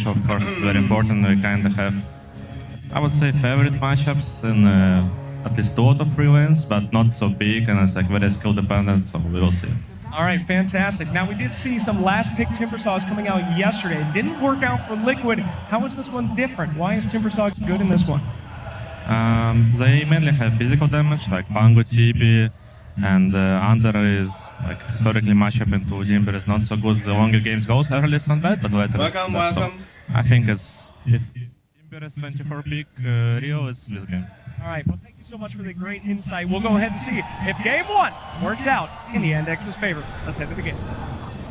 stage, of course, is very important. We kind of have, I would say, favorite matchups in at least 2 out of 3 wins, but not so big, and it's like very skill dependent, so we will see. All right, fantastic. Now, we did see some last pick Timbersaws coming out yesterday. It didn't work out for Liquid. How is this one different? Why is Timbersaws good in this one? They mainly have physical damage, like Pango, TB, and Under is like historically matchup into Timber is not so good. The longer games goes, early it's not bad, but later it's bad. So I think it's if Timber is 24 pick, Rio is this game. All right, well, thank you so much for the great insight. We'll go ahead and see if game 1 works out in the Index's favor. Let's head to the game.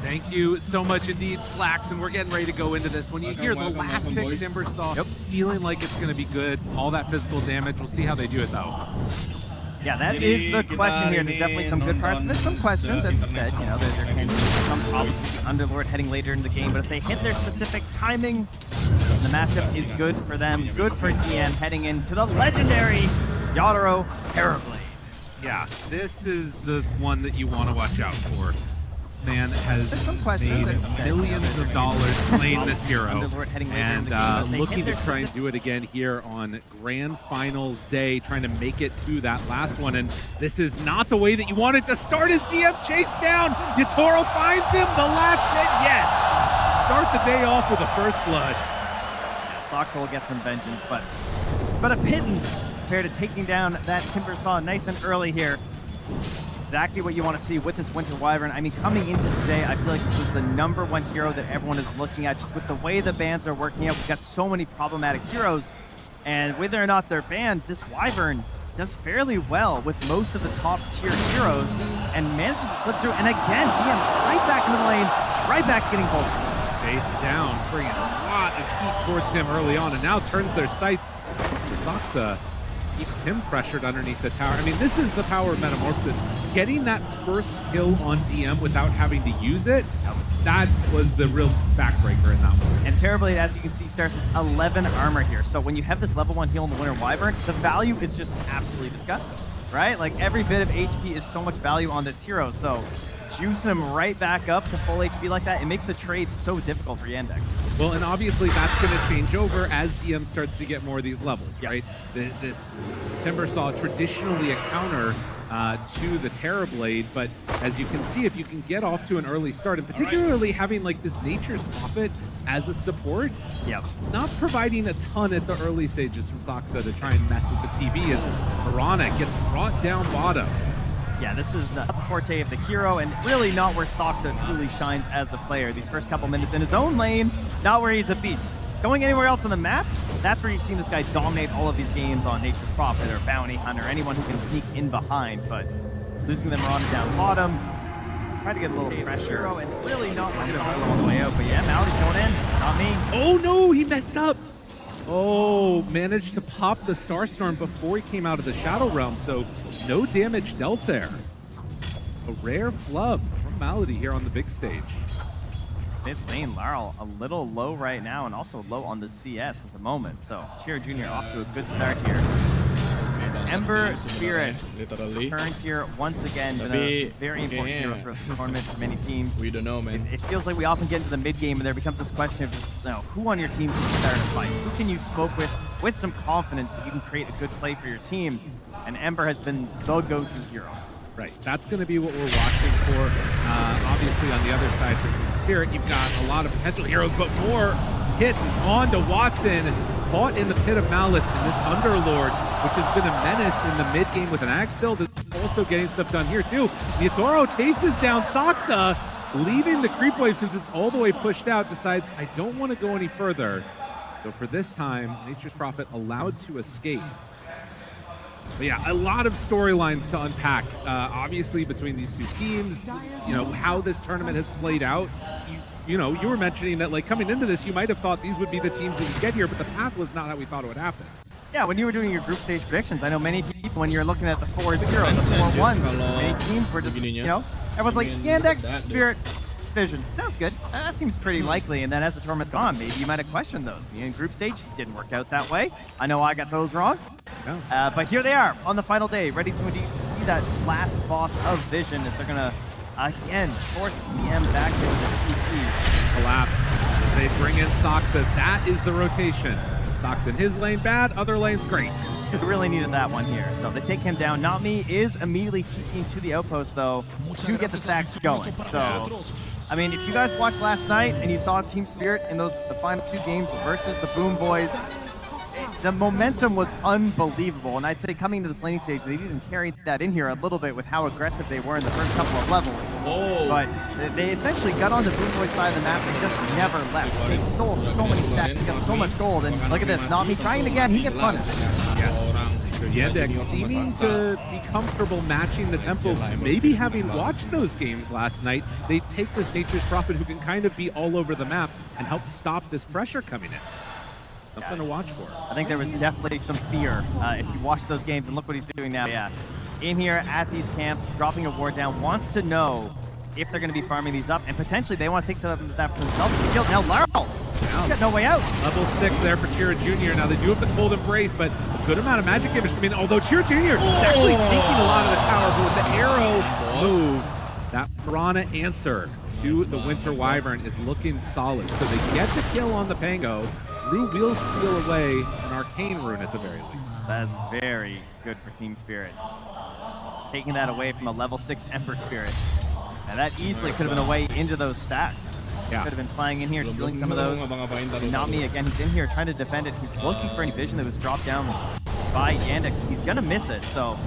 Thank you so much indeed, Slacks, and we're getting ready to go into this. When you hear the last pick Timbersaw, feeling like it's going to be good, all that physical damage, we'll see how they do it though. Yeah, that is the question here. There's definitely some good parts of it, some questions, as you said. You know, there can be some problems with the Underlord heading later in the game, but if they hit their specific timing, the matchup is good for them, good for DM heading into the legendary Yadoro Terrorblade. Yeah, this is the one that you want to watch out for. This man has made millions of dollars playing this hero, and looking to try and do it again here on Grand Finals Day, trying to make it to that last one. And this is not the way that you want it to start. His DM chase down. Yatoro finds him. The last hit, yes. Start the day off with a first blood. Yeah, Soxa will get some vengeance, but a pittance compared to taking down that Timbersaw nice and early here. Exactly what you want to see with this Winter Wyvern. I mean, coming into today, I feel like this was the #1 hero that everyone is looking at. Just with the way the bans are working out, we've got so many problematic heroes, and whether or not they're banned, this Wyvern does fairly well with most of the top-tier heroes and manages to slip through. And again, DM right back into the lane, right back to getting bold. Face down, bringing a lot of heat towards him early on, and now turns their sights. Soxa keeps him pressured underneath the tower. I mean, this is the power of Metamorphosis. Getting that first kill on DM without having to use it, that was the real backbreaker in that one. And Terrorblade, as you can see, starts with 11 armor here. So when you have this level 1 heal in the Winter Wyvern, the value is just absolutely disgusting, right? Like, every bit of HP is so much value on this hero. So juice him right back up to full HP like that, it makes the trade so difficult for Yandex. Well, and obviously that's going to change over as DM starts to get more of these levels, right? This Timbersaw traditionally a counter to the Terrorblade, but as you can see, if you can get off to an early start, and particularly having like this Nature's Prophet as a support, not providing a ton at the early stages from Soxa to try and mess with the TV as Piranha gets brought down bottom. Yeah, this is not the forte of the hero, and really not where Soxa truly shines as a player. These first couple minutes in his own lane, not where he's a beast. Going anywhere else on the map, that's where you've seen this guy dominate all of these games on Nature's Prophet or Bounty Hunter, anyone who can sneak in behind, but losing them on down bottom, try to get a little pressure, and really not much all the way out, but yeah, Mallory's going in, not me. Oh no, he messed up! Oh, managed to pop the Starstorm before he came out of the Shadow Realm, so no damage dealt there. A rare flub from Malady here on the big stage. Mid lane, Laurel a little low right now, and also low on the CS at the moment. So Cheer Jr. off to a good start here. Ember Spirit returns here once again. Been a very important hero for the tournament for many teams. We don't know, man. It feels like we often get into the mid game, and there becomes this question of just, you know, who on your team can start a fight? Who can you smoke with some confidence that you can create a good play for your team? And Ember has been the go-to hero. Right, that's going to be what we're watching for. Obviously, on the other side for Team Spirit, you've got a lot of potential heroes, but more hits onto Watson, caught in the pit of malice, and this Underlord, which has been a menace in the mid game with an Axe build, is also getting stuff done here too. Yatoro chases down Soxa, leaving the creep wave since it's all the way pushed out, decides, I don't want to go any further. So for this time, Nature's Prophet allowed to escape. But yeah, a lot of storylines to unpack, obviously, between these two teams, you know, how this tournament has played out. You know, you were mentioning that, like, coming into this, you might have thought these would be the teams that would get here, but the path was not how we thought it would happen. Yeah, when you were doing your group stage predictions, I know many people, when you're looking at the 4-0, the 4-1s, many teams were just, you know, everyone's like, Yandex, Spirit, Vision. Sounds good. That seems pretty likely, and then as the tournament's gone, maybe you might have questioned those. In group stage, it didn't work out that way. I know I got those wrong. But here they are on the final day, ready to indeed see that last boss of Vision as they're going to, again, force TM back into this TP. Collapse. They bring in Soxa. That is the rotation. Soxa in his lane, bad. Other lanes, great. We really needed that one here. So they take him down. Not Me is immediately TPing to the outpost, though, to get the stacks going. So, I mean, if you guys watched last night and you saw Team Spirit in the final 2 games versus the Boom Boys, the momentum was unbelievable. And I'd say coming to this laning stage, they even carried that in here a little bit with how aggressive they were in the first couple of levels. But they essentially got on the Boom Boys side of the map and just never left. They stole so many stacks, they got so much gold, and look at this, Not Me trying it again, he gets punished. Yes. So Yandex seeming to be comfortable matching the tempo, maybe having watched those games last night, they take this Nature's Prophet who can kind of be all over the map and help stop this pressure coming in. Something to watch for. I think there was definitely some fear if you watch those games, and look what he's doing now. Yeah, in here at these camps, dropping a ward down, wants to know if they're going to be farming these up, and potentially they want to take some of that for themselves. Now Laurel, he's got no way out. Level 6 there for Chira Jr. Now they do have the Cold Embrace, but a good amount of magic damage coming in, although Chira Jr. is actually taking a lot of the tower, but with the arrow move, that Piranha answer to the Winter Wyvern is looking solid. So they get the kill on the Pango. Rue will steal away an Arcane Rune at the very least. That's very good for Team Spirit. Taking that away from a level 6 Emperor Spirit. And that easily could have been a way into those stacks. Yeah. Could have been flying in here, stealing some of those. Not Me again, he's in here trying to defend it. He's looking for any vision that was dropped down by Yandex. He's gonna miss it, so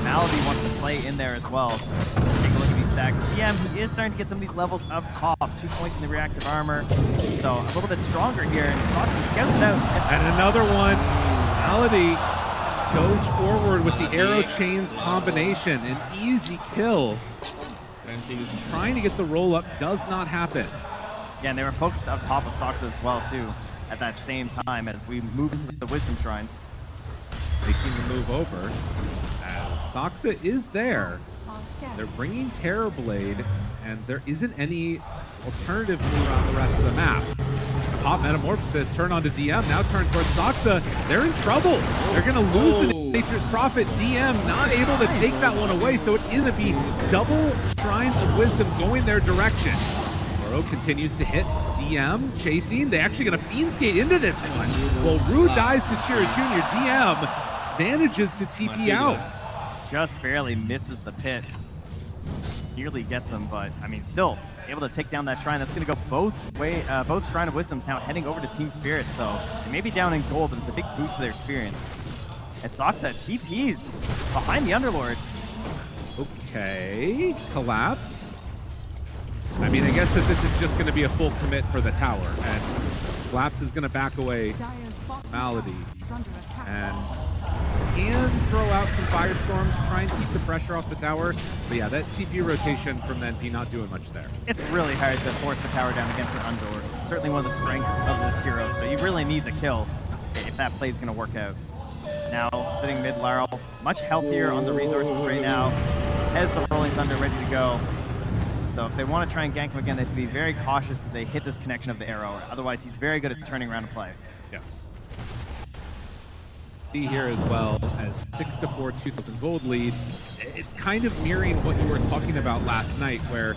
Malady wants to play in there as well. Take a look at these stacks. DM, he is starting to get some of these levels up top. 2 points in the reactive armor. So a little bit stronger here, and Soxy scouts it out. And another one, Malady goes forward with the arrow chains combination. An easy kill. He's trying to get the roll up, does not happen. Yeah, and they were focused up top of Soxa as well, too, at that same time as we move into the Wisdom Shrines. Making the move over. As Soxa is there. They're bringing Terrorblade, and there isn't any alternative move on the rest of the map. Pop Metamorphosis, turn on to DM, now turn towards Soxa. They're in trouble. They're going to lose the Nature's Prophet. DM not able to take that one away, so it is going to be double Shrines of Wisdom going their direction. Oro continues to hit. DM chasing. They're actually going to Fiend's Gate into this one. Well, Rue dies to Chira Jr. DM manages to TP out. Just barely misses the pit. Nearly gets him, but I mean, still able to take down that shrine. That's going to go both Shrine of Wisdoms now heading over to Team Spirit. So they may be down in gold, but it's a big boost to their experience. And Soxa TPs behind the Underlord. Okay, collapse. I mean, I guess that this is just going to be a full commit for the tower, and Collapse is going to back away Malady, and can throw out some Firestorms, try and keep the pressure off the tower. But yeah, that TP rotation from NP not doing much there. It's really hard to force the tower down against an Underlord. Certainly one of the strengths of this hero, so you really need the kill if that play is going to work out. Now, sitting mid Laurel, much healthier on the resources right now, has the Rolling Thunder ready to go. So if they want to try and gank him again, they have to be very cautious that they hit this connection of the arrow. Otherwise, he's very good at turning around and play. Yes. See here as well, as 6-4, 2,000 gold lead. It's kind of mirroring what you were talking about last night, where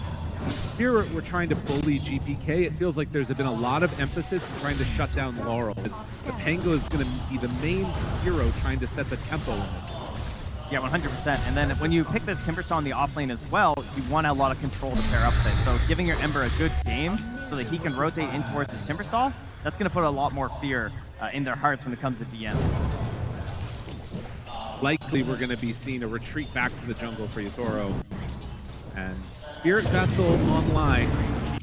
Spirit were trying to bully GPK. It feels like there's been a lot of emphasis in trying to shut down Laurel. The Pango is going to be the main hero trying to set the tempo in this one. Yeah, 100%. And then when you pick this Timbersaw in the offlane as well, you want a lot of control to pair up with it. So giving your Ember a good game so that he can rotate in towards his Timbersaw, that's going to put a lot more fear in their hearts when it comes to DM. Likely we're going to be seeing a retreat back to the jungle for Yatoro. And Spirit Vessel online.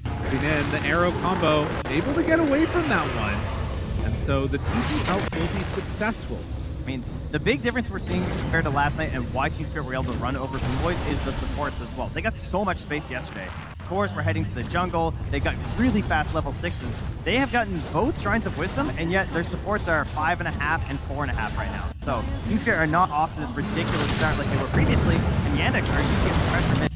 Putting in the arrow combo, able to get away from that one. And so the TP out will be successful. I mean, the big difference we're seeing compared to last night and why Team Spirit were able to run over Boom Boys is the supports as well. They got so much space yesterday. Cores were heading to the jungle. They got really fast level 6s. They have gotten both Shrines of Wisdom, and yet their supports are 5.5 and 4.5 right now. So Team Spirit are not off to this ridiculous start like they were previously, and Yandex are just getting pressure mid.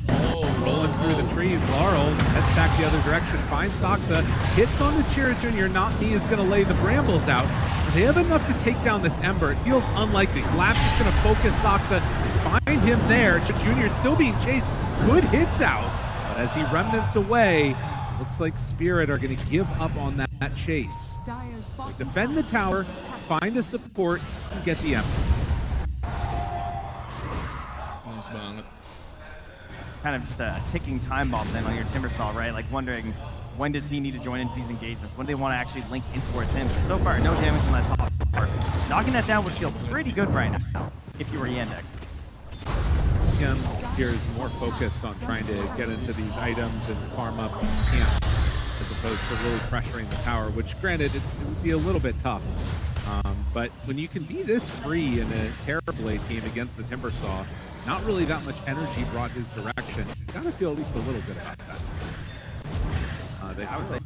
Rolling through the trees, Laurel heads back the other direction, finds Soxa, hits on the Chira Jr. Not Me is going to lay the brambles out. They have enough to take down this Ember. It feels unlikely. Collapse is going to focus Soxa, find him there. Chira Jr. still being chased. Good hits out. But as he remnants away, Looks like Spirit are going to give up on that chase. So defend the tower, find a support, and get the Ember. Nice banget. Kind of just a ticking time bomb then on your Timbersaw, right? Like wondering when does he need to join into these engagements? When do they want to actually link in towards him? So far, no damage on that top part. Knocking that down would feel pretty good right now if you were Yandex. Him here is more focused on trying to get into these items and farm up these camps as opposed to really pressuring the tower, which granted, it would be a little bit tough. But when you can be this free in a Terrorblade game against the Timbersaw, not really that much energy brought his direction. You gotta feel at least a little good about that. I would say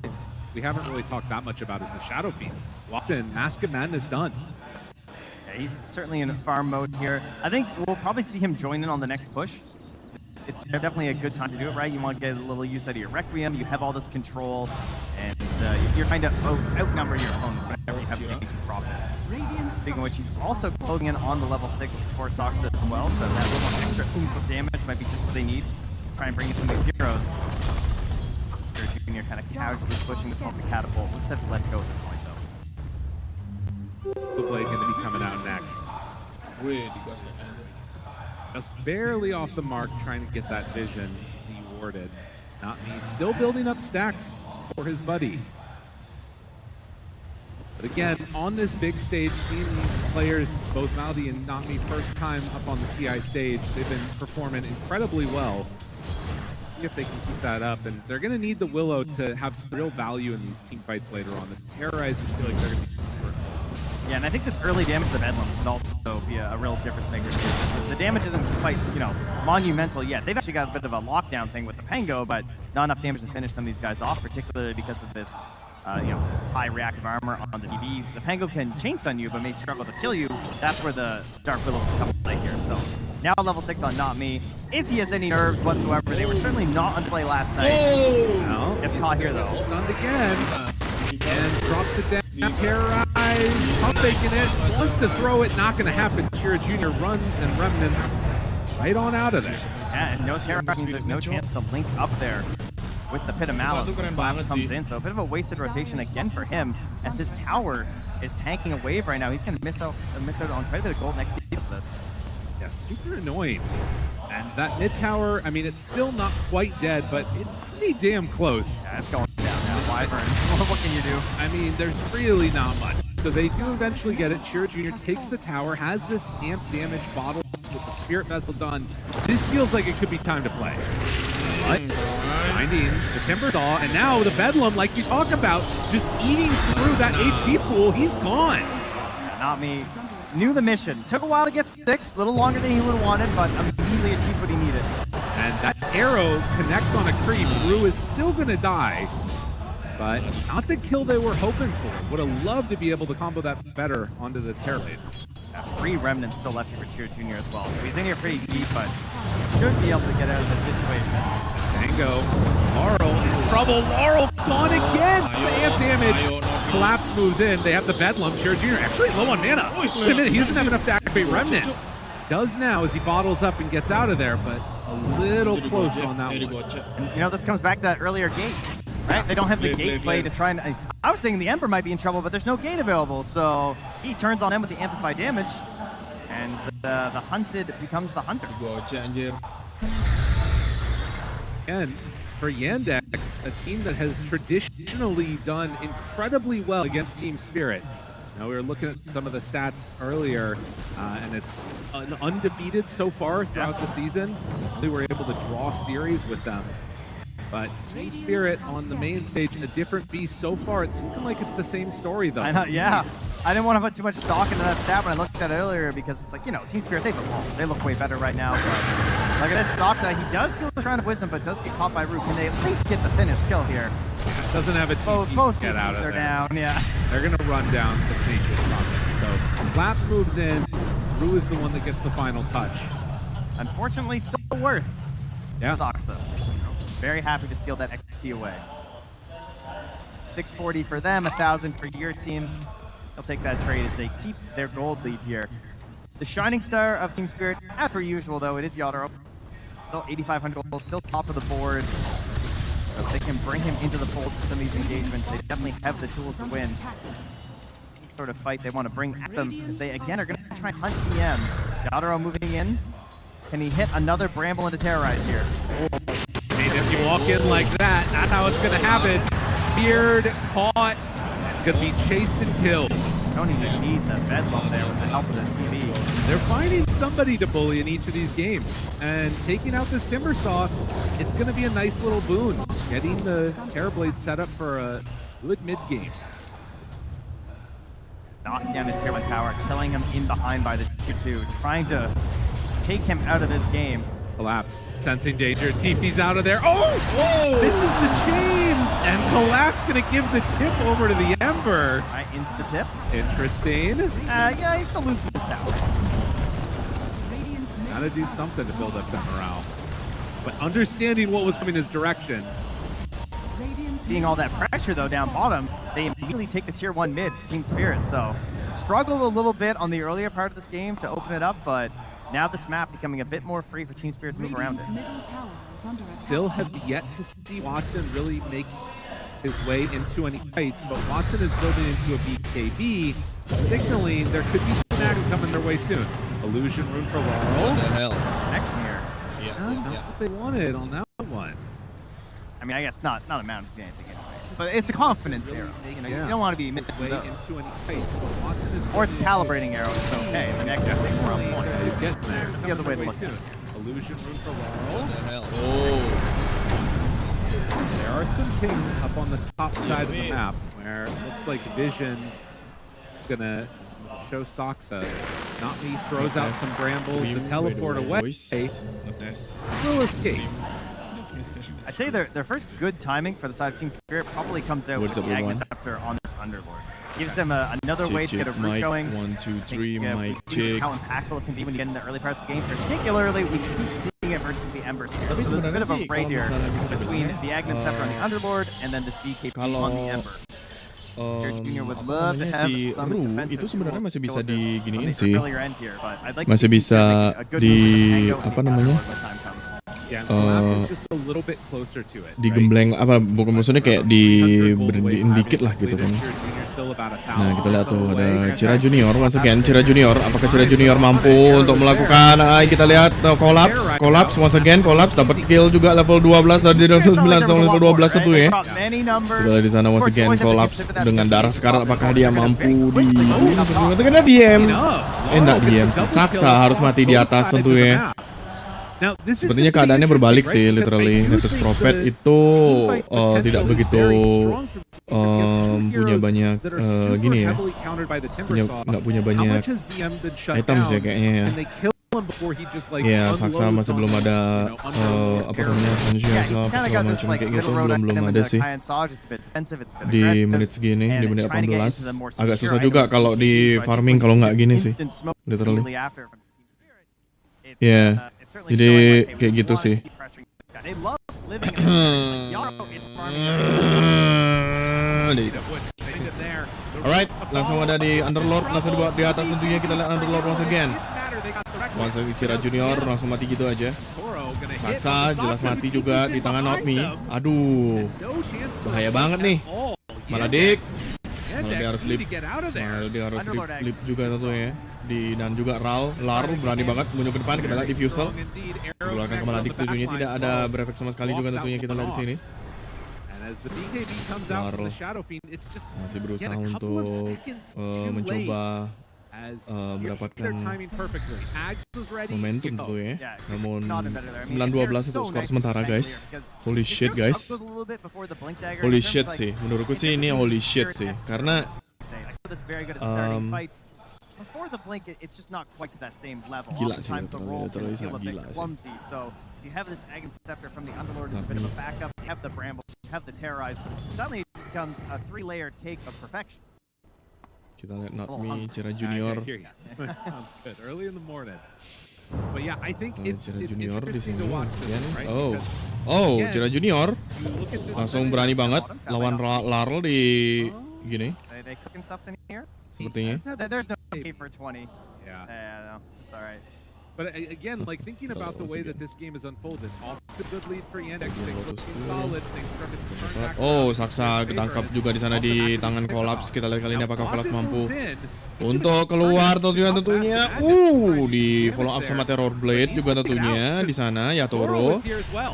we haven't really talked that much about is the Shadow Fiend. Watson, Mask of Madness done. Yeah, he's certainly in farm mode here. I think we'll probably see him join in on the next push. It's definitely a good time to do it, right? You want to get a little use out of your Requiem. You have all this control, and you're trying to outnumber your opponents whenever you have damage and profit. Speaking of which, he's also closing in on the level 6 for Soxa as well, so that little extra oomph of damage might be just what they need. Try and bring in some of these heroes. Junior kind of casually pushing this multi-catapult. Looks have to let go at this point, though. Blade going to be coming out next. Wih, dikasih Ender. Just barely off the mark, trying to get that vision dewarded. Not me. Still building up stacks for his buddy. But again, on this big stage, seeing these players, both Maldi and Not Me, first time up on the TI stage, they've been performing incredibly well. See if they can keep that up, and they're going to need the Willow to have some real value in these team fights later on. The Terrorizers feel like they're going to be super. Yeah, and I think this early damage to the Bedlam could also be a real difference maker. The damage isn't quite, monumental yet. They've actually got a bit of a lockdown thing with the Pango, but not enough damage to finish some of these guys off, particularly because of this, high reactive armor on the DB. The Pango can chain stun you, but may struggle to kill you. That's where the Dark Willow will come into play here. So now level 6 on Not Me. If he has any nerves whatsoever, they were certainly not on play last night. No. Gets caught here though. Stunned again. And drops it down. Terrorized. Pump faking it. Wants to throw it. Not going to happen. Shira Jr. runs and remnants right on out of there. Yeah, and no Terrorize means there's no chance to link up there with the Pit of Malice when Collapse comes in. So a bit of a wasted rotation again for him as his tower is tanking a wave right now. He's going to miss out on quite a bit of gold next piece of this. Yeah, super annoying. And that mid tower, I mean, it's still not quite dead, but it's pretty damn close. Yeah, it's going down now. Wyvern, what can you do? I mean, there's really not much. So they do eventually get it. Shira Jr. takes the tower, has this amp damage bottle with the Spirit Vessel done. This feels like it could be time to play. But finding the Timbersaw, and now the Bedlam, like you talk about, just eating through that HP pool. He's gone. Yeah, Not Me. Knew the mission. Took a while to get 6, a little longer than he would have wanted, but immediately achieved what he needed. And that arrow connects on a creep. Rue is still going to die, but not the kill they were hoping for. Would have loved to be able to combo that better onto the Terrorblade. 3 remnants still left here for Cheer Jr. as well, so he's in here pretty deep, but should be able to get out of this situation. Tango, Laurel in trouble. Laurel gone again. Amp damage. Collapse moves in. They have the Bedlam. Cheer Jr. actually low on mana. Wait a minute, he doesn't have enough to activate Remnant. Does now as he bottles up and gets out of there, but a little close on that one. And, this comes back to that earlier gate, right? They don't have the gate play to try and... I was thinking the Emperor might be in trouble, but there's no gate available, so he turns on them with the amplified damage, and the hunted becomes the hunter. And for Yandex, a team that has traditionally done incredibly well against Team Spirit. Now we were looking at some of the stats earlier, and it's undefeated so far throughout the season. They were able to draw series with them. But Team Spirit on the main stage, a different beast so far. It's looking like it's the same story, though. I know, yeah. I didn't want to put too much stock into that stat when I looked at it earlier because it's like, Team Spirit, they look way better right now. But look at this stock stat. He does steal the Shrine of Wisdom, but does get caught by Root. Can they at least get the finish kill here? Yeah, doesn't have a TP both get out of are there. Down, yeah. They're going to run down this Nature's Prophet. So Collapse moves in. Rue is the one that gets the final touch. Unfortunately, still worth. Yeah. Soxa. Very happy to steal that XP away. 640 for them, 1,000 for your team. They'll take that trade as they keep their gold lead here. The shining star of Team Spirit, as per usual though, it is Yadro. Still 8,500 gold, still top of the board. So if they can bring him into the fold for some of these engagements, they definitely have the tools to win any sort of fight they want to bring at them, because they again are going to try and hunt TM. Yadaro moving in. Can he hit another Bramble into Terrorize here? And if you walk in like that, that's how it's going to happen. Feared, caught, going to be chased and killed. Don't even need the bedlam there with the help of the TV. They're finding somebody to bully in each of these games. And taking out this Timbersaw, it's going to be a nice little boon. Getting the Terrorblade set up for a good mid game. Knocking down his tier 1 tower, killing him in behind by the 2-2, trying to take him out of this game. Collapse, sensing danger, TP's out of there. Oh! Whoa! This is the chains! And Collapse gonna give the tip over to the Ember. All right, insta-tip. Interesting. Yeah, he's still losing this tower. Gotta do something to build up that morale. But understanding what was coming his direction. Being all that pressure, though, down bottom, they immediately take the tier 1 mid, Team Spirit. So, struggled a little bit on the earlier part of this game to open it up, but now this map becoming a bit more free for Team Spirit to move around it. Still have yet to see Watson really make his way into any fights, but Watson is building into a BKB, signaling there could be some action coming their way soon. Illusion room for Laurel. What the hell? This connection here. Not what they wanted on that one. I mean, I guess not amounting to anything anyway. But it's a confidence arrow. You know, you don't want to be missing Way those. into any fights, but Watson is Or it's a calibrating arrow. It's okay. The next thing we're on point. Yeah, he's getting there. That's the other way to look at it. Illusion room for Laurel. What the hell? Oh. There are some pings up on the top side of the map where it looks like Vision is gonna show Saksa. Not me throws out some brambles to teleport away. Will escape. I'd say their first good timing for the side of Team Spirit probably comes out with the Aegis Scepter on this Underlord. Gives them another way to get a root going. 1, 2, 3, we Mike, see just check. how impactful it can be when you get in the early parts of the game. Particularly, we keep seeing it versus the Ember Spirit. So there's a bit of a race here between the Aghanim Scepter on the Underlord and then this BKB on the Ember. Junior would love to have some defensive itu sebenarnya masih bisa tools on diginiin the sih. earlier end here, but I'd like to Masih see Team bisa Spirit making a good di move with the apa Tango namanya? when time comes. Yeah, Collapse is just a little bit closer to it. Digembleng apa bukan maksudnya kayak diberhentiin dikit lah gitu kan. Nah kita lihat tuh ada Cira Junior once again. Cira Junior, apakah Cira Junior mampu untuk melakukan kita lihat collapse once again, collapse dapat kill juga level 12 dari 9 sampai level 12 satu ya. Kita lihat di sana once again collapse dengan darah sekarat, apakah dia mampu di dengan DM. Enggak DM, Saksa harus mati di atas tentu ya. Sepertinya keadaannya berbalik sih, literally. Netus Prophet itu tidak begitu punya banyak gini ya, nggak punya banyak items ya kayaknya ya. Ya, Saksa masih belum ada apa namanya conscious lah, segala macam kayak gitu, belum ada sih di menit segini, di menit 18. Agak susah juga kalau di farming kalau nggak gini sih, literally. Ya, jadi kayak gitu sih. Alright, langsung ada di Underlord, langsung dibawa di atas tentunya. Kita lihat Underlord once again. Once again Cira Junior langsung mati gitu aja. Saksa jelas mati juga di tangan Not Me. Aduh, bahaya banget nih. Malah dia harus lip juga tentunya. Dan juga Lar berani banget muncul ke depan. Kita lihat Diffusal keluarkan ke Maladik, tentunya tidak ada berefek sama sekali juga tentunya. Kita lihat di sini Lar masih berusaha untuk mencoba mendapatkan momentum tuh ya. Namun 9-12 itu skor sementara guys. Holy shit guys, holy shit sih menurutku sih, ini holy shit sih, karena before the blink, it's just not quite to that same level. Gila sih, Oftentimes the roll can feel a bit gila sih. clumsy. So if you have this Aegis Scepter from the Underlord as a bit of a backup, you have the Bramble, you have the Terrorize, suddenly it becomes a 3-layered cake of perfection. Kita lihat Not Me, Cira Junior. Sounds good. Early in the morning. But yeah, I think it's Junior di interesting sini. to watch this, right? Cira Junior langsung berani banget lawan Larl di gini. They cooking something here? Sepertinya. There's no K for 20. Yeah. No, it's all right. But again, like thinking about the way that this game is unfolded, off to good lead for Yandex, things looking solid, things starting to turn back. Oh, Saksa ketangkap juga di sana di tangan Kolaps. Kita lihat kali ini apakah Kolaps mampu untuk keluar tentunya. Di follow up sama Terror Blade juga tentunya di sana ya Toro.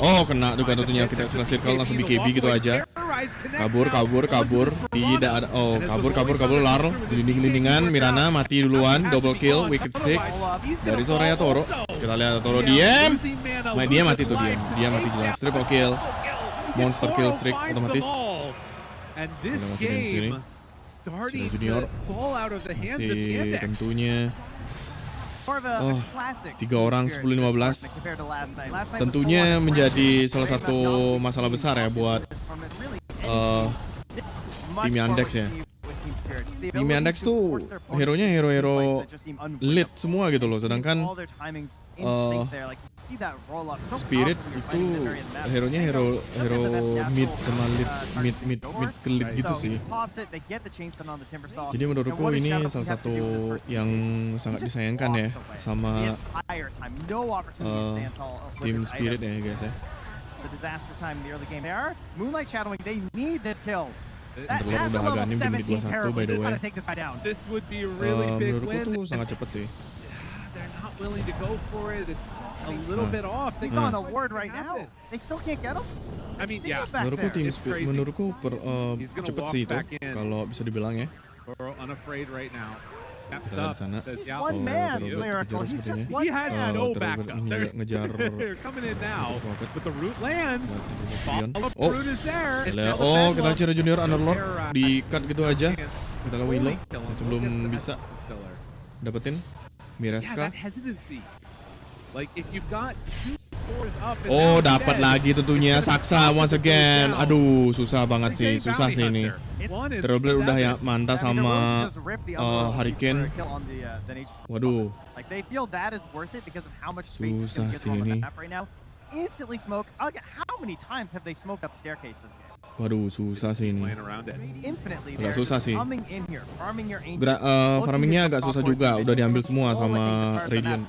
Oh, kena juga tentunya, kita setelah circle langsung BKB gitu aja. Kabur. Tidak ada. Oh, kabur Lar. Gelinding-gelindingan, Mirana mati duluan, double kill, Wicked Sick dari Soraya Toro. Kita lihat Toro diem. Nah, dia mati tuh, dia mati jelas. Triple kill. Monster kill streak otomatis. Kita masukin di sini. Cira Junior masih tentunya. Oh, 3 orang 10-15 tentunya menjadi salah satu masalah besar ya buat tim Yandex ya. Tim Yandex tuh hero-nya hero lead semua gitu loh, sedangkan Spirit itu hero-nya hero mid sama mid ke lead gitu sih. Jadi menurutku ini salah satu yang sangat disayangkan ya sama tim Spirit ya guys ya. Interlord udah agak nim di menit 21 by the way. Menurutku tuh sangat cepet sih. Menurutku tim Spirit, cepet sih itu kalau bisa dibilang ya. Kita di sana. Ngejar. Oh, kita Cira Junior Underlord di cut gitu aja. Kita lawan Willow sebelum bisa dapetin Mireska. Oh, dapat lagi tentunya Saksa once again. Aduh, susah banget sih, ini. Terblade udah ya mantap sama Hurricane. Waduh. Susah sih ini. Waduh, susah sih ini. Agak susah sih. Farmingnya agak susah juga. Udah diambil semua sama Radiant.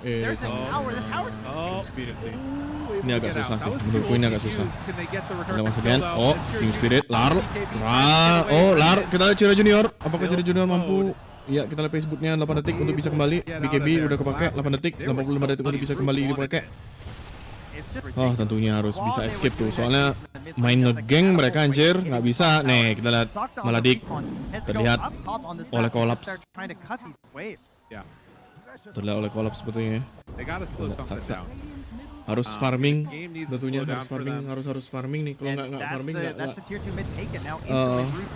Ini agak susah sih. Menurutku ini agak susah. Kita masukin. Oh, Team Spirit. Lar. Kita lihat Cira Junior. Apakah Cira Junior mampu? Ya, kita lihat Facebooknya 8 detik untuk bisa kembali. BKB udah kepake 8 detik. 85 detik untuk bisa kembali dipakai. Oh, tentunya harus bisa escape tuh. Soalnya main ngegeng mereka anjir, nggak bisa. Nih, kita lihat Maladik terlihat oleh Kolaps. Terlihat oleh Kolaps sepertinya. Saksa harus farming, tentunya harus farming nih. Kalau nggak farming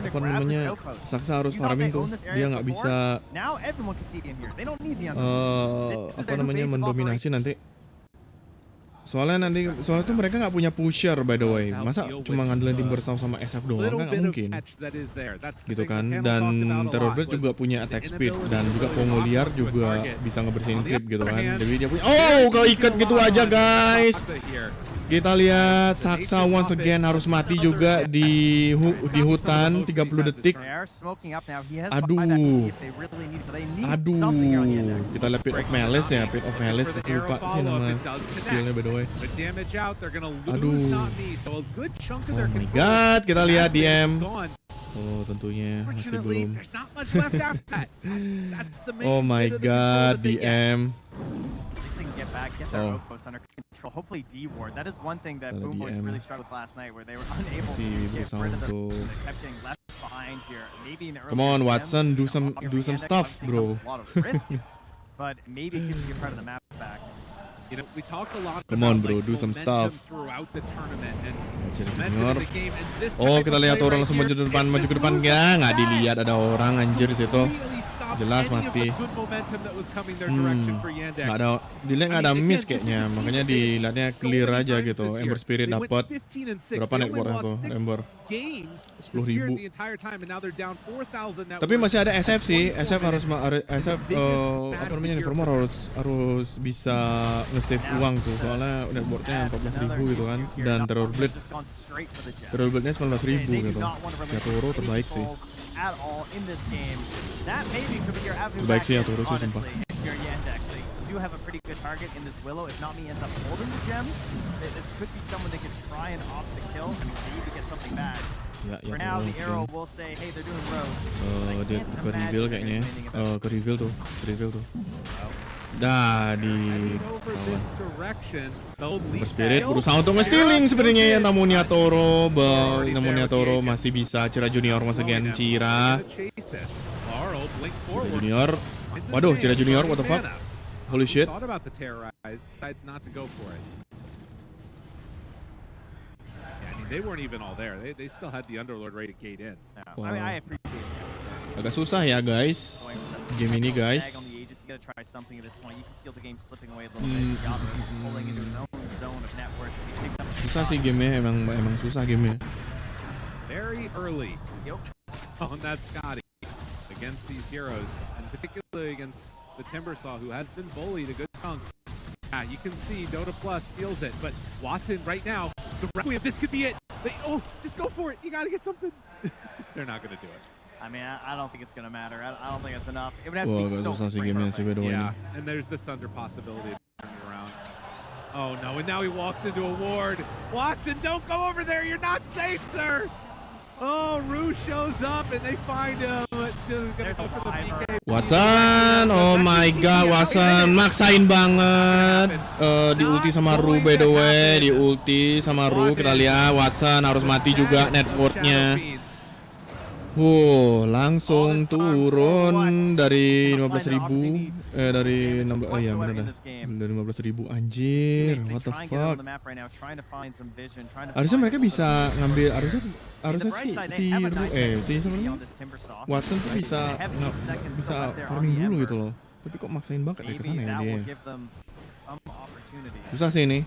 apa namanya, Saksa harus farming tuh. Dia nggak bisa apa namanya mendominasi nanti. Soalnya tuh mereka nggak punya pusher by the way. Masa cuma ngandelin tim bersama sama SF doang kan nggak mungkin. Gitu kan. Dan Terror Blade juga punya attack speed dan juga Pongo liar juga bisa ngebersihin creep gitu kan. Jadi dia punya keikat gitu aja guys. Kita lihat Saksa once again harus mati juga di hutan 30 detik. Aduh. Kita lihat Pit of Malice ya, Pit of Malice lupa sih nama skillnya by the way. Aduh. Oh my god, kita lihat DM. Oh, tentunya masih belum. Oh my god, DM. Hopefully D-Ward. That is one thing that Boomboys really struggled with last night, where they were unable to get rid of them. They kept getting left behind here. Maybe in the early Come on, Watson, do some stuff, bro. A lot of risk, but maybe it gives you part of the map back. You know, we talked a lot. Come on, bro, do some stuff. Throughout the tournament and kita lihat orang langsung maju ke depan nggak dilihat ada orang anjir di situ. Jelas mati. Nggak ada, dilihat nggak ada miss kayaknya, makanya dilihatnya clear aja gitu. Ember Spirit dapat berapa net worth itu Ember? 10.000. Tapi masih ada SF sih. SF harus apa namanya informer harus bisa nge-save uang tuh, soalnya net worth-nya 14.000 gitu kan. Dan Terror Blade-nya 19.000 gitu. Ya Toro terbaik sih. Terbaik sih ya Toro sih sumpah. do have a pretty good target in this Willow. If Nami ends up holding the gem, this could be someone they could try and opt to kill. I mean, maybe get something bad. For now, the arrow will say, hey, they're doing Roche. Dia ke reveal kayaknya. Ke reveal tuh. Dah di Spirit berusaha untuk nge-stealing sebenarnya ya, namun Toro masih bisa. Cira Junior once again. Cira Junior. Waduh, Cira Junior, what the fuck? Holy shit. They weren't even all there. They still had the Underlord ready to gate in. I mean, I appreciate it. Agak susah ya guys, game ini guys. You gotta try something at this point. You can feel the game slipping away a little bit. He's pulling into his own zone of network. He picks up Susah sih gamenya, emang susah gamenya. Very early on that Scotty against these heroes, and particularly against the Timbersaw, who has been bullied a good chunk. You can see Dota Plus feels it, but Watson right now, the Requiem, this could be it. Just go for it. You gotta get something. They're not gonna do it. I mean, I don't think it's gonna matter. I don't think it's enough. It would have to be so Yeah, and there's the Sunder possibility of turning around. Oh no, and now he walks into a ward. Watson, don't go over there. You're not safe, sir. Oh, Rue shows up and they find him. Watson, oh my god, Watson maksain banget. Di ulti sama Rue by the way, di ulti sama Rue. Kita lihat Watson harus mati juga networknya. Langsung turun dari 15.000 dari 16 ya benar dah. Dari 15.000 anjir. What the fuck? Harusnya mereka bisa ngambil harusnya si Watson tuh bisa farming dulu gitu loh. Tapi kok maksain banget ya kesana ya dia. Susah sih ini.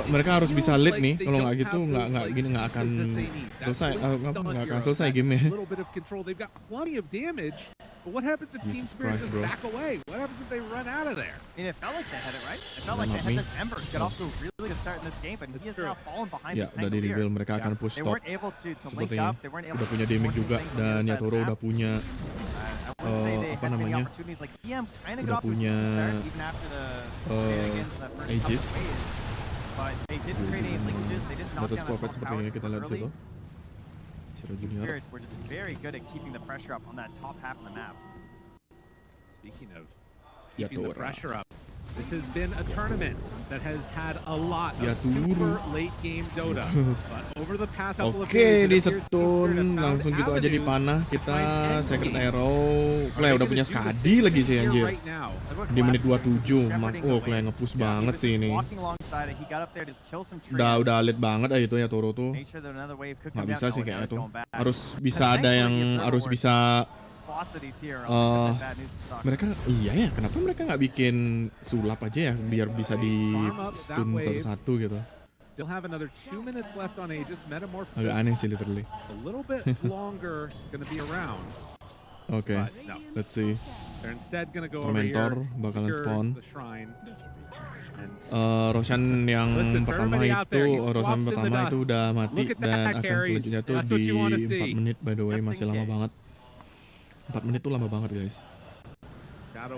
Mereka harus bisa lead nih. Kalau nggak gitu nggak akan selesai. Nggak akan selesai gamenya. But what happens if Team Spirit just back away? What happens if they run out of there? I mean, it felt like they had it right. It felt like they had this Ember get off to a really good start in this game, but he has now fallen behind this udah di reveal mereka akan push top. Sepertinya udah punya damage juga dan Yatoro udah punya apa namanya? Udah punya Aegis. Dapat prophet sepertinya kita lihat situ. Spirit were just very good at keeping the pressure up on that top half of the map. Speaking of keeping the pressure up, this has been a tournament that has had a lot of super late game Dota. But over the past couple of days, di setun langsung gitu aja dipanah kita second arrow. Clay udah punya Skadi lagi sih anjir. Di menit 27. Clay nge-push banget sih ini. Udah lit banget itu ya Toro tuh. Nggak bisa sih kayaknya tuh. Harus bisa ada yang harus bisa mereka ya kenapa mereka nggak bikin sulap aja ya biar bisa di stun satu-satu gitu. Agak aneh sih literally. Oke, let's see. Tormentor bakalan spawn. Roshan yang pertama itu udah mati dan akan selanjutnya tuh di 4 menit by the way, masih lama banget. 4 menit tuh lama banget guys. 4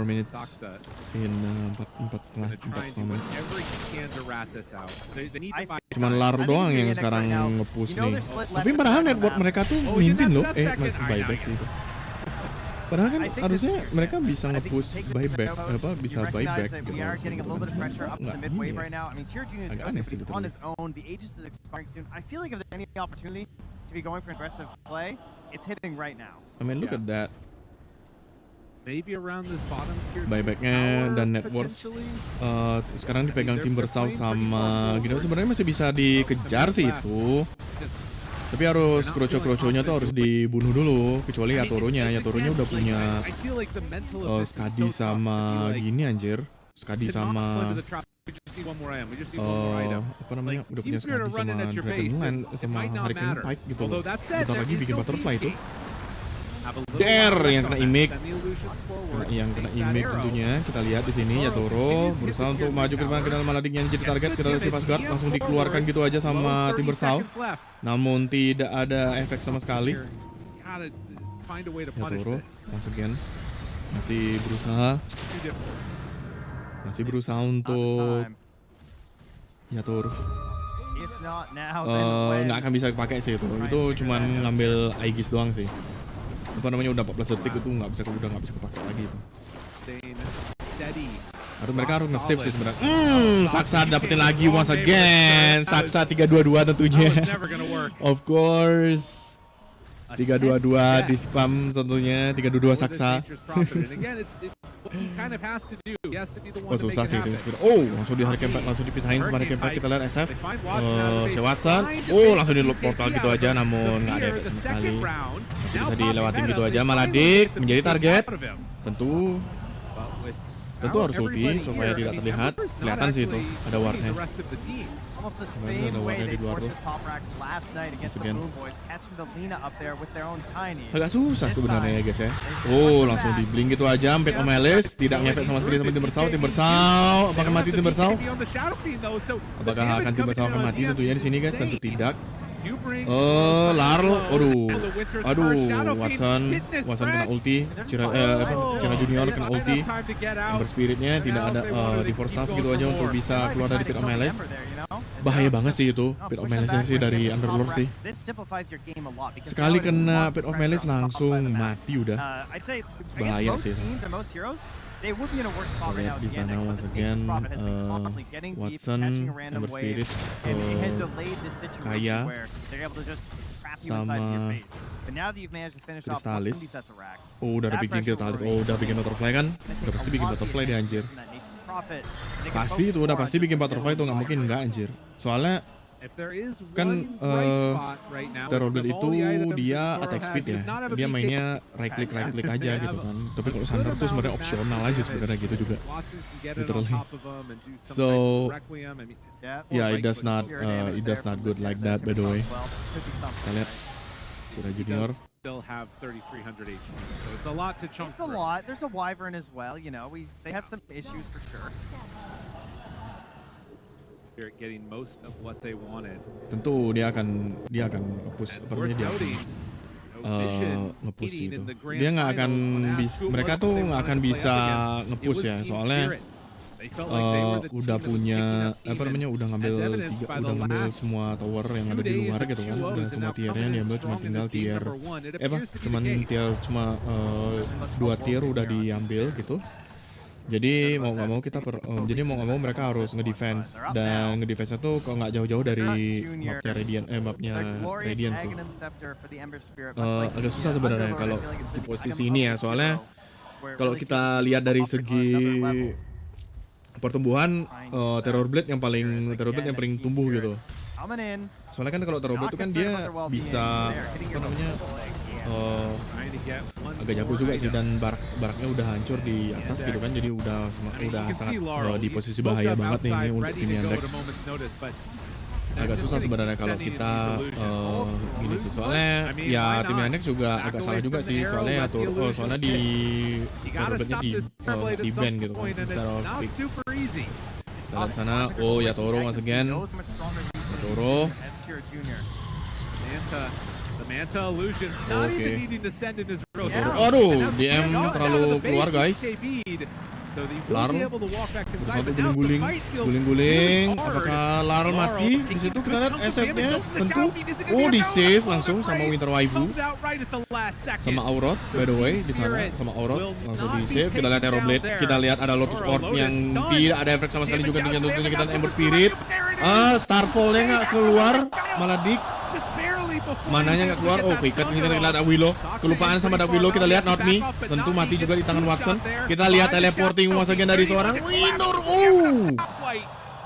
minutes in 4,5 menit. Cuman Laru doang yang sekarang nge-push nih. Tapi padahal network mereka tuh mintin loh. Buyback sih itu. Padahal kan harusnya mereka bisa nge-push buyback, bisa buyback gitu. Agak aneh sih betul. To be going for aggressive play, it's hitting right now. I mean, look at that. Maybe around this bottom tier. Buybacknya dan net worth sekarang dipegang Timbersaw sama gitu. Sebenarnya masih bisa dikejar sih itu. Tapi harus kroco-kroconya tuh harus dibunuh dulu. Kecuali Yatoronya udah punya Skadi sama gini anjir. Skadi sama apa namanya udah punya Skadi sama Dragonlance sama Hurricane Pike gitu loh. Bentar lagi bikin Butterfly itu. Yang kena imik, tentunya kita lihat di sini Yatoro berusaha untuk maju ke depan, kita malah yang jadi target. Kita lihat si Fastguard langsung dikeluarkan gitu aja sama Timbersaw, namun tidak ada efek sama sekali. Yatoro once again masih berusaha Masih berusaha untuk Yatoro. If not now, then when? Nggak akan bisa dipakai sih itu. Itu cuman ngambil Aegis doang sih. Apa namanya udah 14 detik itu udah nggak bisa kepake lagi itu. Mereka harus nge-save sih sebenarnya. Saksa dapetin lagi once again. Saksa 3-2-2 tentunya. Of course. 3-2-2 di spam tentunya. 3-2-2 Saksa. Oh susah sih itu. Oh langsung di hari keempat, langsung dipisahin sama hari keempat. Kita lihat SF si Watson. Oh langsung di loop portal gitu aja, namun nggak ada efek sama sekali. Masih bisa dilewatin gitu aja. Maladik menjadi target. Tentu harus ulti supaya tidak terlihat. Kelihatan sih itu ada wardnya. Almost the same way they forced his top racks last night against the Moon Boys, catching the Lina up there with their own Tiny. Agak susah sebenarnya ya guys ya. Oh langsung di blink gitu aja. Pet Omelis tidak ngefek sama sekali sama Timbersau. Apakah mati Timbersau? Apakah akan Timbersau akan mati tentunya di sini guys? Tentu tidak. Larl, Watson kena ulti, Cira Junior kena ulti, Ember Spiritnya tidak ada di force staff gitu aja untuk bisa keluar dari Pit of Malice. Bahaya banget sih itu Pit of Malice sih dari Underlord sih. Sekali kena Pit of Malice langsung mati udah. Bahaya sih. They would be in a worse spot right now. Di sana once again, Watson, Ember Spirit, Kaya, sama Kristalis. Oh udah bikin Kristalis, udah bikin Butterfly kan? Udah pasti bikin Butterfly deh anjir. Pasti itu udah pasti bikin Butterfly itu nggak mungkin nggak anjir. Soalnya kan Terrorblade itu dia attack speed ya, dia mainnya right click aja gitu kan. Tapi kalau Thunder tuh sebenarnya opsional aja sebenarnya gitu juga, literally. So yeah, it does not good like that by the way. Kita lihat Cira Junior. It's a lot. There's a Wyvern as well. You know, they have some issues for sure. Getting most of what they wanted. Tentu dia akan nge-push apa namanya, dia nge-push itu. Dia nggak akan bisa, mereka tuh nggak akan bisa nge-push ya, soalnya udah punya apa namanya, udah ngambil semua tower yang ada di luar gitu kan, dan semua tiernya diambil, cuma tinggal tier cuma 2 tier udah diambil gitu. Jadi mau nggak mau mereka harus ngedefense, dan ngedefense tuh kok nggak jauh-jauh dari mapnya Radiant sih. Agak susah sebenarnya kalau di posisi ini ya, soalnya kalau kita lihat dari segi pertumbuhan Terrorblade yang paling tumbuh gitu. Soalnya kan kalau Terrorblade itu kan dia bisa apa namanya, agak jago juga sih, dan baraknya udah hancur di atas gitu kan, jadi udah sangat di posisi bahaya banget nih ini untuk tim Yandex. Agak susah sebenarnya kalau kita gini sih, soalnya ya tim Yandex juga agak salah juga sih, soalnya soalnya di Terrorblade-nya di ban gitu kan, secara pick. Dari sana, Yatoro once again. Yatoro. Aduh, DM terlalu keluar guys. Larl bersatu guling-guling. Apakah Larl mati? Di situ kita lihat SF-nya tentu. Di save langsung sama Winter Waifu, sama Auroth by the way di sana, sama Auroth langsung di save. Kita lihat Terrorblade, kita lihat ada Lotus Orb yang tidak ada efek sama sekali juga, dengan tentunya kita Ember Spirit. Starfall-nya nggak keluar, malah mananya nggak keluar. Wicked ini kita lihat Willow, kelupaan sama Willow. Kita lihat Not Me tentu mati juga di tangan Watson. Kita lihat teleporting once again dari seorang Winner.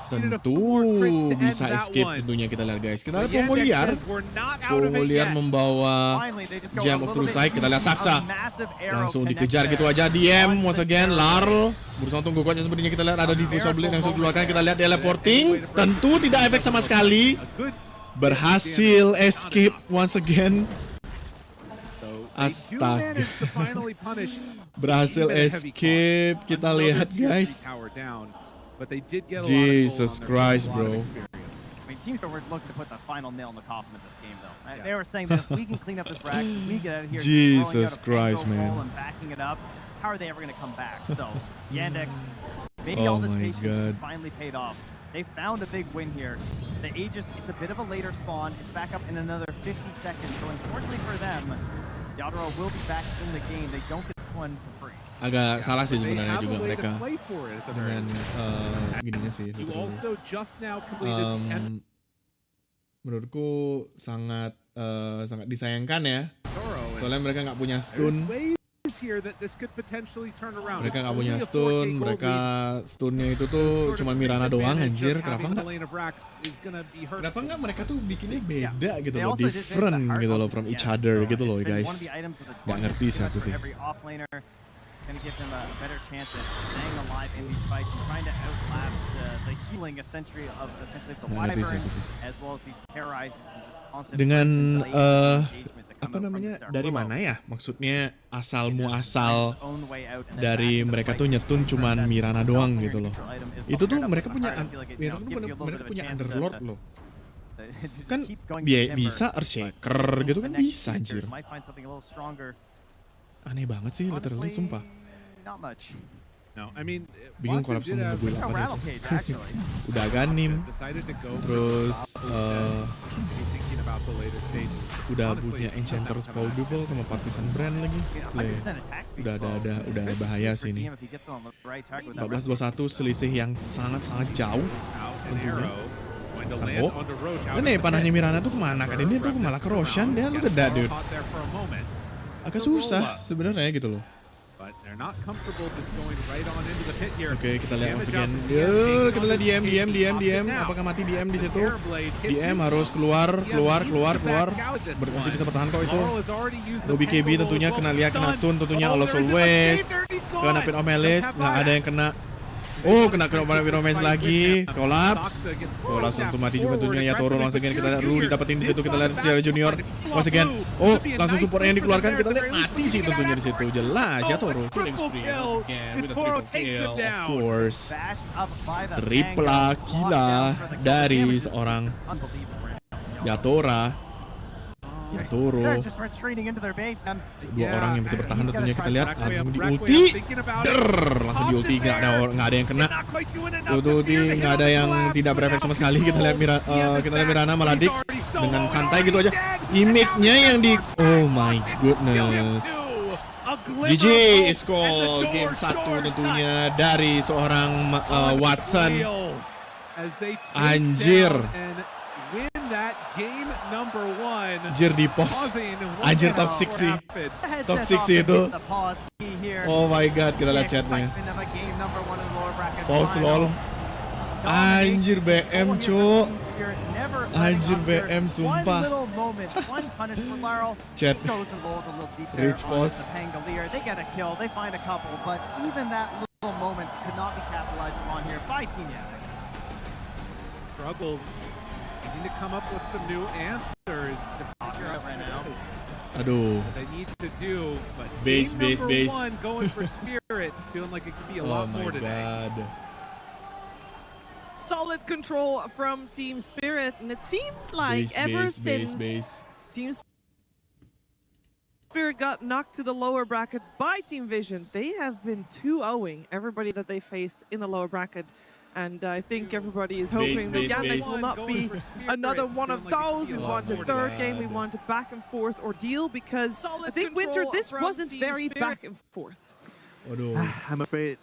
Tentu bisa escape tentunya. Kita lihat guys, kita lihat Pombo liar membawa Gem of True Sight. Kita lihat Saksa langsung dikejar gitu aja. DM once again, Larl berusaha untuk kuatnya sepertinya. Kita lihat ada di Diffusal Blade yang sudah dikeluarkan. Kita lihat teleporting, tentu tidak efek sama sekali. Berhasil escape once again. Astaga. Berhasil escape. Kita lihat guys. Jesus Christ, bro. I mean, teams are looking to put the final nail in the coffin of this game, though. They were saying that if we can clean up this racks, we get out of here. Jesus Christ, man. And backing it up. How are they ever going to come back? So, Yandex Maybe all this my patience God. has finally paid off. They found a big win here. The Aegis, it's a bit of a later spawn. It's back up in another 50 seconds. So unfortunately for them, Yadro will be back in the game. They don't get this one for free. Agak salah sih They sebenarnya have juga a way mereka to play for it at the very dengan least. gininya sih. You betul. also just now completed Menurutku sangat sangat disayangkan ya. Toro, and Soalnya mereka nggak punya there's stun. ways here that this could potentially turn around. Mereka It's nggak punya only a 4K stun, gold mereka lead. stunnya itu The tuh sort of cuma quick Mirana doang advantage anjir. of Kenapa having the nggak? lane of Rax is gonna be hurtful. Kenapa nggak mereka tuh bikinnya beda gitu They loh, also did finish different that hard gitu loh ulti from to each Yes. other So gitu loh it's been guys. one of the items of the Nggak 20th ngerti sih for aku sih. every offlaner. Gonna give them a better chance at staying alive in these fights and trying to outlast the healing essentially the Nggak ngerti sih Wyvern, aku sih. as well as these terrorizers and just constant Dengan breaks and delays in engagement that come apa out from namanya this Dark dari Willow. mana ya? Maksudnya asal It just muasal finds its own way out and then dari back into the mereka fight. tuh nyetun For cuman that Mirana spell doang slinger gitu loh. neutral item is Itu tuh fired up mereka with the punya heart. I feel like it, Mirana tuh gives you a little mereka bit of a punya chance to- underlord loh. to just Kan keep going dia to Timber. bisa Earthshaker gitu kan The next bisa anjir. seekers might find something a little stronger. Aneh banget sih literally Honestly, sumpah. not much. No, I mean, Bingung Watson kolapsnya did mau have gue A apa rattle itu. cage, actually. Udah ganim, decided to go terus thinking about the later stages. udah Honestly, punya Enchanter's Valuable sama Partisan Brand lagi. You know, Leh. 100% attack speed Udah slow. udah Good bahaya for sih ini. TM if he gets on the right target with that 14-21 selisih yang sangat-sangat jauh. Out an Tentunya. arrow, going to land Sampo. on the Roche. Out Dan of nih the panahnya pit. Mirana tuh kemana kan? Ini tuh malah ke Roshan dan lu Gets dedak Toro dude. caught there for a moment, Agak susah sebenarnya gitu loh. but they're not comfortable just going right on into the pit here. Oke, kita lihat Damage once again. out from Yo, DM, kita lihat DM. pops it now. Apakah mati DM di The situ? Terrorblade hits DM him. harus keluar. DM needs to Keluar. back out this Masih one. bisa bertahan kok itu. Laurel has already used the Lobby KB Pangolo tentunya as well. kena lihat, kena stun tentunya. Oh, All of there isn't much Solways. save there, he's Kena gone. pin Omelis. Don't have Nggak ada buyback. yang kena. Oh, kena Omelis lagi. Kolaps. Saksa gets Kolaps forced untuk mati forward juga tentunya. Ya turun aggressively, once again. but Kita lihat Junior dulu didapetin di situ. Kita lihat did secara find Junior. the back. Once again. Blue. Oh, Could be a langsung nice supportnya yang move for dikeluarkan. the Kita lihat Bears. mati sih Get out tentunya di situ. afterwards. Jelas ya Oh, Toro. a Killing triple spree. kill. Again, The with a Toro triple takes him kill, of down. course. Bashed up by the Triple Mango. gila Locked down for the kill. dari Damage is seorang just unbelievable. Yatora. Yatoro. They're just retreating into their base, man. Dua orang yang bisa bertahan he's gotta tentunya try kita lihat some langsung di Requiem ulti. thinking about it. Langsung di ulti nggak ada yang kena. Not quite doing enough Tuh to ulti fear the nggak ada hit yang on the collapse, tidak but berefek now sama sekali. Kita lihat control. kita lihat Mirana meladik He's already solo dengan and santai already gitu aja. dead. Image-nya yang di oh my Kill him goodness. too. A glimmer GG of hope, is call and the game door 1 short tentunya dari seorang Watson. Unreal. As they take Anjir. down and win that game number 1. Anjir di pos. Pausing what Anjir the hell toxic sih. happened. The headset's Toxic off sih and itu. hit the pause key here. Oh my god, kita The lihat chatnya. excitement of a game number 1 in the lower bracket Pause final. lol. Anjir BM cuk. Anjir, BM, sumpah. One little moment, one punish for Laurel. Chat. He goes and rolls a little deep there Rich on pause. the Pangolier. They get a kill, they find a couple, but even that little moment could not be capitalized upon here by Team Yandex. Struggles. They need to come up with some new answers to figure out right what now. it is Aduh. they need to do. But Base, game base, number base. 1 going for Spirit, feeling like it could be a Oh lot my more today. god. Solid control from Team Spirit, and it seemed like ever since base. Team Spirit got knocked to the lower bracket by Team Vision, they have been 2-0ing everybody that they faced in the lower bracket. And I think everybody is hoping that base, Yandex base. will not be another one of those. We want a third game, we want a back and forth ordeal, because I think Winter, this wasn't very back and forth. Waduh. I'm afraid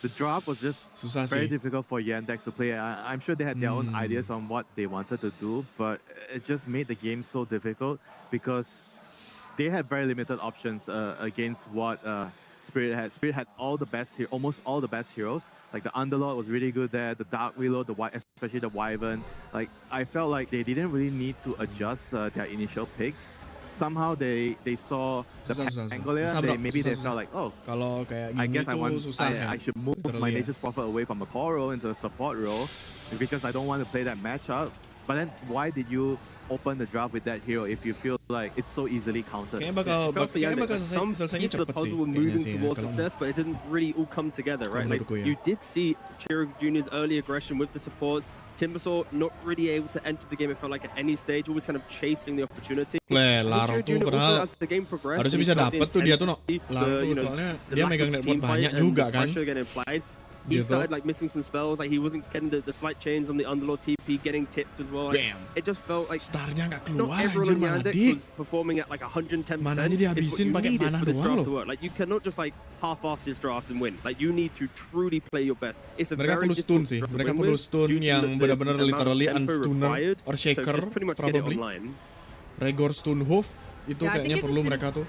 the drop was just Susah very sih. difficult for Yandex to play. I'm sure they had their own ideas on what they wanted to do, but it just made the game so difficult because they had very limited options against what Spirit had. Spirit had almost all the best heroes. Like the Underlord was really good there. The Dark Willow, especially the Wyvern. Like I felt like they didn't really need to adjust their initial picks. Somehow they saw the Susah. Pangolier. Susah, bro. Maybe they Susah. felt like, oh, Kalau kayak I gini guess tuh susah kan. I should move my Literally ya. Nature's Prophet away from a core role into a support role because I don't want to play that matchup. But then why did you open the draft with that hero if you feel like it's so easily countered? Kayaknya bakal Felt for kayaknya Yandex, bakal like some selesainya pieces of the cepet sih. puzzle were Kayaknya moving sih ya. towards Kalau- success, but it didn't really all come together, right? Like, menurutku ya. you did see Chiro Jr.'s early aggression with the supports. Timbersaw not really able to enter the game, it felt like at any stage, always kind of chasing the opportunity. Leh, I think Laro Chiro tuh Jr. also, padahal as the game progressed, harusnya he bisa showed the dapet tuh dia tuh no. intensity, Laro tuh you know, soalnya the dia lack megang of network team fight banyak and juga the kan. pressure getting applied. he Gitu. started like missing some spells. Like he wasn't getting the slight chains on the Underlord TP, getting tipped as well. Like, Damn. it just felt like Starnya nggak not keluar everyone anjir on malah Yandex dik. was performing at like 110%. Mananya Is what dihabisin you pakai needed mana for this doang draft loh. to work. Like you cannot just like half-ass this draft and win. Like you need to truly play your best. It's a Mereka very perlu stun difficult sih. draft to Mereka win perlu with stun due to yang the benar-benar amount of literally tempo unstunner required. or So shaker just pretty much get it probably. online. Regor stun hoof itu Yeah, I kayaknya think it perlu just mereka tuh.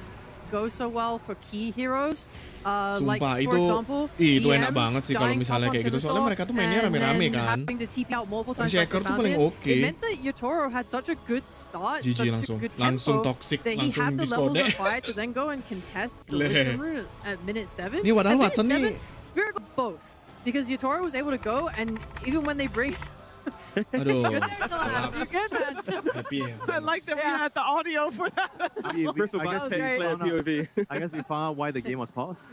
Go so well for key heroes. Like Sumpah for itu example, itu enak DM banget sih kalau dying misalnya top kayak on gitu. Soalnya Timbersaw mereka tuh mainnya and rame-rame then kan. having to TP out multiple times Shaker back to tuh paling Fountain, oke. It meant that Yotoro had such a good start, GG such langsung. a good Langsung tempo, toxic, that he langsung had the levels diskode. required to then go and contest the Leh. Wisdom Rune at minute 7. Nih padahal At Watson minute 7, nih. Spirit got both. Because Yotoro was able to go, and even when they bring... Aduh. Good there, Glass. You're good, man. Happy ya. I like that we had the audio for that. Crystal I Back guess, was great. player POV. I guess we found out why the game was paused.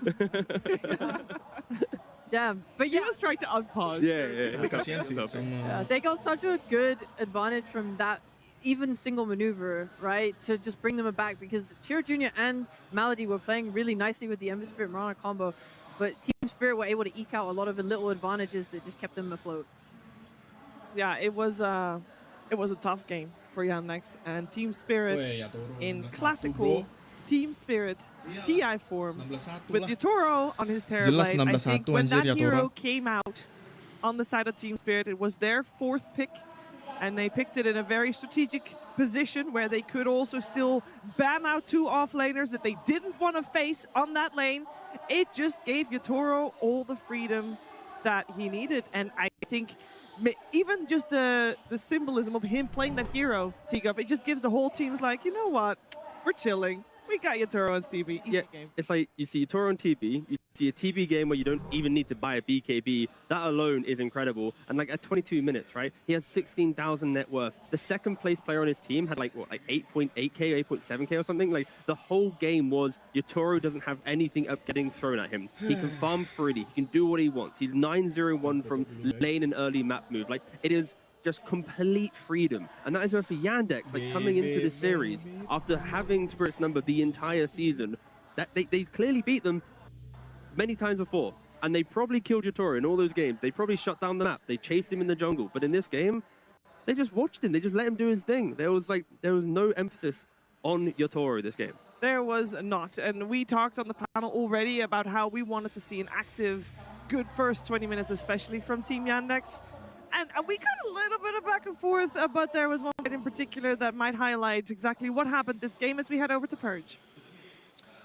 Damn. But He yeah, was trying to unpause. Tapi kasihan sih sama they got such a good advantage from that even single maneuver, right? To just bring them back, because Chiro Jr. and Malady were playing really nicely with the Ember Spirit Mirana combo, but Team Spirit were able to eke out a lot of the little advantages that just kept them afloat. Yeah, it was a tough game for Yandex and Team Spirit Weh, ya turun. in 16-1, classical bro. Team Spirit TI form 16-1 with lah. Yotoro on his Jelas Terrorblade. I think 16-1 when anjir, that Yotoro. hero came out on the side of Team Spirit, it was their 4th pick, and they picked it in a very strategic position where they could also still ban out 2 offlaners that they didn't want to face on that lane. It just gave Yotoro all the freedom that he needed, and I think even just the symbolism of him playing that hero, T-Gup, it just gives the whole teams like, you know what, we're chilling. We got Yotoro and TB. Yeah, Game. it's like you see Toro and TB, you see a TB game where you don't even need to buy a BKB. That alone is incredible. And like at 22 minutes, right? He has 16,000 net worth. The second place player on his team had like, what, like 8.8k, 8.7k or something? Like the whole game was Yotoro doesn't have anything up getting thrown at him. He can farm freely. He can do what he wants. He's 9-0-1 from lane and early map move. Like it is just complete freedom. And that is where for Yandex, like coming into this series, after having Spirit's number the entire season, that they've clearly beat them many times before. And they probably killed Yotoro in all those games. They probably shut down the map. They chased him in the jungle. But in this game, they just watched him. They just let him do his thing. There was no emphasis on Yotoro this game. There was not. And we talked on the panel already about how we wanted to see an active, good first 20 minutes, especially from Team Yandex. And we got a little bit of back and forth, but there was one fight in particular that might highlight exactly what happened this game as we head over to Purge.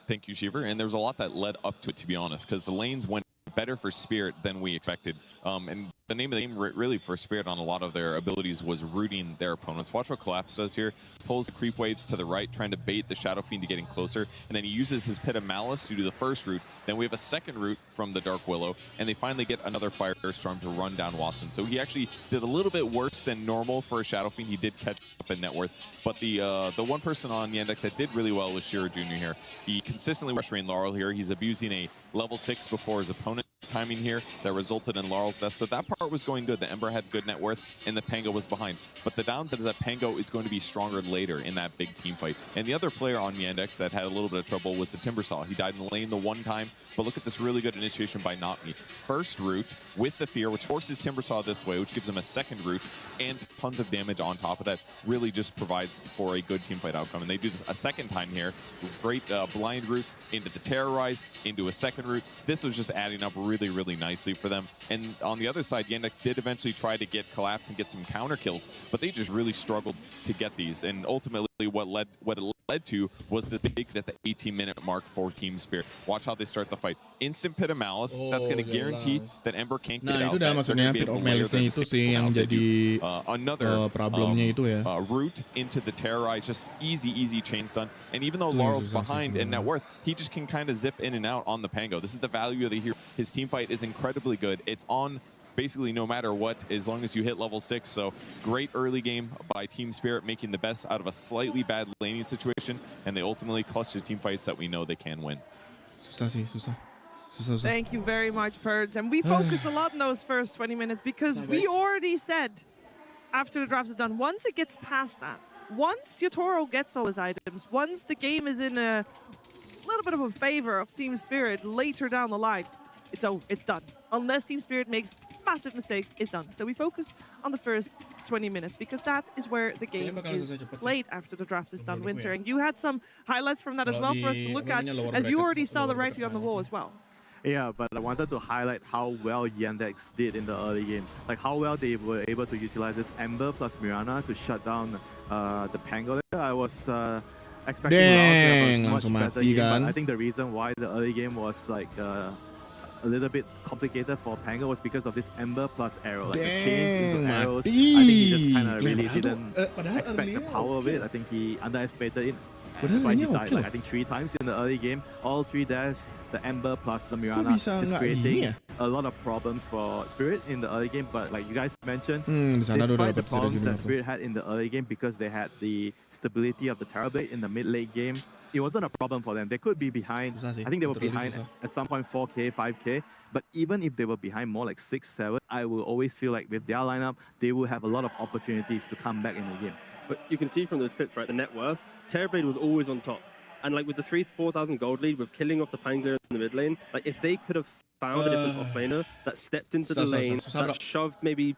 Thank you, Shiver. And there was a lot that led up to it, to be honest, because the lanes went better for Spirit than we expected. And the name of the game really for Spirit on a lot of their abilities was rooting their opponents. Watch what Collapse does here. Pulls the creep waves to the right, trying to bait the Shadow Fiend to getting closer. And then he uses his Pit of Malice to do the first route. Then we have a second route from the Dark Willow. And they finally get another Firestorm to run down Watson. So he actually did a little bit worse than normal for a Shadow Fiend. He did catch up in net worth. But the one person on Yandex that did really well was Shiro Jr. here. He consistently rushed Rain Laurel here. He's abusing a level 6 before his opponent timing here that resulted in Laurel's death. So that part was going good. The Ember had good net worth and the Pango was behind. But the downside is that Pango is going to be stronger later in that big team fight. And the other player on Yandex that had a little bit of trouble was the Timbersaw. He died in the lane the one time, but look at this really good initiation by Not Me. First route with the Fear, which forces Timbersaw this way, which gives him a second route and tons of damage on top of that. Really just provides for a good team fight outcome. And they do this a second time here. Great blind route into the Terrorize, into a second route. This was just adding up really, really nicely for them. And on the other side, Yandex did eventually try to get Collapse and get some counter kills, but they just really struggled to get these. And ultimately, what it led to was the big at the 18-minute mark for Team Spirit. Watch how they start the fight. Instant Pit of Malice. That's going to guarantee that Ember can't get out. Nah, itu dah maksudnya Pit of Malice-nya itu sih yang jadi problemnya itu ya. Route into the Terrorize, just easy chain stun. And even though Laurel's behind in net worth, he just can kind of zip in and out on the Pango. This is the value of the hero. His team fight is incredibly good. It's on basically no matter what, as long as you hit level 6. So great early game by Team Spirit, making the best out of a slightly bad laning situation, and they ultimately clutch the team fights that we know they can win. Susah. Thank you very much, Purge. And we focus a lot in those first 20 minutes because we already said after the draft is done, once it gets past that, once Yotoro gets all his items, once the game is in a little bit of a favor of Team Spirit later down the line. It's done. Unless Team Spirit makes massive mistakes, it's done. So we focus on the first 20 minutes because that is where the game is played after the draft is done, Winter. And you had some highlights from that as well for us to look at, as you already saw the writing on the wall as well. Yeah, but I wanted to highlight how well Yandex did in the early game. Like how well they were able to utilize this Ember plus Mirana to shut down the Pangolin. I was expecting a much better game, but I think the reason why the early game was like a little bit complicated for Pango was because of this Ember plus arrow. Like the chains into arrows. I think he just kind of really didn't expect the power of it. I think he underestimated it. That's why he died, like, I think 3 times in the early game. All 3 deaths, the Ember plus the Mirana, just creating a lot of problems for Spirit in the early game. But like you guys mentioned, despite the problems that Spirit had in the early game because they had the stability of the Terrorblade in the mid-late game, it wasn't a problem for them. They could be behind. I think they were behind at some point 4K, 5K. But even if they were behind more like 6, 7, I will always feel like with their lineup, they will have a lot of opportunities to come back in the game. But you can see from those clips, right, the net worth, Terrorblade was always on top. And like with the 4,000 gold lead, with killing off the Pangler in the mid lane, like if they could have found a different offlaner that stepped into the lane, that shoved maybe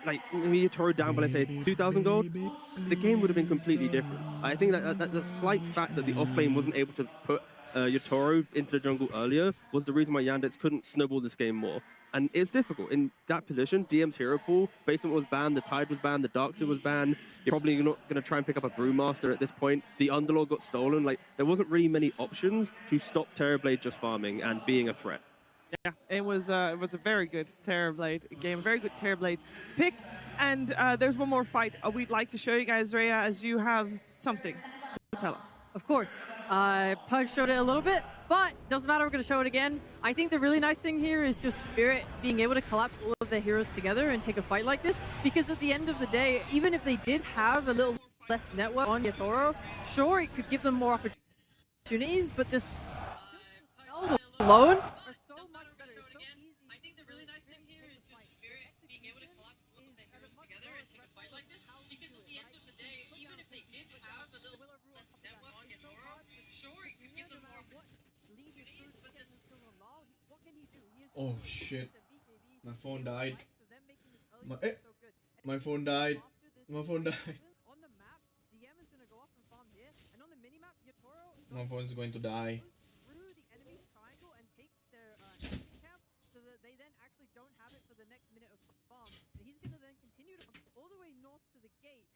maybe Yotaro down by, let's say, 2,000 gold, the game would have been completely different. I think that the slight fact that the offlane wasn't able to put Yotaro into the jungle earlier was the reason why Yandex couldn't snowball this game more. And it's difficult. In that position, DM's hero pool, Basement was banned, the Tide was banned, the Darkseid was banned. You're probably not going to try and pick up a Brewmaster at this point. The Underlord got stolen. Like, there wasn't really many options to stop Terrorblade just farming and being a threat. Yeah, it was a very good Terrorblade game, very good Terrorblade pick. And there's one more fight we'd like to show you guys, Rhea, as you have something to tell us. Of course. Pug showed it a little bit, but doesn't matter, we're going to show it again. I think the really nice thing here is just Spirit being able to collapse all of their heroes together and take a fight like this, because at the end of the day, even if they did have a little less network on Yotaro, sure, it could give them more opportunities, but this alone are so much better. It's so easy. I think the really nice thing here is just Spirit being able to collapse all of their heroes together and take a fight like this, because at the end of the day, even if they did have a little less network on Yotaro, sure, it could give them more opportunities, but this... Oh shit. My phone died. My phone died. My phone died. My phone is going to die.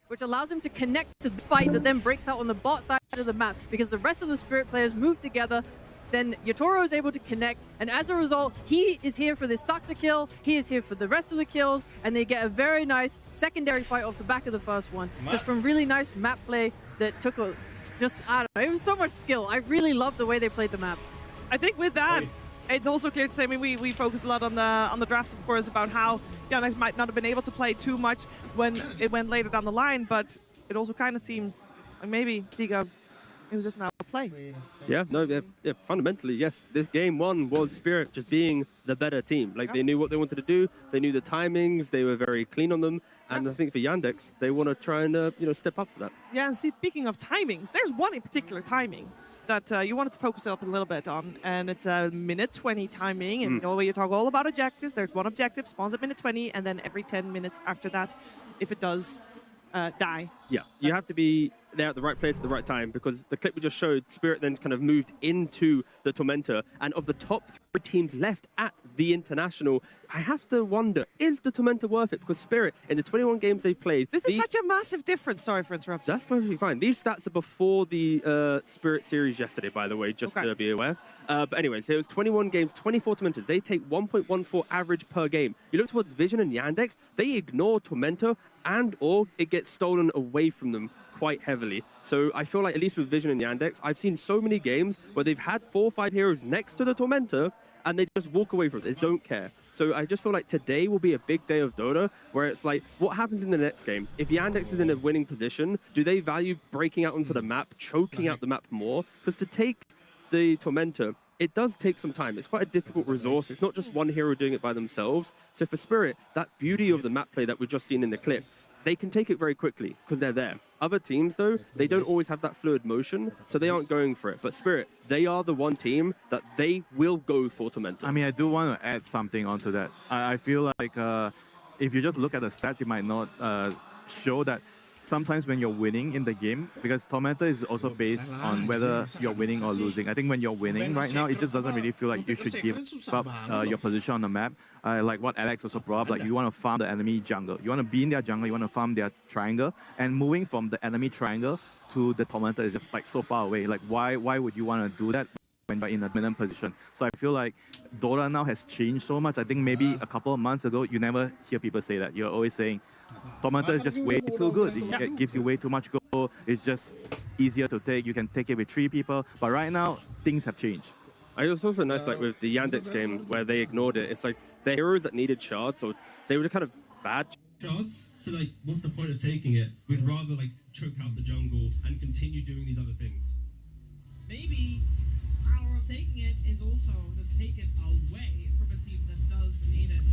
Which allows him to connect to the fight that then breaks out on the bot side of the map, because the rest of the Spirit players move together. Then Yotaro is able to connect, and as a result, he is here for this Saksa kill, he is here for the rest of the kills, and they get a very nice secondary fight off the back of the first one. Just from really nice map play that took I don't know, it was so much skill. I really love the way they played the map. I think with that, it's also clear to say, I mean, we focused a lot on the draft, of course, about how Yandex might not have been able to play too much when it went later down the line, but it also kind of seems, like maybe Tiga, it was just now play. Yeah, no, yeah, fundamentally, yes. This game 1 was Spirit just being the better team. Like, they knew what they wanted to do, they knew the timings, they were very clean on them, and I think for Yandex, they want to try and, step up for that. Yeah, and see, speaking of timings, there's one in particular timing that you wanted to focus up a little bit on, and it's a minute 20 timing, and you know, you talk all about objectives, there's one objective, spawns at minute 20, and then every 10 minutes after that, if it does, die. Yeah, you have to be there at the right place at the right time, because the clip we just showed, Spirit then kind of moved into the Tormentor, and of the top 3 teams left at the International, I have to wonder, is the Tormentor worth it? Because Spirit, in the 21 games they've played... This is such a massive difference, sorry for interrupting. That's perfectly fine. These stats are before the Spirit series yesterday, by the way, just to be aware. But anyway, so it was 21 games, 24 Tormentors. They take 1.14 average per game. You look towards Vision and Yandex, they ignore Tormentor, and/or it gets stolen away from them quite heavily. So I feel like, at least with Vision and Yandex, I've seen so many games where they've had 4 or 5 heroes next to the Tormentor, and they just walk away from it. They don't care. So I just feel like today will be a big day of Dota, where it's like, what happens in the next game? If Yandex is in a winning position, do they value breaking out onto the map, choking out the map more? Because to take the Tormentor, it does take some time. It's quite a difficult resource. It's not just one hero doing it by themselves. So for Spirit, that beauty of the map play that we've just seen in the clip, they can take it very quickly because they're there. Other teams, though, they don't always have that fluid motion, so they aren't going for it. But Spirit, they are the one team that they will go for Tormentor. I mean, I do want to add something onto that. I feel like if you just look at the stats, it might not show that sometimes when you're winning in the game, because Tormentor is also based on whether you're winning or losing. I think when you're winning right now, it just doesn't really feel like you should give up your position on the map. Like what Alex also brought up, like you want to farm the enemy jungle. You want to be in their jungle, you want to farm their triangle, and moving from the enemy triangle to the Tormentor is just like so far away. Like why would you want to do that when you're in a dominant position? So I feel like Dota now has changed so much. I think maybe a couple of months ago, you never hear people say that. You're always saying, Tormentor is just way too good. It gives you way too much goal. It's just easier to take. You can take it with 3 people. But right now, things have changed. It was also nice, like with the Yandex game where they ignored it. It's like the heroes that needed shards, or they were kind of bad shards. So like, what's the point of taking it? We'd rather like choke out the jungle and continue doing these other things. Maybe power of taking it is also to take it away from a team that does need it.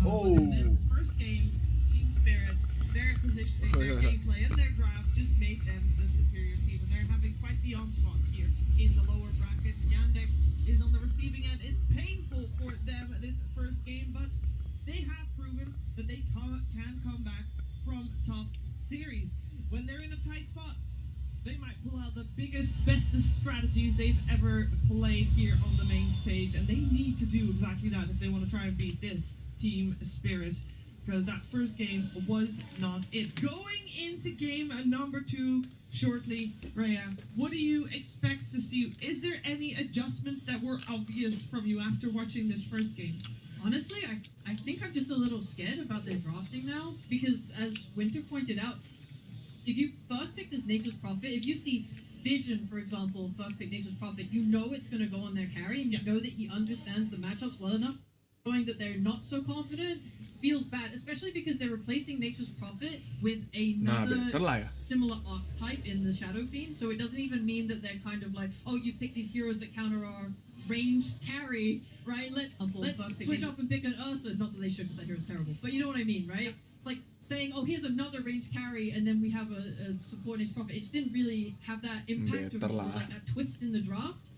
In this first game, Team Spirit, their positioning, their gameplay, and their draft just made them the superior team, and they're having quite the onslaught here in the lower bracket. Yandex is on the receiving end. It's painful for them this first game, but they have proven that they can come back from tough series. When they're in a tight spot, they might pull out the biggest, bestest strategies they've ever played here on the main stage, and they need to do exactly that if they want to try and beat this Team Spirit, because that first game was not it. Going into game number 2 shortly, Rhea, what do you expect to see? Is there any adjustments that were obvious from you after watching this first game? Honestly, I think I'm just a little scared about their drafting now, because as Winter pointed out, if you first pick this Nature's Prophet, if you see Vision, for example, first pick Nature's Prophet, you know it's going to go on their carry, and you know that he understands the matchups well enough. Knowing that they're not so confident feels bad, especially because they're replacing Nature's Prophet with another similar archetype in the Shadow Fiend, so it doesn't even mean that they're kind of like, oh, you picked these heroes that counter our ranged carry, right? Let's switch up and pick an Ursa. Not that they should, because that hero's terrible, but you know what I mean, right? It's like saying, oh, here's another ranged carry, and then we have a support Nature's Prophet. It just didn't really have that impact of like that twist in the draft.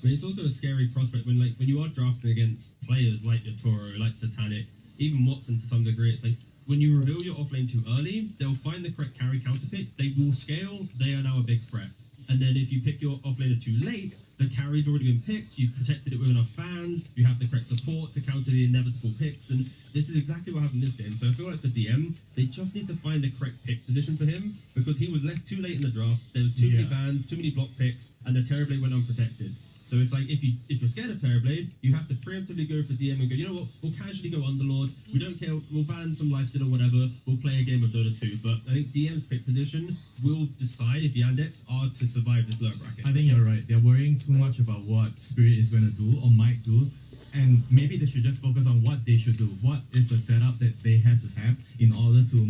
But it's also a scary prospect when you are drafting against players like your Toro, like Satanic, even Watson to some degree. It's like when you reveal your offlane too early, they'll find the correct carry counter pick. They will scale. They are now a big threat. And then if you pick your offlaner too late, the carry's already been picked. You've protected it with enough bans. You have the correct support to counter the inevitable picks. And this is exactly what happened in this game. So I feel like for DM, they just need to find the correct pick position for him, because he was left too late in the draft. There was too many bans, too many block picks, and the Terrorblade went unprotected. So it's like if you're scared of Terrorblade, you have to preemptively go for DM and go, you know what, we'll casually go Underlord. We don't care, we'll ban some lifesteal or whatever. We'll play a game of Dota 2. But I think DM's pick position will decide if Yandex are to survive this lower bracket. I think you're right. They're worrying too much about what Spirit is going to do or might do. And maybe they should just focus on what they should do. What is the setup that they have to have in order to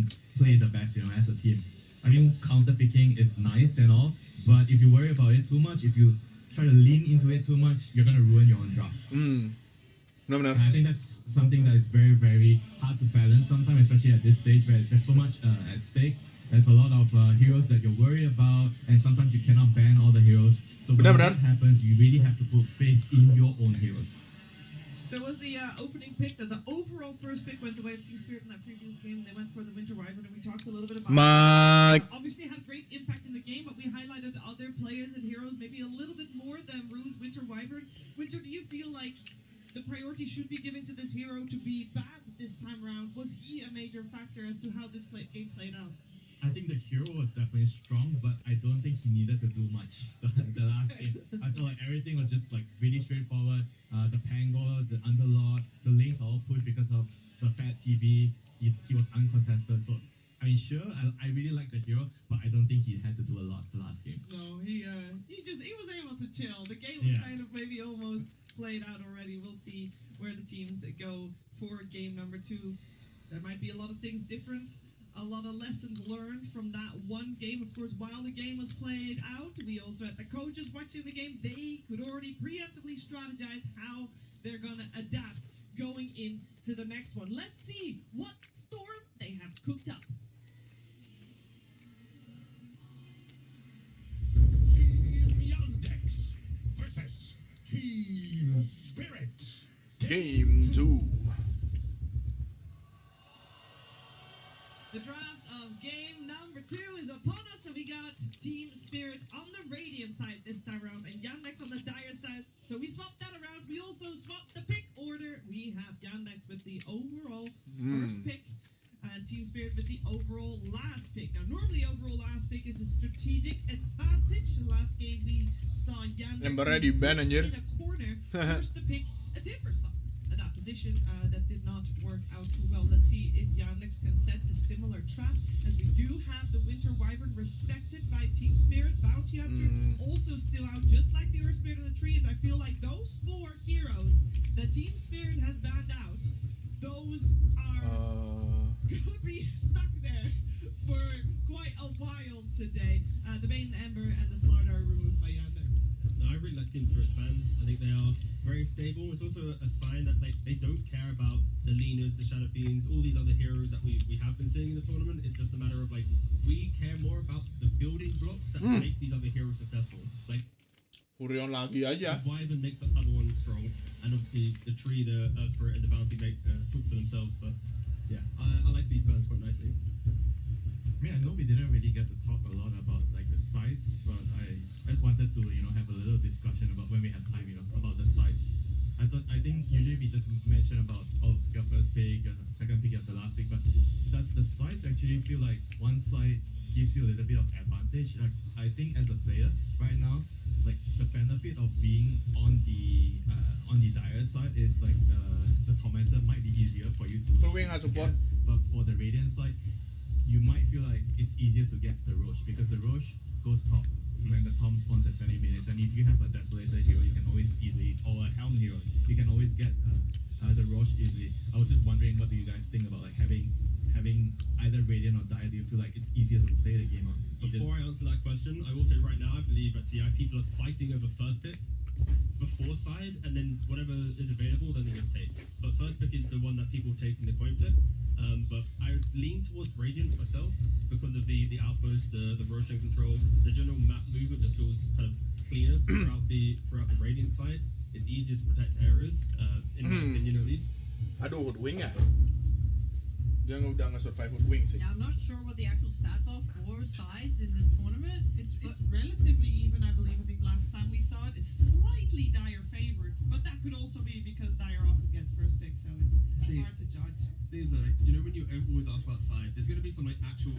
play the best, as a team. I mean, counter picking is nice and all, but if you worry about it too much, if you try to lean into it too much, you're going to ruin your own draft. No. And I think that's something that is very, very hard to balance sometimes, especially at this stage where there's so much at stake. There's a lot of heroes that you're worried about, and sometimes you cannot ban all the heroes. So when that happens, you really have to put faith in your own heroes. There was the opening pick, that the overall first pick went the way of Team Spirit in that previous game. They went for the Winter Wyvern, and we talked a little bit about it. Obviously had great impact in the game, but we highlighted other players and heroes maybe a little bit more than Rue's Winter Wyvern. Winter, do you feel like the priority should be given to this hero to be bad this time around? Was he a major factor as to how this game played out? I think the hero was definitely strong, but I don't think he needed to do much the last game. I feel like everything was just like really straightforward. The Pangor, the Underlord, the lanes are all pushed because of the fat TV. He was uncontested. So I mean, sure, I really like the hero, but I don't think he had to do a lot the last game. No, he was able to chill. The game was kind of maybe almost played out already. We'll see where the teams go for game number 2. There might be a lot of things different. A lot of lessons learned from that one game. Of course, while the game was played out, we also had the coaches watching the game. They could already preemptively strategize how they're going to adapt going into the next one. Let's see what storm they have cooked up. versus Team Spirit. Game 2. The draft of game number 2 is upon us, and we got Team Spirit on the Radiant side this time around, and Yandex on the Dire side. So we swapped that around. We also swapped the pick order. We have Yandex with the overall first pick, and Team Spirit with the overall last pick. Now, normally overall last pick is a strategic advantage. The last game we saw Yandex in a corner, forced to pick a Timber Saw. And that position that did not work out too well. Let's see if Yandex can set a similar trap, as we do have the Winter Wyvern respected by Team Spirit. Bounty Hunter also still out, just like the Earth Spirit of the Tree. And I feel like those 4 heroes that Team Spirit has banned out, those are gonna be stuck there for quite a while today. The Main Ember and the Slard are removed by Yandex. No, I really like Team Spirit's bans. I think they are very stable. It's also a sign that they don't care about the Leaners, the Shadow Fiends, all these other heroes that we have been seeing in the tournament. It's just a matter of we care more about the building blocks that make these other heroes successful. Hurion lagi aja. The Wyvern makes the other ones strong, and obviously the Tree, the Earth Spirit, and the Bounty talk for themselves. But yeah, I like these bans quite nicely. I mean, I know we didn't really get to talk a lot about the sides, but I just wanted to have a little discussion about when we have time, about the sides. I think usually we just mention about your first pick, your second pick, the last pick, but does the sides actually feel like one side gives you a little bit of advantage? I think as a player right now, the benefit of being on the Dire side is the Tormentor might be easier for you to get, but for the Radiant side, you might feel like it's easier to get the Roche, because the Roche goes top when the Tom spawns at 20 minutes, and if you have a Desolator hero, you can always easily, or a Helm hero, you can always get the Roche easily. I was just wondering, what do you guys think about having either Radiant or Dire? Do you feel like it's easier to play the game on? Before I answer that question, I will say right now, I believe at TI people are fighting over first pick before side, and then whatever is available, then they just take. But first pick is the one that people take in the coin flip. But I lean towards Radiant myself because of the outpost, the Roshan control, the general map movement just feels kind of cleaner throughout the Radiant side. It's easier to protect areas, in my opinion at least. Aduh, Hoodwing ya? Dia udah nge-survive Hoodwing sih. Yeah, I'm not sure what the actual stats are for sides in this tournament. It's relatively even, I believe. I think last time we saw it, it's slightly Dire favored, but that could also be because Dire often gets first pick, so it's hard to judge. Things when you always ask about side, there's going to be some actual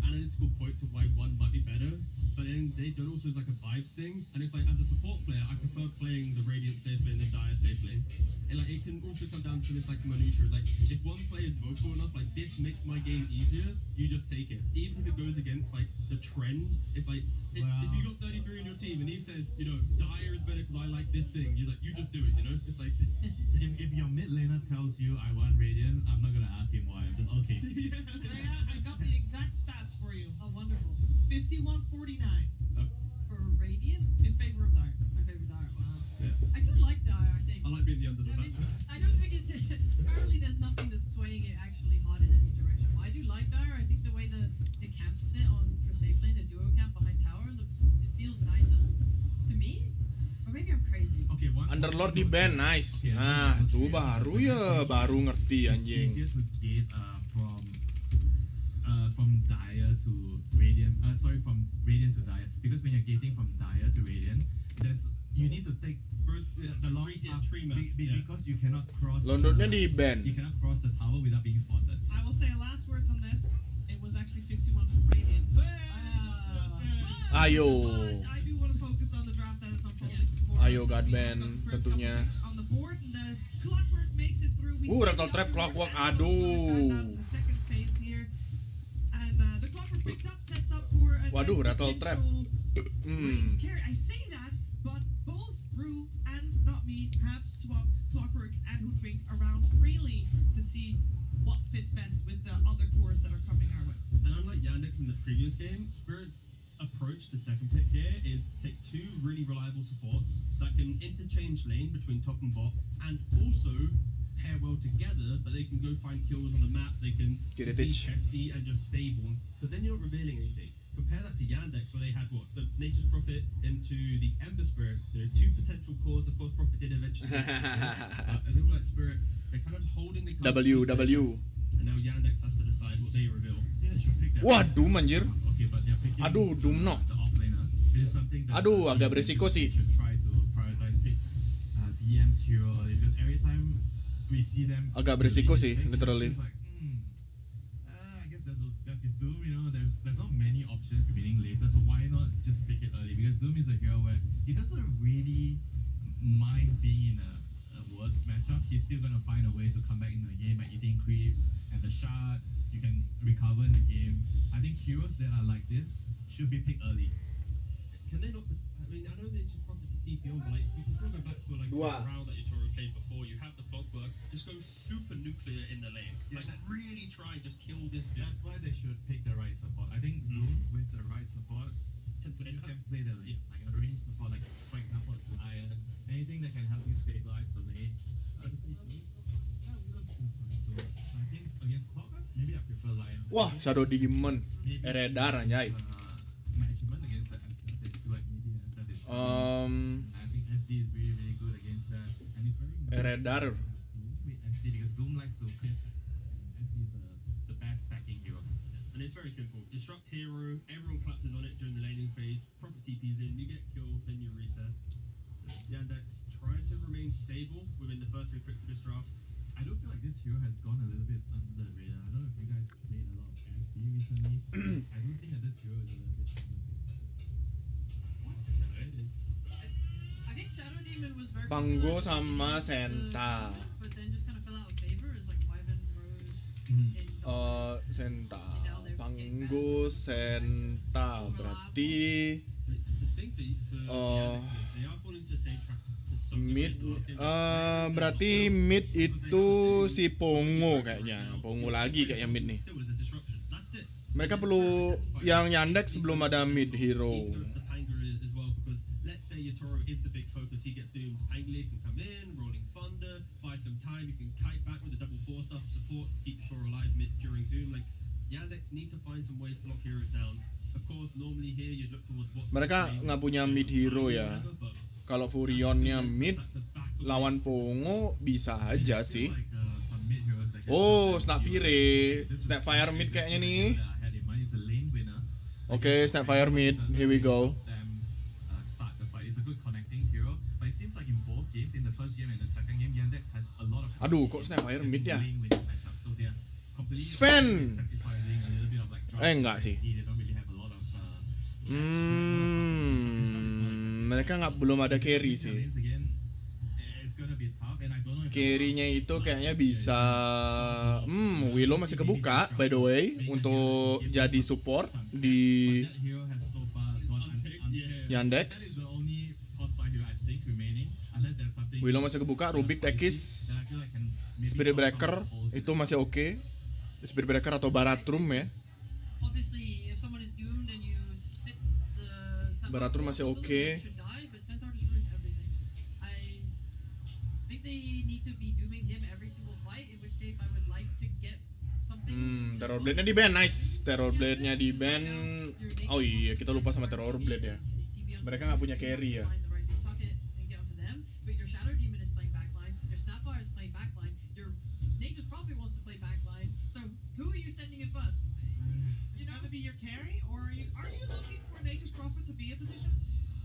analytical point to why one might be better, but then they don't also is a vibes thing, and it's as a support player, I prefer playing the Radiant safe lane than Dire safe lane. And it can also come down to this minutiae. If one player is vocal enough, this makes my game easier, you just take it. Even if it goes against the trend, it's if you got 33 in your team and he says, Dire is better because I like this thing, you just do it, It's if your mid laner tells you I want Radiant, I'm not gonna ask him why. I'm just okay. I got the exact stats for you. Oh, wonderful. 51-49. For Radiant? In favor of Dire. My favorite Dire. Wow. Yeah. I do like Dire, I think. I like being the underdog. I don't think it's apparently there's nothing that's swaying it actually hard in any direction. But I do like Dire. I think the way the camps sit for safe lane, the duo camp behind tower it feels nicer to me. Or maybe I'm crazy. Okay, Underlord di ban, nice. Nah, tuh baru ngerti anjing. It's easier to get from Dire to Radiant. From Radiant to Dire, because when you're getting from Dire to Radiant, you need to take the long tree map because you cannot cross. Londonnya di ban. You cannot cross the tower without being spotted. I will say last words on this. It was actually 51 for Radiant. Ayo. I do want to focus on the draft that is unfolding. Ayo Godman tentunya. On the board, and the Clockwork makes it through. We Rattle Trap Clockwork, aduh. The second phase here, and the Clockwork picked up, sets up for a Waduh, nice Rattle Trap. range carry. I say that, but both Rue and Not Me have swapped Clockwork and Hoodwink around freely to see what fits best with the other cores that are coming our way. And unlike Yandex in the previous game, Spirit's approach to second pick here is take 2 really reliable supports that can interchange lane between top and bot, and also pair well together, that they can go find kills on the map, they can speed SE and just stable, because then you're not revealing anything. compare that to Yandex, where they had what the Nature's Prophet into the Ember Spirit. There are two potential cores. Of course, Prophet did eventually. As if like Spirit, they're kind of holding the cards W. and now Yandex has to decide what they reveal. Wah, Doom anjir. Okay, but they're picking Aduh, Doom no. the offlaner. This is something that Aduh, agak berisiko sih. should try to prioritize pick DM's hero early, because every time we see them Agak berisiko sih, literally. it's like, I guess that's his Doom, you know, there's not many options remaining later, so why not just pick it early? Because Doom is a hero where he doesn't really mind being in a worse matchup. He's still gonna find a way to come back into the game by eating creeps and the shard. You can recover in the game. I think heroes that are like this should be picked early. Can they not? I mean, I know they just profit to TP on, but like you can still go back for like the round that Yatoro played before. You have the clockwork. Just go super nuclear in the lane. Yeah, like really try and just kill this. That's why they should pick the right support. I think Doom with the right support can play the lane, like a range support, like for example, Lion, anything that can help you stabilize the lane. I think against Clockwork, maybe I prefer Lion. Wah, Shadow Demon. Eredar anjay. Management against the SD, they feel like maybe that is. I think SD is really, really good against that, and it's very Eredar. with SD because Doom likes to clear stacks, and SD is the best stacking hero. And it's very simple. Disrupt hero, everyone collapses on it during the laning phase, Prophet TP's in, you get killed, then you reset. So Yandex trying to remain stable within the first 3 picks of this draft. I do feel like this hero has gone a little bit under the radar. I don't know if you guys played a lot of SD recently. I do think that this hero is a little bit I think Shadow Demon was very Pango popular sama in the Senta. tournament, but then just kind of fell out of favor as like Wyvern Rose in Dota. Senta. Pango Senta berarti The thing for Yandex, they are falling into the same trap to some mid degree last game. berarti mid itu si Pongo kayaknya. Pongo lagi kayaknya mid nih. Still is a disruption. That's it. Mereka perlu yang Yandex belum ada mid hero. The Panga as well, because let's say Yatoro is the big focus, he gets Doom, Panga can come in, Rolling Thunder, buy some time, you can kite back with the double 4 stuff supports to keep Yatoro alive mid during Doom. Like Yandex need to find some ways to lock heroes down. Of course, normally here you'd look towards what Mereka nggak punya mid hero ya. Kalau Furionnya mid lawan Pongo bisa aja sih. Oh, Snapfire, Snapfire mid kayaknya nih. Oke, Snapfire mid, here we go. Start the fight. It's a good connecting hero, but it seems like in both games, in the first game and the second game, Yandex has a lot of. Aduh, kok Snapfire mid ya? So they are completely Sven! sacrificing a little bit of like Enggak sih. They don't really have a lot of. Mereka belum ada carry sih. Carry-nya itu kayaknya bisa. Willow masih kebuka by the way untuk jadi support di Yandex. Willow masih kebuka, Rubik, Aegis, Spirit Breaker itu masih oke. Spirit Breaker atau Baratrum ya. Obviously, if someone is doomed and you spit the Baratrum masih oke. should die, but Centaur just ruins everything. I think they need to be dooming him every single fight, in which case I would like to get something. Terror Blade-nya di ban, nice. Terror Blade-nya di ban. Oh iya, kita lupa sama Terror Blade ya. Mereka nggak punya carry ya. But your Shadow Demon is playing backline, your Snapfire is playing backline, your Nature's Prophet wants to play backline. So who are you sending in first? It's gonna be your carry, or are you looking for Nature's Prophet to be a position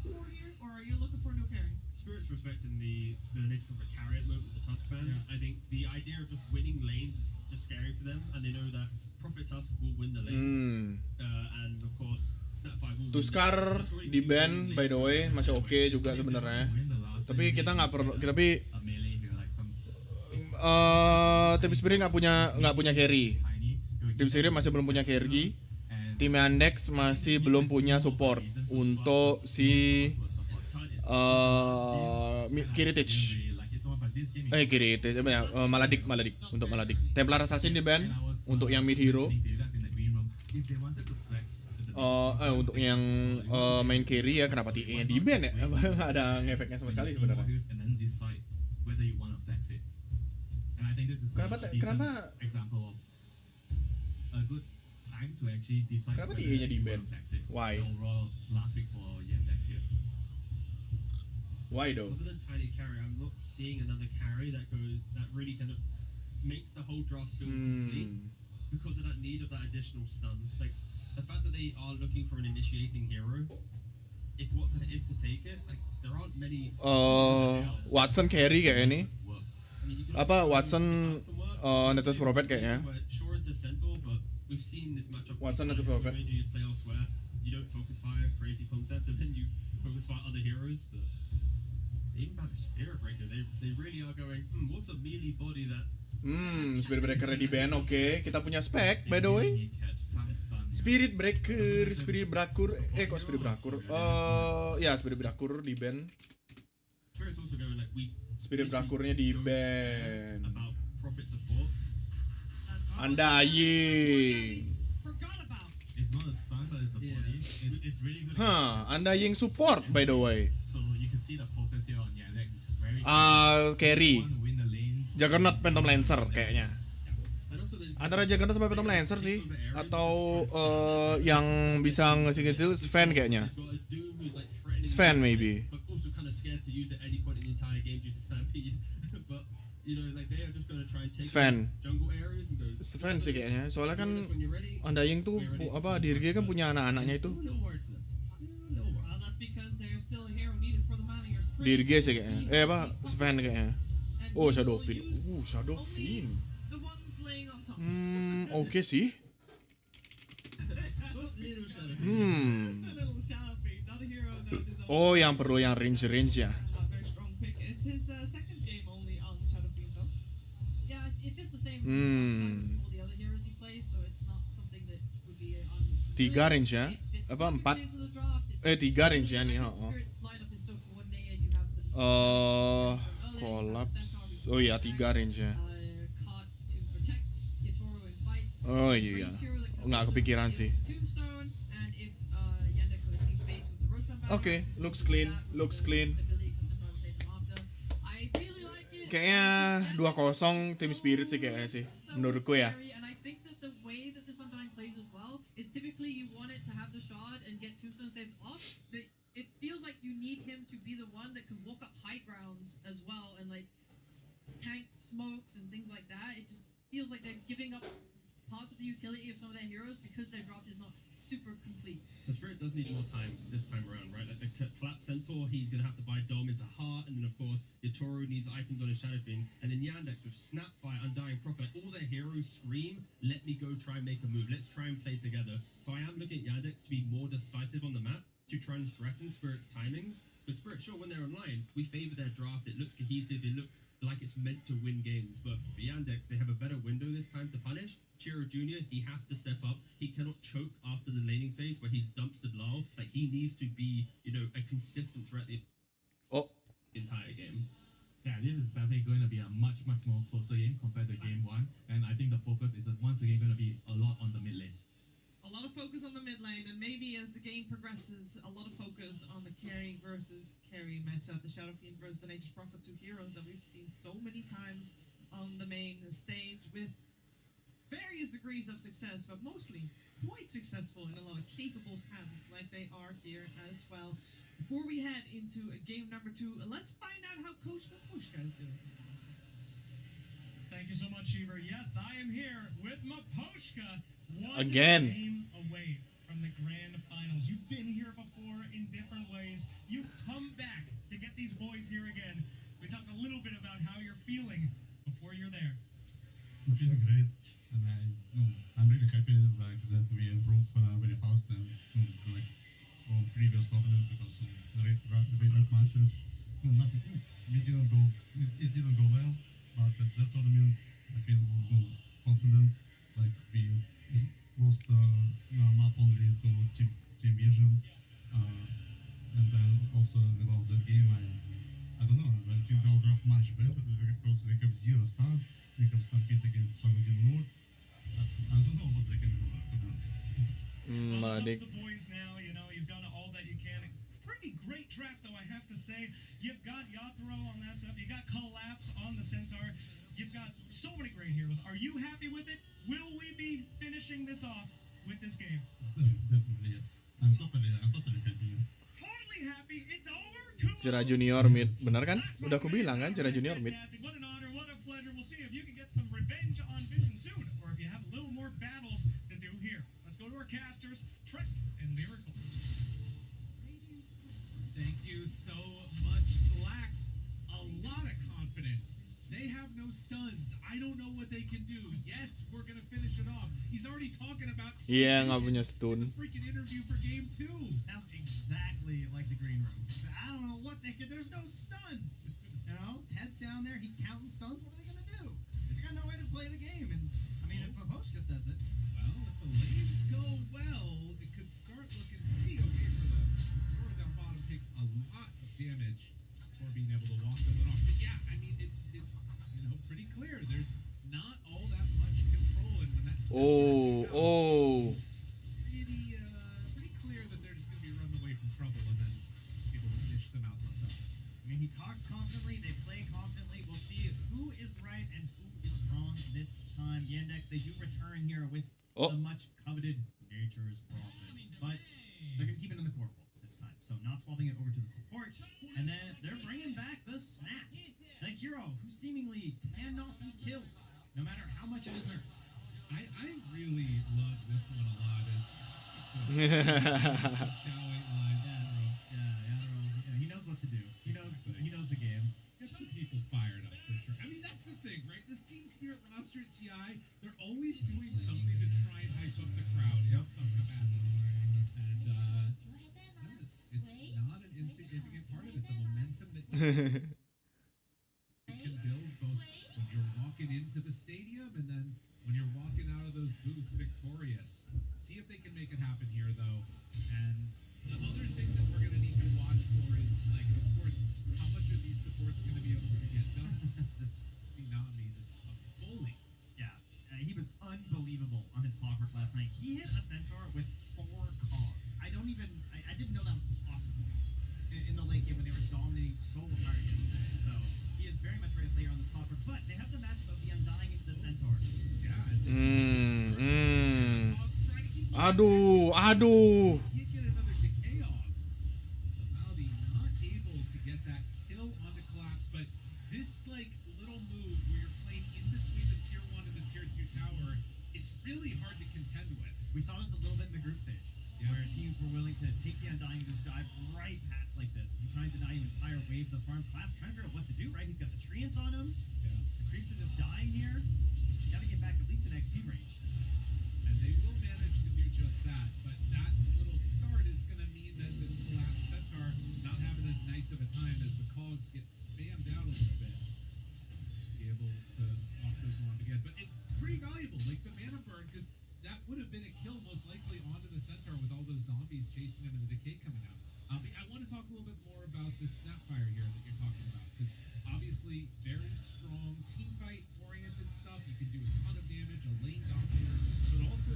for here, or are you looking for a new carry? Spirit's respecting the Nature's Prophet carry at the moment with the Tusk ban. I think the idea of just winning lanes is just scary for them, and they know that Prophet Tusk will win the lane. And of course, Snapfire will Tuskar di ban by the way masih oke juga sebenarnya. Tapi kita nggak perlu. Tapi tim Spirit nggak punya carry. Tim Spirit masih belum punya carry. Tim Yandex masih belum punya support untuk si Kiritich. Maladik untuk Maladik. Templar Assassin di ban untuk yang mid hero. Untuk yang main carry ya kenapa TE-nya di ban ya? Nggak ada ngefeknya sama sekali sebenarnya. Kenapa? time to actually decide Kenapa whether TA-nya you di-ban? want to flex it. Why? The overall last pick for Yandex here. Why though? Other than tiny carry, I'm not seeing another carry that really kind of makes the whole draft feel complete because of that need of that additional stun. Like the fact that they are looking for an initiating hero. If Watson is to take it, like there aren't many. Watson carry kayak ini. Apa Watson Netus Prophet kayaknya. Sure it's a centaur, but we've seen this matchup. Watson Netus Prophet. You just play elsewhere. You don't focus fire, crazy concept, and then you focus fire other heroes. But even about the Spirit Breaker, they really are going. What's a melee body that? Spirit Breaker di ban, oke. Kita punya spek, by the way. Spirit Breaker, Spirit Brakur, kok Spirit Brakur? Ya Spirit Brakur di ban. Spirit Brakurnya di ban. Undying. It's not a stun, but it's a body. It's really good. Undying support, by the way. So you can see the focus here on Yandex. It's very carry. Juggernaut Phantom Lancer kayaknya. Antara Juggernaut sama Phantom Lancer sih, atau yang bisa ngasih itu Sven kayaknya. Sven maybe. Sven sih kayaknya. Soalnya kan Undying tuh apa Dirge kan punya anak-anaknya itu. Dirge sih kayaknya. Apa Sven kayaknya. Oh, Shadow Fiend. Shadow Fiend. Oke sih. Oh, yang perlu yang range ya. Tiga range ya? Apa 4? 3 range ya nih. Collapse. Oh iya 3 range ya. Oh iya. Nggak kepikiran sih. Oke, looks clean. Kayaknya 2-0 tim Spirit sih kayaknya sih. Menurutku ya. It feels like you need him to be the one that can walk up high grounds as well and like tank smokes and things like that. It just feels like they're giving up parts of the utility of some of their heroes because their draft is not super complete. The Spirit does need more time this time around, right? Like the Collapse Centaur, he's going to have to buy Dom into Heart, and then of course Yatoro needs items on his Shadow Fiend, and then Yandex with Snapfire, Undying Prophet, all their heroes scream, let me go try and make a move, let's try and play together. So I am looking at Yandex to be more decisive on the map, to try and threaten Spirit's timings. But Spirit, sure, when they're online, we favor their draft. It looks cohesive. It looks like it's meant to win games. But for Yandex, they have a better window this time to punish. Chiro Jr., he has to step up. He cannot choke after the laning phase where he's dumpstered low. Like, he needs to be, a consistent threat the entire game. Yeah, this is definitely going to be a much more closer game compared to game 1. And I think the focus is once again going to be a lot on the mid lane. A lot of focus on the mid lane, and maybe as the game progresses, a lot of focus on the carry versus carry matchup, the Shadow Fiend versus the Nature's Prophet, two heroes that we've seen so many times on the main stage with various degrees of success, but mostly quite successful in a lot of capable hands, like they are here as well. Before we head into game number 2, let's find out how Coach Mapushka is doing. Thank you so much, Cheever. Yes, I am here with Mapushka. Again. Game away from the grand finals. You've been here before in different ways. You've come back to get these boys here again. We talked a little bit about how you're feeling before you're there. I'm feeling great, and I'm really happy that we improved very fast and from previous tournament because the great matches, nothing. It didn't go well, but at that tournament I feel confident. Like we lost map only to Team Vision, and then also about that game I don't know. I think our draft much better because they have 0 stars. We can stampede against Family North. I don't know what they can do to be honest. Well, it's up to the boys now. You've done all that you can. Pretty great draft, though, I have to say. You've got Yatoro on that stuff. You got Collapse on the Centaur. You've got so many great heroes. Are you happy with it? Will we be finishing this off with this game? Definitely, yes. I'm totally happy. Totally happy. It's over. Cira Junior mid, bener kan? Udah aku bilang kan, Cira Junior mid. Fantastic. What an honor. What a pleasure. We'll see if you can get some revenge on Vision soon, or if you have a little more battles to do here. Let's go to our casters, Trent and Miracle. Thank you so much, Slacks. A lot of confidence. They have no stuns. I don't know what they can do. Yes, we're gonna finish it off. He's already talking about Iya, nggak punya stun. freaking interview for game 2. Sounds exactly like the green room. I don't know what they could. There's no stuns. You know, Ted's down there. He's counting stuns. What are they gonna do? They got no way to play the game. And I mean, if Baboshka says it. Well, if the lanes go well, it could start looking pretty okay for them. Sora down bottom takes a lot of damage before being able to walk the one off. But yeah, I mean, it's pretty clear. There's not all that much control, and when that's pretty clear that they're just gonna be running away from trouble, and then people will dish them out themselves. I mean, he talks confidently. They play confidently. We'll see who is right and who is wrong this time. Yandex, they do return here with the much coveted Nature's Prophet, but they're gonna keep it in the core role this time. So not swapping it over to the support, and then they're bringing back the snap. The hero who seemingly cannot be killed, no matter how much it is nerfed. I really love this one a lot. He knows what to do. He knows the game. Get some people fired up for sure. I mean, that's the thing, right? This Team Spirit roster at TI, they're always doing something to try and hype up the crowd in some capacity. And it's not an insignificant part of it. The momentum that you can build both when you're walking into the stadium and then when you're walking out of those booths victorious. See if they can make it happen here, though. And the other thing that we're going to need to watch for is, like, of course, how much of these supports going to be able to get done. Just Tsunami, just fully. Yeah, he was unbelievable on his clockwork last night. He hit a Centaur with 4 cogs. I didn't know that was possible in the late game when they were dominating so hard yesterday. So he is very much ready to play on this clockwork, but they have the matchup of the Undying into the Centaur. Aduh. He get another decay off. So Maldi not able to get that kill on the collapse, but this little move where you're playing in between the tier 1 and the tier 2 tower, it's really hard to contend with. We saw this a little bit in the group stage, where teams were willing to take the Undying and just dive right past like this and try and deny you entire waves of farm. Collapse trying to figure out what to do, right? He's got the treants on him. Yeah. The creeps are just dying here. You gotta get back at least in XP range. And they will manage to do just that, but that little start is going to mean that this collapsed Centaur not having as nice of a time as the cogs get spammed out a little bit. Be able to walk those one off again. But it's pretty valuable, like the mana burn, because that would have been a kill most likely onto the Centaur with all those zombies chasing him and the decay coming out. I want to talk a little bit more about this Snapfire here that you're talking about, because obviously very strong team fight oriented stuff. You can do a ton of damage, a lane dominator, but also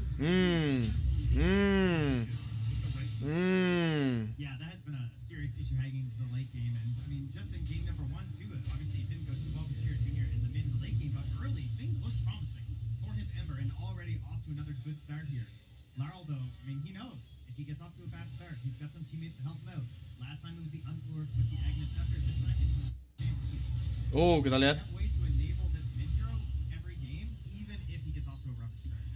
Yeah, that has been a serious issue heading into the late game, and I mean just in game number 1 too. Obviously it didn't go too well for Tier Junior in the mid and the late game, but early things look promising for his Ember, and already off to another good start here. Laryl, though, I mean, he knows if he gets off to a bad start, he's got some teammates to help him out. Last time it was the Unlord with the Aegis Scepter. This time it's kita lihat. They have ways to enable this mid hero every game, even if he gets off to a rough start.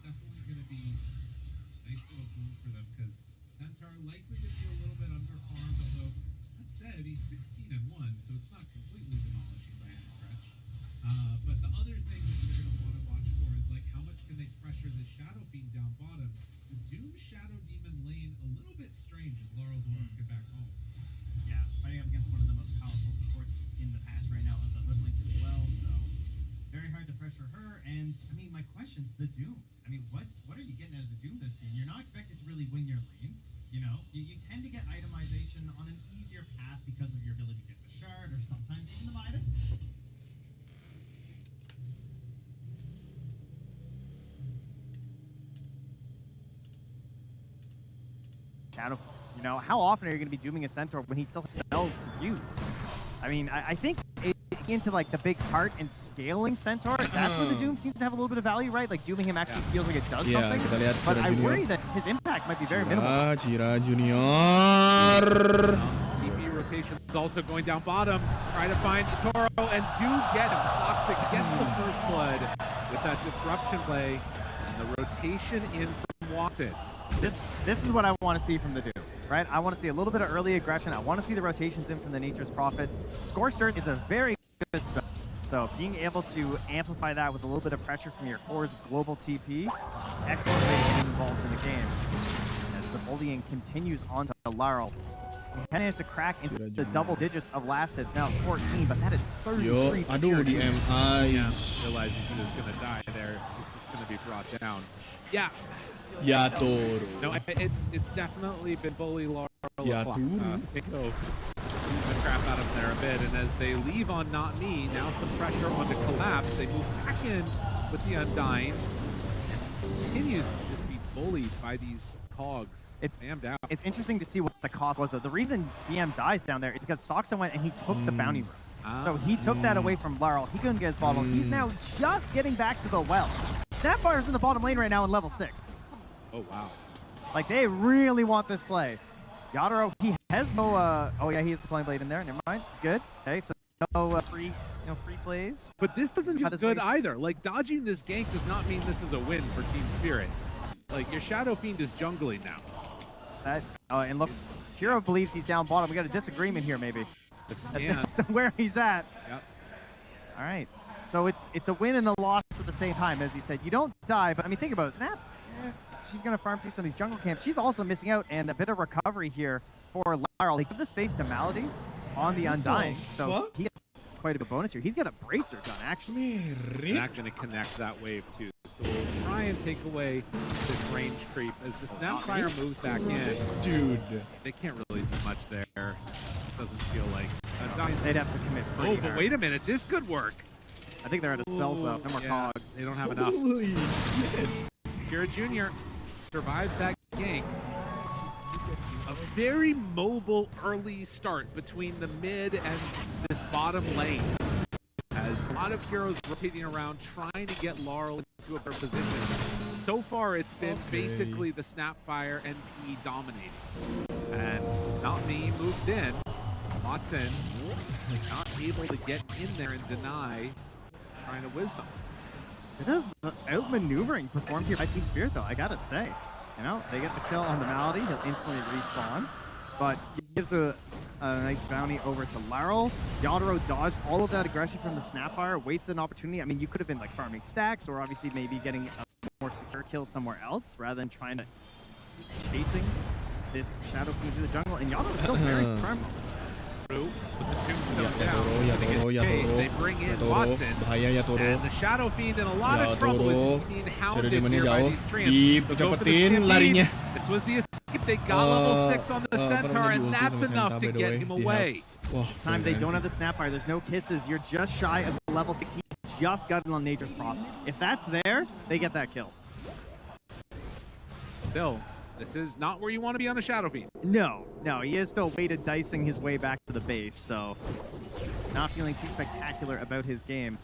Definitely going to be a nice little boom for them, because Centaur likely to be a little bit underfarmed, although that said, he's 16-1, so it's not completely demolishing by any stretch. But the other thing that you're going to want to watch for is how much can they pressure the Shadow Fiend down bottom. The Doom Shadow Demon lane a little bit strange as Laurel's want to get back home. Yeah, fighting up against one of the most powerful supports in the patch right now of the Hoodlink as well, so very hard to pressure her. And I mean, my question's the Doom. I mean, what are you getting out of the Doom this game? You're not expected to really win your lane. You know, you tend to get itemization on an easier path because of your ability to get the shard or sometimes even the Midas. Shadow, you know, how often are you going to be dooming a Centaur when he still has spells to use? I mean, I think it into like the big heart and scaling Centaur, that's where the Doom seems to have a little bit of value, right? Like dooming him actually feels like it does something. Kita lihat But Cira I Junior. worry that his impact might be very minimal. Cira Junior. TP rotation is also going down bottom. Try to find Toro and do get him. Soxic gets the first blood with that disruption play. And the rotation in from Watson. This is what I want to see from the Doom, right? I want to see a little bit of early aggression. I want to see the rotations in from the Nature's Prophet. Scorched Earth is a very good spell. So being able to amplify that with a little bit of pressure from your core's global TP, excellent way to get involved in the game. As the bullying continues on to Laurel. He managed to crack into the double digits of last hits, now at 14, but that is 33 Yo, for aduh di Junior. MI. Yeah, realizing he was going to die there. He's just going to be brought down. Yeah. Ya Toro. No, it's definitely been bully Laurel. Ya Toro. The crap out of there a bit, and as they leave on Not Me, now some pressure on the collapse. They move back in with the Undying, and continues to just be bullied by these cogs. It's damned out. It's interesting to see what the cost was, though. The reason DM dies down there is because Soxa went and he took the bounty room. So he took that away from Laurel. He couldn't get his bottle. He's now just getting back to the well. Snapfire's in the bottom lane right now in level 6. Oh, wow. Like, they really want this play. Yadoro, he has no, oh yeah, he has the Playing Blade in there. Never mind. It's good. Okay, so no free plays. But this doesn't feel good either. Like, dodging this gank does not mean this is a win for Team Spirit. Like, your Shadow Fiend is jungling now. And look, Shiro believes he's down bottom. We got a disagreement here, maybe. As to where he's at. Yep. All right. So it's a win and a loss at the same time, as you said. You don't die, but I mean, think about it. Snap. She's going to farm through some of these jungle camps. She's also missing out, and a bit of recovery here for Laurel. They give the space to Malady on the Undying, so he gets quite a bit of bonus here. He's got a bracer gun, actually. Not going to connect that wave, too. So we'll try and take away this range creep as the Snapfire moves back in. Dude. They can't really do much there. Doesn't feel like. They'd have to commit pretty Oh, but hard. wait a minute. This could work. I think they're out of spells, though. No more cogs. They don't have enough. Kira Jr. survives that gank. A very mobile early start between the mid and this bottom lane. As a lot of heroes rotating around trying to get Laurel into a better position. So far, it's been basically the Snapfire NP dominating. And Not Me moves in. Watson not able to get in there and deny trying to Wisdom. Bit of outmaneuvering performed here by Team Spirit, though, I gotta say. You know, they get the kill on the Malady, he'll instantly respawn, but gives a nice bounty over to Laurel. Yadoro dodged all of that aggression from the Snapfire, wasted an opportunity. I mean, you could have been like farming stacks, or obviously maybe getting a more secure kill somewhere else, rather than trying to chasing this Shadow Fiend through the jungle, and Yadoro's still very firm. With the tombstone down, they bring in Watson, bahaya ya Toro. and the Shadow Fiend in a lot of trouble as he's being hounded here by jauh, these treants. dicepetin larinya. This was the escape. They got level 6 on the Centaur, and that's enough to get him away. This time they don't have the Snapfire. There's no kisses. You're just shy of level 6. He just got it on Nature's Prophet. If that's there, they get that kill. Still, this is not where you want to be on a Shadow Fiend. No, he is still weighted dicing his way back to the base, so not feeling too spectacular about his game.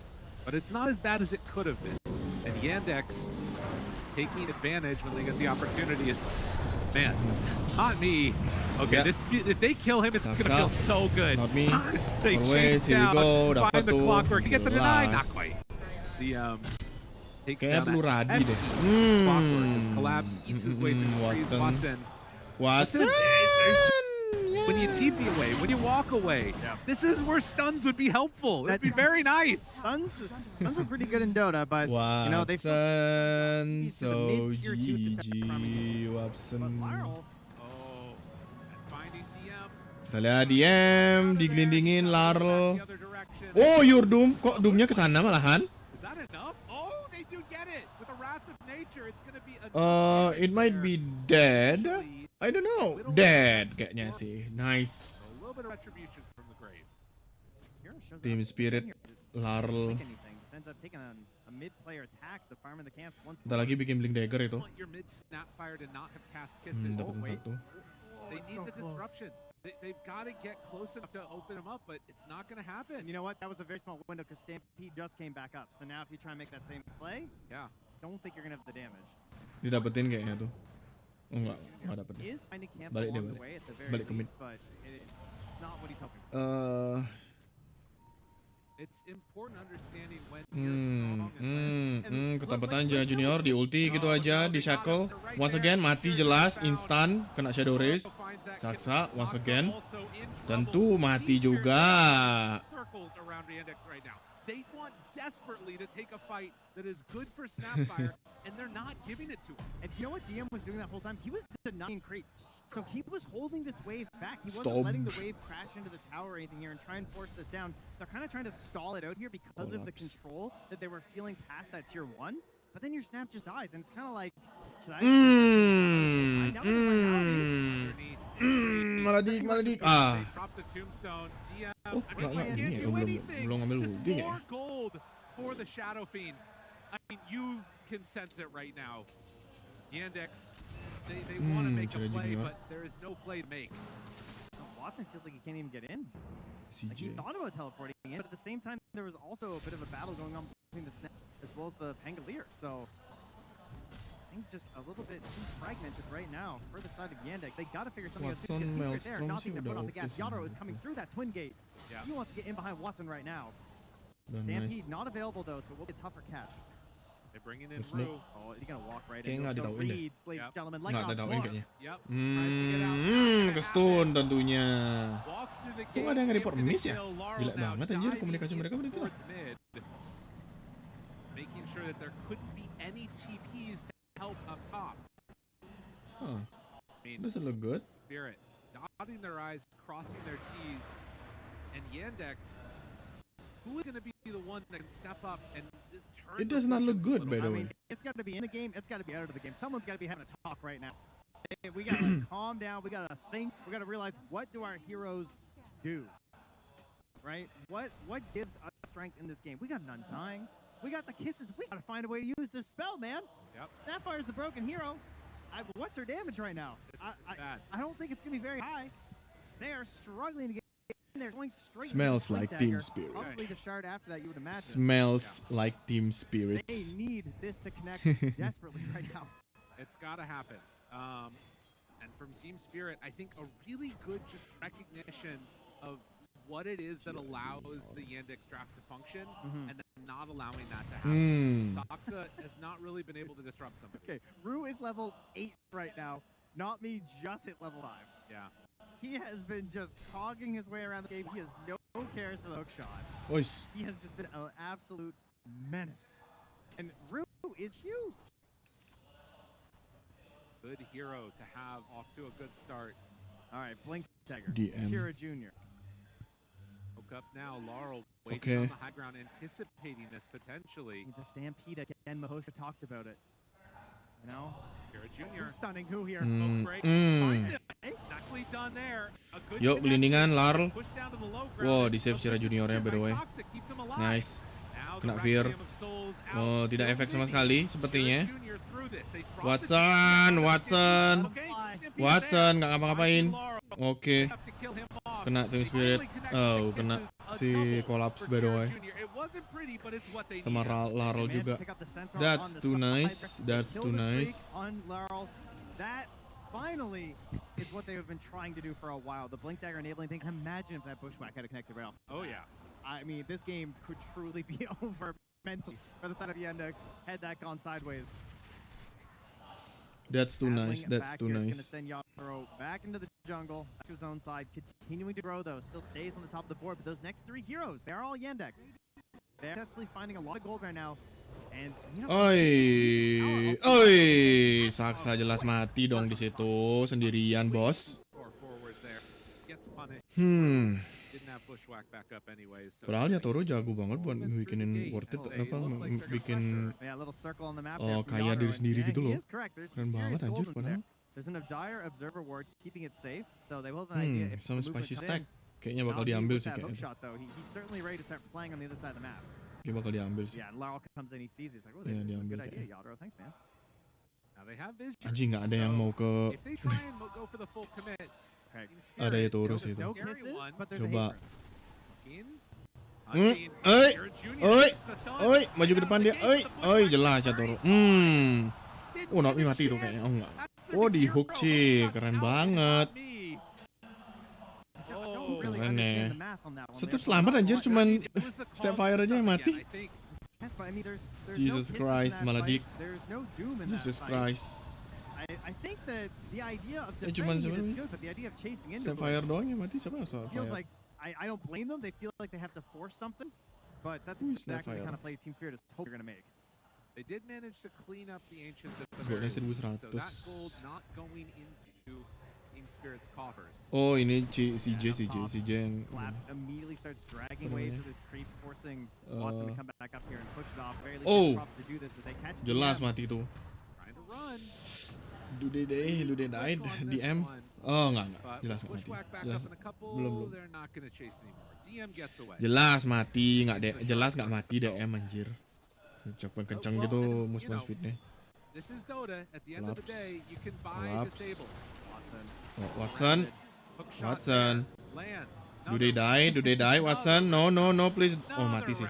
But it's not as bad as it could have been. And Yandex taking advantage when they get the opportunity is, man, Not Me. Okay, if they kill him, it's going to feel so good. Not Me. They chase down, find the clockwork, you get the deny, not quite. The takes down that clockwork as Collapse eats his way through freeze Watson. When you TP away, when you walk away, this is where stuns would be helpful. It'd be very nice. Stuns are pretty good in Dota, but you know they Watson, so GG Watson. Kita lihat DM digelindingin Laurel. Oh, your Doom, kok Doomnya ke sana malahan? Is that enough? Oh, they do get it. With the Wrath of Nature, it's going to be It might be dead. I don't know. Dead kayaknya sih. Nice. A little bit of retribution from the grave. Team Spirit, Laurel. Kita lagi bikin Blink Dagger itu. Your mid Snapfire to not have cast kisses. Dapetin satu. They need the disruption. They've got to get close enough to open him up, but it's not going to happen. You know what? That was a very small window because Stampede just came back up. So now if you try and make that same play, don't think you're going to have the damage. Didapetin kayaknya tuh. Oh enggak dapet deh. Is finding camps Balik deh, along the balik. way at the very Balik ke mid. least, but it's not what he's hoping for. It's important understanding when you're strong and Ketampatan Jana Junior di ulti gitu aja, di shackle. Once again mati jelas, instan kena shadow race. Saksa once again. Tentu mati juga. circles around Yandex right now. They want desperately to take a fight that is good for Snapfire, and they're not giving it to him. And do you know what DM was doing that whole time? He was denying creeps. So he was holding this wave back. He wasn't Stop. letting the wave crash into the tower or anything here and try and force this down. They're kind of trying to stall it out here because of the control that they were feeling past that tier 1. But then your Snap just dies, and it's kind of like, should I? Maladik. Ah. Drop the tombstone. DM, Oh, I mean, nggak can't ini ya, do belum anything. ngambil Just ulti ya. more gold for the Shadow Fiend. I mean, you can sense it right now. Yandex, they want to make a play, but there is no play to make. Watson feels like he can't even get in. Like he thought about teleporting in, but at the same time, there was also a bit of a battle going on between the Snap as well as the Pangolier. So things just a little bit too fragmented right now for the side of Yandex. They got to figure something out soon because he's right there, knocking their foot off the gas. Yadro is coming through that twin gate. He wants to get in behind Watson right now. Stampede not available though, so it will be a tougher catch. They're bringing in Smoke. Rue. Oh, is he gonna walk right Kayaknya nggak in? ditauin deh. Reads, ladies and gentlemen, like Nggak a ditauin block. kayaknya. Yep. Kestun tentunya. Walks through the Kok gate. nggak ada yang report able to miss ya? kill Laurel Gila now, banget anjir diving komunikasi in mereka begitu. towards mid, making sure that there couldn't be any TPs to help up top. Huh. I mean, Doesn't look good. Spirit dotting their I's, crossing their T's, and Yandex, who is going to be the one that can step up and turn? It does not look good, by the I way. mean, it's got to be in the game. It's got to be out of the game. Someone's got to be having a talk right now. Hey, we got to calm down. We got to think. We got to realize, what do our heroes do? Right? What gives us strength in this game? We got an Undying. We got the kisses. We got to find a way to use this spell, man. Yep. Snapfire's the broken hero. What's her damage right now? I don't think it's going to be very high. They are struggling to get in there, going straight. Smells into the like Dagger. Team Spirit. Probably the shard after that, you would imagine. Smells like Team Spirit. They need this to connect desperately right now. It's got to happen. And from Team Spirit, I think a really good just recognition of what it is that allows the Yandex draft to function, and then not allowing that to happen. Saksa has not really been able to disrupt somebody. Okay, Rue is level 8 right now. Not me, just hit level 5. Yeah. He has been just cogging his way around the game. He has no cares for the hook shot. Oish. He has just been an absolute menace. And Rue is huge. Good hero to have off to a good start. All right, Blink Dagger. DM. Kira Jr. Hook up now, Laurel waiting on Okay. the high ground, anticipating this potentially. The Stampede again, Mahosha talked about it. You know? Kira Jr. Who's stunning who here? Smoke break. Finds it. Nicely done there. A good Yuk, connection. gelindingan, Larl. Push down to the low Wow, ground. di save Cira Juniornya by the way. Saksa keeps him alive. Nice. Now the Kena fear. Requiem of Souls out. Oh, tidak Still efek sama winning. sekali sepertinya. Kira Jr. through this. They drop the Watson, Watson. Okay, Stampede Watson there. nggak ngapa-ngapain. Oke. Have to kill him off. Kena Team Spirit. Oh, kena si Collapse by the way. It wasn't pretty, but it's what they Sama needed. Larl They managed juga. to pick up the Centaur That's on the too side. nice. That's Kill too the streak nice. On Laurel. That finally is what they have been trying to do for a while. The Blink Dagger enabling thing. Imagine if that Bushwhack had connected right off. Oh yeah. I mean, this game could truly be over mentally for the side of the Yandex. Had that gone sideways. That's too nice. Battling That's back too here, It's going to nice. send Yaro back into the jungle, back to his own side, continuing to grow though. Still stays on the top of the board, but those next 3 heroes, they're all Yandex. They're successfully finding a lot of gold right now. And you know, Oi, oi, Saksa jelas mati dong di situ sendirian, bos. Forward there. Gets punished. Didn't have Bushwhack back up anyways. So Padahal ya Toro jago banget buat bikinin worth it apa bikin yeah, a little circle on the map oh there for kaya Yaro, diri and sendiri yeah, gitu he loh. is correct. There's Keren some banget serious anjir gold in there. padahal. There's an Dire Observer Ward keeping it safe, so they will have an idea if Sama the spicy movement's stack in. kayaknya bakal Now he diambil with sih that hook kayaknya. shot though. He's certainly ready to start playing on the other side of the map. Kayak bakal diambil sih. Yeah, and Laurel comes in, he sees, he's like, oh, Yeah, this is a diambil good idea, kayaknya. Yadro. Thanks, man. Now they have vision. Anjing nggak ada yang mau ke If they try and go for the full commit, Ada ya Taurus itu. No kisses, but there's a Coba. Oi, maju ke depan dia. Oi, jelas ya Taurus. Naomi mati tuh kayaknya. Oh enggak. Oh, di hook sih, keren banget. Keren ya. Tetep selamat anjir, cuman step fire aja yang mati. Jesus Christ, malah dik. Jesus Christ. I think that the idea of cuman defending it is good, but the idea of chasing into step fire doang yang mati, siapa yang step feels fire? like I don't blame them. They feel like they have to force something, but that's Who is exactly the Snapfire? kind of play Team Spirit is hoping they're gonna make. They did manage to clean up the Ancients at the Goldnya very least, so 1100. that gold not going into Team Spirit's coffers. Oh, ini CJ yang Collapse immediately starts dragging waves with his creep, forcing Watson to come back up here and push it off. Very least to do this as they catch jelas mati tuh. Trying to run. Lu dia died DM. Oh enggak, jelas nggak mati. Jelas belum. Jelas mati, jelas nggak mati DM anjir. Kencang gitu movement speednya. This is Dota. At the end of the day, you can buy disables. Watson. Do they die? Watson, no, please. Oh mati sih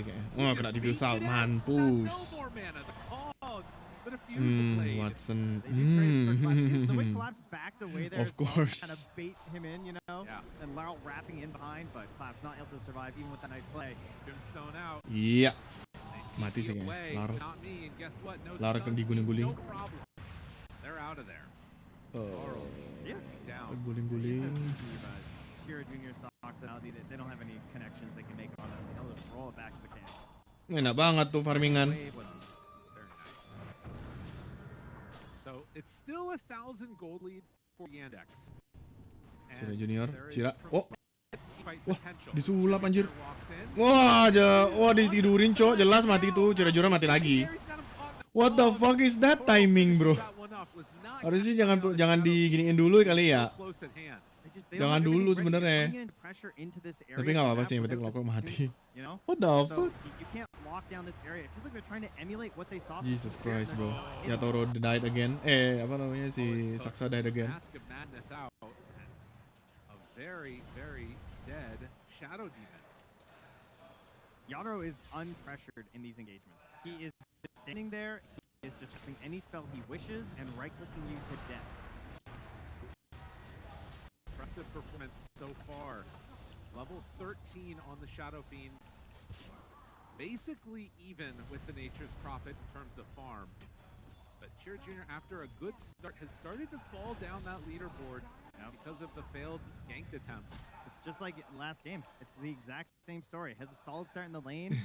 kayaknya. Oh kena di salt, mampus. Watson. The way Collapse backed away there, of course. Kind of bait him in, you know. Yeah. And Laurel wrapping in behind, but Collapse not able to survive even with that nice play. Brimstone out. Iya. Mati sih kayaknya. Laur kan diguling-guling. They're out of there. Guling-guling. Shira Junior Sox and Aldi, they don't have any connections they can make on it. They'll just roll it back to the camps. Enak banget tuh farmingan. So it's still 1,000 gold lead for Yandex. Cira Junior, Cira. Wah, disulap anjir. Wah, ditidurin cok, jelas mati tuh. Cira Junior mati lagi. What the fuck is that timing, bro? Harusnya jangan diginiin dulu kali ya. Jangan dulu sebenarnya. Tapi nggak apa-apa sih, yang penting kelompok mati. What the fuck? Jesus Christ, bro. Ya Toro died again. Apa namanya si Saksa died again. Very dead Shadow Demon. Yadro is unpressured in these engagements. He is just standing there. He is just casting any spell he wishes and right-clicking you to death. Impressive performance so far. Level 13 on the Shadow Fiend. Basically even with the Nature's Prophet in terms of farm. But Cheer Jr., after a good start, has started to fall down that leaderboard because of the failed ganked attempts. It's just like last game. It's the exact same story. Has a solid start in the lane.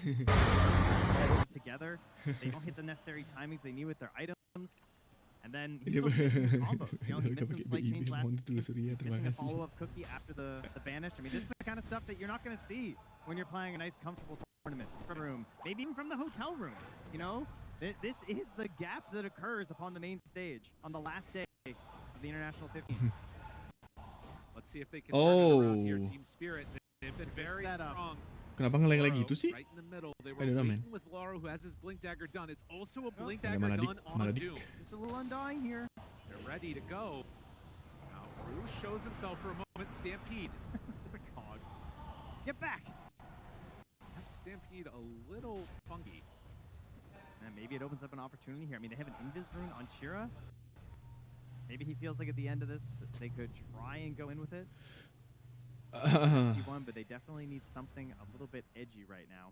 Together. They don't hit the necessary timings they need with their items. And then he misses combos. You know, he missed some slight change last. He's missing a follow-up cookie after the banish. I mean, this is the kind of stuff that you're not going to see when you're playing a nice, comfortable tournament from the room. Maybe even from the hotel room. You know, this is the gap that occurs upon the main stage on the last day of the International 15. Let's see if they can turn it around here. Team Spirit, they've been very strong. Kenapa ngelag lagi itu sih? Right in the middle. They I were don't know, man. waiting with Lauro, who has his Blink Dagger done. It's also a Blink Dagger done on Doom. Just a little undying here. They're ready to go. Now, Rouge shows himself for a moment. Stampede. The cogs. Get back. That's Stampede a little funky. And maybe it opens up an opportunity here. I mean, they have an Invis rune on Shira. Maybe he feels like at the end of this, they could try and go in with it. One, but they definitely need something a little bit edgy right now.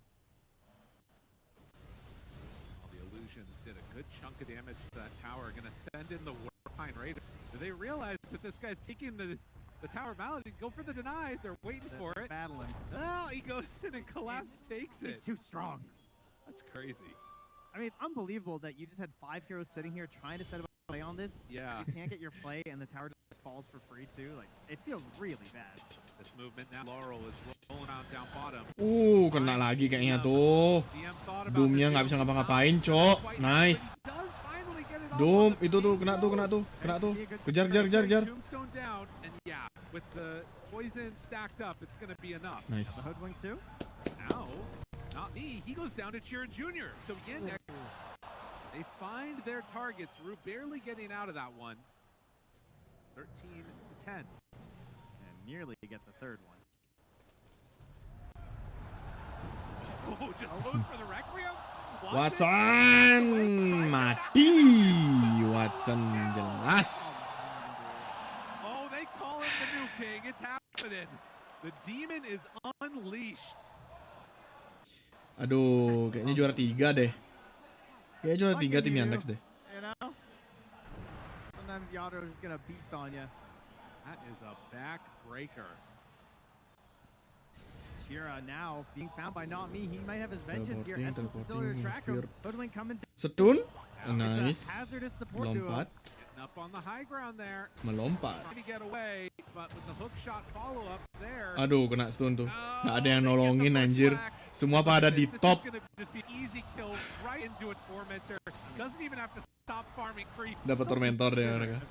Well, the illusions did a good chunk of damage to that tower. Gonna send in the Warpine Raider. Do they realize that this guy's taking the tower malady? Go for the deny. They're waiting for it. Battling. Oh, he goes in and Collapse takes it. He's too strong. That's crazy. I mean, it's unbelievable that you just had 5 heroes sitting here trying to set up a play on this. Yeah. You can't get your play, and the tower just falls for free too. Like, it feels really bad. This movement now, Laurel is rolling out down bottom. Kena lagi kayaknya tuh. Doomnya nggak bisa ngapa-ngapain, cok. Nice. Doom itu tuh kena tuh. Kejar. Tombstone down, and yeah, with the poison stacked up, it's gonna be enough. Nice. The Hoodwink too. Now, not me. He goes down to Cheer Jr. So Yandex, they find their targets. Rue barely getting out of that one. 13 to 10. nearly gets a third one. Oh, just goes for the Requiem. Watson mati. Watson jelas. Oh, they call him the new king. It's happening. The demon is unleashed. Aduh, kayaknya juara 3 deh. Kayaknya juara 3 tim Yandex deh. You know? Sometimes Yadro is just gonna beast on you. That is a backbreaker. Shira now being found by Not Me. He might have his vengeance here. Essence is still to track him. Hoodwink coming to Setun. It's a Nice. hazardous support duo. Lompat. Getting up on the high ground there. Melompat. Trying to get away, but with the hook shot follow up there. Aduh, kena stun tuh. Nggak ada yang nolongin anjir. Semua pada di top. Just be easy kill right into a tormentor. Doesn't even have to stop farming creeps. Dapat tormentor deh mereka.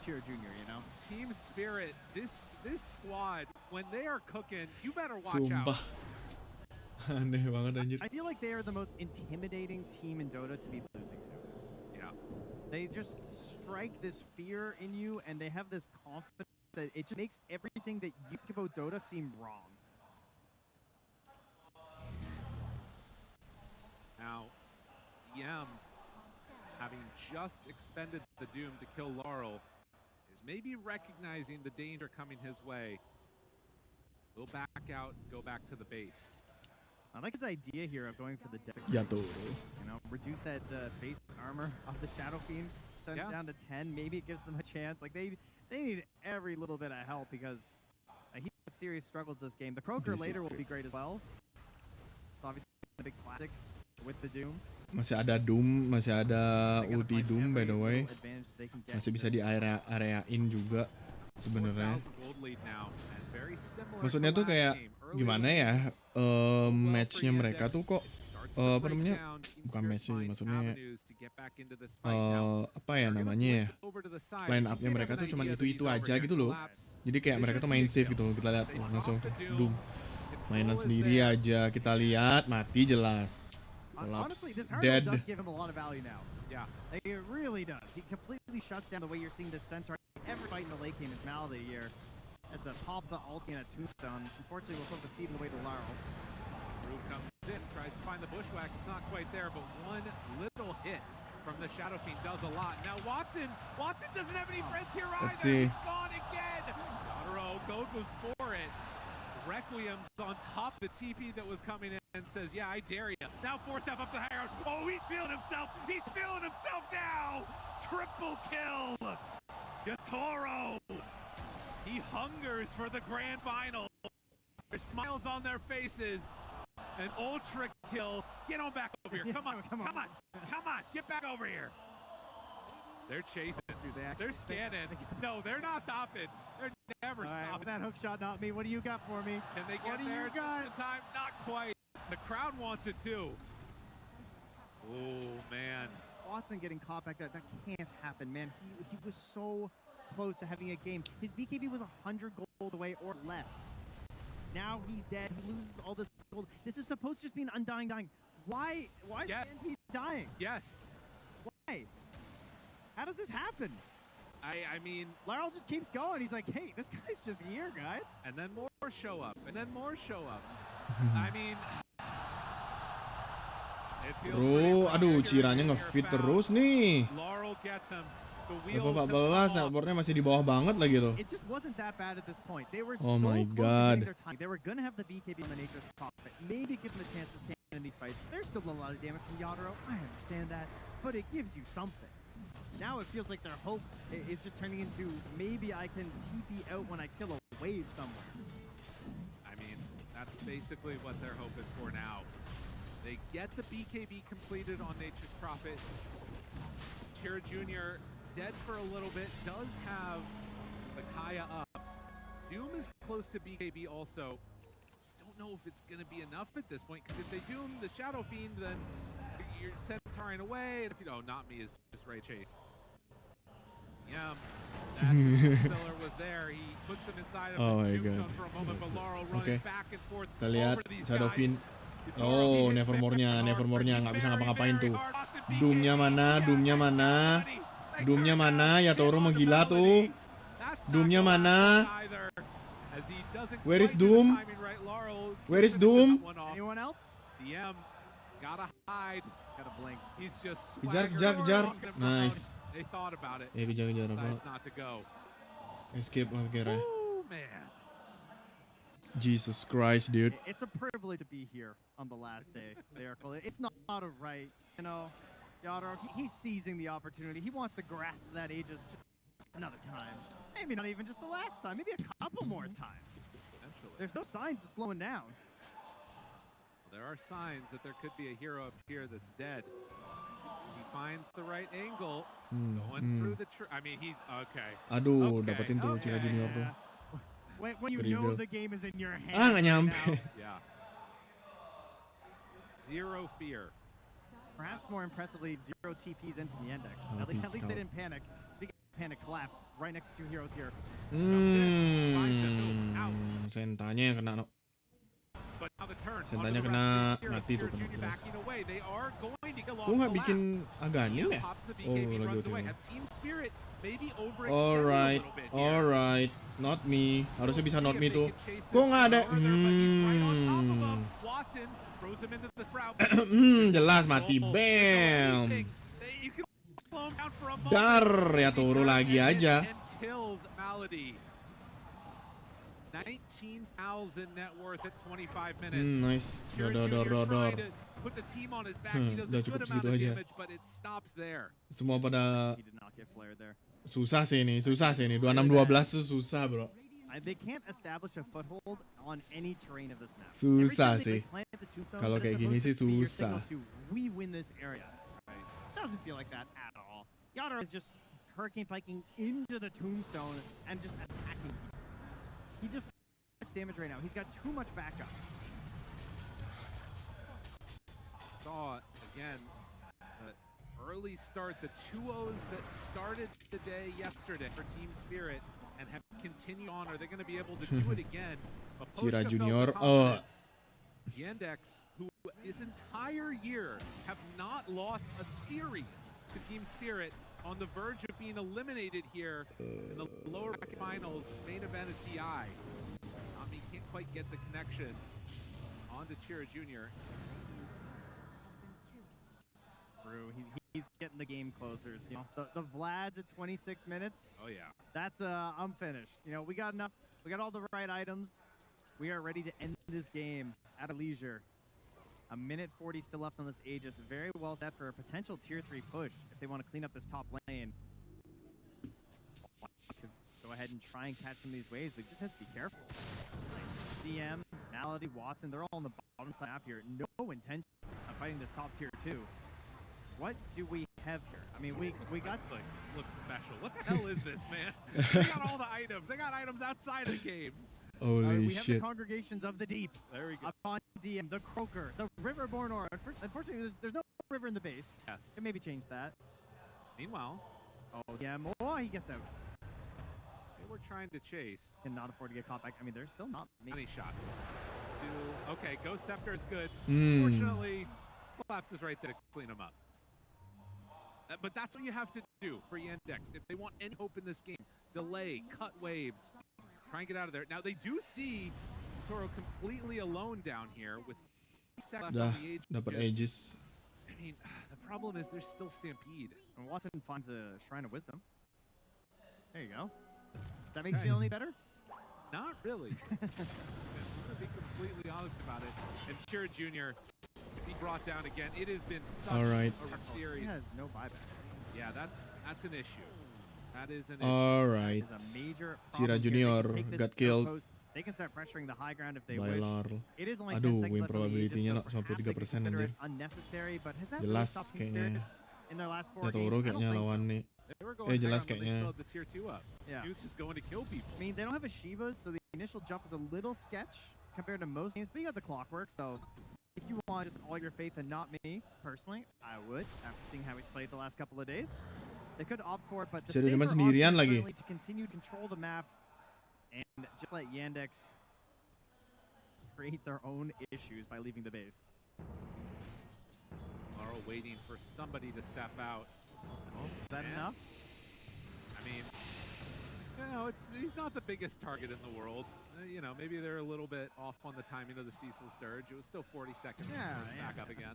Team Spirit, this squad, when they are cooking, you better watch Sumpah. out. Aneh banget anjir. I feel like they are the most intimidating team in Dota to be losing to. Yeah. They just strike this fear in you, and they have this confidence that it just makes everything that you think about Dota seem wrong. Now, DM, having just expended the Doom to kill Laurel, is maybe recognizing the danger coming his way. He'll back out and go back to the base. I like his idea here of going for the Ya tuh. You know, reduce that base armor of the Shadow Fiend, send it down to 10. Maybe it gives them a chance. Like they need every little bit of help because he had serious struggles this game. The Croaker later will be great as well. Obviously, the big classic with the Doom. Masih ada Doom, masih ada ulti Doom by the way. Masih bisa di areain juga sebenarnya. Maksudnya tuh kayak gimana ya? Matchnya mereka tuh kok apa namanya? Bukan match sih, maksudnya apa ya namanya ya? Line up-nya mereka tuh cuma itu aja gitu loh. Jadi kayak mereka tuh main safe gitu. Kita lihat langsung Doom mainan sendiri aja. Kita lihat mati jelas. Honestly, this hard mode does give him a lot of value now. Yeah, like, it really does. He completely shuts down the way you're seeing this Centaur. Every fight in the late game is Malady here. That's a pop the ulti and a tombstone. Unfortunately, we'll still have to feed him away to Laurel. Rube comes in, tries to find the bushwhack. It's not quite there, but one little hit from the Shadow Fiend does a lot. Now Watson doesn't have any friends here either. Let's see. He's gone again. Yadro goes for it. Requiem's on top of the TP that was coming in and says, yeah, I dare you. Now Forceff up the high ground. Oh, he's feeling himself. He's feeling himself now. Triple kill. Gatoro. He hungers for the grand final. There's smiles on their faces. An ultra kill. Get on back over here. Come on. Get back over here. They're chasing. They're scanning. No, they're not stopping. They're never stopping. With that hook shot, Not Me. What do you got for me? Can they get there just in time? Not quite. The crowd wants it too. Oh, man. Watson getting caught back there. That can't happen, man. He was so close to having a game. His BKB was 100 gold away or less. Now he's dead. He loses all this gold. This is supposed to just be an undying dying. Why is NP dying? Yes. Why? How does this happen? I mean, Laurel just keeps going. He's like, hey, this guy's just here, guys. And then more show up. And then more show up. I mean, Bro, aduh, Ciranya nge-fit terus nih. Level 14, networknya masih di bawah banget lagi tuh. It just wasn't that bad at this point. They were Oh so my close God. to getting their time. They were gonna have the BKB on the Nature's Prophet. Maybe it gives them a chance to stand in these fights. There's still a lot of damage from Yadro. I understand that, but it gives you something. Now it feels like their hope is just turning into maybe I can TP out when I kill a wave somewhere. I mean, that's basically what they're hoping for now. They get the BKB completed on Nature's Prophet. Chira Jr. dead for a little bit, does have the Kaya up. Doom is close to BKB also. Just don't know if it's going to be enough at this point, because if they Doom the Shadow Fiend, then you're Centauring away, and if you know, Not Me is just Ray Chase. Yeah, Stiller was there. He puts him inside of the tombstone for a moment, but Laurel running back and forth over these Shadow guys. Fiend. Oh, Nevermore-nya nggak bisa ngapa-ngapain tuh. Doom-nya mana? Ya Toro mau gila tuh. Doom-nya mana? Where is Doom? Where is Doom? Anyone else? DM gotta hide. Gotta blink. He's just Kejar. Nice. They thought about it. Kejar apa? Decides not to go. Escape lah kira. Oh man. Jesus Christ, dude. It's a privilege to be here on the last day. It's not a right, you know. Yadro, he's seizing the opportunity. He wants to grasp that Aegis just another time. Maybe not even just the last time. Maybe a couple more times. There's no signs of slowing down. There are signs that there could be a hero up here that's dead. He finds the right angle. Going through the I mean, he's okay. Aduh, dapetin tuh Cira Junior tuh. When you know the game is in your hands. Ah, nggak nyampe. Yeah. Zero fear. Perhaps more impressively, zero TPs in from the Yandex. At least they didn't panic. Speaking of panic, collapse right next to two heroes here. Sentanya kena. Sentanya kena mati tuh kena keras. Gue nggak bikin Aghanim ya? Oh, lagi Alright, not me. Harusnya bisa not me tuh. Kok nggak ada? Jelas mati. Bam. Dar ya turu lagi aja. 19,000 net worth at 25 minutes. Nice. Dor. Put the team on his back. He does a good amount of damage, but it stops there. Semua pada susah sih ini. 26-12 tuh susah, bro. They can't establish a foothold on any terrain of this map. Susah sih. Kalau kayak gini sih susah. We win this area. Doesn't feel like that at all. Yadro is just hurricane piking into the tombstone and just attacking people. He just much damage right now. He's got too much backup. Saw again the early start, the 2-0s that started the day yesterday for Team Spirit and have continued on. Are they going to be able to do it again? Cira Junior. Yandex, who this entire year have not lost a series to Team Spirit, on the verge of being eliminated here in the lower finals, main event of TI. He can't quite get the connection onto Cira Junior. He's getting the game closer. So, you know, the Vlad's at 26 minutes. Oh yeah. That's I'm finished. You know, we got enough. We got all the right items. We are ready to end this game at a leisure. A minute 40 still left on this Aegis. Very well set for a potential tier 3 push if they want to clean up this top lane. Go ahead and try and catch some of these waves, but just has to be careful. DM, Malady, Watson, they're all on the bottom side up here. No intention of fighting this top tier 2. What do we have here? I mean, we got looks special. What the hell is this, man? They got all the items. They got items outside of the game. Holy we shit. have the Congregations of the Deep. There we go. Upon DM, the Croaker, the Riverborn Aura. Unfortunately, there's no river in the base. Yes. Can maybe change that. Meanwhile, yeah, he gets out. They were trying to chase. Cannot afford to get caught back. I mean, there's still not many shots. Okay, Ghost Scepter is good. Mm. Unfortunately, Collapse is right there to clean them up. But that's what you have to do for Yandex. If they want any hope in this game, delay, cut waves, try and get out of there. Now, they do see Toro completely alone down here with 3 seconds left on the Aegis. Dapat Aegis. I mean, the problem is there's still Stampede. And Watson finds a Shrine of Wisdom. There you go. Does that make you feel any better? Not really. I'm going to be completely honest about it. And Cira Junior, be brought down again. It has been such a series. He has no buyback. Yeah, that's an issue. That is an issue. All right. That is a major Cira Junior got killed. They can start pressuring the high ground if they by wish. Larl. It is only 10 Aduh, seconds win left on the probability-nya Aegis, so perhaps they 93% consider anjir. it unnecessary, but has that Jelas really stopped Team Spirit kayaknya. in their last 4 Ya games? Toro I don't kayaknya think so. lawan nih. They were going Jelas high ground, but they still kayaknya. had the tier 2 up. Yeah. He was just going to kill people. I mean, they don't have a Shivas, so the initial jump is a little sketch compared to most games. But you got the Clockwork, so if you want just all your faith and not me, personally, I would, after seeing how he's played the last couple of days. They could opt for it, but the Jadi safer cuma option sendirian is lagi. certainly to continue to control the map and just let Yandex create their own issues by leaving the base. Laurel waiting for somebody to step out. Is that enough? I mean, No, he's not the biggest target in the world. You know, maybe they're a little bit off on the timing of the Cecil Sturge. It was still 40 seconds. Yeah, back up again.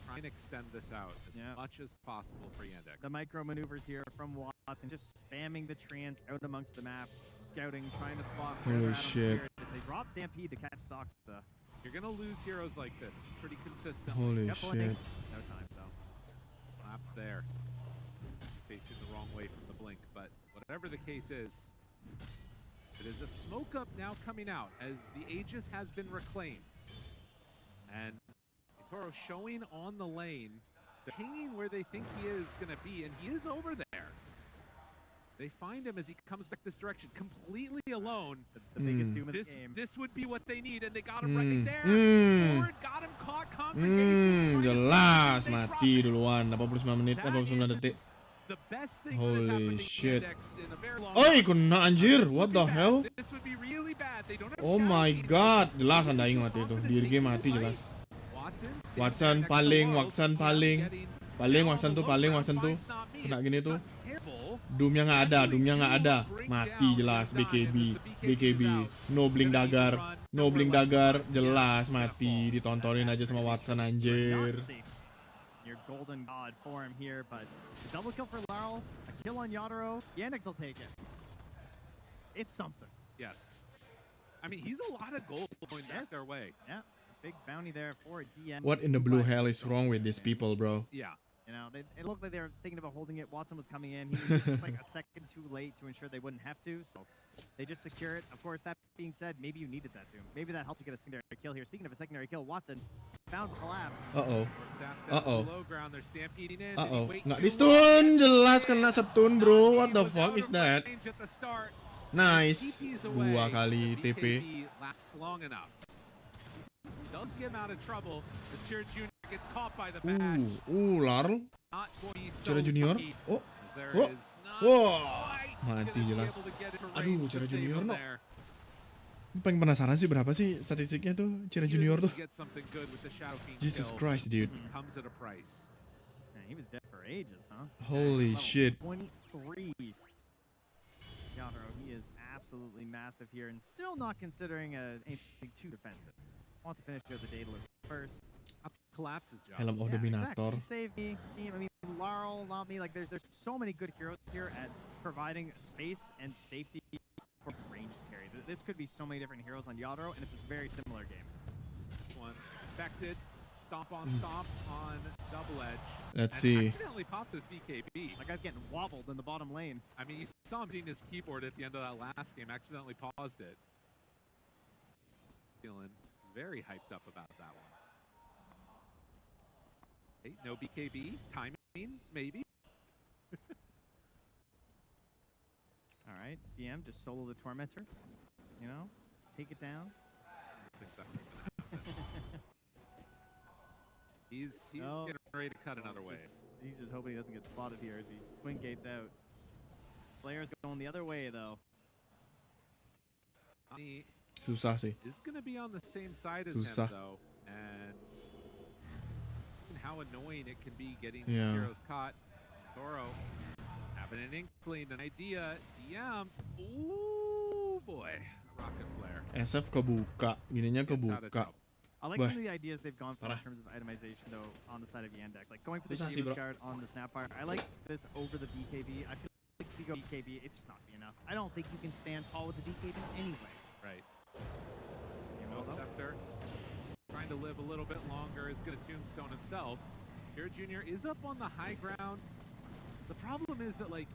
Try and extend this out as much as possible for Yandex. The micro maneuvers here from Watson, just spamming the trans out amongst the map, scouting, trying to spot. Holy shit. As they drop Stampede to catch Soxa. You're gonna lose heroes like this pretty consistently. Holy Yep, shit. No time though. Laps there. Facing the wrong way from the blink, but whatever the case is, it is a smoke up now coming out as the Aegis has been reclaimed. And Toro showing on the lane, they're hanging where they think he is going to be, and he is over there. They find him as he comes back this direction, completely alone. The biggest doom of the game. This would be what they need, and they got him right there. Forward, got him caught, congregation. Jelas mati duluan 89 menit 89 detik. The best thing that has happened Holy to shit. Yandex in a very long Oi, time. kena anjir. What the hell? This would be really bad. They don't have Oh my god. Jelas anda aing mati itu. Di game mati jelas. Watson paling Watson tuh kena gini tuh. Doomnya nggak ada, mati jelas. BKB, no blink dagger, jelas mati. Ditontonin aja sama Watson anjir. Your golden god for him here, but a double kill for Laurel, a kill on Yadro. Yandex will take it. It's something. Yes. I mean, he's a lot of gold going back their way. Yeah. Big bounty there for DM. What in the blue hell is wrong with these people, bro? Yeah. You know, it looked like they were thinking about holding it. Watson was coming in. He was just like a second too late to ensure they wouldn't have to. So they just secure it. Of course, that being said, maybe you needed that too. Maybe that helps you get a secondary kill here. Speaking of a secondary kill, Watson found collapse. Uh-oh. They're stampeding in. Nggak di stun, jelas kena stun, bro. What the fuck is that? Nice. 2 kali TP. Lasts long enough. Does get him out of trouble as Chira Jr. gets caught by the bash. Larl. Not going to be so Chira Junior. lucky, Oh. as there Oh. is not Wah. quite Mati gonna be jelas. able to get it to Aduh, range to Chira save Junior him no. there. Paling penasaran sih berapa sih statistiknya tuh Chira Junior tuh. Get something good with the Shadow Fiend Jesus kill. Christ, dude. Comes at a price. Man, he was dead for ages, huh? Holy shit. 23. Yadro, he is absolutely massive here and still not considering anything too defensive. Wants to finish the Daedalus first. Collapses job. Helm of Dominator. Exactly. You saved me, team. I mean, Laurel, not me. Like, there's so many good heroes here at providing space and safety for ranged carry. This could be so many different heroes on Yadro, and it's a very similar game. This one expected. Stomp on double edge. Let's and see. Accidentally popped his BKB. That guy's getting wobbled in the bottom lane. I mean, you saw him hitting his keyboard at the end of that last game. Accidentally paused it. Feeling very hyped up about that one. Hey, no BKB. Timing, maybe. All right, DM, just solo the Tormentor. You know, take it down. I think that. He's getting ready to cut another wave. He's just hoping he doesn't get spotted here as he twin gates out. Player's going the other way though. He Susah sih. is going to be on the same side as Susah. him though, and how annoying it can be getting Yeah. these heroes caught. Toro having an inkling, an idea. DM, ooh boy, rocket flare. SF kebuka, gininya kebuka. I like some of the ideas they've gone for in terms of itemization, though, on the side of Yandex. Like going for the Susah sih, Shiva's bro. Guard on the Snapfire. I like this over the BKB. I feel like if you go BKB, it's just not be enough. I don't think you can stand tall with the BKB anyway. Right. You No know, Scepter. Trying to live a little bit longer is going to tombstone himself. Here Jr. is up on the high ground. The problem is that, like,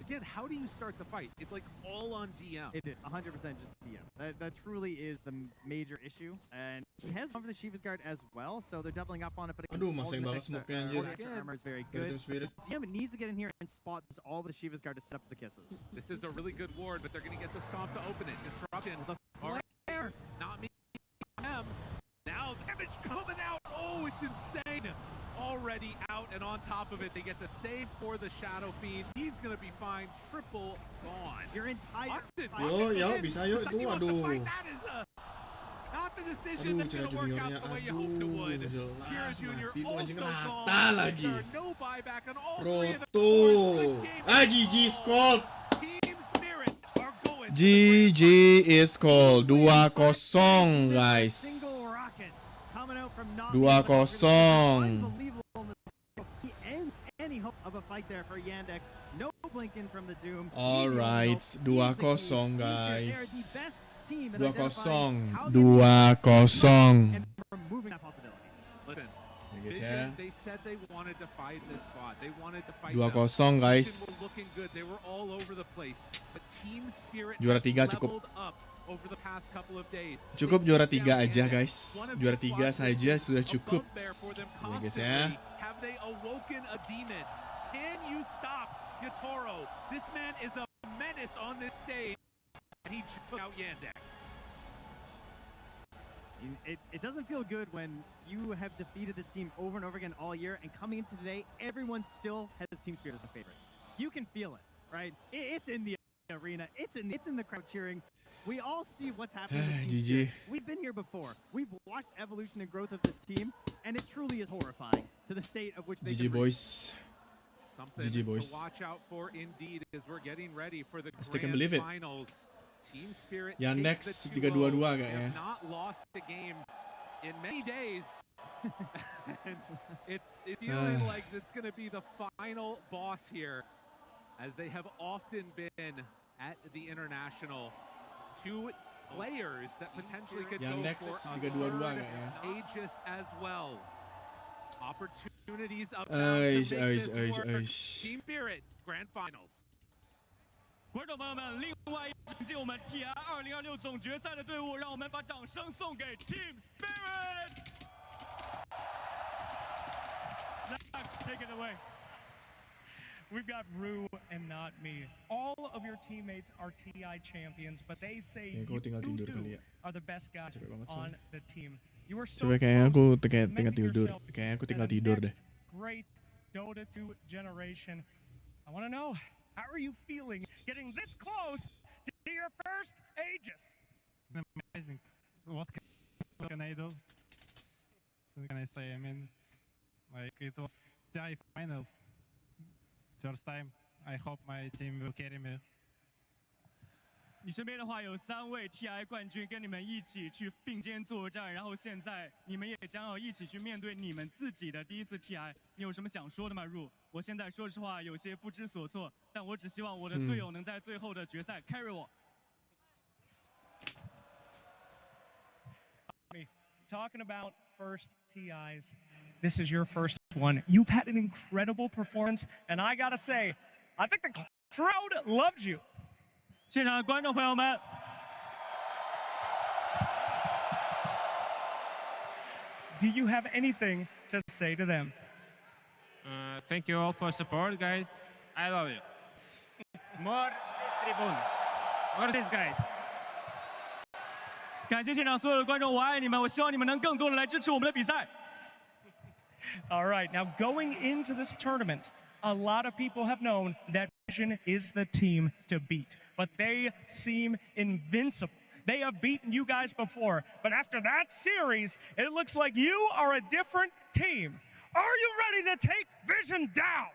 again, how do you start the fight? It's like all on DM. It is 100% just DM. That truly is the major issue. And he has gone for the Shiva's Guard as well, so they're doubling up on it. But again, Aduh, all masih the banget extra- smoke-nya, all anjir. the extra armor is very good. Phantom Spirit. DM needs to get in here and spot all with the Shiva's Guard to set up the kisses. This is a really good ward, but they're going to get the stomp to open it. Disruption. The flare. Not me. Him. Now damage coming out. Oh, it's insane. Already out and on top of it. They get the save for the Shadow Fiend. He's going to be fine. Triple gone. Your entire Yo, bisa yuk itu, aduh. That is not not the decision that's going to work out the way you hoped it would. Chira Jr. also gone. lagi. There are no buyback on all three of the Proto. cores. GG is called. Team Spirit are going. GG is called 2-0 guys. Single rocket coming out from 2-0. He ends any hope of a fight there for Yandex. No blinking from the Doom. Alright, 2-0 guys. 2-0. 2-0. Listen, Guys, ya. they said they wanted to fight this spot. They wanted to fight 2-0 guys. Vision was looking good. They were all over the place. But Team Spirit Juara has 3 cukup. leveled up over the past couple of days. Cukup juara 3 aja guys. Juara 3 saja sudah cukup. Ya guys ya. Have they awoken a demon? Can you stop Yatoro? This man is a menace on this stage. And he just took out Yandex. It doesn't feel good when you have defeated this team over and over again all year, and coming into today, everyone still has Team Spirit as the favorites. You can feel it, right? It's in the arena. It's in the crowd cheering. We all see what's happening with Team Spirit. We've been here before. We've watched evolution and growth of this team, and it truly is horrifying to the state of which they've GG been boys. Something GG boys. to watch out for indeed as we're getting ready for the Still can grand believe it. finals. Team Spirit Yandex take the 3-2 2-0. kayaknya. Have not lost a game in many days. And it's feeling like it's going to be the final boss here, as they have often been at the international. Two players that potentially could Yandex go for a 3-2 third kayaknya. Aegis as well. Opportunities up now to make this work. Team Spirit grand finals. 观众朋友们，另外一支进我们 TI 2026总决赛的队伍，让我们把掌声送给 Team Spirit。Snaps, take it away. We've got Rue and not me. All of your teammates are TI champions, but they say you two are the best guys on the team. You are so Coba kayaknya aku close to tinggal cementing tidur. yourself Kayaknya aku as tinggal the tidur next deh. Great Dota 2 generation. I want to know, how are you feeling getting this close to your first Aegis? Amazing. What can I do? So can I say? I mean, like it was TI finals. First time. I hope my team will carry me. 你身边的话有3位 TI 冠军跟你们一起去并肩作战，然后现在你们也将要一起去面对你们自己的第一次 TI， 你有什么想说的吗？入，我现在说实话有些不知所措，但我只希望我的队友能在最后的决赛 carry 我。Talking about first TIs, this is your first one. You've had an incredible performance, and I gotta say, I think the crowd loved you. 现场的观众朋友们， Do you have anything to say to them? Thank you all for support, guys. I love you. More tribune. More these guys. 感谢现场所有的观众，我爱你们！我希望你们能更多的来支持我们的比赛。All right, now going into this tournament, a lot of people have known that Vision is the team to beat, but they seem invincible. They have beaten you guys before, but after that series, it looks like you are a different team. Are you ready to take Vision down?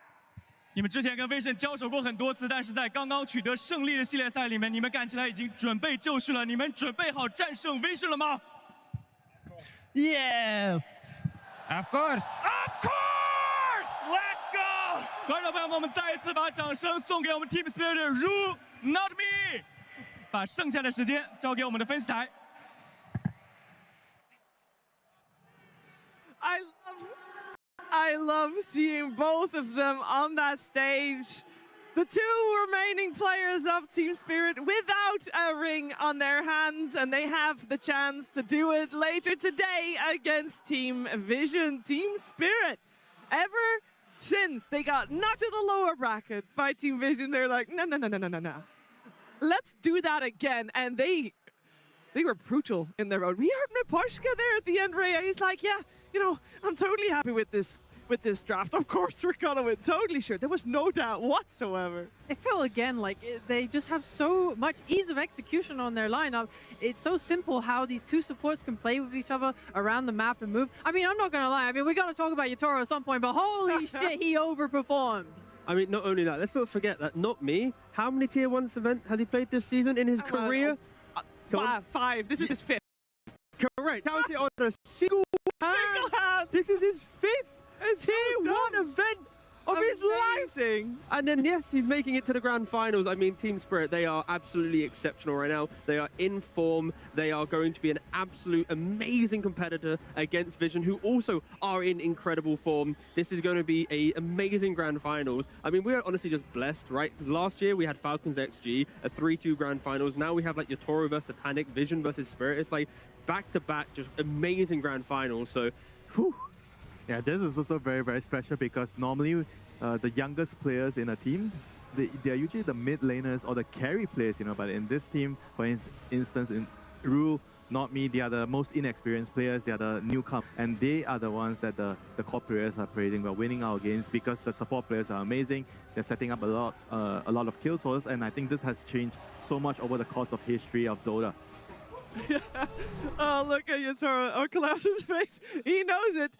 你们之前跟 Vision 交手过很多次，但是在刚刚取得胜利的系列赛里面，你们看起来已经准备就绪了。你们准备好战胜 Vision 了吗 Yes. Of course. Of course! Let's go! 观众朋友们，我们再一次把掌声送给我们 Team Spirit 的 Ru Not Me， 把剩下的时间交给我们的分析台。I love seeing both of them on that stage. The two remaining players of Team Spirit without a ring on their hands, and they have the chance to do it later today against Team Vision. Team Spirit, ever since they got knocked to the lower bracket by Team Vision, they're like, no. Let's do that again. And they were brutal in their road. We heard Naposhka there at the end, Rhea. He's like, yeah, you know, I'm totally happy with this with this draft. Of course, we're gonna win. Totally sure. There was no doubt whatsoever. It felt again like they just have so much ease of execution on their lineup. It's so simple how these two supports can play with each other around the map and move. I mean, I'm not gonna lie. I mean, we gotta talk about Yatoro at some point, but holy shit, he overperformed. I mean, not only that, let's not forget that not me. How many Tier 1 events has he played this season in his career? Five. This is his fifth. Correct. Counted on a single hand. This is his fifth Tier 1 event of his life. And then, yes, he's making it to the grand finals. I mean, Team Spirit, they are absolutely exceptional right now. They are in form. They are going to be an absolute amazing competitor against Vision, who also are in incredible form. This is going to be an amazing grand finals. I mean, we are honestly just blessed, right? Because last year we had Falcons XG, a 3-2 grand finals. Now we have like Yatoro versus Satanic, Vision versus Spirit. It's like back-to-back, just amazing grand finals. So, whew. Yeah, this is also very, very special because normally the youngest players in a team, they are usually the mid laners or the carry players, you know, but in this team, for instance, in Rule, not me, they are the most inexperienced players, they are the newcomers, and they are the ones that the core players are praising. We're winning our games because the support players are amazing. They're setting up a lot of kills for us, and I think this has changed so much over the course of history of Dota. Oh, look at Yatoro. Oh, Collapse's face. He knows it.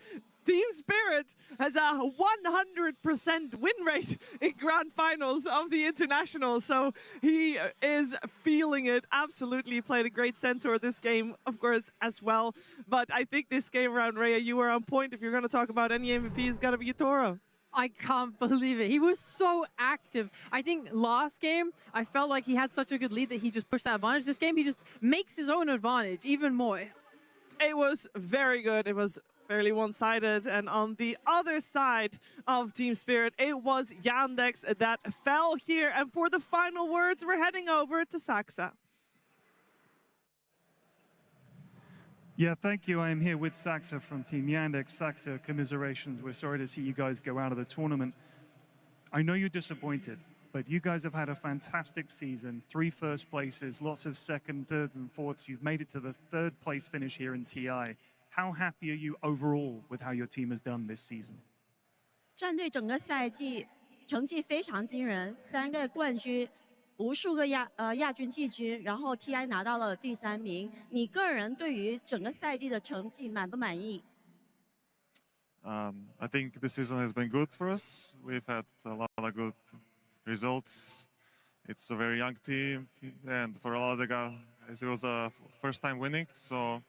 Team Spirit has a 100% win rate in grand finals of the International, so he is feeling it. Absolutely, he played a great centaur this game, of course, as well. But I think this game around, Rhea, you were on point. If you're going to talk about any MVP, it's got to be Yatoro. I can't believe it. He was so active. I think last game, I felt like he had such a good lead that he just pushed that advantage. This game, he just makes his own advantage even more. It was very good. It was fairly one-sided. And on the other side of Team Spirit, it was Yandex that fell here. And for the final words, we're heading over to Saxa. Yeah, thank you. I am here with Saxa from Team Yandex. Saxa, commiserations. We're sorry to see you guys go out of the tournament. I know you're disappointed, but you guys have had a fantastic season. 3 first places, lots of second, thirds, and fourths. You've made it to the 3rd place finish here in TI. How happy are you overall with how your team has done this season? 战队整个赛季成绩非常惊人，3个冠军。 无数个亚军、季军，然后 TI 拿到了第3名。你个人对于整个赛季的成绩满不满意？ I think this season has been good for us. We've had a lot of good results. It's a very young team, and for a lot of the guys, it was a first time winning. So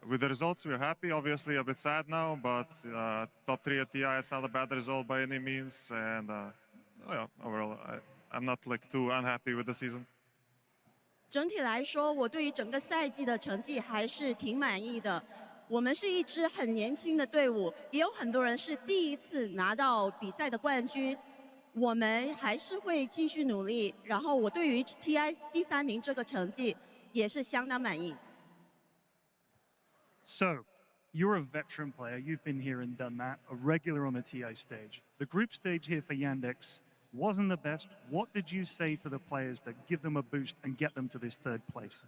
with the results, we're happy. Obviously, a bit sad now, but top 3 at TI is not a bad result by any means. And yeah, overall, I'm not like too unhappy with the season. 整体来说，我对于整个赛季的成绩还是挺满意的。我们是一支很年轻的队伍，也有很多人是第一次拿到比赛的冠军。我们还是会继续努力。然后我对于 TI 第3名这个成绩也是相当满意。So, you're a veteran player. You've been here and done that, a regular on the TI stage. The group stage here for Yandex wasn't the best. What did you say to the players to give them a boost and get them to this 3rd place?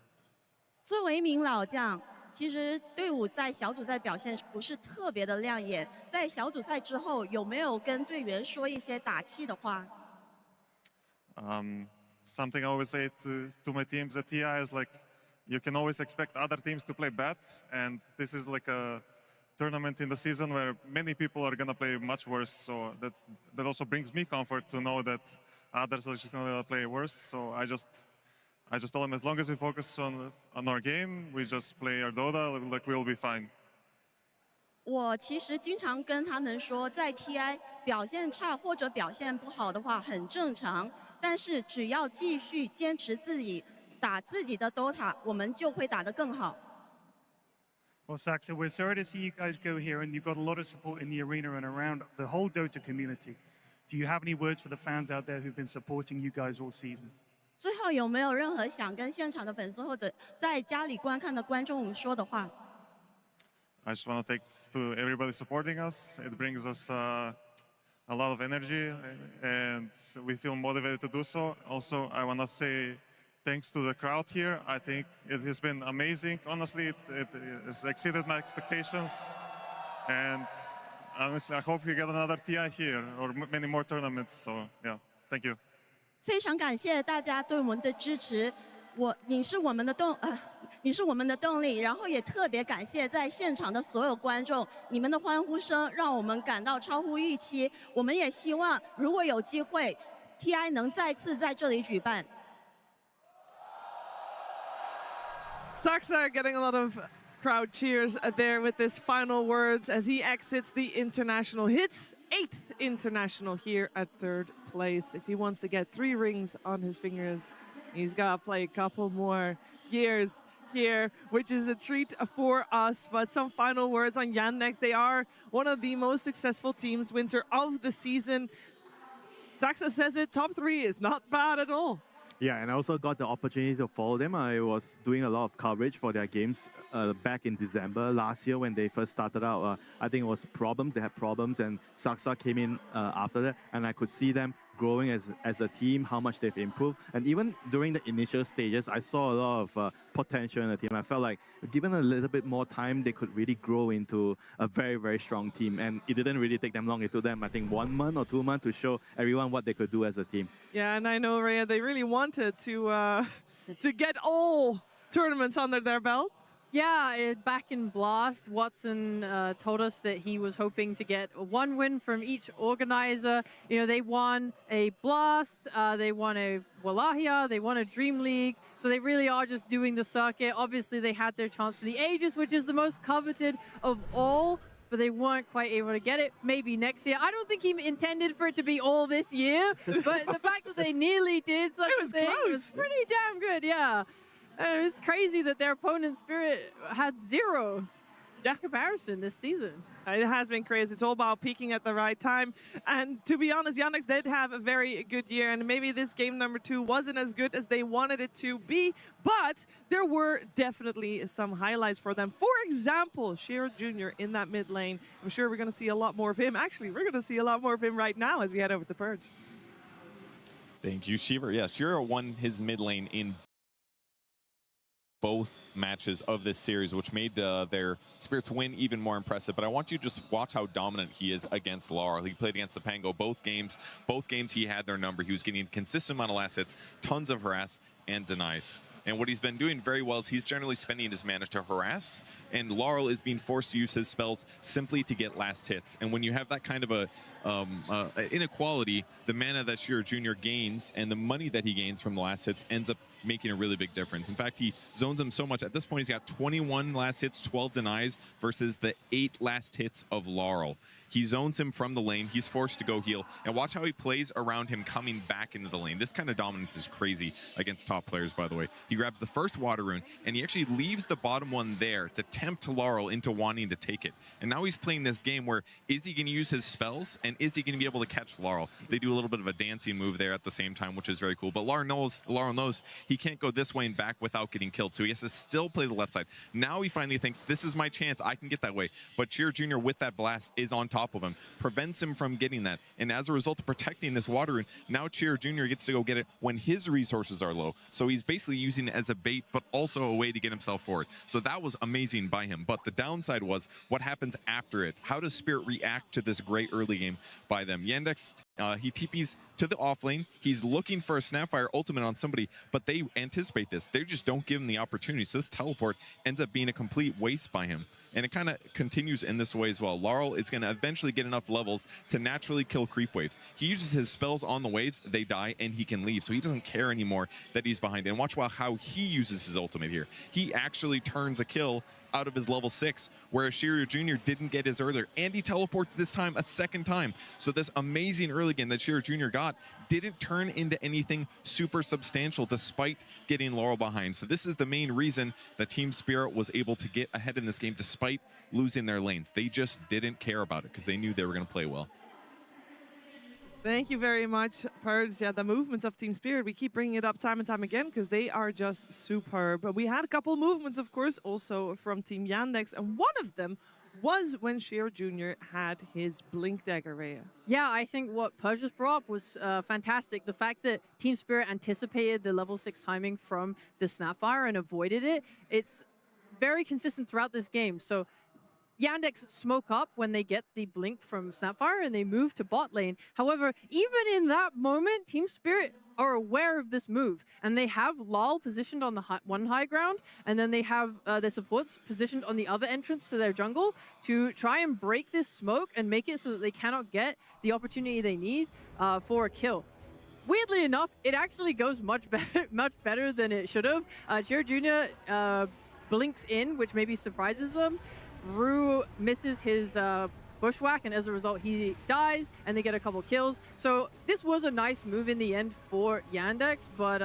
作为一名老将，其实队伍在小组赛表现不是特别的亮眼。在小组赛之后，有没有跟队员说一些打气的话？ Something I always say to my teams at TI is like, you can always expect other teams to play bad, and this is like a tournament in the season where many people are gonna play much worse. So that also brings me comfort to know that others are just gonna play worse. So I just told them, as long as we focus on our game, we just play our Dota, like we'll be fine. 我其实经常跟他们说，在 TI 表现差或者表现不好的话很正常，但是只要继续坚持自己打自己的 Dota， 我们就会打得更好。 Well, Saxa, we're sorry to see you guys go here, and you've got a lot of support in the arena and around the whole Dota community. Do you have any words for the fans out there who've been supporting you guys all season? 最后有没有任何想跟现场的粉丝或者在家里观看的观众说的话？ I just want to thanks to everybody supporting us. It brings us a lot of energy, and we feel motivated to do so. Also, I want to say thanks to the crowd here. I think it has been amazing. Honestly, it has exceeded my expectations. And honestly, I hope we get another TI here or many more tournaments. So yeah, thank you. 非常感谢大家对我们的支持，你是我们的动力，然后也特别感谢在现场的所有观众，你们的欢呼声让我们感到超乎预期。我们也希望如果有机会 ，TI 能再次在这里举办。Saksa getting a lot of crowd cheers there with his final words as he exits the international. Hits 8th international here at 3rd place. If he wants to get 3 rings on his fingers, he's got to play a couple more years here, which is a treat for us. But some final words on Yandex. They are one of the most successful teams winter of the season. Saksa says it, top 3 is not bad at all. Yeah, and I also got the opportunity to follow them. I was doing a lot of coverage for their games back in December last year when they first started out. I think it was problems. They had problems, and Saksa came in after that, and I could see them growing as a team, how much they've improved. And even during the initial stages, I saw a lot of potential in the team. I felt like given a little bit more time, they could really grow into a very, very strong team. And it didn't really take them long. It took them, I think, 1 month or 2 months to show everyone what they could do as a team. Yeah, and I know, Rhea, they really wanted to get all tournaments under their belt. Yeah, back in Blast, Watson told us that he was hoping to get 1 win from each organizer. You know, they won a Blast, they won a Wallachia, they won a Dream League. So they really are just doing the circuit. Obviously, they had their chance for the Aegis, which is the most coveted of all, but they weren't quite able to get it. Maybe next year. I don't think he intended for it to be all this year, but the fact that they nearly did such a thing was pretty damn good, yeah. It's crazy that their opponent Spirit had 0 comparison this season. It has been crazy. It's all about peaking at the right time. And to be honest, Yandex did have a very good year, and maybe this game number 2 wasn't as good as they wanted it to be, but there were definitely some highlights for them. For example, Shiro Jr. in that mid lane. I'm sure we're going to see a lot more of him. Actually, we're going to see a lot more of him right now as we head over to Purge. Thank you, Shiro. Yeah, Shiro won his mid lane in both matches of this series, which made their Spirits win even more impressive. But I want you to just watch how dominant he is against Laurel. He played against the Pango both games. Both games he had their number. He was getting a consistent amount of last hits, tons of harass and denies. And what he's been doing very well is he's generally spending his mana to harass, and Laurel is being forced to use his spells simply to get last hits. And when you have that kind of a inequality, the mana that Shiro Jr. gains and the money that he gains from the last hits ends up making a really big difference. In fact, he zones him so much. At this point, he's got 21 last hits, 12 denies versus the 8 last hits of Laurel. He zones him from the lane. He's forced to go heal. And watch how he plays around him coming back into the lane. This kind of dominance is crazy against top players, by the way. He grabs the first water rune, and he actually leaves the bottom one there to tempt Laurel into wanting to take it. And now he's playing this game where, is he going to use his spells, and is he going to be able to catch Laurel? They do a little bit of a dancing move there at the same time, which is very cool. But Laurel knows he can't go this way and back without getting killed, so he has to still play the left side. Now he finally thinks, this is my chance. I can get that way. But Cheer Jr. with that blast is on top of him, prevents him from getting that. And as a result of protecting this water rune, now Cheer Jr. gets to go get it when his resources are low. So he's basically using it as a bait, but also a way to get himself forward. So that was amazing by him. But the downside was what happens after it. How does Spirit react to this great early game by them? Yandex, he TPs to the off lane. He's looking for a Snapfire ultimate on somebody, but they anticipate this. They just don't give him the opportunity. So this teleport ends up being a complete waste by him. And it kind of continues in this way as well. Laurel is going to eventually get enough levels to naturally kill creep waves. He uses his spells on the waves, they die, and he can leave. So he doesn't care anymore that he's behind. And watch how he uses his ultimate here. He actually turns a kill out of his level 6, whereas Shiryu Jr. didn't get his earlier. And he teleports this time a second time. So this amazing early game that Shiryu Jr. got didn't turn into anything super substantial despite getting Laurel behind. So this is the main reason that Team Spirit was able to get ahead in this game despite losing their lanes. They just didn't care about it because they knew they were going to play well. Thank you very much, Purge. Yeah, the movements of Team Spirit, we keep bringing it up time and time again because they are just superb. But we had a couple movements, of course, also from Team Yandex, and one of them was when Shiro Jr. had his Blink Dagger, Rhea. Yeah, I think what Purge just brought up was fantastic. The fact that Team Spirit anticipated the level 6 timing from the Snapfire and avoided it, it's very consistent throughout this game. So Yandex smoke up when they get the blink from Snapfire and they move to bot lane. However, even in that moment, Team Spirit are aware of this move, and they have Lal positioned on the one high ground, and then they have their supports positioned on the other entrance to their jungle to try and break this smoke and make it so that they cannot get the opportunity they need for a kill. Weirdly enough, it actually goes much better than it should have. Chiro Jr. Blinks in, which maybe surprises them. Rue misses his bushwhack, and as a result, he dies, and they get a couple kills. So this was a nice move in the end for Yandex, but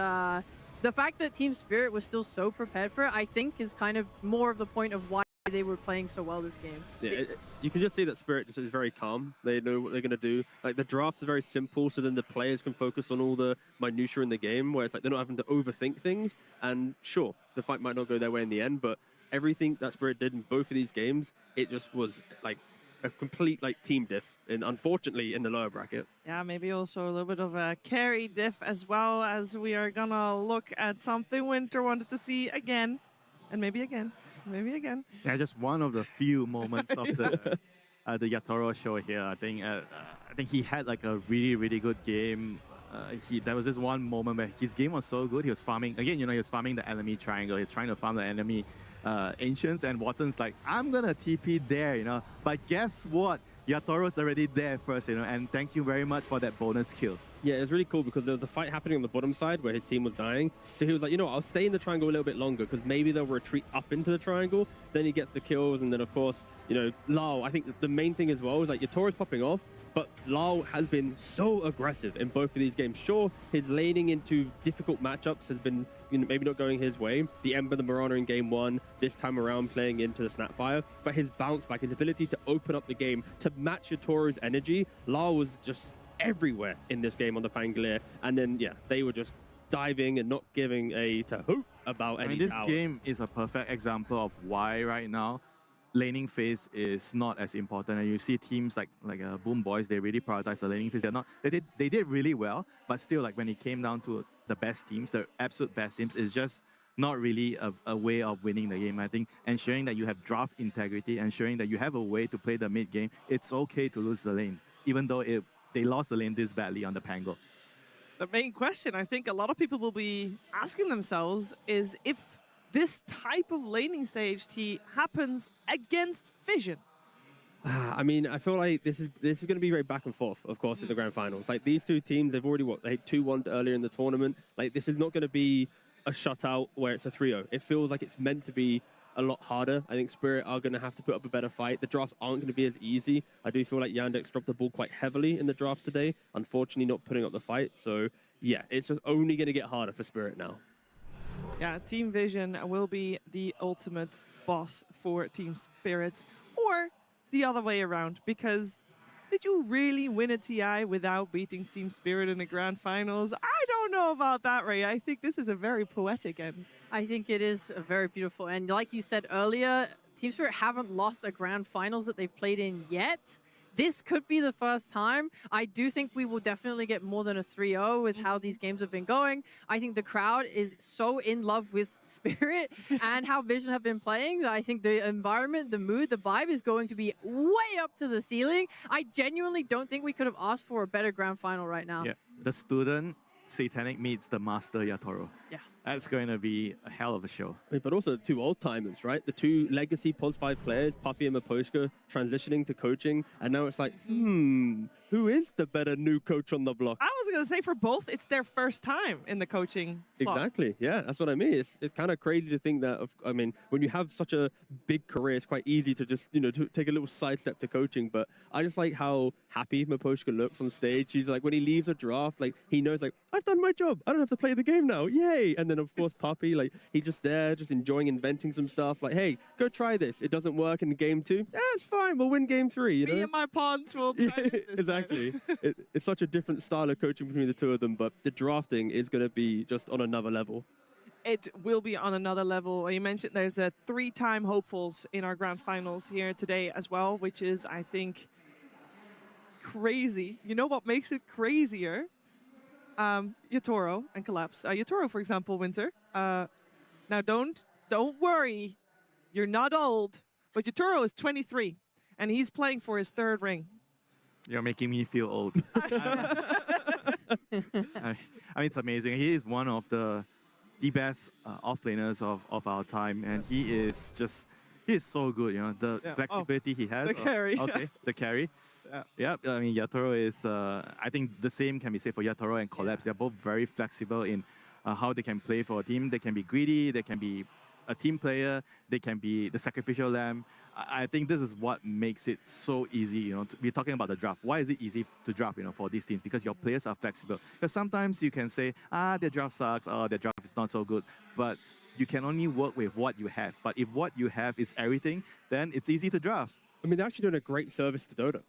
the fact that Team Spirit was still so prepared for it, I think, is kind of more of the point of why they were playing so well this game. Yeah, you can just see that Spirit just is very calm. They know what they're going to do. Like, the drafts are very simple, so then the players can focus on all the minutiae in the game, where it's like they're not having to overthink things. And sure, the fight might not go their way in the end, but everything that Spirit did in both of these games, it just was like a complete like team diff, and unfortunately in the lower bracket. Yeah, maybe also a little bit of a carry diff as well, as we are gonna look at something Winter wanted to see again, and maybe again. Maybe again. Yeah, just one of the few moments of the Yatoro show here. I think he had like a really good game. There was this one moment where his game was so good. He was farming again. He was farming the enemy triangle. He's trying to farm the enemy ancients, and Watson's like, I'm gonna TP there, But guess what? Yatoro's already there first, And thank you very much for that bonus kill. Yeah, it was really cool because there was a fight happening on the bottom side where his team was dying. So he was like, I'll stay in the triangle a little bit longer because maybe they'll retreat up into the triangle. Then he gets the kills. And then, of course, Lau, I think the main thing as well is like Yatoro's popping off, but Lau has been so aggressive in both of these games. Sure, his laning into difficult matchups has been maybe not going his way. The Ember, the Mirana in game 1, this time around playing into the Snapfire. But his bounce back, his ability to open up the game, to match Yatoro's energy, Lau was just everywhere in this game on the Pangolier, and then they were just diving and not giving a hoot about any this power. game is a perfect example of why right now laning phase is not as important, and you see teams like Boom Boys, they really prioritize the laning phase. They did really well, but still, like when it came down to the best teams, the absolute best teams, is just not really a way of winning the game. I think ensuring that you have draft integrity, ensuring that you have a way to play the mid game, it's okay to lose the lane, even though they lost the lane this badly on the Pango. The main question I think a lot of people will be asking themselves is if this type of laning stage happens against Vision. I mean, I feel like this is going to be very back and forth, of course, in the grand finals. Like, these two teams, they've already, they 2-1 earlier in the tournament. Like, this is not going to be a shutout where it's a 3-0. It feels like it's meant to be a lot harder. I think Spirit are going to have to put up a better fight. The drafts aren't going to be as easy. I do feel like Yandex dropped the ball quite heavily in the drafts today, unfortunately not putting up the fight. So, yeah, it's just only going to get harder for Spirit now. Yeah, Team Vision will be the ultimate boss for Team Spirit, or the other way around, because did you really win a TI without beating Team Spirit in the grand finals? I don't know about that, Ray. I think this is a very poetic end. I think it is a very beautiful end. Like you said earlier, Team Spirit haven't lost a grand finals that they've played in yet. This could be the first time. I do think we will definitely get more than a 3-0 with how these games have been going. I think the crowd is so in love with Spirit and how Vision have been playing that I think the environment, the mood, the vibe is going to be way up to the ceiling. I genuinely don't think we could have asked for a better grand final right now. Yeah, the student Satanic meets the master Yatoro. Yeah. That's going to be a hell of a show. But also the two old-timers, right? The two legacy POS 5 players, Puppy and Maposhka, transitioning to coaching. And now it's like, who is the better new coach on the block? I was going to say for both, it's their first time in the coaching slot. Exactly. Yeah, that's what I mean. It's kind of crazy to think that, I mean, when you have such a big career, it's quite easy to just, to take a little sidestep to coaching. But I just like how happy Maposhka looks on stage. He's like, when he leaves a draft, like, he knows, like, I've done my job. I don't have to play the game now. Yay. And then, of course, Puppy, like, he's just there, just enjoying inventing some stuff. Like, hey, go try this. It doesn't work in game 2. Yeah, it's fine. We'll win game 3, you know? Me and my pawns will try this Exactly. It's such a different style of coaching between the two of them, but the drafting is going to be just on another level. It will be on another level. You mentioned there's 3-time hopefuls in our grand finals here today as well, which is, I think, crazy. You know what makes it crazier? Yatoro and Collapse. Yatoro, for example, Winter. Now, don't worry. You're not old. but Yatoro is 23, and he's playing for his 3rd ring. You're making me feel old. I mean, it's amazing. He is one of the best offlaners of our time, and he is so good. You know, the flexibility he has. The carry. Okay, the carry. Yeah, I mean, Yatoro is, I think the same can be said for Yatoro and Collapse. They're both very flexible in how they can play for a team. They can be greedy, they can be a team player, they can be the sacrificial lamb. I think this is what makes it so easy, you know, we're talking about the draft. Why is it easy to draft, you know, for these teams? Because your players are flexible. Because sometimes you can say, their draft sucks, their draft is not so good. But you can only work with what you have. But if what you have is everything, then it's easy to draft. I mean, they're actually doing a great service to Dota.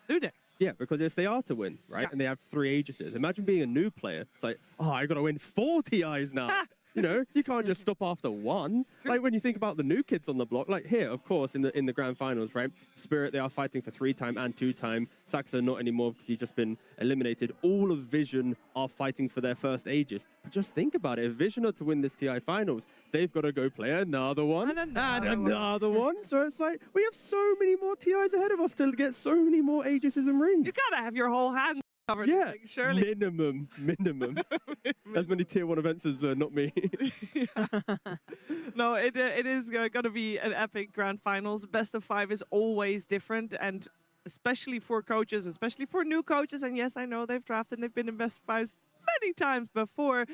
Do they? Yeah, because if they are to win, right, and they have 3 Aegises, imagine being a new player. It's like, I got to win 4 TIs now. You know, you can't just stop after 1. Like when you think about the new kids on the block, like here, of course, in the grand finals, right? Spirit, they are fighting for 3-time and 2-time. Saxo not anymore because he's just been eliminated. All of Vision are fighting for their first Aegis. But just think about it. If Vision are to win this TI finals, they've got to go play another one and another one. So it's like, we have so many more TIs ahead of us to get so many more Aegises and rings. You gotta have your whole hand covered. Yeah, surely. minimum. As many tier 1 events as not me. No, it is going to be an epic grand finals. Best of 5 is always different, and especially for coaches, especially for new coaches. And yes, I know they've drafted and they've been in best of 5s many times before.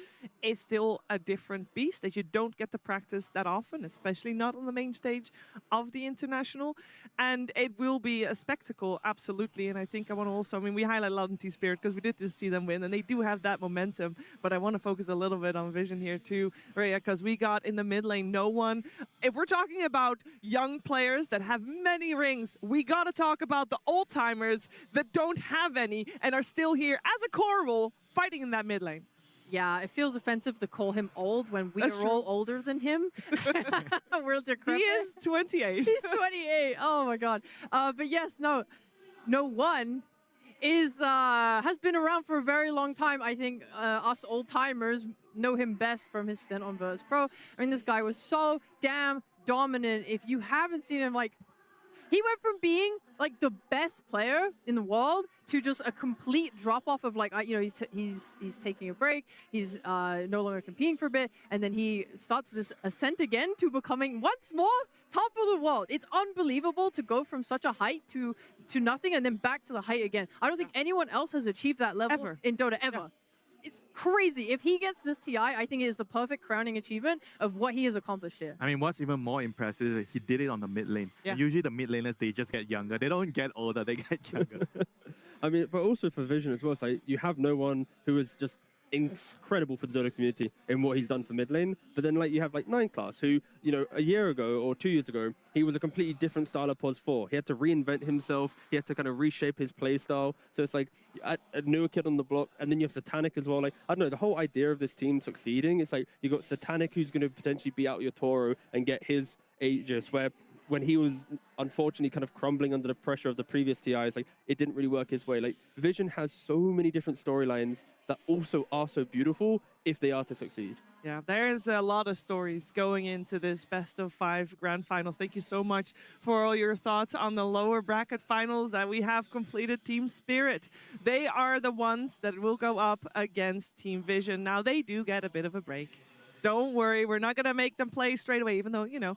It's still a different beast that you don't get to practice that often, especially not on the main stage of the international. And it will be a spectacle, absolutely. And I think I want to also, I mean, we highlight a lot in T-Spirit because we did just see them win, and they do have that momentum. But I want to focus a little bit on Vision here too, Rhea, because we got in the mid lane no one. If we're talking about young players that have many rings, we got to talk about the old timers that don't have any and are still here as a core role fighting in that mid lane. Yeah, it feels offensive to call him old when we are all older than him. We're decrepit. He is 28. He's 28. Oh my god. But yes, no one is has been around for a very long time. I think us old timers know him best from his stint on Virtus Pro. I mean, this guy was so damn dominant. If you haven't seen him, like, he went from being like the best player in the world to just a complete drop-off of, like, you know, he's taking a break, he's no longer competing for a bit, and then he starts this ascent again to becoming once more top of the world. It's unbelievable to go from such a height to nothing and then back to the height again. I don't think anyone else has achieved that level in Dota ever. Yeah. It's crazy. If he gets this TI, I think it is the perfect crowning achievement of what he has accomplished here. I mean, what's even more impressive is he did it on the mid lane. Yeah. And usually the mid laners, they just get younger. They don't get older, they get younger. I mean, but also for Vision as well, so you have no one who is just incredible for the Dota community in what he's done for mid lane, but then, like, you have like 9 Class, who, you know, a year ago or 2 years ago, he was a completely different style of POS 4. He had to reinvent himself, he had to kind of reshape his play style. So it's like a newer kid on the block, and then you have Satanic as well. Like, I don't know, the whole idea of this team succeeding, it's like you got Satanic, who's going to potentially beat out your Toro and get his Aegis, where when he was unfortunately kind of crumbling under the pressure of the previous TIs, like, it didn't really work his way. Like, Vision has so many different storylines that also are so beautiful if they are to succeed. Yeah, there's a lot of stories going into this best of 5 grand finals. Thank you so much for all your thoughts on the lower bracket finals that we have completed. Team Spirit, they are the ones that will go up against Team Vision. Now, they do get a bit of a break. Don't worry, we're not going to make them play straight away, even though, you know,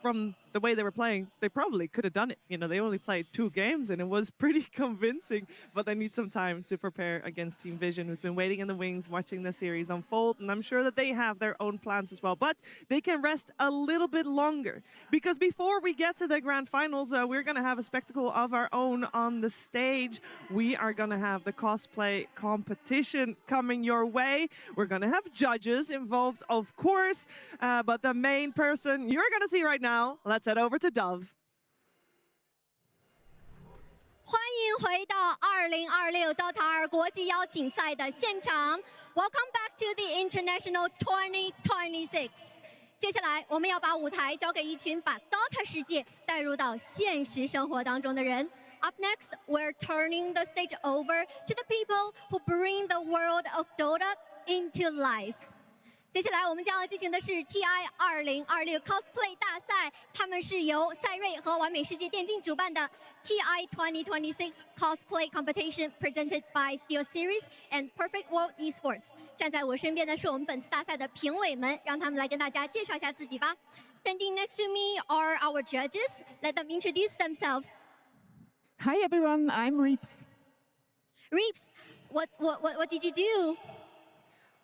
from the way they were playing, they probably could have done it. You know, they only played 2 games and it was pretty convincing, but they need some time to prepare against Team Vision, who's been waiting in the wings, watching the series unfold, and I'm sure that they have their own plans as well, but they can rest a little bit longer, because before we get to the grand finals, we're going to have a spectacle of our own on the stage. We are going to have the cosplay competition coming your way. We're going to have judges involved, of course, but the main person you're going to see right now, let's head over to Dove. 欢迎回到2026 Dota 2国际邀请赛的现场。Welcome back to the International 2026。接下来，我们要把舞台交给一群把 Dota 世界带入到现实生活当中的人。Up next, we're turning the stage over to the people who bring the world of Dota into life. 接下来我们将要进行的是 TI 2026 Cosplay 大赛，他们是由赛睿和完美世界电竞主办的 TI 2026 Cosplay Competition presented by Steel Series and Perfect World Esports。站在我身边的是我们本次大赛的评委们，让他们来跟大家介绍一下自己吧。Standing next to me are our judges. Let them introduce themselves. Hi everyone, I'm Reeps. Reeps, what did you do?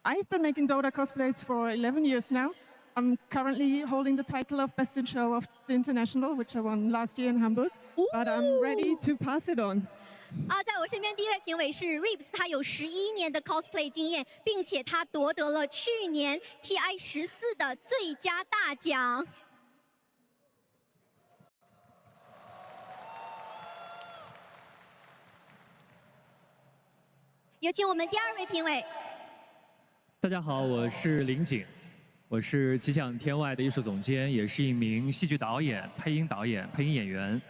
I've been making Dota cosplays for 11 years now. I'm currently holding the title of Best in Show of the International, which I won last year in Hamburg. But I'm ready to pass it on. 在我身边第一位评委是 Reeps， 他有11年的 cosplay 经验，并且他夺得了去年 TI 14的最佳大奖。有请我们第2位评委。大家好，我是林景，我是奇想天外的艺术总监，也是一名戏剧导演、配音导演、配音演员。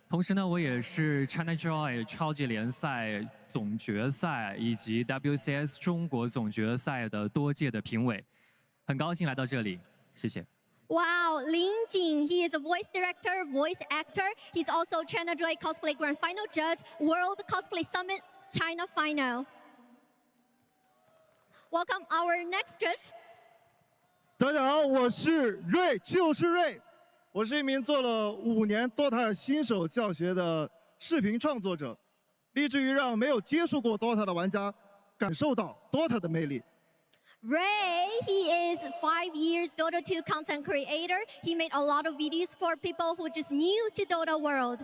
同时呢，我也是 China Joy 超级联赛总决赛以及 WCS 中国总决赛的多届的评委，很高兴来到这里，谢谢。Wow, Lin Jing, he is a voice director, voice actor. He's also China Joy Cosplay Grand Final Judge, World Cosplay Summit China Final. Welcome our next judge. 大家好，我是瑞，就是瑞。我是一名做了5年 Dota 新手教学的视频创作者，立志于让没有接触过 Dota 的玩家感受到 Dota 的魅力。Ray, he is 5 years Dota 2 content creator. He made a lot of videos for people who just new to Dota world.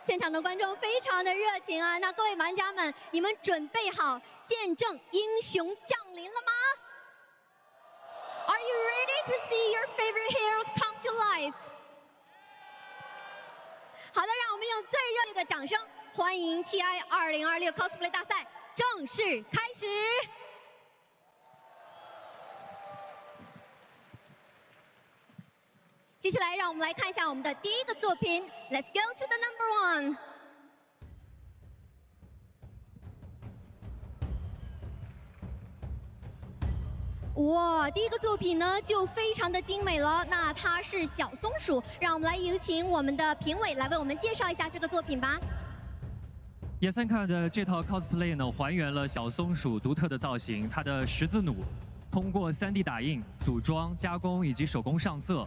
现场的观众非常的热情啊！那各位玩家们，你们准备好见证英雄降临了吗？ Are you ready to see your favorite heroes come to life? 好的，让我们用最热烈的掌声欢迎 TI 2026 Cosplay 大赛正式开始。接下来，让我们来看一下我们的第1个作品。Let's go to the number 1。哇，第1个作品呢就非常的精美了。那它是小松鼠，让我们来有请我们的评委来为我们介绍一下这个作品吧。野三卡的这套 cosplay 呢，还原了小松鼠独特的造型，它的十字弩通过3D 打印、组装、加工以及手工上色，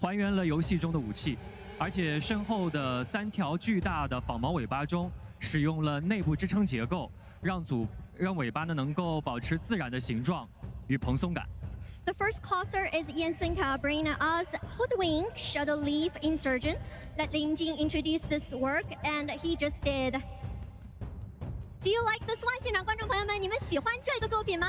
还原了游戏中的武器。而且身后的3条巨大的仿毛尾巴中，使用了内部支撑结构，让尾巴呢能够保持自然的形状与蓬松感。The first closer is Yensenka bringing us Hoodwink Shadow Leaf Insurgent. Let Lin Jing introduce this work, and he just did. Do you like this one? 现场观众朋友们，你们喜欢这个作品吗？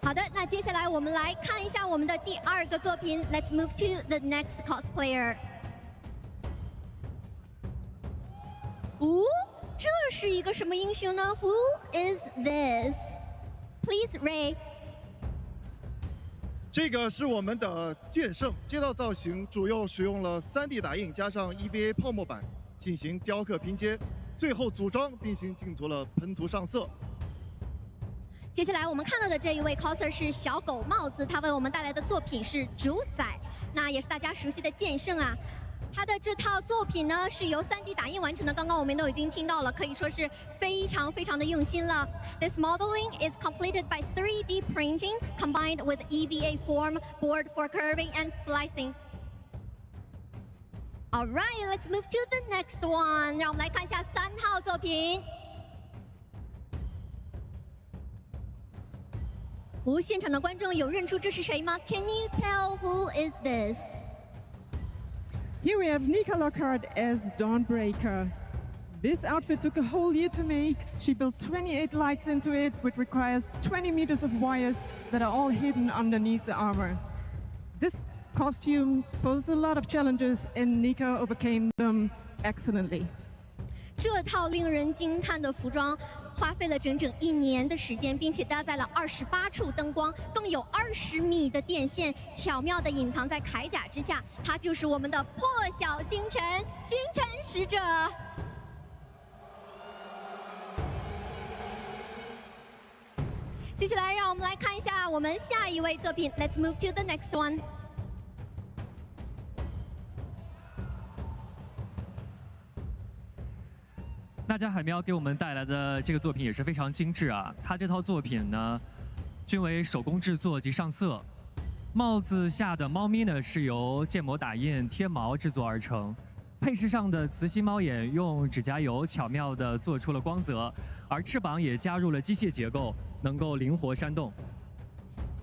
好的，那接下来我们来看一下我们的第2个作品。Let's move to the next cosplayer. 哦，这是一个什么英雄呢 ？Who is this? Please, Ray. 这个是我们的剑圣，这套造型主要使用了3D 打印加上 EVA 泡沫板进行雕刻拼接，最后组装并行竞图了喷涂上色。接下来我们看到的这一位 coser 是小狗帽子，他为我们带来的作品是主宰，那也是大家熟悉的剑圣啊。他的这套作品呢是由3D 打印完成的，刚刚我们都已经听到了，可以说是非常的用心了。This modeling is completed by 3D printing combined with EVA form, board for curving and splicing. All right, let's move to the next one. 让我们来看一下3号作品。哦，现场的观众有认出这是谁吗 ？Can you tell who is this? Here we have Nika Lockhart as Dawnbreaker. This outfit took a whole year to make. She built 28 lights into it, which requires 20 meters of wires that are all hidden underneath the armor. This costume posed a lot of challenges, and Nika overcame them excellently. 这套令人惊叹的服装花费了整整1年的时间，并且搭载了28处灯光，更有20米的电线，巧妙地隐藏在铠甲之下。它就是我们的破晓星辰，星辰使者。接下来，让我们来看一下我们下一位作品。Let's move to the next one. 那家海喵给我们带来的这个作品也是非常精致啊！它这套作品呢，均为手工制作及上色。帽子下的猫咪呢，是由建模打印贴毛制作而成。配饰上的磁吸猫眼用指甲油巧妙地做出了光泽，而翅膀也加入了机械结构，能够灵活扇动。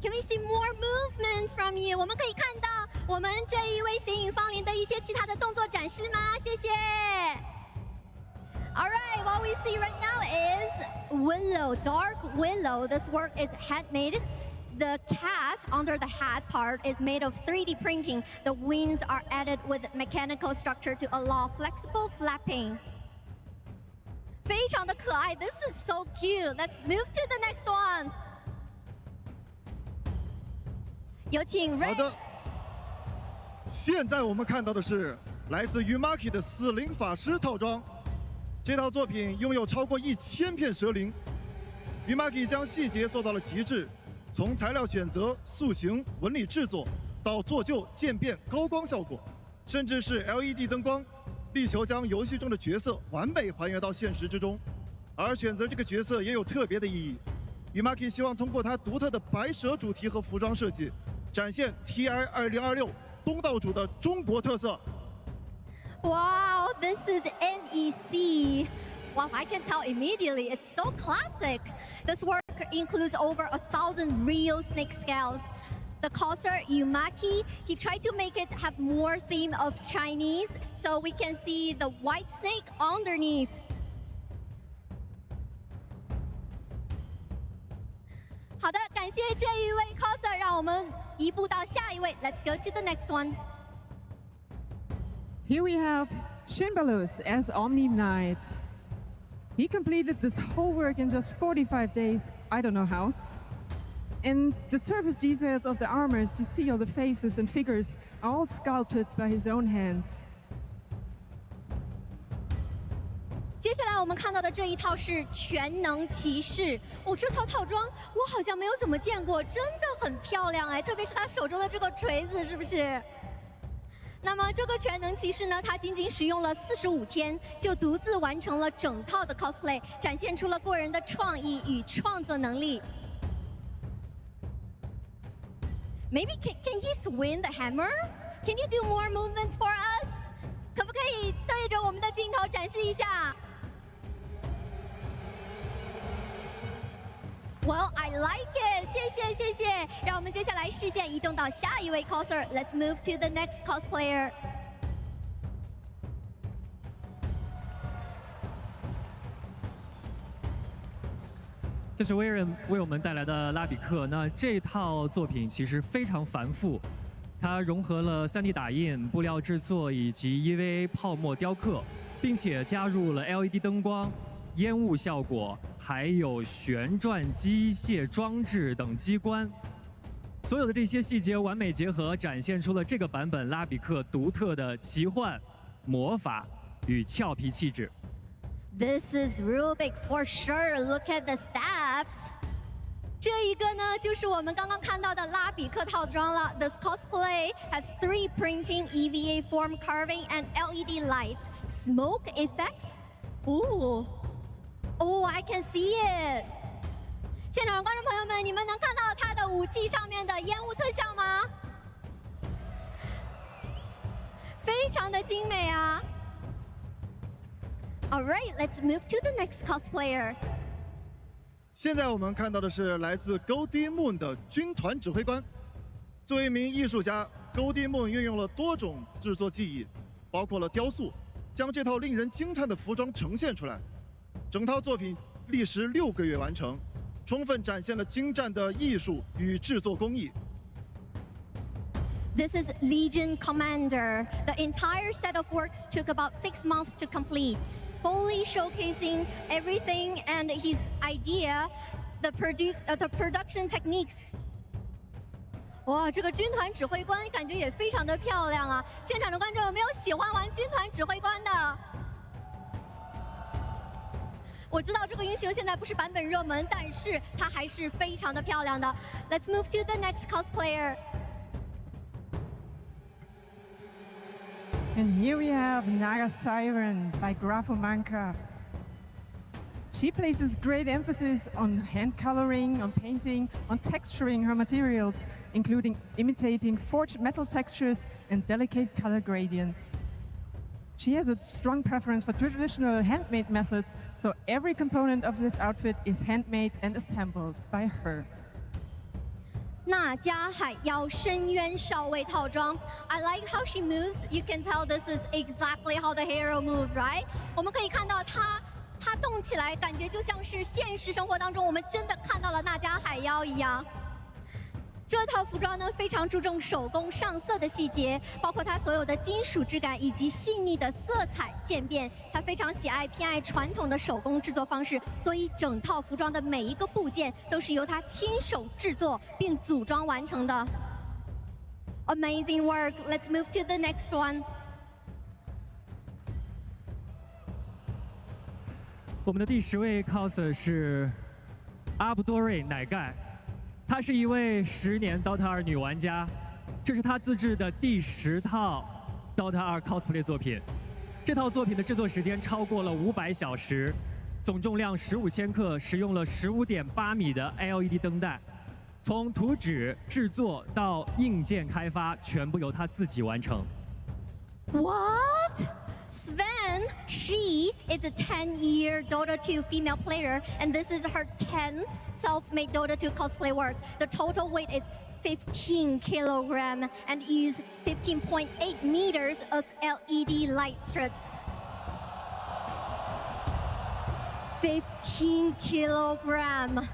Can we see more movements from you？ 我们可以看到我们这一位显影芳龄的一些其他的动作展示吗？谢谢。All right, what we see right now is Willow, Dark Willow. This work is handmade. The cat under the hat part is made of 3D printing. The wings are added with mechanical structure to allow flexible flapping. 非常的可爱 This is so cute. Let's move to the next one. 有请 Ray。好的，现在我们看到的是来自于 Maki 的死灵法师套装。这套作品拥有超过1000片蛇灵，Umaki 将细节做到了极致，从材料选择、塑形、纹理制作到做旧、渐变、高光效果，甚至是 LED 灯光，力求将游戏中的角色完美还原到现实之中。而选择这个角色也有特别的意义，Umaki 希望通过它独特的白蛇主题和服装设计，展现 TI 2026东道主的中国特色。Wow, this is NEC. Wow, I can tell immediately. It's so classic. This work includes over 1,000 real snake scales. The causer Umaki, he tried to make it have more theme of Chinese, so we can see the white snake underneath. 好的，感谢这一位 coser， 让我们移步到下一位。Let's go to the next one. Here we have Shinbalus as Omni Knight. He completed this whole work in just 45 days. I don't know how. And the surface details of the armors, you see all the faces and figures, are all sculpted by his own hands. 接下来我们看到的这一套是全能骑士哦，这套套装我好像没有怎么见过，真的很漂亮哎，特别是他手中的这个锤子，是不是？那么这个全能骑士呢，他仅仅使用了45天，就独自完成了整套的 cosplay， 展现出了过人的创意与创作能力。Maybe can he swing the hammer? Can you do more movements for us? 可不可以对着我们的镜头展示一下 ？Well, I like it. 谢谢谢谢。让我们接下来视线移动到下一位 coser. Let's move to the next cosplayer. 这是威人为我们带来的拉比克。那这套作品其实非常繁复，它融合了3D 打印、布料制作以及 EVA 泡沫雕刻，并且加入了 LED 灯光、烟雾效果，还有旋转机械装置等机关。所有的这些细节完美结合，展现出了这个版本拉比克独特的奇幻、魔法与俏皮气质。This is Rubik for sure. Look at the steps. 这一个呢，就是我们刚刚看到的拉比克套装了。This cosplay has 3D printing, EVA form carving, and LED lights. Smoke effects. Ooh. Oh, I can see it. 现场的观众朋友们，你们能看到它的武器上面的烟雾特效吗？非常的精美啊！ All right, let's move to the next cosplayer. 现在我们看到的是来自 Goldie Moon 的军团指挥官。作为一名艺术家 ，Goldie Moon 运用了多种制作技艺，包括了雕塑，将这套令人惊叹的服装呈现出来。整套作品历时6个月完成，充分展现了精湛的艺术与制作工艺。 This is Legion Commander. The entire set of works took about 6 months to complete. fully showcasing everything and his idea, the production techniques. 哇，这个军团指挥官感觉也非常的漂亮啊！现场的观众有没有喜欢玩军团指挥官的？我知道这个英雄现在不是版本热门，但是它还是非常的漂亮的。Let's move to the next cosplayer. And here we have Naga Siren by Grafomanka. She places great emphasis on hand coloring, on painting, on texturing her materials, including imitating forged metal textures and delicate color gradients. She has a strong preference for traditional handmade methods, so every component of this outfit is handmade and assembled by her. 娜迦海妖深渊少尉套装 I like how she moves. You can tell this is exactly how the hero moves, right? 我们可以看到她动起来，感觉就像是现实生活当中我们真的看到了娜迦海妖一样。这套服装呢，非常注重手工上色的细节，包括它所有的金属质感以及细腻的色彩渐变。它非常偏爱传统的手工制作方式，所以整套服装的每一个部件都是由它亲手制作并组装完成的。Amazing work! Let's move to the next one. 我们的第10位 coser 是阿布多瑞乃盖。她是一位10年 Dota 2女玩家，这是她自制的第10套 Dota 2 cosplay 作品。这套作品的制作时间超过了500小时，总重量15千克，使用了15.8米的 LED 灯带，从图纸制作到硬件开发，全部由她自己完成。What? Sven, she is a 10-year Dota 2 female player, and this is her 10th self-made Dota 2 cosplay work. The total weight is 15 kilogram and use 15.8 meters of LED light strips. 15 kilogram.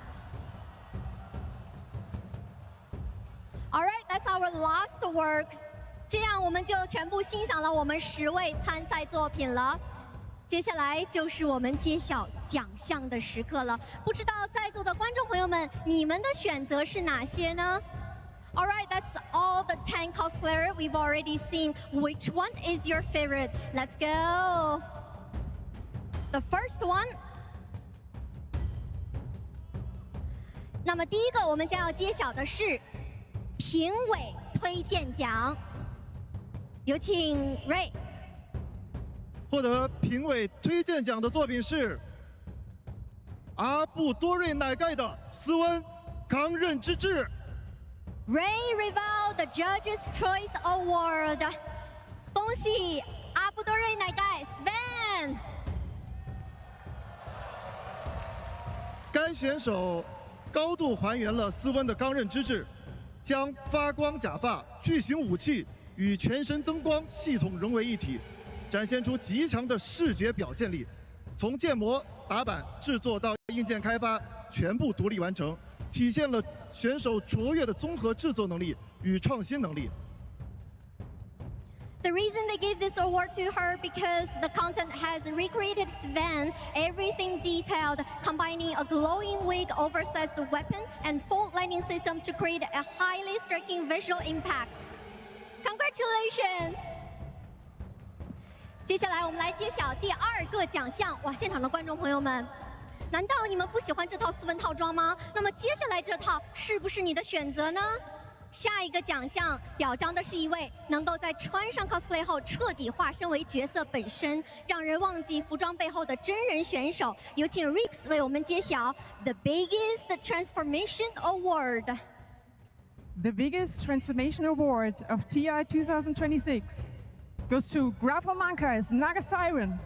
All right, that's our last works. 这样我们就全部欣赏了我们10位参赛作品了。接下来就是我们揭晓奖项的时刻了。不知道在座的观众朋友们，你们的选择是哪些呢 ？All right, that's all the 10 cosplayers we've already seen. Which one is your favorite? Let's go. The first one. 那么第一个我们将要揭晓的是评委推荐奖。有请 Ray。获得评委推荐奖的作品是阿布多瑞乃盖的斯温刚刃之治。Ray Rival the Judges' Choice Award。恭喜阿布多瑞乃盖 Sven。该选手高度还原了斯温的刚刃之治，将发光假发、巨型武器与全身灯光系统融为一体，展现出极强的视觉表现力。从建模、打版、制作到硬件开发，全部独立完成，体现了选手卓越的综合制作能力与创新能力。The reason they gave this award to her because the content has recreated Sven, everything detailed, combining a glowing wig, oversized weapon, and full lighting system to create a highly striking visual impact. Congratulations! 接下来我们来揭晓第2个奖项。哇，现场的观众朋友们，难道你们不喜欢这套斯文套装吗？那么接下来这套是不是你的选择呢？下一个奖项表彰的是一位能够在穿上 cosplay 后彻底化身为角色本身，让人忘记服装背后的真人选手。有请 Reeks 为我们揭晓 The Biggest Transformation Award。The biggest transformation award of TI 2026 goes to Grafomanka's Naga Siren.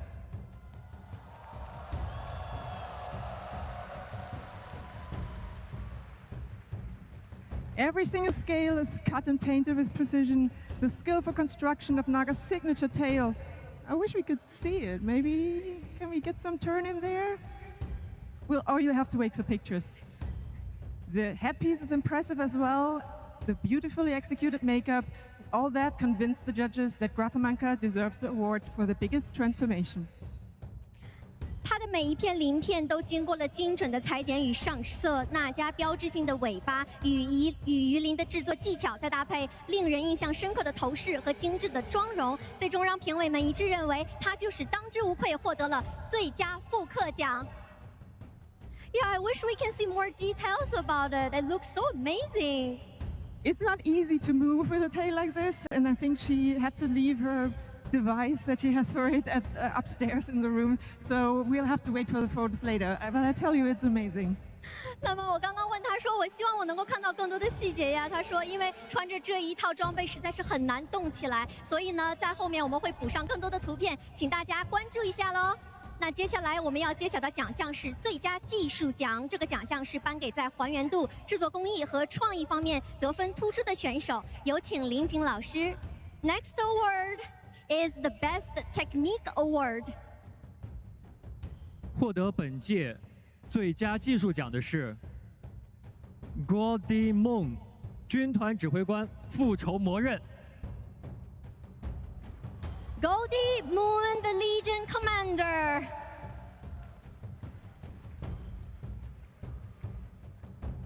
Every single scale is cut and painted with precision. The skillful construction of Naga's signature tail. I wish we could see it. Maybe, can we get some turn in there? Well, or you'll have to wait for pictures. The headpiece is impressive as well. The beautifully executed makeup, all that convinced the judges that Grafomanka deserves the award for the biggest transformation. 每一片鳞片都经过了精准的裁剪与上色，那家标志性的尾巴与鱼鳞的制作技巧，再搭配令人印象深刻的头饰和精致的妆容，最终让评委们一致认为它就是当之无愧获得了最佳复刻奖。Yeah, I wish we can see more details about it. It looks so amazing. It's not easy to move with a tail like this, and I think she had to leave her device that she has for it upstairs in the room, so we'll have to wait for the photos later. But I tell you, it's amazing. 那么我刚刚问他说，我希望我能够看到更多的细节呀。他说，因为穿着这一套装备实在是很难动起来，所以呢，在后面我们会补上更多的图片，请大家关注一下喽。那接下来我们要揭晓的奖项是最佳技术奖，这个奖项是颁给在还原度、制作工艺和创意方面得分突出的选手。有请林景老师。Next award is the Best Technique Award. 获得本届最佳技术奖的是 Goldie Moon 军团指挥官复仇魔刃。Goldie Moon, the Legion Commander.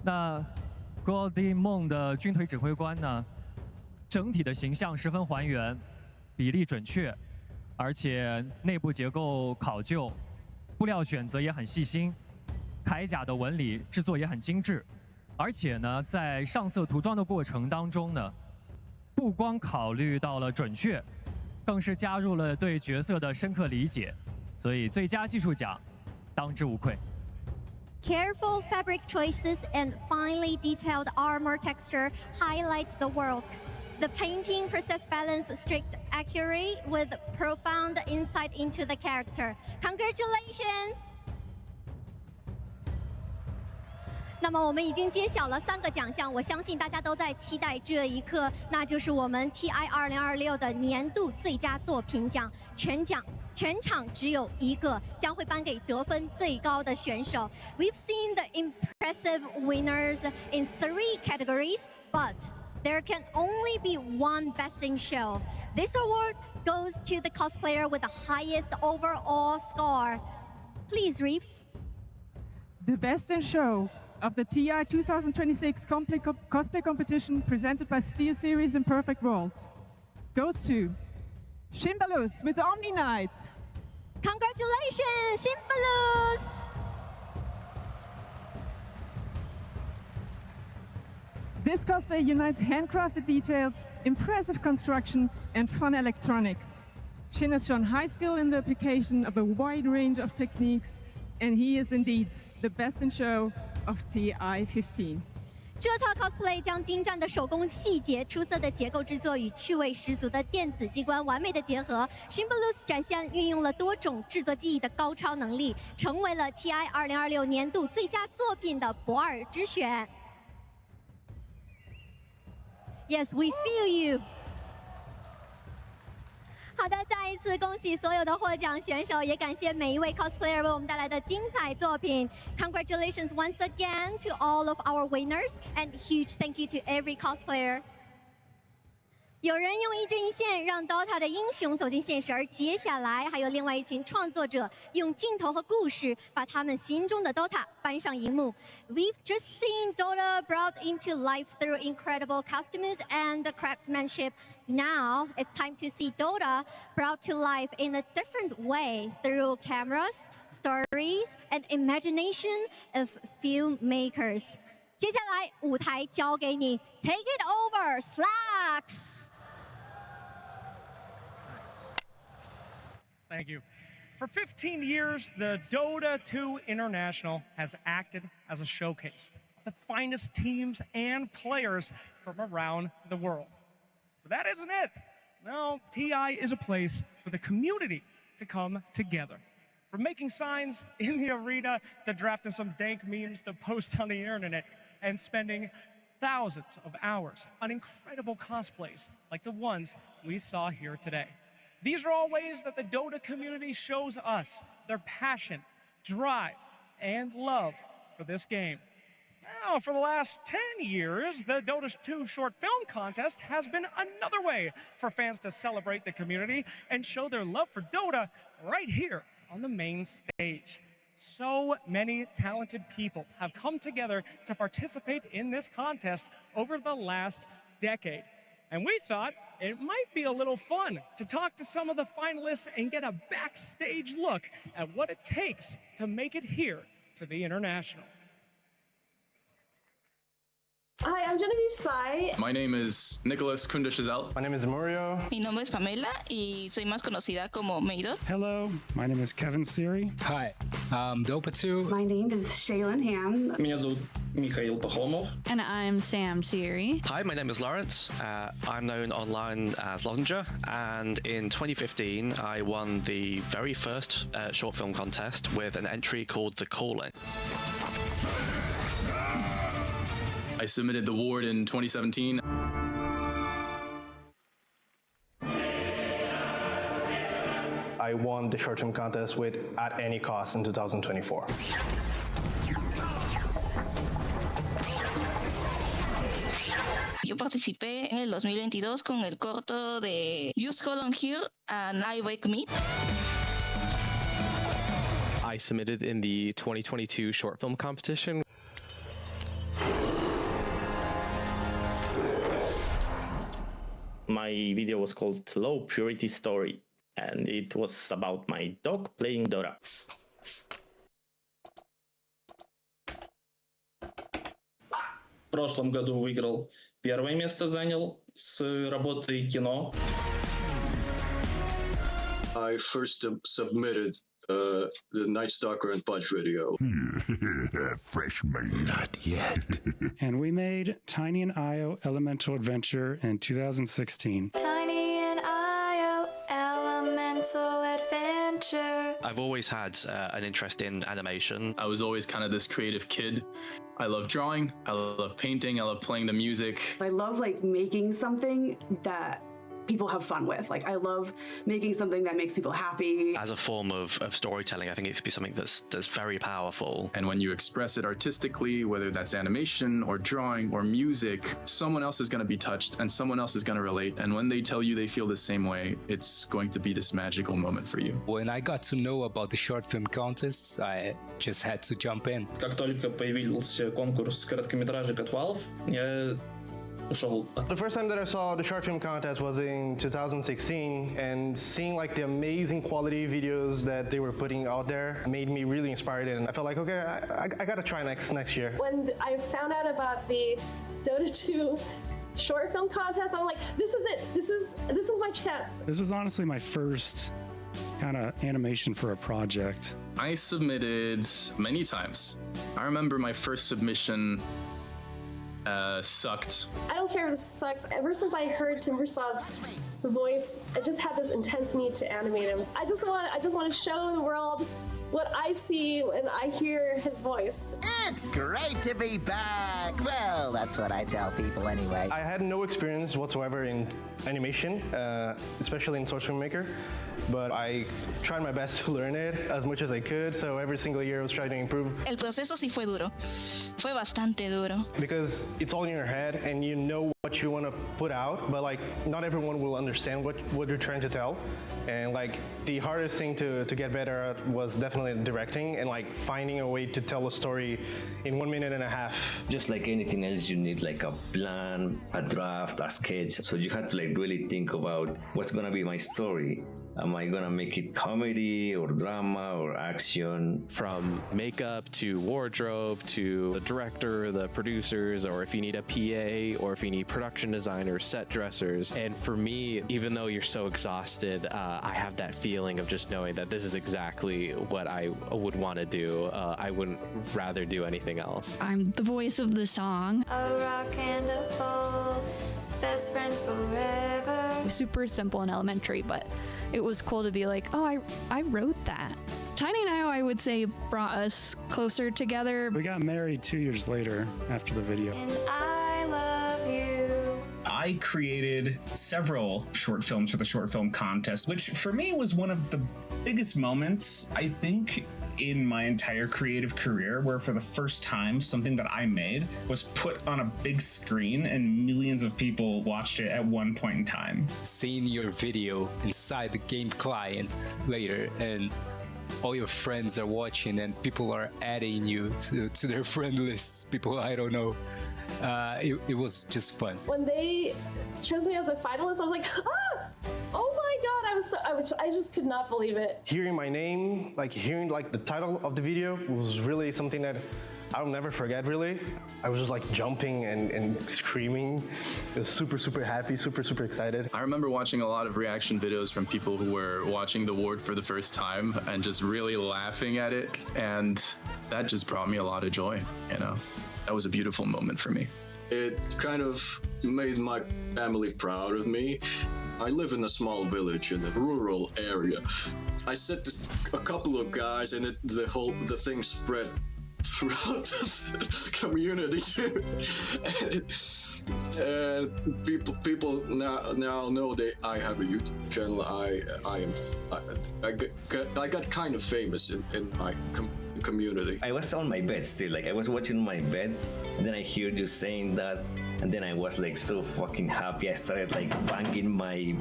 那 Goldie Moon 的军团指挥官呢，整体的形象十分还原。比例准确，而且内部结构考究，布料选择也很细心，铠甲的纹理制作也很精致，而且呢，在上色涂装的过程当中呢，不光考虑到了准确，更是加入了对角色的深刻理解，所以最佳技术奖当之无愧。Careful fabric choices and finely detailed armor texture highlight the work. The painting precise balance, strict accuracy with profound insight into the character. Congratulations! 那么我们已经揭晓了3个奖项，我相信大家都在期待这一刻，那就是我们 TI 2026的年度最佳作品奖。全场只有一个，将会颁给得分最高的选手。We've seen the impressive winners in 3 categories, but there can only be one Best in Show. This award goes to the cosplayer with the highest overall score. Please, Reeves. The Best in Show of the TI 2026 cosplay competition presented by Steel Series and Perfect World goes to Shimbalus with Omni Knight. Congratulations, Shimbalus! This cosplay unites handcrafted details, impressive construction, and fun electronics. Shin has shown high skill in the application of a wide range of techniques, and he is indeed the best in show of TI 15. 这套 cosplay 将精湛的手工细节、出色的结构制作与趣味十足的电子机关完美的结合。Shimbalus 展现运用了多种制作技艺的高超能力，成为了 TI 2026年度最佳作品的不二之选。Yes, we feel you. 好的，再一次恭喜所有的获奖选手，也感谢每一位 cosplayer 为我们带来的精彩作品。Congratulations once again to all of our winners, and huge thank you to every cosplayer. 有人用一针一线让 Dota 的英雄走进现实，而接下来还有另外一群创作者用镜头和故事把他们心中的 Dota 搬上荧幕。We've just seen Dota brought into life through incredible costumes and craftsmanship. Now it's time to see Dota brought to life in a different way through cameras, stories, and imagination of filmmakers. 接下来舞台交给你 ，Take it over, Slacks. Thank you. For 15 years, the Dota 2 International has acted as a showcase of the finest teams and players from around the world. But that isn't it. No, TI is a place for the community to come together. From making signs in the arena to drafting some dank memes to post on the internet and spending thousands of hours on incredible cosplays like the ones we saw here today. These are all ways that the Dota community shows us their passion, drive, and love for this game. Now, for the last 10 years, the Dota 2 short film contest has been another way for fans to celebrate the community and show their love for Dota right here on the main stage. So many talented people have come together to participate in this contest over the last decade. And we thought it might be a little fun to talk to some of the finalists and get a backstage look at what it takes to make it here to the International. Hi, I'm Genevieve Sai. My name is Nicholas Kundishazelt. My name is Mario. Mi nombre es Pamela y soy más conocida como Meidot. Hello, my name is Kevin Siri. Hi, I'm Dopa2. My name is Shaylin Ham. Меня зовут Михаил Пахомов. And I'm Sam Siri. Hi, my name is Lawrence. I'm known online as Lozenger, and in 2015 I won the very first short film contest with an entry called The Calling. I submitted the award in 2017. I won the short film contest with At Any Cost in 2024. Yo participé en el 2022 con el corto de Just Hold On Here and I Wake Me. I submitted in the 2022 short film competition. My video was called Low Purity Story, and it was about my dog playing Dota. В прошлом году выиграл первое место, занял с работой кино. I first submitted the Night Stalker and Punch video. Fresh meat. Not yet. And we made Tiny and Io Elemental Adventure in 2016. Tiny and Io Elemental Adventure. I've always had an interest in animation. I was always kind of this creative kid. I love drawing, I love painting, I love playing the music. I love like making something that people have fun with. Like I love making something that makes people happy. As a form of storytelling, I think it could be something that's very powerful. And when you express it artistically, whether that's animation or drawing or music, someone else is going to be touched and someone else is going to relate. And when they tell you they feel the same way, it's going to be this magical moment for you. When I got to know about the short film contests, I just had to jump in. Как только появился конкурс короткометражек от Valve, я The first time that I saw the short film contest was in 2016, and seeing like the amazing quality videos that they were putting out there made me really inspired, and I felt like, okay, I gotta try next year. When I found out about the Dota 2 short film contest, I'm like, this is it. This is my chance. This was honestly my first kind of animation for a project. I submitted many times. I remember my first submission sucked. I don't care if this sucks. Ever since I heard Timbersaw's voice, I just had this intense need to animate him. I just want to show the world what I see when I hear his voice. It's great to be back. Well, that's what I tell people anyway. I had no experience whatsoever in animation, especially in Source Filmmaker, but I tried my best to learn it as much as I could, so every single year I was trying to improve. El proceso sí fue duro. Fue bastante duro. Because it's all in your head and you know what you want to put out, but like not everyone will understand what you're trying to tell. And like the hardest thing to get better at was definitely directing and like finding a way to tell a story in 1.5 minutes. Just like anything else, you need like a plan, a draft, a sketch. So you have to like really think about what's gonna be my story. Am I gonna make it comedy or drama or action? From makeup to wardrobe to the director, the producers, or if you need a PA or if you need production designers, set dressers. And for me, even though you're so exhausted, I have that feeling of just knowing that this is exactly what I would want to do. I wouldn't rather do anything else. I'm the voice of the song. A rock and a ball, best friends forever. Super simple and elementary, but it was cool to be like, oh, I wrote that. Tiny and I would say, brought us closer together. We got married 2 years later after the video. And I love you. I created several short films for the short film contest, which for me was one of the biggest moments, I think, in my entire creative career, where for the first time something that I made was put on a big screen and millions of people watched it at one point in time. Seeing your video inside the game client later and all your friends are watching and people are adding you to their friend lists, people I don't know. It was just fun. When they chose me as a finalist, I was like, ah! Oh my god, I just could not believe it. Hearing my name, like hearing like the title of the video was really something that I'll never forget, really. I was just like jumping and screaming. I was super happy, super excited. I remember watching a lot of reaction videos from people who were watching the award for the first time and just really laughing at it. And that just brought me a lot of joy, you know? That was a beautiful moment for me. It kind of made my family proud of me. I live in a small village in a rural area. I said to a couple of guys and the thing spread throughout the community. And people now know that I have a YouTube channel. I got kind of famous in my community. I was on my bed still, like I was watching my bed, and then I heard you saying that, and then I was like so fucking happy. I started like banging my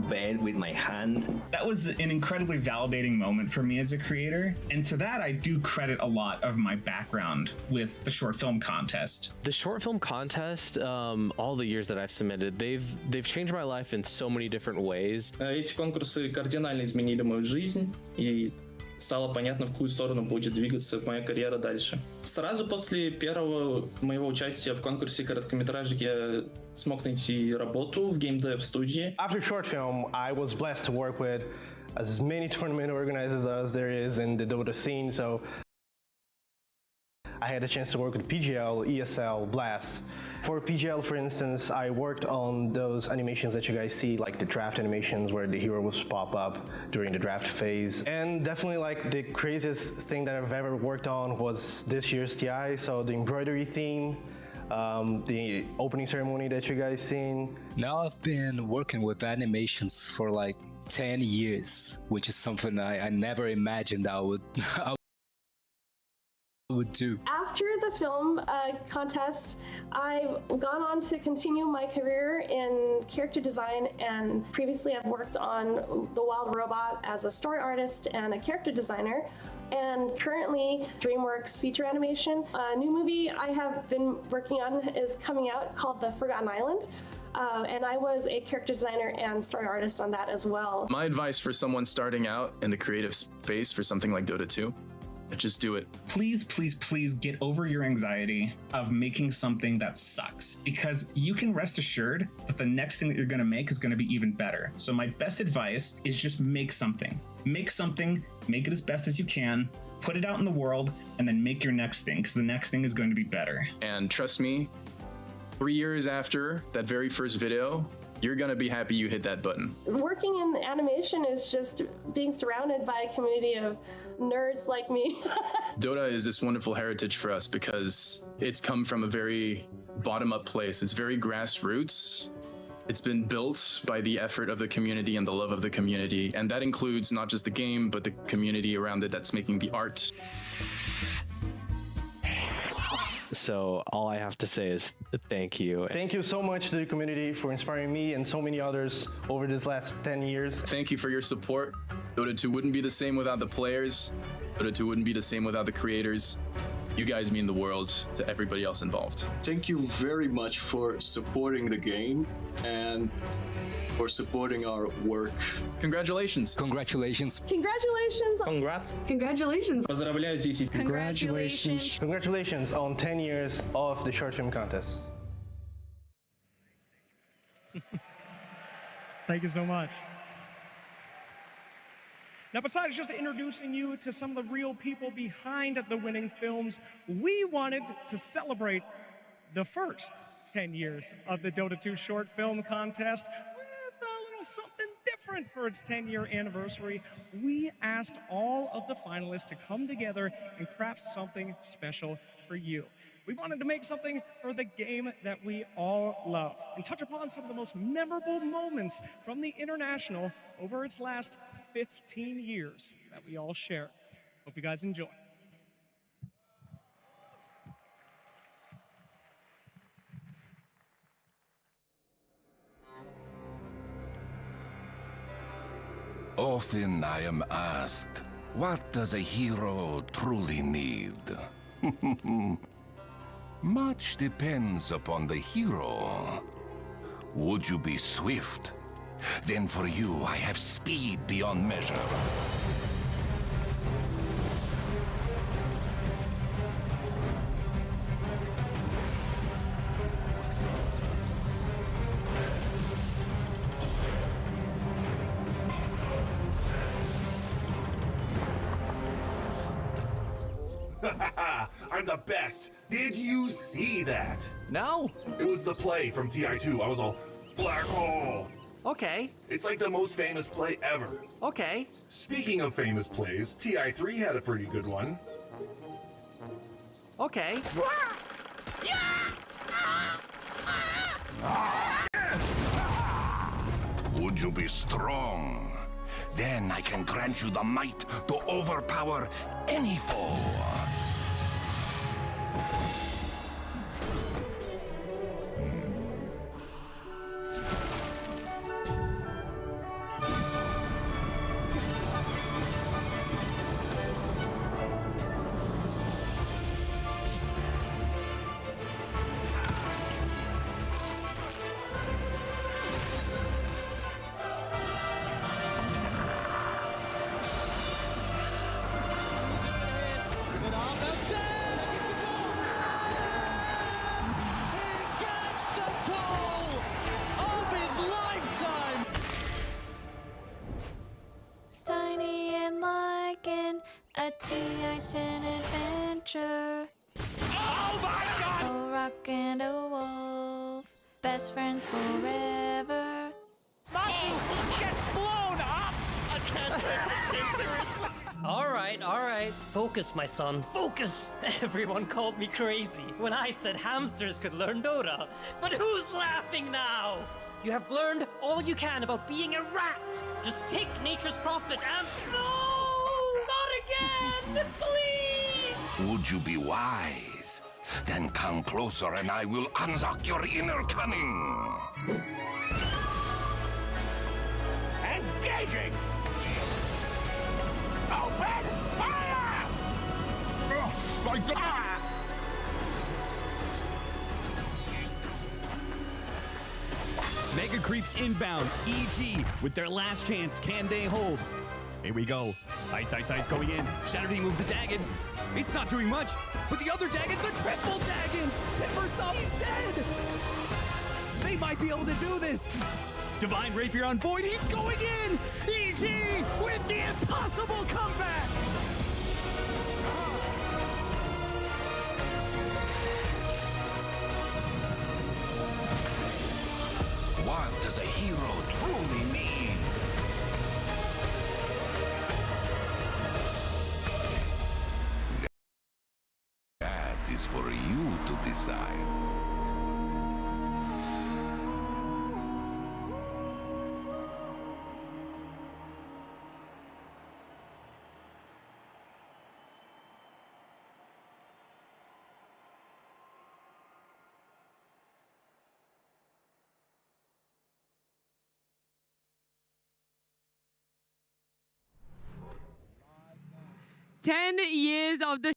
bed with my hand. That was an incredibly validating moment for me as a creator, and to that I do credit a lot of my background with the short film contest. The short film contest, all the years that I've submitted, they've changed my life in so many different ways. Эти конкурсы кардинально изменили мою жизнь, и стало понятно, в какую сторону будет двигаться моя карьера дальше. Сразу после первого моего участия в конкурсе короткометражек я смог найти работу в геймдев-студии. After short film, I was blessed to work with as many tournament organizers as there is in the Dota scene, so I had a chance to work with PGL, ESL, Blast. For PGL, for instance, I worked on those animations that you guys see, like the draft animations where the heroes pop up during the draft phase. And definitely like the craziest thing that I've ever worked on was this year's TI, so the embroidery theme, the opening ceremony that you guys seen. Now I've been working with animations for like 10 years, which is something I never imagined I would do. After the film contest, I've gone on to continue my career in character design, and previously I've worked on The Wild Robot as a story artist and a character designer, and currently DreamWorks feature animation. A new movie I have been working on is coming out called The Forgotten Island. And I was a character designer and story artist on that as well. My advice for someone starting out in the creative space for something like Dota 2, just do it. Please get over your anxiety of making something that sucks, because you can rest assured that the next thing that you're going to make is going to be even better. So my best advice is just make something, make it as best as you can, put it out in the world, and then make your next thing, because the next thing is going to be better. And trust me, 3 years after that very first video, you're gonna be happy you hit that button. Working in animation is just being surrounded by a community of nerds like me. Dota is this wonderful heritage for us because it's come from a very bottom-up place. It's very grassroots. It's been built by the effort of the community and the love of the community. And that includes not just the game, but the community around it that's making the art. So all I have to say is thank you. Thank you so much to the community for inspiring me and so many others over this last 10 years. Thank you for your support. Dota 2 wouldn't be the same without the players. Dota 2 wouldn't be the same without the creators. You guys mean the world to everybody else involved. Thank you very much for supporting the game and for supporting our work. Congratulations. Congratulations. Congratulations. Congrats. Congratulations. Поздравляю, Зиси. Congratulations. Congratulations on 10 years of the short film contest. Thank you so much. Now, besides just introducing you to some of the real people behind the winning films, we wanted to celebrate the first 10 years of the Dota 2 short film contest with a little something different for its 10-year anniversary. We asked all of the finalists to come together and craft something special for you. We wanted to make something for the game that we all love and touch upon some of the most memorable moments from the International over its last 15 years that we all share. Hope you guys enjoy. Often I am asked, What does a hero truly need? Much depends upon the hero. Would you be swift? Then for you, I have speed beyond measure. I'm the best. Did you see that? No. It was the play from TI2. I was all, black hole. Okay. It's like the most famous play ever. Okay. Speaking of famous plays, TI3 had a pretty good one. Okay. Would you be strong? Then I can grant you the might to overpower any foe. Tiny and like a Titan adventure. Oh my god! A rock and a wolf, best friends forever. My roof gets blown up! I can't take this game seriously. All right. Focus, my son, focus. Everyone called me crazy when I said hamsters could learn Dota. But who's laughing now? You have learned all you can about being a rat. Just pick nature's prophet and... No! Not again! Please! Would you be wise? Then come closer and I will unlock your inner cunning. Engaging! Open fire! Like the... Mega Creeps inbound. EG with their last chance. Can they hold? Here we go. Ice going in. Shatter move the Dagon. It's not doing much, but the other Dagons are triple Dagons. Timbersaw, he's dead. They might be able to do this. Divine Rapier on Void. He's going in. EG with the impossible comeback. What does a hero truly need? That is for you to decide. Ten years of the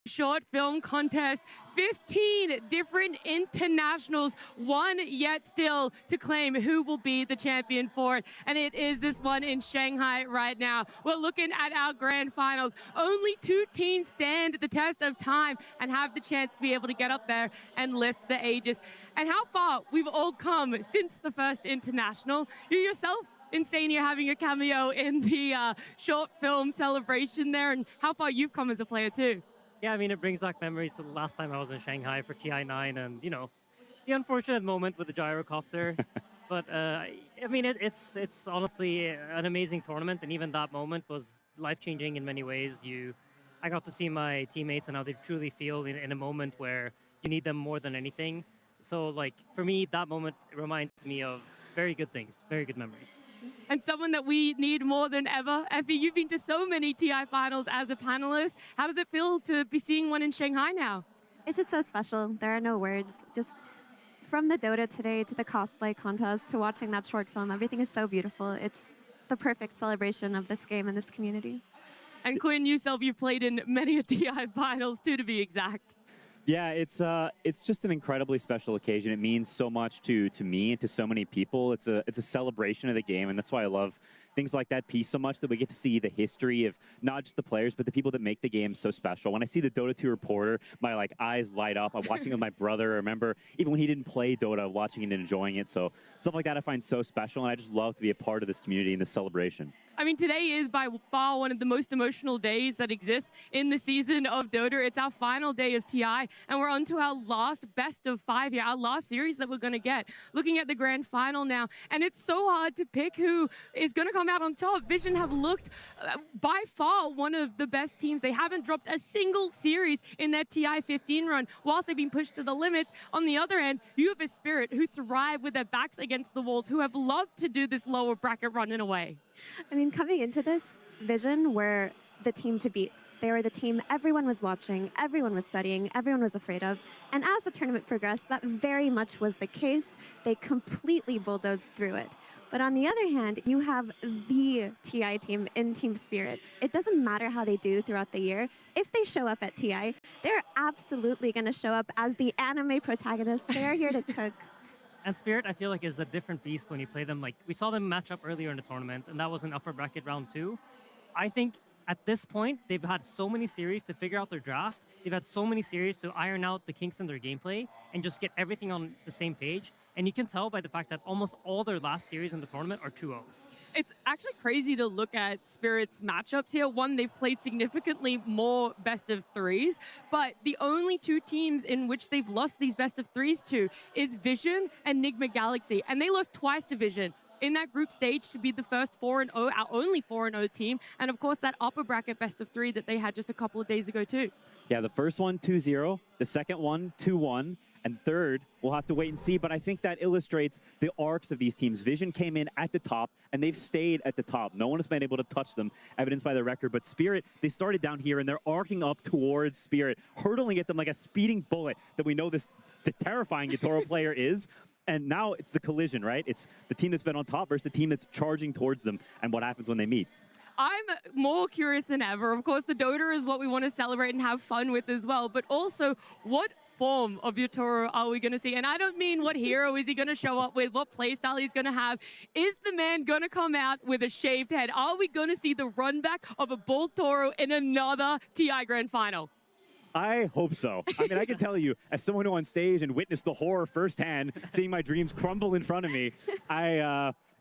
short film contest, 15 different internationals, one yet still to claim who will be the champion for it. And it is this one in Shanghai right now. We're looking at our grand finals. Only 2 teams stand the test of time and have the chance to be able to get up there and lift the Aegis. And how far we've all come since the first international. You yourself, Insane, you're having a cameo in the short film celebration there, and how far you've come as a player too. Yeah, I mean, it brings back memories of the last time I was in Shanghai for TI9 and, you know, the unfortunate moment with the gyrocopter. But, I mean, it's honestly an amazing tournament, and even that moment was life-changing in many ways. I got to see my teammates and how they truly feel in a moment where you need them more than anything. So, like, for me, that moment reminds me of very good things, very good memories. And someone that we need more than ever. Effie, you've been to so many TI finals as a panelist. How does it feel to be seeing one in Shanghai now? It's just so special. There are no words. Just from the Dota today to the cosplay contest to watching that short film, everything is so beautiful. It's the perfect celebration of this game and this community. And Quinn, you've played in many a TI finals too, to be exact. Yeah, it's just an incredibly special occasion. It means so much to me and to so many people. It's a celebration of the game, and that's why I love things like that piece so much, that we get to see the history of not just the players, but the people that make the game so special. When I see the Dota 2 reporter, my eyes light up. I'm watching it with my brother. I remember even when he didn't play Dota, watching it and enjoying it. So stuff like that I find so special, and I just love to be a part of this community and this celebration. I mean, today is by far one of the most emotional days that exists in the season of Dota. It's our final day of TI, and we're on to our last best of 5 here, our last series that we're going to get. Looking at the grand final now, and it's so hard to pick who is going to come out on top. Vision have looked by far one of the best teams. They haven't dropped a single series in their TI 15 run, whilst they've been pushed to the limits. On the other hand, you have a Spirit who thrive with their backs against the walls, who have loved to do this lower bracket run in a way. I mean, coming into this, Vision were the team to beat. They were the team everyone was watching, everyone was studying, everyone was afraid of. And as the tournament progressed, that very much was the case. They completely bulldozed through it. But on the other hand, you have the TI team in Team Spirit. It doesn't matter how they do throughout the year. If they show up at TI, they're absolutely going to show up as the anime protagonists. They're here to cook. And Spirit, I feel like, is a different beast when you play them. Like, we saw them match up earlier in the tournament, and that was an upper bracket round 2. I think at this point, they've had so many series to figure out their draft. They've had so many series to iron out the kinks in their gameplay and just get everything on the same page. And you can tell by the fact that almost all their last series in the tournament are 2-0s. It's actually crazy to look at Spirit's matchups here. One, they've played significantly more best of 3s, but the only 2 teams in which they've lost these best of 3s to is Vision and Nigma Galaxy, and they lost twice to Vision. In that group stage to be the first 4-0, our only 4-0 team, and of course that upper bracket best of 3 that they had just a couple of days ago too. Yeah, the first one 2-0, the second one 2-1, and third, we'll have to wait and see, but I think that illustrates the arcs of these teams. Vision came in at the top, and they've stayed at the top. No one has been able to touch them, evidenced by their record, but Spirit, they started down here, and they're arcing up towards Spirit, hurtling at them like a speeding bullet that we know the terrifying Yatoro player is. And now it's the collision, right? It's the team that's been on top versus the team that's charging towards them, and what happens when they meet. I'm more curious than ever. Of course, the Dota is what we want to celebrate and have fun with as well, but also what form of Yatoro are we going to see? And I don't mean what hero is he going to show up with, what playstyle he's going to have. Is the man going to come out with a shaved head? Are we going to see the run back of a Bull Toro in another TI Grand Final? I hope so. I mean, I can tell you, as someone who on stage and witnessed the horror firsthand, seeing my dreams crumble in front of me,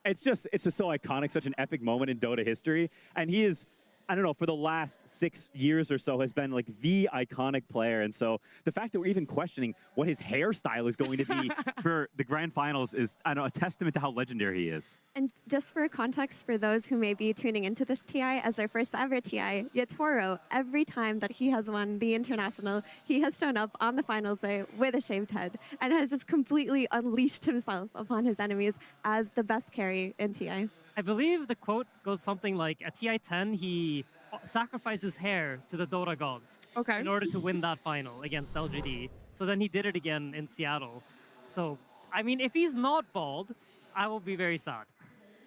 it's just so iconic, such an epic moment in Dota history. And he is, I don't know, for the last 6 years or so has been like the iconic player. And so the fact that we're even questioning what his hairstyle is going to be for the grand finals is, I don't know, a testament to how legendary he is. And just for context for those who may be tuning into this TI as their first ever TI, Yatoro, every time that he has won the international, he has shown up on the finals day with a shaved head and has just completely unleashed himself upon his enemies as the best carry in TI. I believe the quote goes something like, at TI 10, he sacrificed his hair to the Dota gods in order to win that final against LGD. So then he did it again in Seattle. So, I mean, if he's not bald, I will be very sad.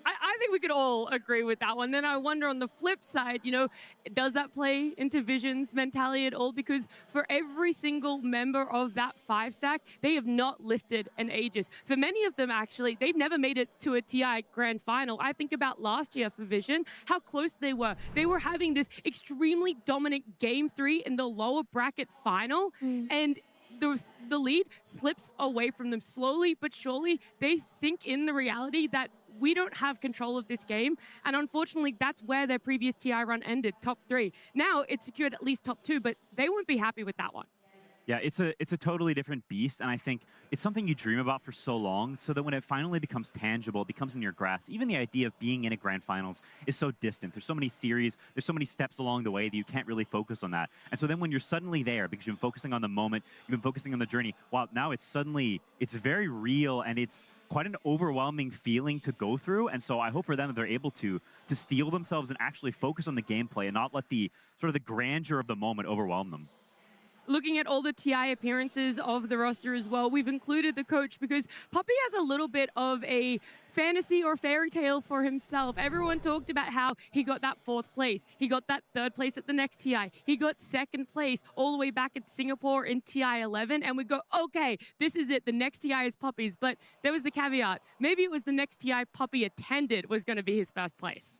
I think we could all agree with that one. Then I wonder on the flip side, you know, does that play into Vision's mentality at all? Because for every single member of that 5-stack, they have not lifted an Aegis. For many of them, actually, they've never made it to a TI Grand Final. I think about last year for Vision, how close they were. They were having this extremely dominant Game 3 in the lower bracket final, and the lead slips away from them slowly but surely. They sink in the reality that we don't have control of this game, and unfortunately that's where their previous TI run ended, top 3. Now it's secured at least top 2, but they won't be happy with that one. Yeah, it's a totally different beast, and I think it's something you dream about for so long, so that when it finally becomes tangible, it becomes in your grasp. Even the idea of being in a grand finals is so distant. There's so many series, there's so many steps along the way that you can't really focus on that. And so then when you're suddenly there, because you've been focusing on the moment, you've been focusing on the journey, wow, now it's very real, and it's quite an overwhelming feeling to go through. And so I hope for them that they're able to steel themselves and actually focus on the gameplay and not let the sort of the grandeur of the moment overwhelm them. looking at all the TI appearances of the roster as well, we've included the coach because Puppy has a little bit of a fantasy or fairy tale for himself. Everyone talked about how he got that 4th place. He got that 3rd place at the next TI. He got 2nd place all the way back at Singapore in TI 11. And we go, okay, this is it. The next TI is Puppy's. But there was the caveat. Maybe it was the next TI Puppy attended was going to be his 1st place.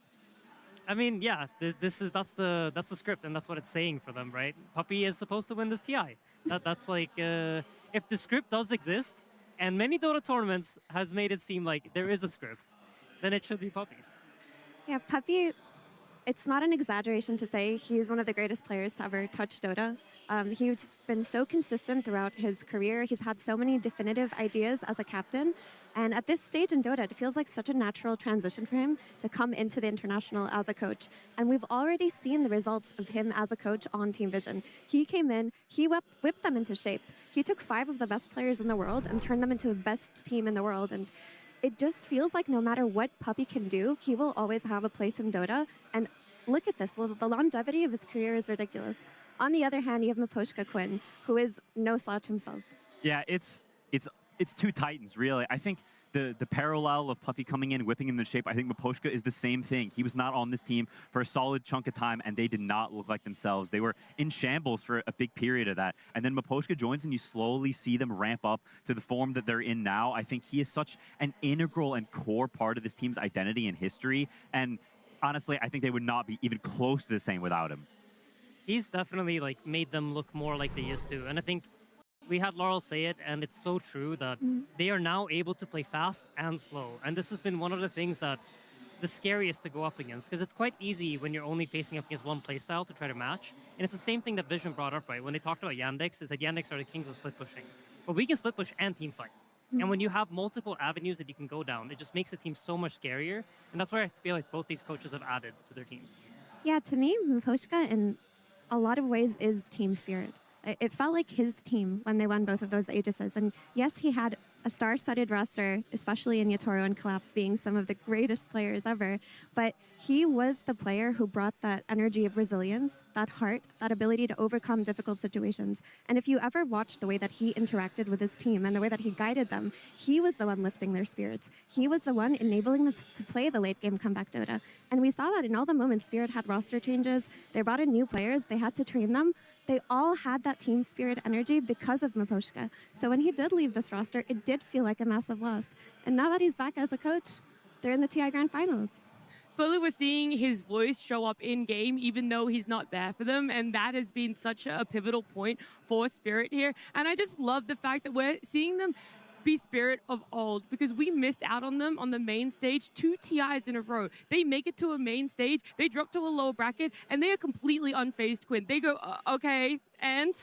I mean, yeah, that's the script, and that's what it's saying for them, right? Puppy is supposed to win this TI. That's like, if the script does exist, and many Dota tournaments has made it seem like there is a script, then it should be Puppy's. Yeah, Puppy, it's not an exaggeration to say he's one of the greatest players to ever touch Dota. He's been so consistent throughout his career. He's had so many definitive ideas as a captain. And at this stage in Dota, it feels like such a natural transition for him to come into the international as a coach. And we've already seen the results of him as a coach on Team Vision. He came in, he whipped them into shape. He took 5 of the best players in the world and turned them into the best team in the world. And it just feels like no matter what Puppy can do, he will always have a place in Dota. And look at this, the longevity of his career is ridiculous. On the other hand, you have Miposhka Quinn, who is no slouch himself. Yeah, it's two titans, really. I think the parallel of Puppy coming in, whipping him into shape, I think Miposhka is the same thing. He was not on this team for a solid chunk of time, and they did not look like themselves. They were in shambles for a big period of that. And then Miposhka joins, and you slowly see them ramp up to the form that they're in now. I think he is such an integral and core part of this team's identity and history. And honestly, I think they would not be even close to the same without him. He's definitely like made them look more like they used to. And I think we had Laurel say it, and it's so true that they are now able to play fast and slow. And this has been one of the things that's the scariest to go up against, because it's quite easy when you're only facing up against one playstyle to try to match. And it's the same thing that Vision brought up, right? When they talked about Yandex, is that Yandex are the kings of split pushing. But we can split push and team fight. And when you have multiple avenues that you can go down, it just makes the team so much scarier. And that's where I feel like both these coaches have added to their teams. Yeah, to me, Miposhka in a lot of ways is team spirit. It felt like his team when they won both of those Aegises. And yes, he had a star-studded roster, especially in Yatoro and Collapse being some of the greatest players ever. But he was the player who brought that energy of resilience, that heart, that ability to overcome difficult situations. And if you ever watched the way that he interacted with his team and the way that he guided them, he was the one lifting their spirits. He was the one enabling them to play the late-game comeback Dota. And we saw that in all the moments Spirit had roster changes. They brought in new players. They had to train them. They all had that team spirit energy because of Miposhka. So when he did leave this roster, it did feel like a massive loss. And now that he's back as a coach, they're in the TI Grand Finals. Slowly we're seeing his voice show up in game, even though he's not there for them. And that has been such a pivotal point for Spirit here. And I just love the fact that we're seeing them be Spirit of old, because we missed out on them on the main stage 2 TIs in a row. They make it to a main stage, they drop to a lower bracket, and they are completely unfazed, Quinn. They go, okay, and?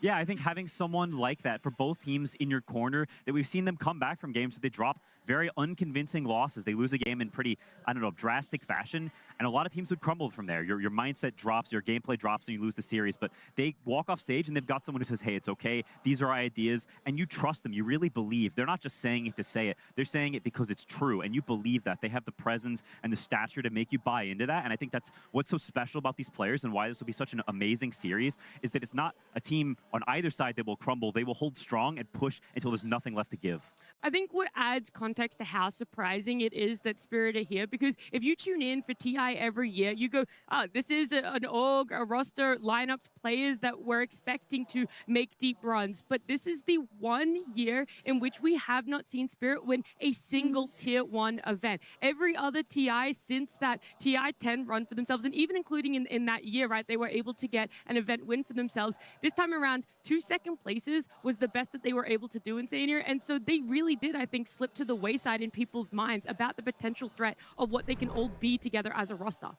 Yeah, I think having someone like that for both teams in your corner, that we've seen them come back from games that they drop very unconvincing losses. They lose a game in pretty, I don't know, drastic fashion. And a lot of teams would crumble from there. Your mindset drops, your gameplay drops, and you lose the series. But they walk off stage, and they've got someone who says, hey, it's okay. These are our ideas. And you trust them. You really believe. They're not just saying it to say it. They're saying it because it's true. And you believe that. They have the presence and the stature to make you buy into that. And I think that's what's so special about these players and why this will be such an amazing series, is that it's not a team on either side that will crumble. They will hold strong and push until there's nothing left to give. I think what adds context to how surprising it is that Spirit are here, because if you tune in for TI every year, you go, oh, this is an org, a roster, lineups, players that we're expecting to make deep runs. But this is the one year in which we have not seen Spirit win a single Tier 1 event. Every other TI since that TI 10 run for themselves, and even including in that year, right, they were able to get an event win for themselves. This time around, 2 second places was the best that they were able to do in senior, and so they really did, I think, slip to the wayside in people's minds about the potential threat of what they can all be together as a roster.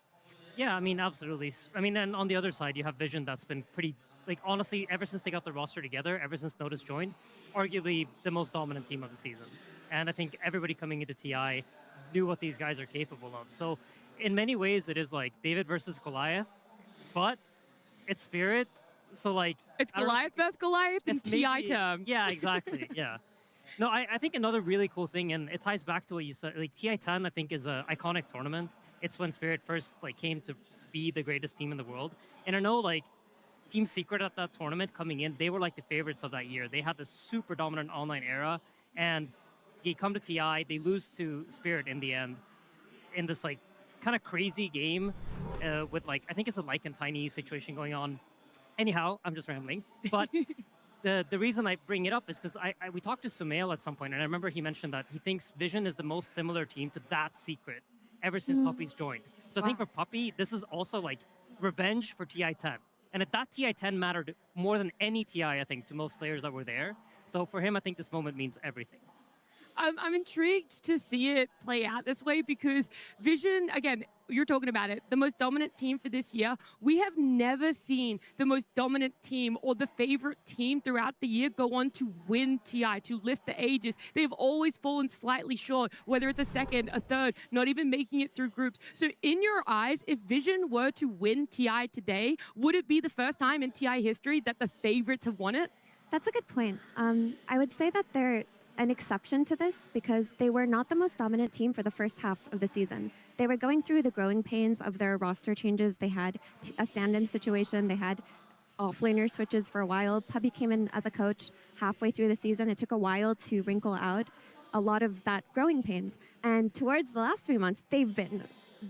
Yeah, I mean, absolutely. I mean, and on the other side, you have Vision that's been pretty, like, honestly, ever since they got the roster together, ever since Notice joined, arguably the most dominant team of the season. And I think everybody coming into TI knew what these guys are capable of. So in many ways, it is like David versus Goliath, but it's Spirit. So, like, it's Goliath versus Goliath in TI terms. Yeah, exactly. Yeah. No, I think another really cool thing, and it ties back to what you said, like TI 10, I think, is an iconic tournament. It's when Spirit first, like, came to be the greatest team in the world. And I know, like, Team Secret at that tournament coming in, they were like the favorites of that year. They had this super dominant online era, and they come to TI, they lose to Spirit in the end, in this like kind of crazy game with like, I think it's a Like and Tiny situation going on. Anyhow, I'm just rambling. But the reason I bring it up is because we talked to Sumail at some point, and I remember he mentioned that he thinks Vision is the most similar team to that Secret ever since Puppy's joined. So I think for Puppy, this is also like revenge for TI-10. And that TI-10 mattered more than any TI, I think, to most players that were there. So for him, I think this moment means everything. I'm intrigued to see it play out this way because Vision, again, you're talking about it, the most dominant team for this year. We have never seen the most dominant team or the favorite team throughout the year go on to win TI, to lift the Aegis. They've always fallen slightly short, whether it's a second, a third, not even making it through groups. So in your eyes, if Vision were to win TI today, would it be the first time in TI history that the favorites have won it? That's a good point. I would say that they're an exception to this because they were not the most dominant team for the first half of the season. They were going through the growing pains of their roster changes. They had a stand-in situation. They had offlaner switches for a while. Puppy came in as a coach halfway through the season. It took a while to wrinkle out a lot of that growing pains. And towards the last 3 months, they've been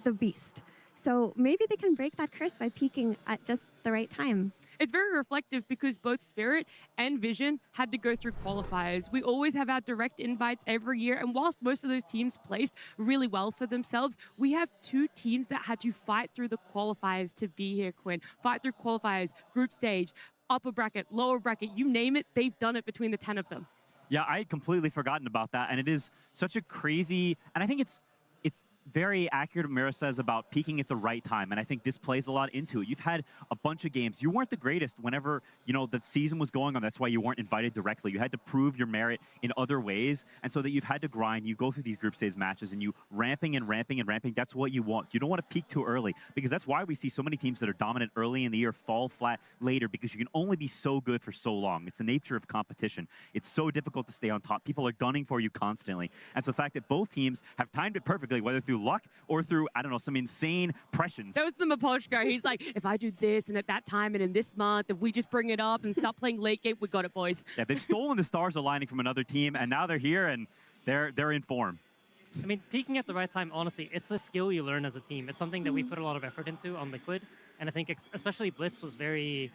the beast. So maybe they can break that curse by peaking at just the right time. It's very reflective because both Spirit and Vision had to go through qualifiers. We always have our direct invites every year, and whilst most of those teams placed really well for themselves, we have two teams that had to fight through the qualifiers to be here, Quinn. Fight through qualifiers, group stage, upper bracket, lower bracket, you name it, they've done it between the 10 of them. Yeah, I had completely forgotten about that, and it is such a crazy, and I think it's very accurate what Mira says about peaking at the right time, and I think this plays a lot into it. You've had a bunch of games. You weren't the greatest whenever, you know, the season was going on. That's why you weren't invited directly. You had to prove your merit in other ways, and so that you've had to grind. You go through these group stage matches, and you ramping and ramping and ramping. That's what you want. You don't want to peak too early, because that's why we see so many teams that are dominant early in the year fall flat later, because you can only be so good for so long. It's the nature of competition. It's so difficult to stay on top. People are gunning for you constantly, and so the fact that both teams have timed it perfectly, whether through luck or through, I don't know, some insane pressions. That was the Maposhka. He's like, if I do this and at that time and in this month, if we just bring it up and stop playing late game, we got it, boys. Yeah, they've stolen the stars aligning from another team, and now they're here and they're in form. I mean, peaking at the right time, honestly, it's a skill you learn as a team. It's something that we put a lot of effort into on Liquid, and I think especially Blitz was very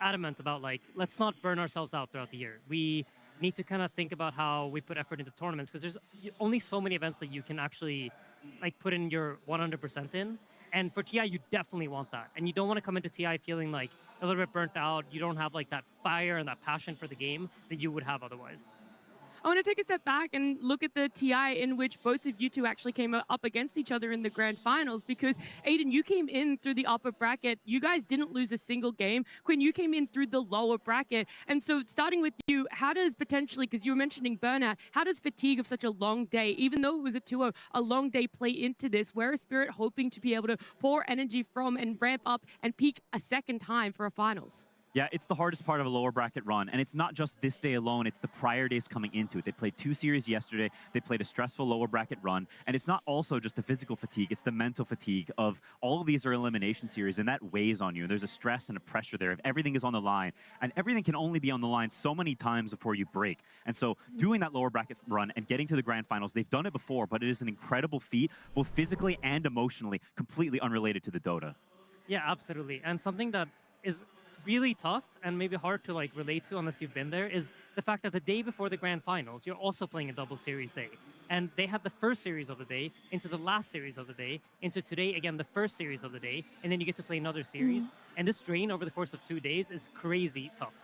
adamant about, like, let's not burn ourselves out throughout the year. We need to kind of think about how we put effort into tournaments, because there's only so many events that you can actually like put in your 100% in. And for TI, you definitely want that. And you don't want to come into TI feeling like a little bit burnt out. You don't have like that fire and that passion for the game that you would have otherwise. I want to take a step back and look at the TI in which both of you two actually came up against each other in the grand finals, because Aiden, you came in through the upper bracket. You guys didn't lose a single game. Quinn, you came in through the lower bracket. And so starting with you, how does potentially, because you were mentioning burnout, how does fatigue of such a long day, even though it was a 2-0, a long day play into this? Where is Spirit hoping to be able to pour energy from and ramp up and peak a second time for a finals? Yeah, it's the hardest part of a lower bracket run, and it's not just this day alone, it's the prior days coming into it. They played 2 series yesterday, they played a stressful lower bracket run, and it's not also just the physical fatigue, it's the mental fatigue of all of these are elimination series, and that weighs on you. There's a stress and a pressure there. If everything is on the line, and everything can only be on the line so many times before you break. And so doing that lower bracket run and getting to the grand finals, they've done it before, but it is an incredible feat, both physically and emotionally, completely unrelated to the Dota. Yeah, absolutely. And something that is really tough and maybe hard to like relate to unless you've been there is the fact that the day before the grand finals, you're also playing a double series day. And they had the first series of the day into the last series of the day into today, again, the first series of the day, and then you get to play another series. And this drain over the course of 2 days is crazy tough.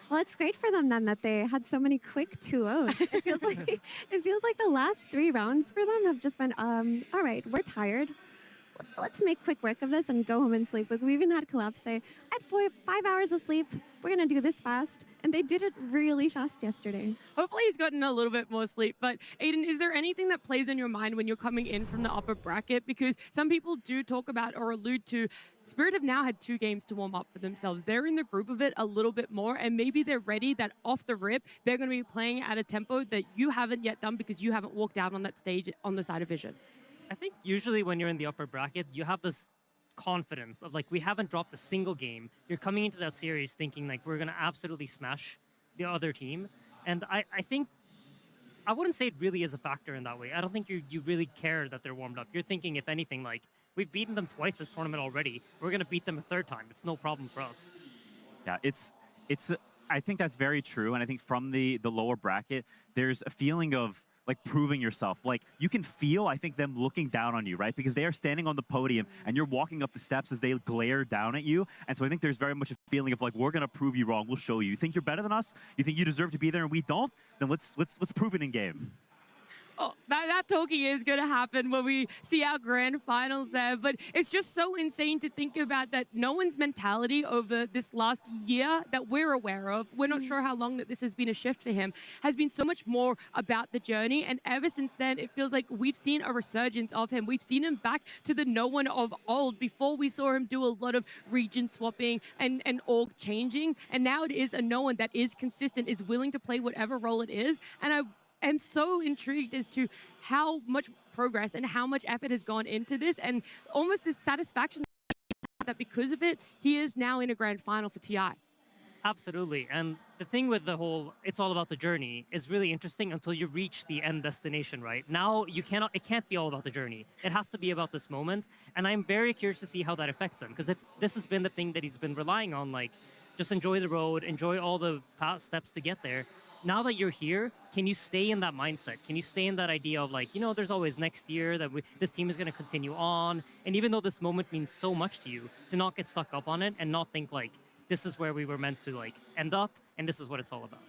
Well, it's great for them then that they had so many quick 2-0s. It feels like the last 3 rounds for them have just been, all right, we're tired. Let's make quick work of this and go home and sleep. Like, we even had Collapse say, at 5 hours of sleep, we're going to do this fast. And they did it really fast yesterday. Hopefully he's gotten a little bit more sleep. But Aiden, is there anything that plays in your mind when you're coming in from the upper bracket? Because some people do talk about or allude to Spirit have now had 2 games to warm up for themselves. They're in the group of it a little bit more, and maybe they're ready that off the rip, they're going to be playing at a tempo that you haven't yet done because you haven't walked out on that stage on the side of Vision. I think usually when you're in the upper bracket, you have this confidence of like, we haven't dropped a single game. You're coming into that series thinking like, we're going to absolutely smash the other team. And I think, I wouldn't say it really is a factor in that way. I don't think you really care that they're warmed up. You're thinking, if anything, like, we've beaten them twice this tournament already. We're going to beat them a third time. It's no problem for us. Yeah, I think that's very true. And I think from the lower bracket, there's a feeling of like proving yourself. Like you can feel, I think, them looking down on you, right? Because they are standing on the podium and you're walking up the steps as they glare down at you. And so I think there's very much a feeling of like, we're going to prove you wrong. We'll show you. You think you're better than us? You think you deserve to be there and we don't? Then let's prove it in game. Oh, that talking is going to happen when we see our grand finals there. But it's just so insane to think about that no one's mentality over this last year that we're aware of, we're not sure how long that this has been a shift for him, has been so much more about the journey. And ever since then, it feels like we've seen a resurgence of him. We've seen him back to the no one of old. Before we saw him do a lot of region swapping and org changing. And now it is a no one that is consistent, is willing to play whatever role it is. And I'm so intrigued as to how much progress and how much effort has gone into this, and almost this satisfaction that because of it, he is now in a grand final for TI. Absolutely. And the thing with the whole, it's all about the journey, is really interesting until you reach the end destination, right? Now it can't be all about the journey. It has to be about this moment. And I'm very curious to see how that affects him, because if this has been the thing that he's been relying on, like just enjoy the road, enjoy all the past steps to get there. Now that you're here, can you stay in that mindset? Can you stay in that idea of like, you know, there's always next year that this team is going to continue on. And even though this moment means so much to you, to not get stuck up on it and not think like, this is where we were meant to like end up and this is what it's all about.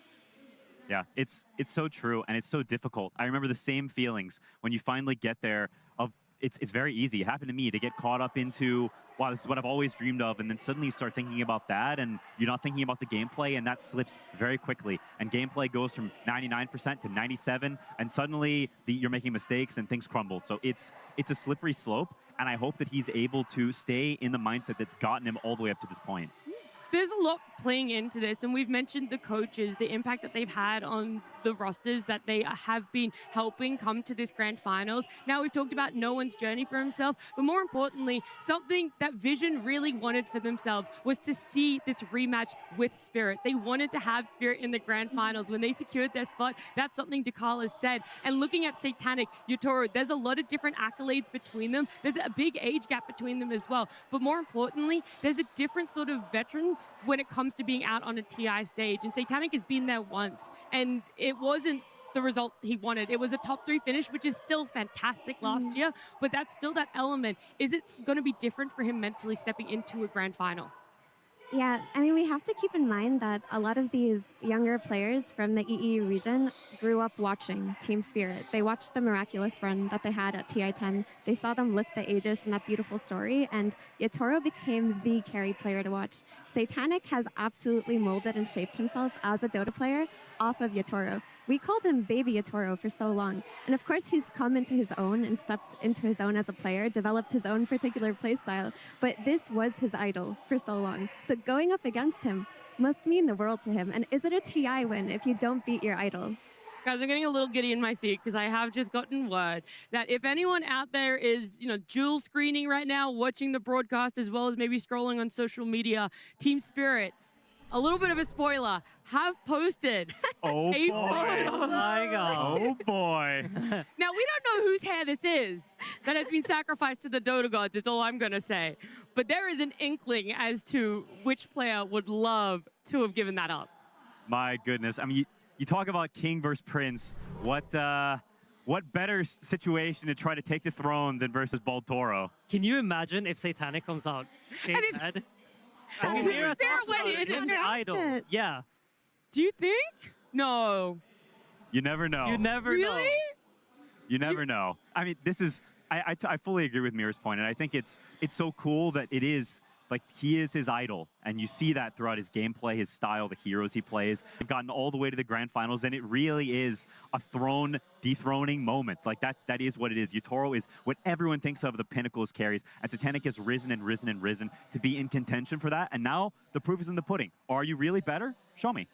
Yeah, it's so true and it's so difficult. I remember the same feelings when you finally get there of it's very easy. It happened to me to get caught up into, wow, this is what I've always dreamed of. And then suddenly you start thinking about that and you're not thinking about the gameplay and that slips very quickly. And gameplay goes from 99% to 97 and suddenly you're making mistakes and things crumble. So it's a slippery slope. And I hope that he's able to stay in the mindset that's gotten him all the way up to this point. There's a lot playing into this, and we've mentioned the coaches, the impact that they've had on the rosters that they have been helping come to this grand finals. Now we've talked about no one's journey for himself, but more importantly, something that Vision really wanted for themselves was to see this rematch with Spirit. They wanted to have Spirit in the grand finals. When they secured their spot, that's something Dekal has said. And looking at Satanic, Yotaro, there's a lot of different accolades between them. There's a big age gap between them as well. But more importantly, there's a different sort of veteran when it comes to being out on a TI stage. And Satanic has been there once, and it wasn't the result he wanted. It was a top 3 finish, which is still fantastic last year, but that's still that element. Is it going to be different for him mentally stepping into a grand final? Yeah, I mean, we have to keep in mind that a lot of these younger players from the EE region grew up watching Team Spirit. They watched the miraculous run that they had at TI10. They saw them lift the Aegis in that beautiful story, and Yotaro became the carry player to watch. Satanic has absolutely molded and shaped himself as a Dota player off of Yotaro. We called him Baby Yotaro for so long. And of course, he's come into his own and stepped into his own as a player, developed his own particular playstyle. But this was his idol for so long. So going up against him must mean the world to him. And is it a TI win if you don't beat your idol? Guys, I'm getting a little giddy in my seat because I have just gotten word that if anyone out there is, dual screening right now, watching the broadcast as well as maybe scrolling on social media, Team Spirit, a little bit of a spoiler, have posted a photo. Oh my God. Oh boy. Now, we don't know whose hair this is that has been sacrificed to the Dota gods, is all I'm going to say. But there is an inkling as to which player would love to have given that up. My goodness. I mean, you talk about King versus Prince. What better situation to try to take the throne than versus Baltoro? Can you imagine if Satanic comes out? Shane's head? I mean, There went his idol. Yeah. Do you think? No. You never know. You never know. Really? You never know. I mean, this is, I fully agree with Mira's point, and I think it's so cool that it is, like, he is his idol, and you see that throughout his gameplay, his style, the heroes he plays. They've gotten all the way to the grand finals, and it really is a dethroning moment. Like, that is what it is. Yotaro is what everyone thinks of the pinnacle as carries, and Satanic has risen and risen and risen to be in contention for that, and now the proof is in the pudding. Are you really better? Show me.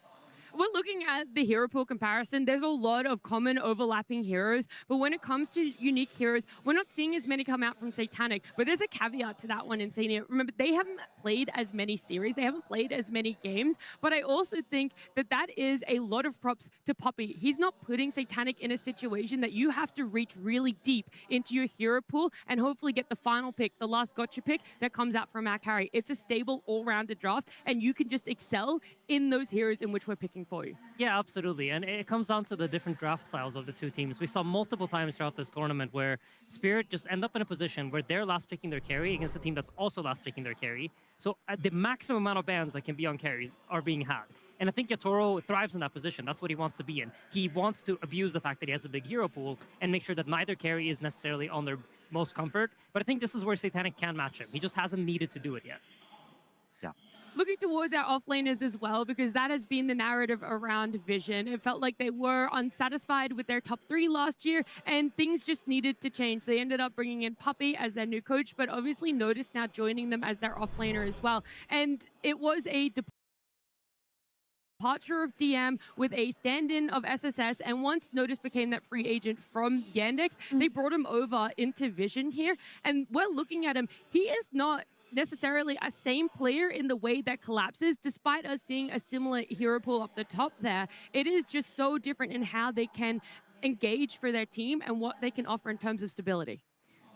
we're looking at the hero pool comparison. There's a lot of common overlapping heroes, but when it comes to unique heroes, we're not seeing as many come out from Satanic. But there's a caveat to that one in Satanic. Remember, they haven't played as many series, they haven't played as many games, but I also think that that is a lot of props to Poppy. He's not putting Satanic in a situation that you have to reach really deep into your hero pool and hopefully get the final pick, the last gotcha pick that comes out from our carry. It's a stable, all-rounded draft, and you can just excel in those heroes in which we're picking for you. Yeah, absolutely. And it comes down to the different draft styles of the two teams. We saw multiple times throughout this tournament where Spirit just end up in a position where they're last picking their carry against a team that's also last picking their carry. So the maximum amount of bans that can be on carries are being had. And I think Yatoro thrives in that position. That's what he wants to be in. He wants to abuse the fact that he has a big hero pool and make sure that neither carry is necessarily on their most comfort. But I think this is where Satanic can match him. He just hasn't needed to do it yet. Yeah. Looking towards our offlaners as well, because that has been the narrative around Vision. It felt like they were unsatisfied with their top 3 last year, and things just needed to change. They ended up bringing in Puppy as their new coach, but obviously Notice now joining them as their offlaner as well. And it was a departure of DM with a stand-in of SSS, and once Notice became that free agent from Yandex, they brought him over into Vision here, and we're looking at him. He is not necessarily a same player in the way that collapses, despite us seeing a similar hero pool up the top there. It is just so different in how they can engage for their team and what they can offer in terms of stability.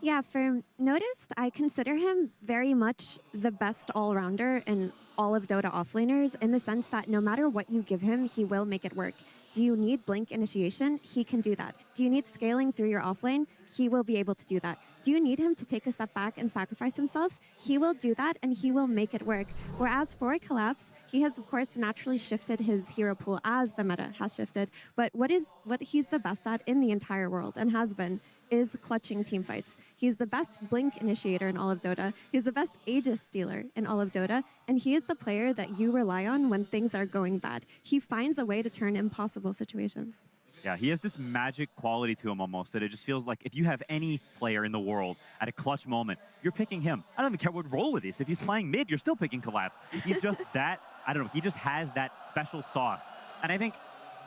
Yeah, for Noticed, I consider him very much the best all-rounder in all of Dota offlaners, in the sense that no matter what you give him, he will make it work. Do you need blink initiation? He can do that. Do you need scaling through your offlane? He will be able to do that. Do you need him to take a step back and sacrifice himself? He will do that, and he will make it work. Whereas for Collapse, he has, of course, naturally shifted his hero pool as the meta has shifted. But what he's the best at in the entire world, and has been, is clutching team fights. He's the best blink initiator in all of Dota. He's the best Aegis stealer in all of Dota. And he is the player that you rely on when things are going bad. He finds a way to turn impossible situations. Yeah, he has this magic quality to him almost, that it just feels like if you have any player in the world at a clutch moment, you're picking him. I don't even care what role it is. If he's playing mid, you're still picking Collapse. He's just that, I don't know, he just has that special sauce. And I think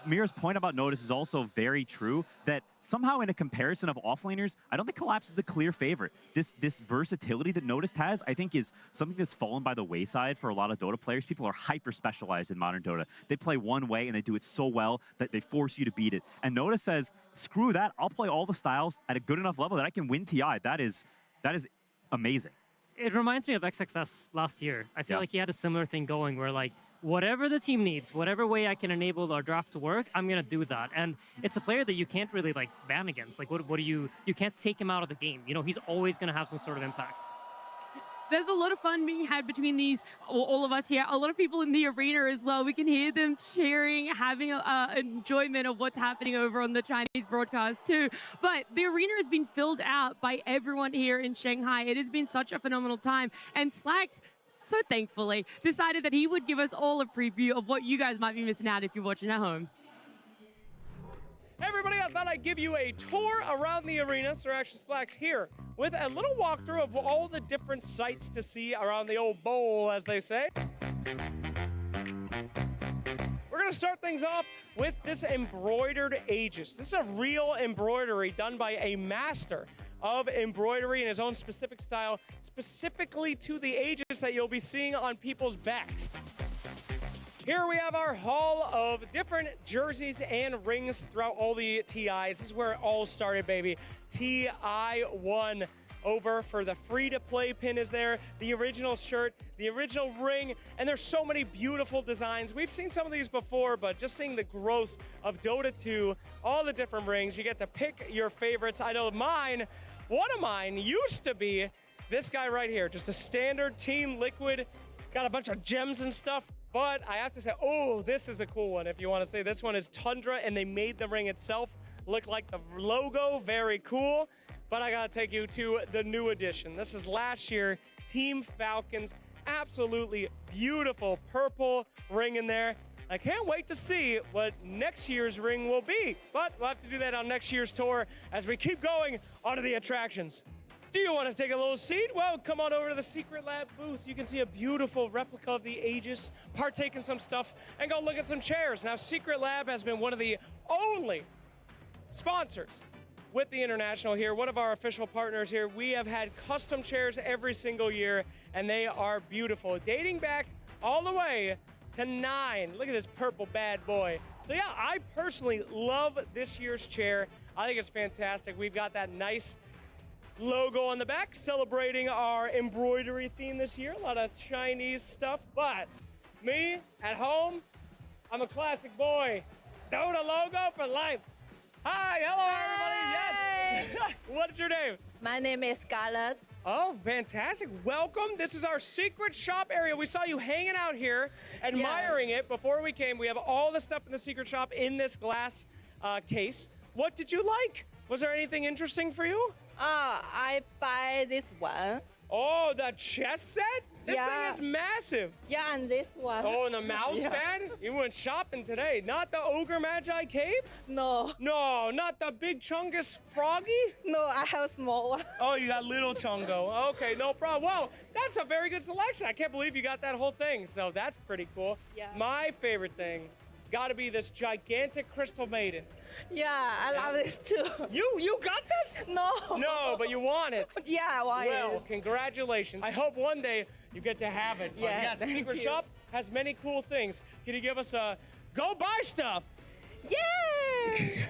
Mira's point about Notice is also very true, that somehow in a comparison of offlaners, I don't think Collapse is the clear favorite. This versatility that Notice has, I think, is something that's fallen by the wayside for a lot of Dota players. People are hyper-specialized in modern Dota. They play one way and they do it so well that they force you to beat it. And Notice says, screw that, I'll play all the styles at a good enough level that I can win TI. That is amazing. It reminds me of XXS last year. I feel like he had a similar thing going where, like, whatever the team needs, whatever way I can enable our draft to work, I'm going to do that. And it's a player that you can't really, like, ban against. Like, what do you can't take him out of the game. You know, he's always going to have some sort of impact. There's a lot of fun being had between these, all of us here, a lot of people in the arena as well. We can hear them cheering, having enjoyment of what's happening over on the Chinese broadcast too. But the arena has been filled out by everyone here in Shanghai. It has been such a phenomenal time. And Slacks, so thankfully, decided that he would give us all a preview of what you guys might be missing out if you're watching at home. Everybody, I thought I'd give you a tour around the arena. Sir Action Slacks here with a little walkthrough of all the different sights to see around the old bowl, as they say. We're going to start things off with this embroidered Aegis. This is a real embroidery done by a master of embroidery in his own specific style, specifically to the Aegis that you'll be seeing on people's backs. Here we have our haul of different jerseys and rings throughout all the TIs. This is where it all started, baby. TI1 over for the free-to-play pin is there, the original shirt, the original ring, and there's so many beautiful designs. We've seen some of these before, but just seeing the growth of Dota 2, all the different rings, you get to pick your favorites. I know mine, one of mine used to be this guy right here, just a standard Team Liquid, got a bunch of gems and stuff. But I have to say, oh, this is a cool one. If you want to say, this one is Tundra, and they made the ring itself look like the logo. Very cool. But I got to take you to the new edition. This is last year, Team Falcons. Absolutely beautiful purple ring in there. I can't wait to see what next year's ring will be. But we'll have to do that on next year's tour as we keep going onto the attractions. Do you want to take a little seat? Well, come on over to the Secret Lab booth. You can see a beautiful replica of the Aegis, partake in some stuff, and go look at some chairs. Now, Secret Lab has been one of the only sponsors with the International here, one of our official partners here. We have had custom chairs every single year, and they are beautiful, dating back all the way to 9. Look at this purple bad boy. So yeah, I personally love this year's chair. I think it's fantastic. We've got that nice logo on the back celebrating our embroidery theme this year. A lot of Chinese stuff, but me at home, I'm a classic boy. Dota logo for life. Hi, hello everybody, yes. What's your name? My name is Scarlett. Oh, fantastic. Welcome. This is our secret shop area. We saw you hanging out here, admiring it before we came. We have all the stuff in the secret shop in this glass case. What did you like? Was there anything interesting for you? I buy this one. Oh, the chess set? This Yeah. thing is massive. Yeah, and this one. Oh, and the mouse Yeah. pad? You went shopping today. Not the Ogre Magi cape? No. No, not the big Chungus froggy? No, I have a small one. Oh, you got little Chungo. Okay, no problem. Well, that's a very good selection. I can't believe you got that whole thing. So that's pretty cool. Yeah. My favorite thing got to be this gigantic Crystal Maiden. Yeah, I love this too. You got this? No. No, but you want it. Yeah, I want Well, it. congratulations. I hope one day you get to have it. But Yeah, yes, the thank secret you. shop has many cool things. Can you give us a go buy stuff? Yay!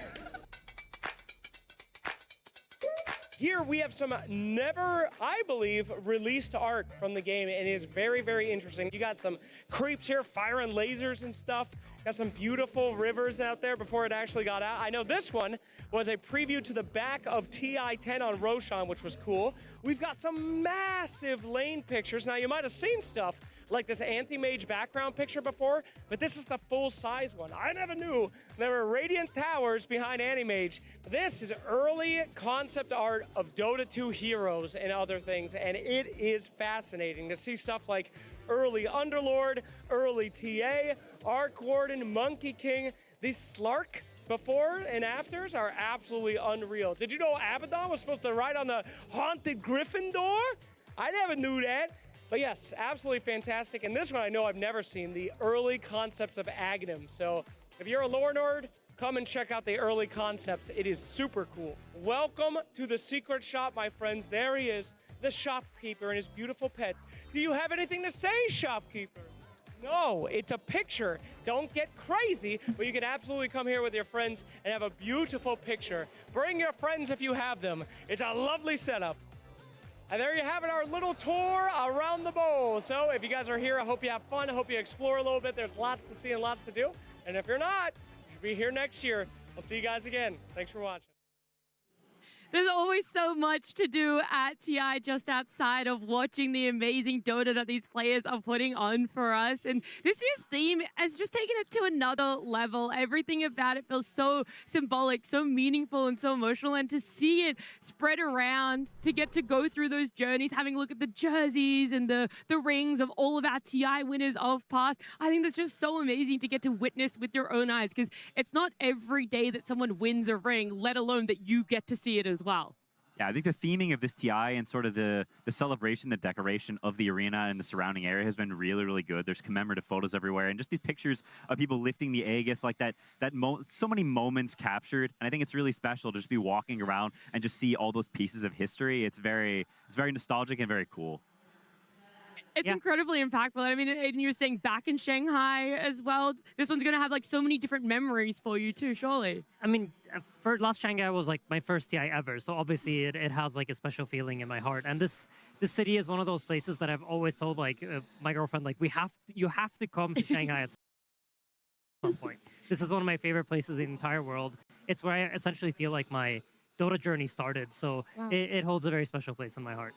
Here we have some never, I believe, released art from the game, and it is very, very interesting. You got some creeps here firing lasers and stuff. Got some beautiful rivers out there before it actually got out. I know this one was a preview to the back of TI-10 on Roshan, which was cool. We've got some massive lane pictures. Now, you might have seen stuff like this anti-mage background picture before, but this is the full-size one. I never knew there were radiant towers behind anti-mage. This is early concept art of Dota 2 heroes and other things, and it is fascinating to see stuff like early Underlord, early TA, Arc Warden, Monkey King. These Slark before and afters are absolutely unreal. Did you know Abaddon was supposed to ride on the haunted Gryffindor? I never knew that. But yes, absolutely fantastic. And this one I know I've never seen, the early concepts of Aghanim. So if you're a lore nerd, come and check out the early concepts. It is super cool. Welcome to the secret shop, my friends. There he is, the shopkeeper and his beautiful pet. Do you have anything to say, shopkeeper? No, it's a picture. Don't get crazy, but you can absolutely come here with your friends and have a beautiful picture. Bring your friends if you have them. It's a lovely setup. And there you have it, our little tour around the bowl. So if you guys are here, I hope you have fun. I hope you explore a little bit. There's lots to see and lots to do. And if you're not, you should be here next year. I'll see you guys again. Thanks for watching. There's always so much to do at TI just outside of watching the amazing Dota that these players are putting on for us. And this year's theme has just taken it to another level. Everything about it feels so symbolic, so meaningful, and so emotional. And to see it spread around, to get to go through those journeys, having a look at the jerseys and the rings of all of our TI winners of past, I think that's just so amazing to get to witness with your own eyes, because it's not every day that someone wins a ring, let alone that you get to see it as well. Yeah, I think the theming of this TI and sort of the celebration, the decoration of the arena and the surrounding area has been really, really good. There's commemorative photos everywhere, and just these pictures of people lifting the Aegis, like so many moments captured. And I think it's really special to just be walking around and just see all those pieces of history. It's very nostalgic and very cool. It's incredibly impactful. I mean, and you're saying back in Shanghai as well. This one's going to have like so many different memories for you too, surely. I mean, for last Shanghai was like my first TI ever, so obviously it has like a special feeling in my heart. And this city is one of those places that I've always told like my girlfriend, like you have to come to Shanghai at some point. This is one of my favorite places in the entire world. It's where I essentially feel like my Dota journey started, so Wow. it holds a very special place in my heart.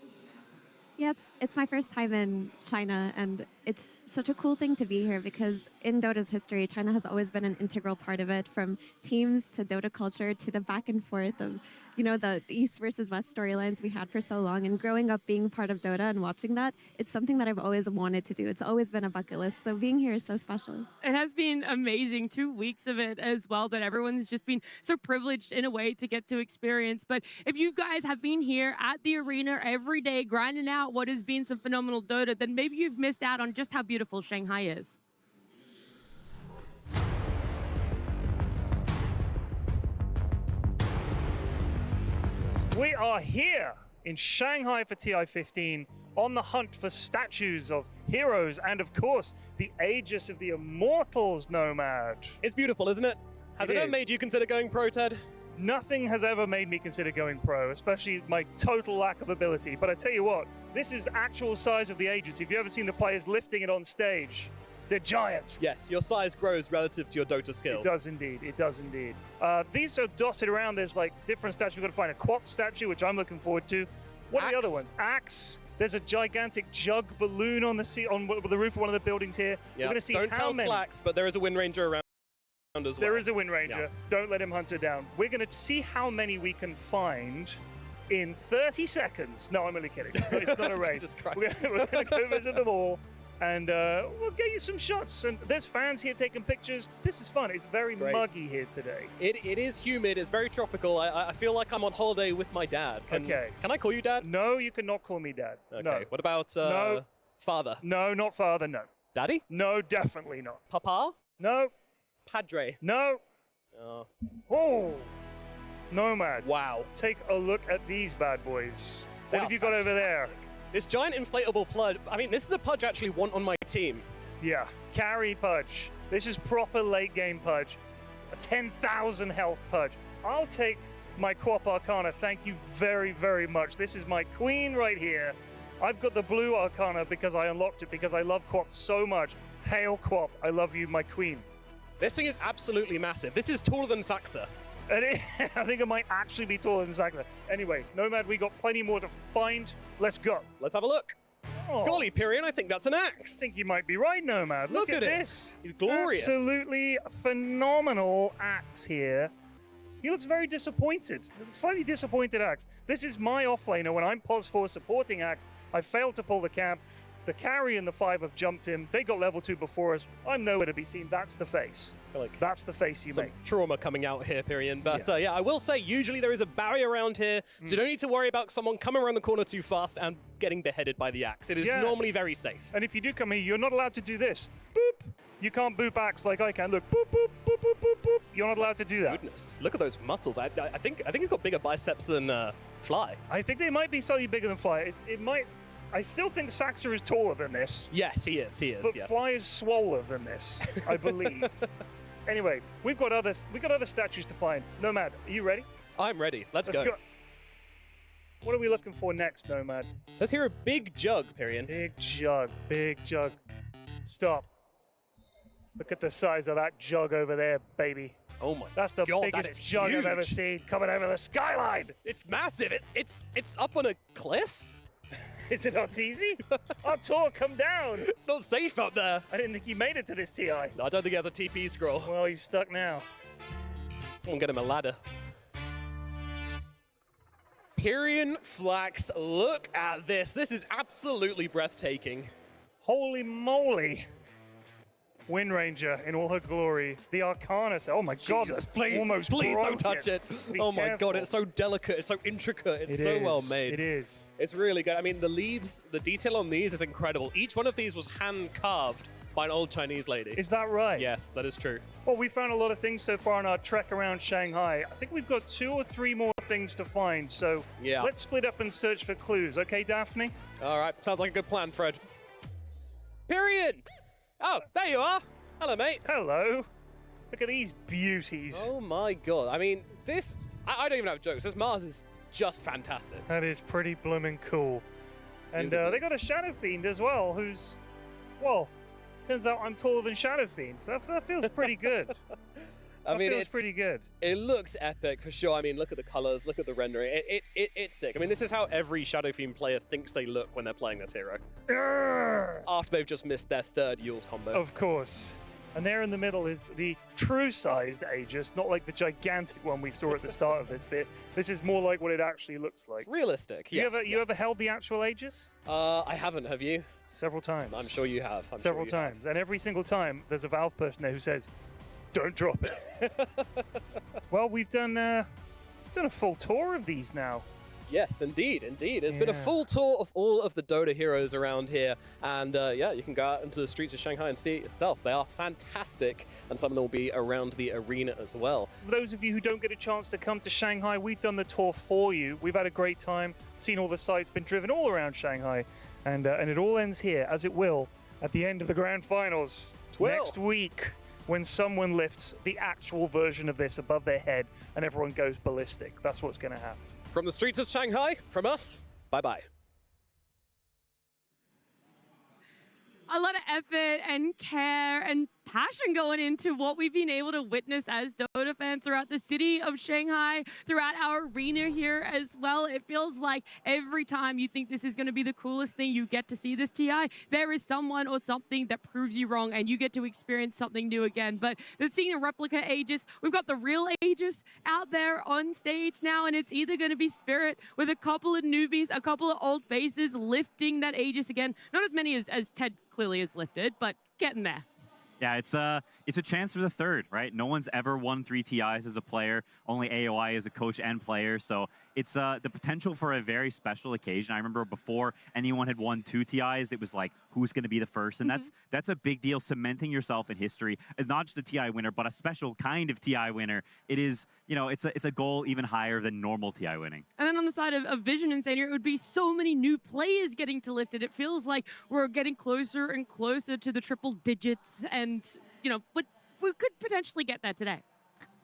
Yeah, it's my first time in China, and it's such a cool thing to be here because in Dota's history, China has always been an integral part of it, from teams to Dota culture to the back and forth of, you know, the East versus West storylines we had for so long. And growing up being part of Dota and watching that, it's something that I've always wanted to do. It's always been a bucket list, so being here is so special. It has been amazing, 2 weeks of it as well, that everyone's just been so privileged in a way to get to experience. But if you guys have been here at the arena every day, grinding out what has been some phenomenal Dota, then maybe you've missed out on just how beautiful Shanghai is. We are here in Shanghai for TI15 on the hunt for statues of heroes and, of course, the Aegis of the Immortals, Nomad. It's beautiful, isn't it? Has it ever made you consider going pro, Ted? Nothing has ever made me consider going pro, especially my total lack of ability. But I tell you what, this is actual size of the Aegis. If you've ever seen the players lifting it on stage, they're giants. Yes, your size grows relative to your Dota skill. It does indeed, it does indeed. These are dotted around. There's like different statues. We've got to find a Quap statue, which I'm looking forward to. What are the other ones? Axe. There's a gigantic jug balloon on the roof of one of the buildings here. Yeah. We're going to see Don't how tell many. Slacks, but there is a Wind Ranger around as well. There is a Wind Ranger. Yeah. Don't let him hunt her down. We're going to see how many we can find in 30 seconds. No, I'm only kidding. It's not a race. We're going to go visit them all, and we'll get you some shots. And there's fans here taking pictures. This is fun. It's very muggy here today. It is humid. It's very tropical. I feel like I'm on holiday with my dad. Can I call you Dad? No, you cannot call me Dad. Okay. No. What about no. Father? No, not Father, no. Daddy? No, definitely not. Papa? No. Padre? No. Oh. Nomad. Wow. Take a look at these bad boys. What have you got over there? This giant inflatable Pudge. I mean, this is a Pudge I actually want on my team. Yeah, carry Pudge. This is proper late game Pudge. A 10,000 health Pudge. I'll take my Quap Arcana, thank you very, very much. This is my queen right here. I've got the blue Arcana because I unlocked it because I love Quap so much. Hail Quap, I love you, my queen. This thing is absolutely massive. This is taller than Saxa. I think it might actually be taller than Saxa. Anyway, Nomad, we got plenty more to find. Let's go. Let's have a look. Oh. Golly, Pyrion, I think that's an axe. I think you might be right, Nomad. Look at this. He's glorious. Absolutely phenomenal axe here. He looks very disappointed. Slightly disappointed axe. This is my offlaner when I'm pos4 supporting axe. I failed to pull the camp. The carry and the 5 have jumped him. They got level 2 before us. I'm nowhere to be seen. That's the face. That's the face you make. Trauma coming out here, Pyrion. But yeah, I will say, usually there is a barrier around here, so you don't need to worry about someone coming around the corner too fast and getting beheaded by the axe. It is normally very safe. And if you do come here, you're not allowed to do this. Boop. You can't boop axe like I can. Look, boop, boop, boop, boop, boop, boop. You're not allowed to do that. Goodness, look at those muscles. I think he's got bigger biceps than Fly. I think they might be slightly bigger than Fly. It might. I still think Saxa is taller than this. Yes, he is. He is. But yes. Fly is swoller than this, I believe. Anyway, we've got other statues to find. Nomad, are you ready? I'm ready. Let's go. What are we looking for next, Nomad? Says here a big jug, Pyrion. Big jug, big jug. Stop. Look at the size of that jug over there, baby. Oh my! That's the God, biggest jug I've ever seen coming over the skyline. It's massive. It's up on a cliff. Is it not easy? Artur, come down. It's not safe up there. I didn't think he made it to this TI. I don't think he has a TP scroll. Well, he's stuck now. Someone get him a ladder. Pyrion Flax, look at this. This is absolutely breathtaking. Holy moly. Wind Ranger in all her glory. The Arcana. Oh my God. Jesus, please, almost please broken. don't touch it. Oh my God, it's so delicate. It's so intricate. It's so well made. It is. It's really good. I mean, the leaves, the detail on these is incredible. Each one of these was hand carved by an old Chinese lady. Is that right? Yes, that is true. Well, we found a lot of things so far on our trek around Shanghai. I think we've got 2 or 3 more things to find. So let's split up and search for clues. Okay, Daphne? All right. Sounds like a good plan, Fred. Pyrion! Oh, there you are. Hello, mate. Hello. Look at these beauties. Oh my God. I mean, this, I don't even have jokes. This Mars is just fantastic. That is pretty blooming cool. And they got a Shadow Fiend as well, who's, well, turns out I'm taller than Shadow Fiend. So that feels pretty good. I mean, it's pretty good. It looks epic for sure. I mean, look at the colors, look at the rendering. It's sick. I mean, this is how every Shadow Fiend player thinks they look when they're playing this hero. After they've just missed their third Yule's combo. Of course. And there in the middle is the true-sized Aegis, not like the gigantic one we saw at the start of this bit. This is more like what it actually looks like. Realistic, yeah. You ever held the actual Aegis? I haven't, have you? Several times. I'm sure you have. Several times. And every single time, there's a Valve person there who says, don't drop it. Well, we've done a full tour of these now. Yes, indeed. It's been a full tour of all of the Dota heroes around here. And yeah, you can go out into the streets of Shanghai and see it yourself. They are fantastic. And some of them will be around the arena as well. For those of you who don't get a chance to come to Shanghai, we've done the tour for you. We've had a great time, seen all the sites, been driven all around Shanghai. And it all ends here, as it will, at the end of the Grand Finals. Next week, when someone lifts the actual version of this above their head and everyone goes ballistic. That's what's going to happen. From the streets of Shanghai, from us, bye-bye. A lot of effort and care and passion going into what we've been able to witness as Dota fans throughout the city of Shanghai, throughout our arena here as well. It feels like every time you think this is going to be the coolest thing, you get to see this TI, there is someone or something that proves you wrong and you get to experience something new again. But seeing a replica Aegis, we've got the real Aegis out there on stage now, and it's either going to be Spirit with a couple of newbies, a couple of old faces lifting that Aegis again. Not as many as Ted clearly has lifted, but getting there. Yeah, it's a chance for the third, right? No one's ever won 3 TIs as a player, only AOI as a coach and player. So it's the potential for a very special occasion. I remember before anyone had won 2 TIs, it was like, who's going to be the first? And that's a big deal, cementing yourself in history as not just a TI winner, but a special kind of TI winner. It is, it's a goal even higher than normal TI winning. And then on the side of Vision and Senior, it would be so many new players getting to lift it. It feels like we're getting closer and closer to the triple digits, and but we could potentially get that today.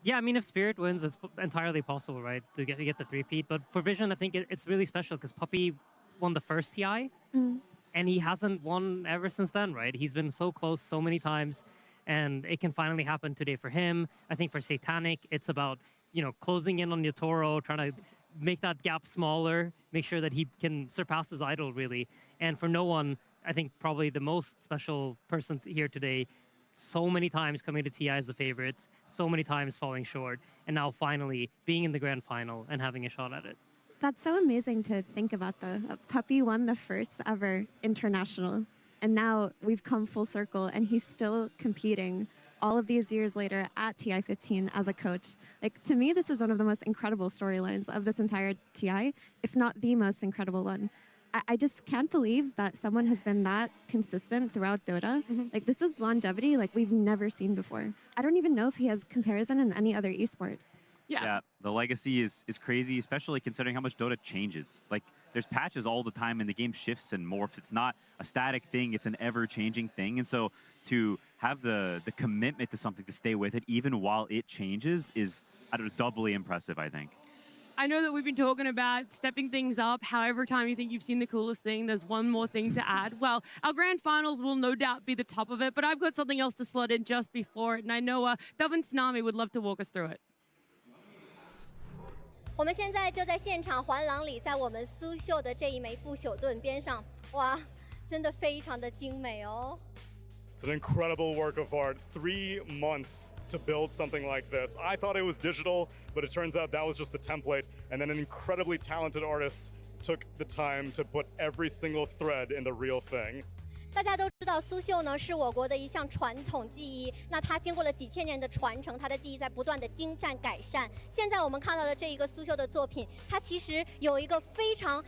Yeah, I mean, if Spirit wins, it's entirely possible, right, to get the 3-peat. But for Vision, I think it's really special because Puppy won the first TI, and he hasn't won ever since then, right? He's been so close so many times, and it can finally happen today for him. I think for Satanic, it's about, closing in on Yotoro, trying to make that gap smaller, make sure that he can surpass his idol, really. And for No One, I think probably the most special person here today, so many times coming to TI as the favorites, so many times falling short, and now finally being in the grand final and having a shot at it. That's so amazing to think about, though. Puppy won the first ever international, and now we've come full circle, and he's still competing all of these years later at TI 15 as a coach. Like, to me, this is one of the most incredible storylines of this entire TI, if not the most incredible one. I just can't believe that someone has been that consistent throughout Dota. Like, this is longevity like we've never seen before. I don't even know if he has comparison in any other esport. Yeah, the legacy is crazy, especially considering how much Dota changes. Like, there's patches all the time and the game shifts and morphs. It's not a static thing, it's an ever-changing thing. And so to have the commitment to something, to stay with it, even while it changes, is, I don't know, doubly impressive, I think. I know that we've been talking about stepping things up. However time you think you've seen the coolest thing, there's one more thing to add. Well, our grand finals will no doubt be the top of it, but I've got something else to slot in just before it, and I know Devin Tsunami would love to walk us through it. 我们现在就在现场环廊里，在我们苏秀的这一枚不朽盾边上，哇，真的非常的精美哦。It's an incredible work of art. 3 months to build something like this. I thought it was digital, but it turns out that was just the template. And then an incredibly talented artist took the time to put every single thread in the real thing. 大家都知道苏绣呢是我国的一项传统技艺，那它经过了几千年的传承，它的技艺在不断的精湛改善。现在我们看到的这一个苏绣的作品，它其实有一个非常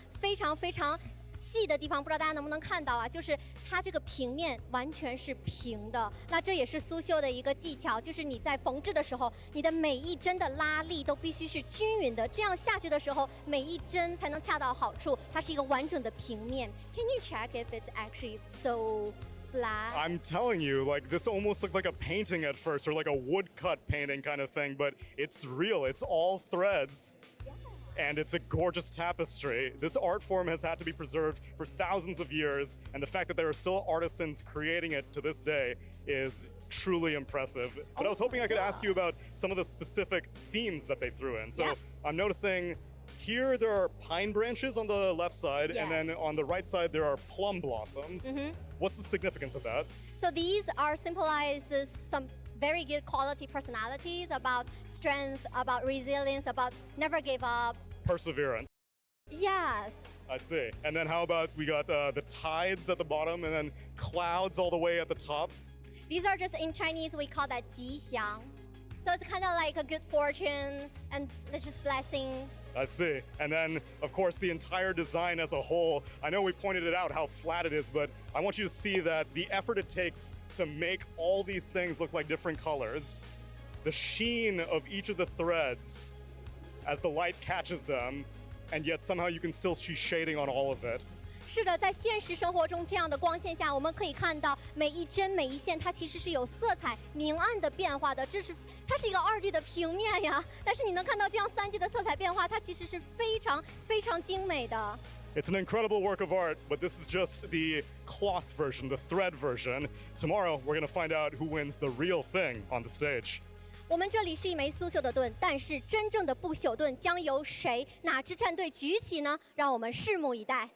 细的地方，不知道大家能不能看到啊？就是它这个平面完全是平的，那这也是苏绣的一个技巧，就是你在缝制的时候，你的每一针的拉力都必须是均匀的，这样下去的时候，每一针才能恰到好处，它是一个完整的平面。Can you check if it's actually so flat? I'm telling you, like, this almost looked like a painting at first, or like a woodcut painting kind of thing, but it's real. It's all threads. And it's a gorgeous tapestry. This art form has had to be preserved for thousands of years, and the fact that there are still artisans creating it to this day is truly impressive. But I was hoping I could ask you about some of the specific themes that they threw in. So I'm noticing here there are pine branches on the left side, and then on the right side there are plum blossoms. What's the significance of that? So these are symbolizes some very good quality personalities about strength, about resilience, about never give up. Perseverance. Yes. I see. And then how about we got the tides at the bottom and then clouds all the way at the top? These are just in Chinese, we call that 吉祥. So it's kind of like a good fortune and it's just blessing. I see. And then, of course, the entire design as a whole, I know we pointed it out how flat it is, but I want you to see that the effort it takes to make all these things look like different colors, the sheen of each of the threads as the light catches them, and yet somehow you can still see shading on all of it. 是的，在现实生活中，这样的光线下，我们可以看到每一针每一线，它其实是有色彩明暗的变化的。它是一个2D 的平面呀，但是你能看到这样3D 的色彩变化，它其实是非常非常精美的。It's an incredible work of art, but this is just the cloth version, the thread version. Tomorrow, we're going to find out who wins the real thing on the stage. 我们这里是一枚苏绣的盾，但是真正的不朽盾将由谁、哪支战队举起呢？让我们拭目以待。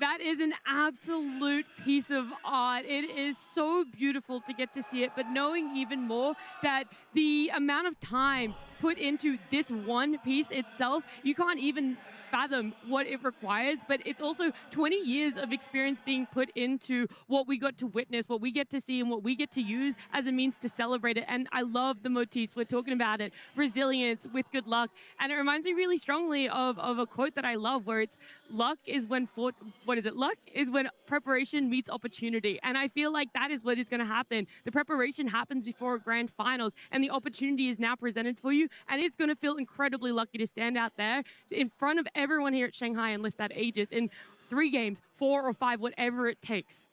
That is an absolute piece of art. It is so beautiful to get to see it, but knowing even more that the amount of time put into this one piece itself, you can't even fathom what it requires, but it's also 20 years of experience being put into what we got to witness, what we get to see, and what we get to use as a means to celebrate it. And I love the motifs. We're talking about it, resilience with good luck. And it reminds me really strongly of a quote that I love where it's luck is when luck is when preparation meets opportunity. And I feel like that is what is going to happen. The preparation happens before grand finals and the opportunity is now presented for you. And it's going to feel incredibly lucky to stand out there in front of everyone here at Shanghai and lift that Aegis in 3 games, 4 or 5, whatever it takes.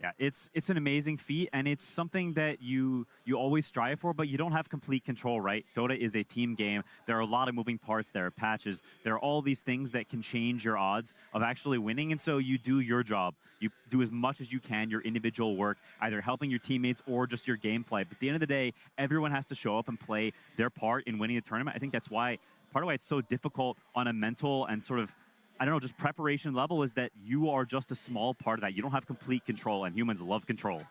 Yeah, it's an amazing feat, and it's something that you always strive for, but you don't have complete control, right? Dota is a team game. There are a lot of moving parts. There are patches. There are all these things that can change your odds of actually winning, and so you do your job. You do as much as you can, your individual work, either helping your teammates or just your gameplay. But at the end of the day, everyone has to show up and play their part in winning the tournament. I think that's why, part of why it's so difficult on a mental and sort of, I don't know, just preparation level is that you are just a small part of that. You don't have complete control, and humans love control.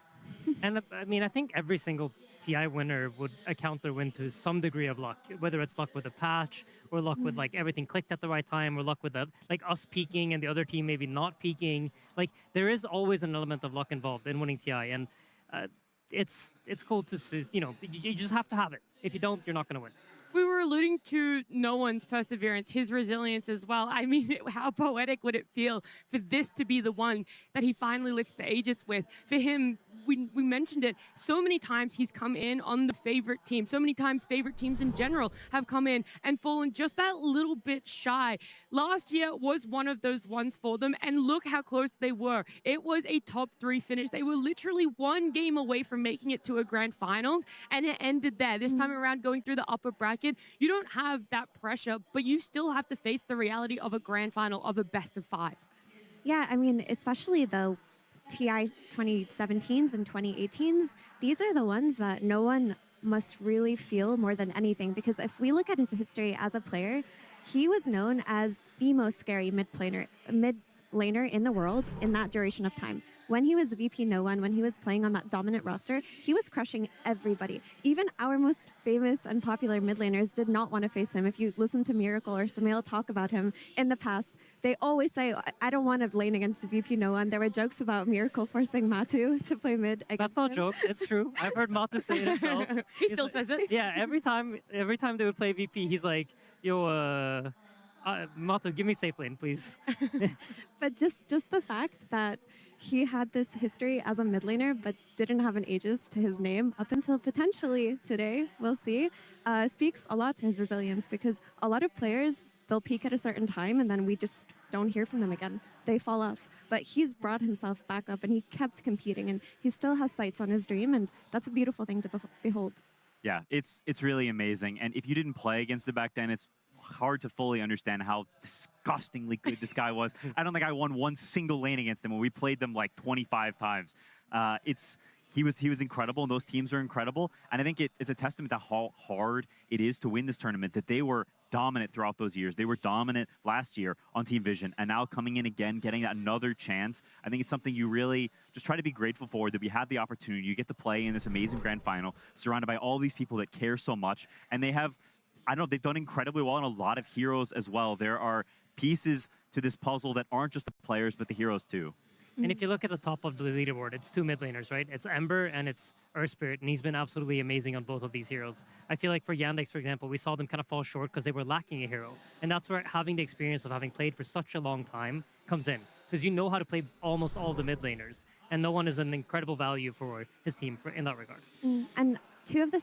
And I mean, I think every single TI winner would account their win to some degree of luck, whether it's luck with a patch or luck with like everything clicked at the right time, or luck with like us peaking and the other team maybe not peaking. Like there is always an element of luck involved in winning TI, and it's cool to see. You know, you just have to have it. If you don't, you're not going to win. We were alluding to no one's perseverance, his resilience as well. I mean, how poetic would it feel for this to be the one that he finally lifts the Aegis with? For him, we mentioned it, so many times he's come in on the favorite team. So many times favorite teams in general have come in and fallen just that little bit shy. Last year was one of those ones for them, and look how close they were. It was a top 3 finish. They were literally 1 game away from making it to a grand finals, and it ended there. This time around, going through the upper bracket, you don't have that pressure, but you still have to face the reality of a grand final, of a best of 5. Yeah, I mean, especially the TI 2017s and 2018s, these are the ones that no one must really feel more than anything, because if we look at his history as a player, he was known as the most scary mid laner in the world in that duration of time. When he was VP No One, when he was playing on that dominant roster, he was crushing everybody. Even our most famous and popular mid laners did not want to face him. If you listen to Miracle or Samael talk about him in the past, they always say, I don't want to lane against the VP No One. There were jokes about Miracle forcing Matu to play mid against That's not him. jokes, it's true. I've heard Matu say it himself. He still says it. Yeah, every time they would play VP, he's like, yo, Matu, give me safe lane, please. But just the fact that he had this history as a mid laner but didn't have an Aegis to his name up until potentially today, we'll see, speaks a lot to his resilience, because a lot of players, they'll peak at a certain time and then we just don't hear from them again. They fall off. But he's brought himself back up and he kept competing, and he still has sights on his dream, and that's a beautiful thing to behold. Yeah, it's really amazing. And if you didn't play against it back then, it's hard to fully understand how disgustingly good this guy was. I don't think I won 1 single lane against him when we played them like 25 times. He was incredible, and those teams are incredible. And I think it's a testament to how hard it is to win this tournament, that they were dominant throughout those years. They were dominant last year on Team Vision, and now coming in again, getting another chance. I think it's something you really just try to be grateful for, that we have the opportunity. You get to play in this amazing grand final, surrounded by all these people that care so much. And they have, I don't know, they've done incredibly well in a lot of heroes as well. There are pieces to this puzzle that aren't just the players, but the heroes too. And if you look at the top of the leaderboard, it's two mid laners, right? It's Ember and it's Earth Spirit, and he's been absolutely amazing on both of these heroes. I feel like for Yandex, for example, we saw them kind of fall short because they were lacking a hero. And that's where having the experience of having played for such a long time comes in, because you know how to play almost all the mid laners, and no one is an incredible value for his team in that regard. And two of the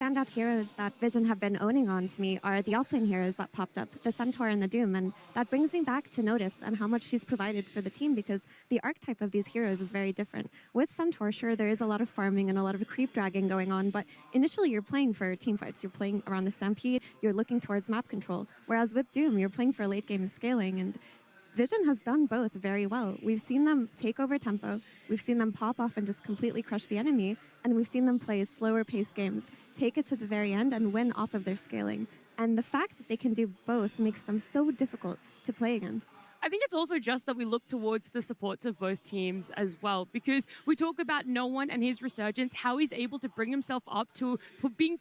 standout heroes that Vision have been owning on to me are the offlane heroes that popped up, the Centaur and the Doom, and that brings me back to Notice and how much she's provided for the team, because the archetype of these heroes is very different. With Centaur, sure, there is a lot of farming and a lot of creep dragging going on, but initially you're playing for team fights, you're playing around the Stampede, you're looking towards map control, whereas with Doom, you're playing for late game scaling, and Vision has done both very well. We've seen them take over tempo, we've seen them pop off and just completely crush the enemy, and we've seen them play slower paced games, take it to the very end and win off of their scaling. And the fact that they can do both makes them so difficult to play against. I think it's also just that we look towards the supports of both teams as well, because we talk about Nonton and his resurgence, how he's able to bring himself up to being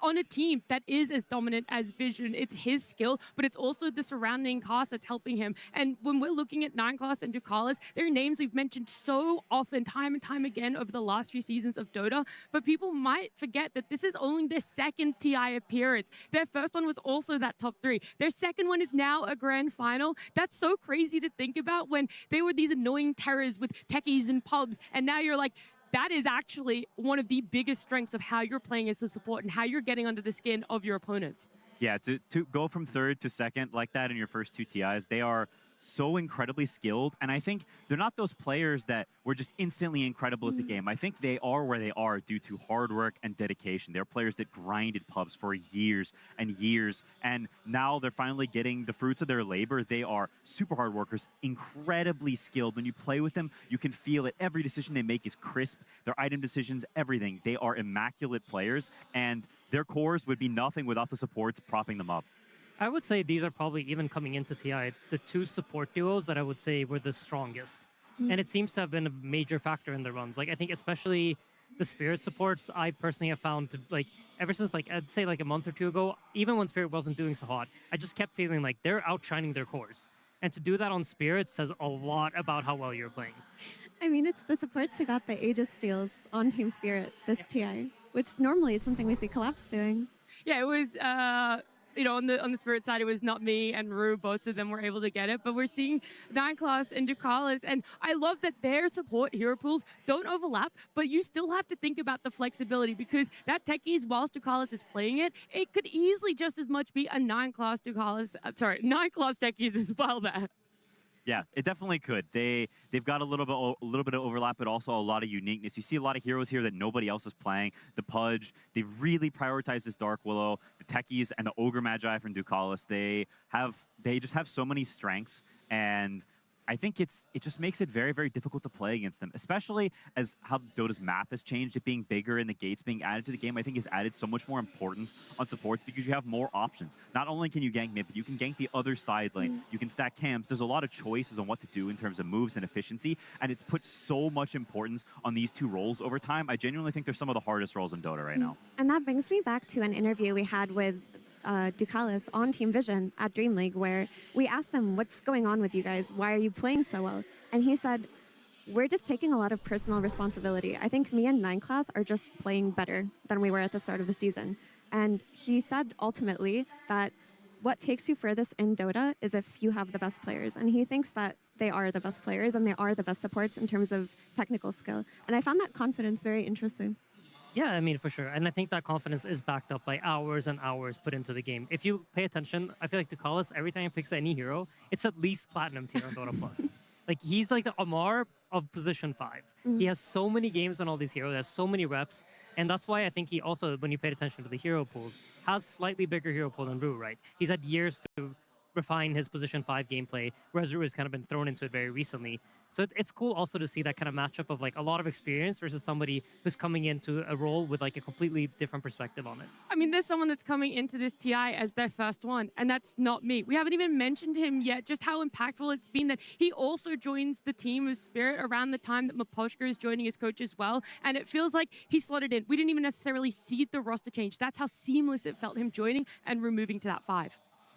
on a team that is as dominant as Vision. It's his skill, but it's also the surrounding cast that's helping him. And when we're looking at 9class and Ducalis, they're names we've mentioned so often, time and time again, over the last few seasons of Dota, but people might forget that this is only their second TI appearance. Their first one was also that top 3. Their second one is now a grand final. That's so crazy to think about, when they were these annoying terrors with techies and pubs, and now you're like, that is actually one of the biggest strengths of how you're playing as a support and how you're getting under the skin of your opponents. Yeah, to go from third to second like that in your first 2 TIs, they are so incredibly skilled. And I think they're not those players that were just instantly incredible at the game. I think they are where they are due to hard work and dedication. They're players that grinded pubs for years and years, and now they're finally getting the fruits of their labor. They are super hard workers, incredibly skilled. When you play with them, you can feel it. Every decision they make is crisp. Their item decisions, everything. They are immaculate players, and their cores would be nothing without the supports propping them up. I would say these are probably, even coming into TI, the 2 support duos that I would say were the strongest. And it seems to have been a major factor in the runs. Like, I think especially the Spirit supports, I personally have found to, like, ever since, like, I'd say like a month or 2 ago, even when Spirit wasn't doing so hot, I just kept feeling like they're outshining their cores. And to do that on Spirit says a lot about how well you're playing. I mean, it's the supports who got the Aegis steals on Team Spirit this TI, which normally is something we see Collapse doing. Yeah, it was, you know, on the Spirit side, it was not me and Rue, both of them were able to get it, but we're seeing 9class and Ducalis, and I love that their support hero pools don't overlap, but you still have to think about the flexibility, because that techies, whilst Ducalis is playing it, it could easily just as much be a 9class Ducalis, 9class techies as well there. Yeah, it definitely could. They've got a little bit of overlap, but also a lot of uniqueness. You see a lot of heroes here that nobody else is playing. The Pudge, they really prioritize this Dark Willow. The Techies and the Ogre Magi from Ducalis, they just have so many strengths, and I think it just makes it very, very difficult to play against them, especially as how Dota's map has changed. It being bigger and the gates being added to the game, I think has added so much more importance on supports, because you have more options. Not only can you gank mid, but you can gank the other side lane. You can stack camps. There's a lot of choices on what to do in terms of moves and efficiency, and it's put so much importance on these 2 roles over time. I genuinely think they're some of the hardest roles in Dota right now. And that brings me back to an interview we had with Ducalis on Team Vision at Dream League, where we asked them, what's going on with you guys? Why are you playing so well? And he said, we're just taking a lot of personal responsibility. I think me and 9class are just playing better than we were at the start of the season. And he said ultimately that what takes you furthest in Dota is if you have the best players. And he thinks that they are the best players and they are the best supports in terms of technical skill. And I found that confidence very interesting. Yeah, I mean, for sure. And I think that confidence is backed up by hours and hours put into the game. If you pay attention, I feel like Ducalis, every time he picks any hero, it's at least Platinum tier on Dota Plus. Like, he's like the Amar of position 5. He has so many games on all these heroes, he has so many reps, and that's why I think he also, when you paid attention to the hero pools, has slightly bigger hero pool than Rue, right? He's had years to refine his position 5 gameplay, whereas Ru has kind of been thrown into it very recently. So it's cool also to see that kind of matchup of like a lot of experience versus somebody who's coming into a role with like a completely different perspective on it. I mean, there's someone that's coming into this TI as their first one, and that's not me. We haven't even mentioned him yet, just how impactful it's been that he also joins the team of Spirit around the time that Maposhka is joining as coach as well. And it feels like he slotted in. We didn't even necessarily see the roster change. That's how seamless it felt him joining and removing to that 5.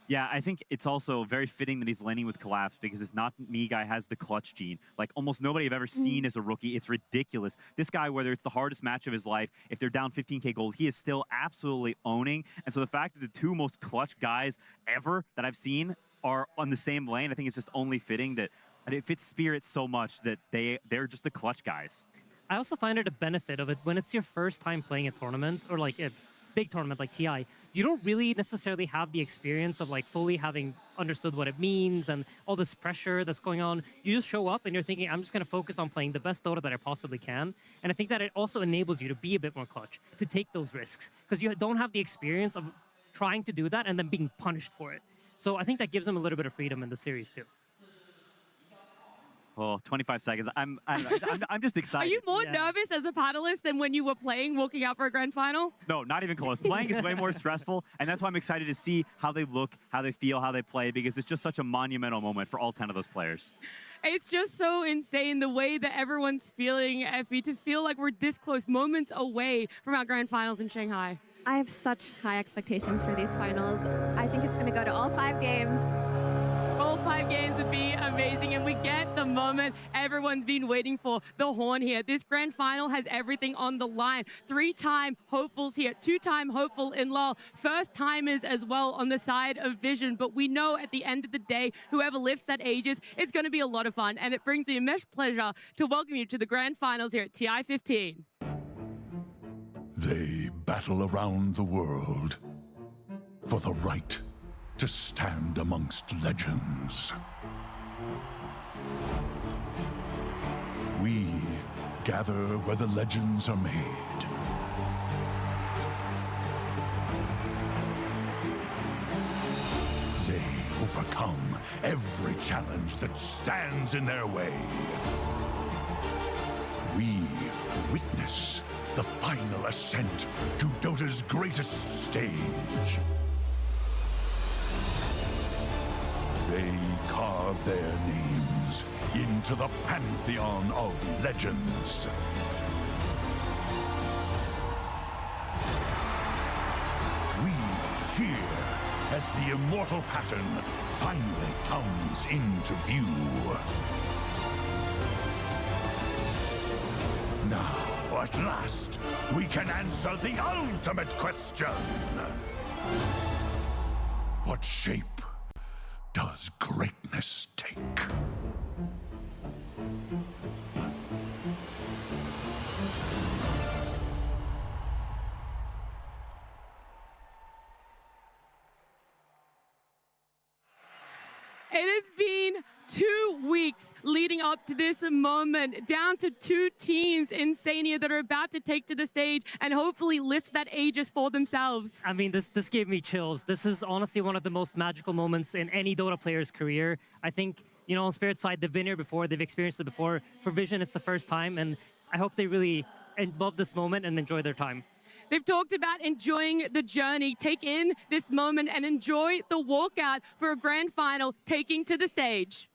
Yeah, I think it's also very fitting that he's landing with Collapse because this Not Me guy has the clutch gene. Like almost nobody I've ever seen as a rookie. It's ridiculous. This guy, whether it's the hardest match of his life, if they're down 15K gold, he is still absolutely owning. And so the fact that the 2 most clutch guys ever that I've seen are on the same lane, I think it's just only fitting that it fits Spirit so much that they're just the clutch guys. I also find it a benefit of it when it's your first time playing a tournament or like a big tournament like TI. You don't really necessarily have the experience of like fully having understood what it means and all this pressure that's going on. You just show up and you're thinking, I'm just going to focus on playing the best Dota that I possibly can. And I think that it also enables you to be a bit more clutch, to take those risks, because you don't have the experience of trying to do that and then being punished for it. So I think that gives them a little bit of freedom in the series too. Oh, 25 seconds. I'm just excited. Are you more nervous as a paddlist than when you were playing, walking out for a grand final? No, not even close. Playing is way more stressful, and that's why I'm excited to see how they look, how they feel, how they play, because it's just such a monumental moment for all 10 of those players. It's just so insane the way that everyone's feeling, Effie, to feel like we're this close, moments away from our grand finals in Shanghai. I have such high expectations for these finals. I think it's going to go to all 5 games. All 5 games would be amazing, and we get the moment everyone's been waiting for, the horn here. This grand final has everything on the line. 3-time hopefuls here, 2-time hopeful in LoL, first-timers as well on the side of Vision, but we know at the end of the day, whoever lifts that Aegis, it's going to be a lot of fun, and it brings me immense pleasure to welcome you to the grand finals here at TI 15. They battle around the world for the right to stand amongst legends. We gather where the legends are made. They overcome every challenge that stands in their way. We witness the final ascent to Dota's greatest stage. They carve their names into the pantheon of legends. We cheer as the immortal pattern finally comes into view. Now, at last, we can answer the ultimate question. What shape does greatness take? It has been 2 weeks leading up to this moment, down to 2 teams in Sania that are about to take to the stage and hopefully lift that Aegis for themselves. I mean, this gave me chills. This is honestly one of the most magical moments in any Dota player's career. I think, you know, on Spirit's side, they've been here before, they've experienced it before. For Vision, it's the first time, and I hope they really love this moment and enjoy their time. They've talked about enjoying the journey, take in this moment and enjoy the walkout for a grand final, taking to the stage.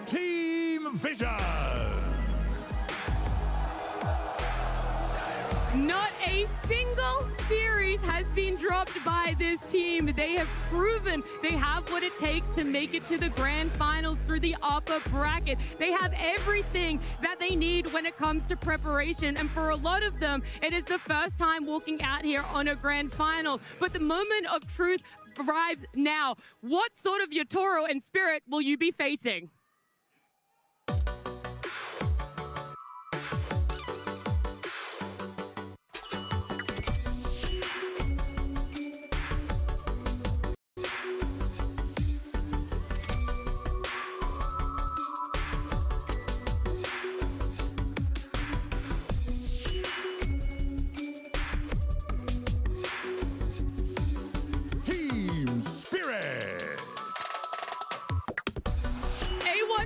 Team Vision! Not a single series has been dropped by this team. They have proven they have what it takes to make it to the grand finals through the upper bracket. They have everything that they need when it comes to preparation. And for a lot of them, it is the first time walking out here on a grand final. But the moment of truth arrives now. What sort of Yatoro and Spirit will you be facing?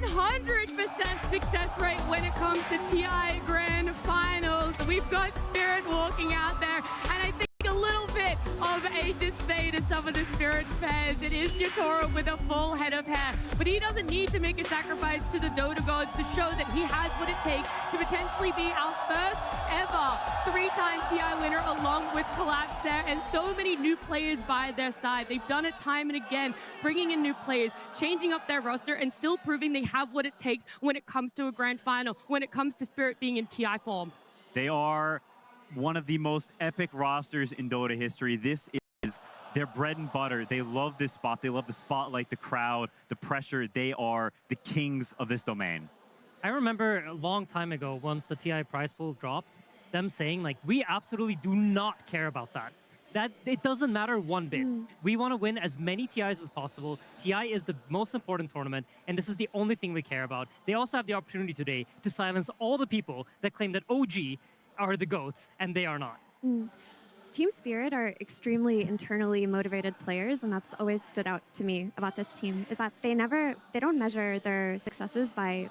100% success rate when it comes to TI Grand Finals. We've got Spirit walking out there, and I think a little bit of a disdain to some of the Spirit fans. It is Yatoro with a full head of hair, but he doesn't need to make a sacrifice to the Dota gods to show that he has what it takes to potentially be our first ever three-time TI winner, along with Collapse there, and so many new players by their side. They've done it time and again, bringing in new players, changing up their roster, and still proving they have what it takes when it comes to a grand final, when it comes to Spirit being in TI form. They are one of the most epic rosters in Dota history. This is their bread and butter. They love this spot. They love the spotlight, the crowd, the pressure. They are the kings of this domain. I remember a long time ago, once the TI prize pool dropped, them saying, like, we absolutely do not care about that. That it doesn't matter one bit. We want to win as many TIs as possible. TI is the most important tournament, and this is the only thing we care about. They also have the opportunity today to silence all the people that claim that OG are the GOATs, and they are not. Team Spirit are extremely internally motivated players, and that's always stood out to me about this team, is that they don't measure their successes by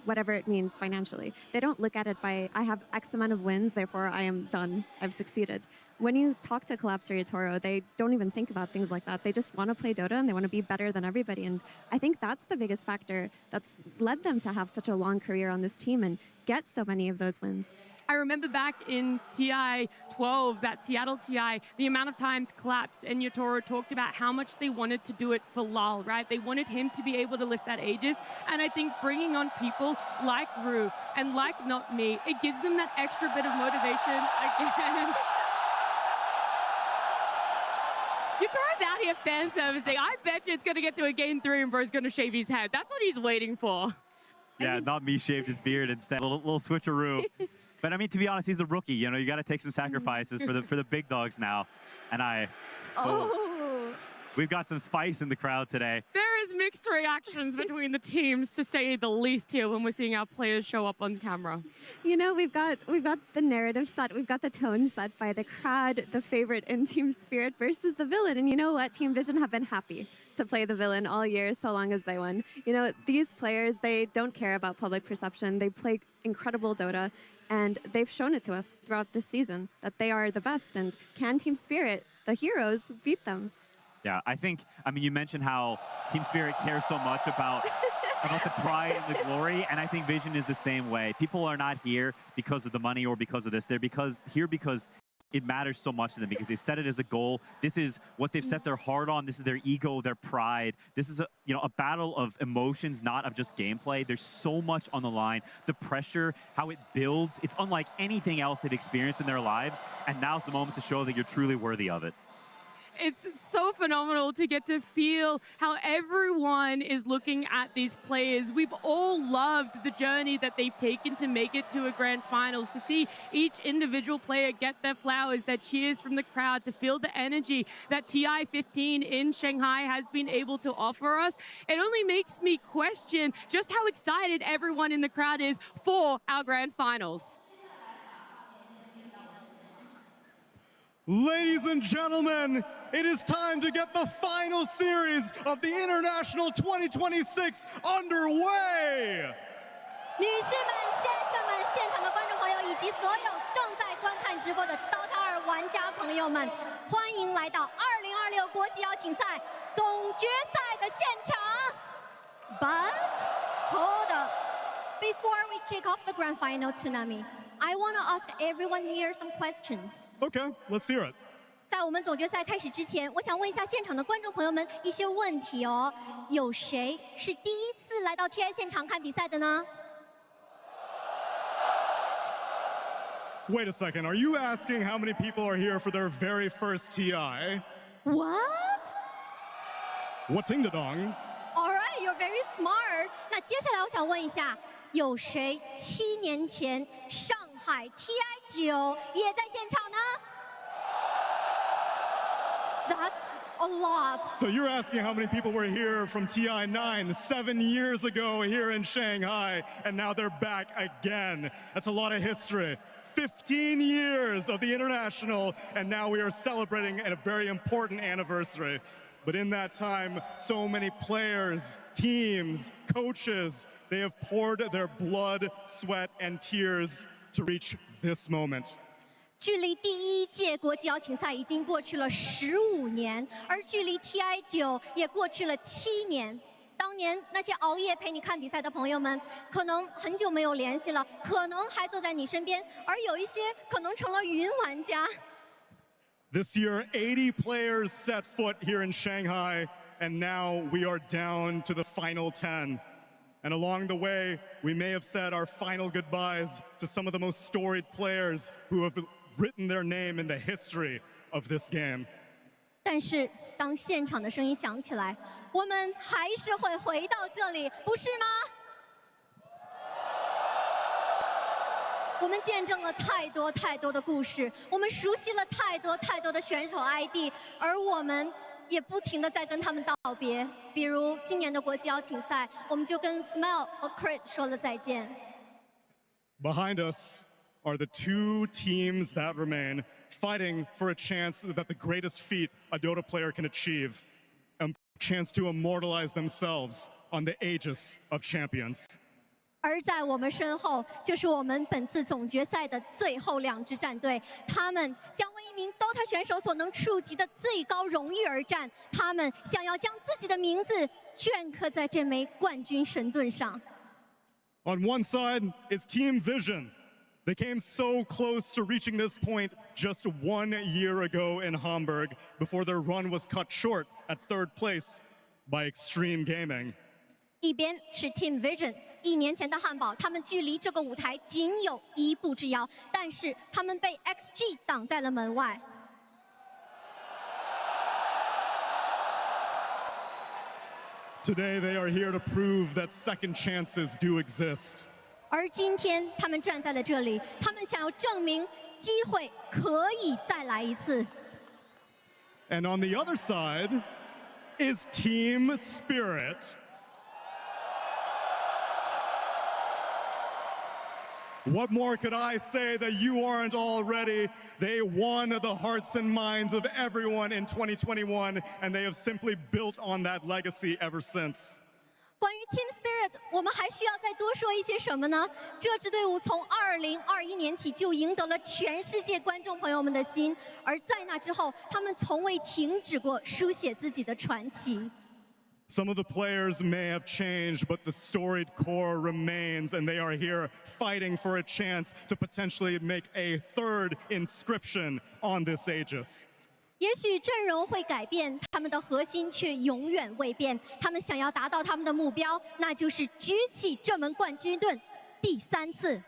whatever it means financially. They don't look at it by, I have X amount of wins, therefore I am done, I've succeeded. When you talk to Collapse or Yatoro, they don't even think about things like that. They just want to play Dota and they want to be better than everybody. And I think that's the biggest factor that's led them to have such a long career on this team and get so many of those wins. I remember back in TI 12, that Seattle TI, the amount of times Collapse and Yatoro talked about how much they wanted to do it for Lal, right? They wanted him to be able to lift that Aegis. And I think bringing on people like Rue and like Not Me, it gives them that extra bit of motivation again. Yatoro's out here fan servicing. I bet you it's going to get to a game 3 and Bro's going to shave his head. That's what he's waiting for. Yeah, Not Me shaved his beard instead. A little switcheroo. But I mean, to be honest, he's the rookie. You know, you got to take some sacrifices for the big dogs now. And we've got some spice in the crowd today. There is mixed reactions between the teams, to say the least, here when we're seeing our players show up on camera. You know, we've got the narrative set, we've got the tone set by the crowd, the favorite in Team Spirit versus the villain. And you know what? Team Vision have been happy to play the villain all year, so long as they won. You know, these players, they don't care about public perception. They play incredible Dota, and they've shown it to us throughout this season that they are the best. And can Team Spirit, the heroes, beat them? Yeah, I mean, you mentioned how Team Spirit cares so much about the pride and the glory, and I think Vision is the same way. People are not here because of the money or because of this. They're here because it matters so much to them, because they set it as a goal. This is what they've set their heart on. This is their ego, their pride. This is a battle of emotions, not of just gameplay. There's so much on the line. The pressure, how it builds, it's unlike anything else they've experienced in their lives, and now's the moment to show that you're truly worthy of it. It's so phenomenal to get to feel how everyone is looking at these players. We've all loved the journey that they've taken to make it to a grand finals, to see each individual player get their flowers, their cheers from the crowd, to feel the energy that TI 15 in Shanghai has been able to offer us. It only makes me question just how excited everyone in the crowd is for our grand finals. Ladies and gentlemen, it is time to get the final series of the International 2026 underway! 女士们、先生们、现场的观众朋友以及所有正在观看直播的 Dota 2玩家朋友们，欢迎来到2026国际邀请赛总决赛的现场。But hold up, before we kick off the grand final, Tsunami, I want to ask everyone here some questions. Okay, let's hear it. 在我们总决赛开始之前，我想问一下现场的观众朋友们一些问题哦。有谁是第一次来到 TI 现场看比赛的呢？ Wait a second, are you asking how many people are here for their very first TI? What? What's ding dong? All right, you're very smart. 那接下来我想问一下，有谁7年前上海 TI 9也在现场呢？ That's a lot. So you're asking how many people were here from TI 9 7 years ago here in Shanghai, and now they're back again. That's a lot of history. 15 years of the International, and now we are celebrating a very important anniversary. But in that time, so many players, teams, coaches, they have poured their blood, sweat, and tears to reach this moment. 距离第一届国际邀请赛已经过去了15年，而距离 TI9也过去了7年。当年那些熬夜陪你看比赛的朋友们，可能很久没有联系了，可能还坐在你身边，而有一些可能成了云玩家。This year, 80 players set foot here in Shanghai, and now we are down to the final 10. And along the way, we may have said our final goodbyes to some of the most storied players who have written their name in the history of this game. 但是当现场的声音响起来，我们还是会回到这里，不是吗？我们见证了太多太多的故事，我们熟悉了太多太多的选手 ID， 而我们也不停地在跟他们道别。比如今年的国际邀请赛，我们就跟 Smile 和 Crit 说了再见。Behind us are the two teams that remain, fighting for a chance that the greatest feat a Dota player can achieve, a chance to immortalize themselves on the Aegis of champions. 而在我们身后，就是我们本次总决赛的最后2支战队，他们将为一名 Dota 选手所能触及的最高荣誉而战，他们想要将自己的名字镌刻在这枚冠军神盾上。On one side is Team Vision. They came so close to reaching this point just 1 year ago in Hamburg before their run was cut short at 3rd place by Extreme Gaming. 一边是 Team Vision， 1年前的汉堡，他们距离这个舞台仅有1步之遥，但是他们被 XG 挡在了门外。Today they are here to prove that second chances do exist. 而今天他们站在了这里，他们想要证明机会可以再来一次。And on the other side is Team Spirit. What more could I say that you aren't already? They won the hearts and minds of everyone in 2021, and they have simply built on that legacy ever since. 关于 Team Spirit， 我们还需要再多说一些什么呢？这支队伍从2021年起就赢得了全世界观众朋友们的心，而在那之后，他们从未停止过书写自己的传奇。Some of the players may have changed, but the storied core remains, and they are here fighting for a chance to potentially make a 3rd inscription on this Aegis. 也许阵容会改变，他们的核心却永远未变。他们想要达到他们的目标，那就是举起这门冠军盾第3次。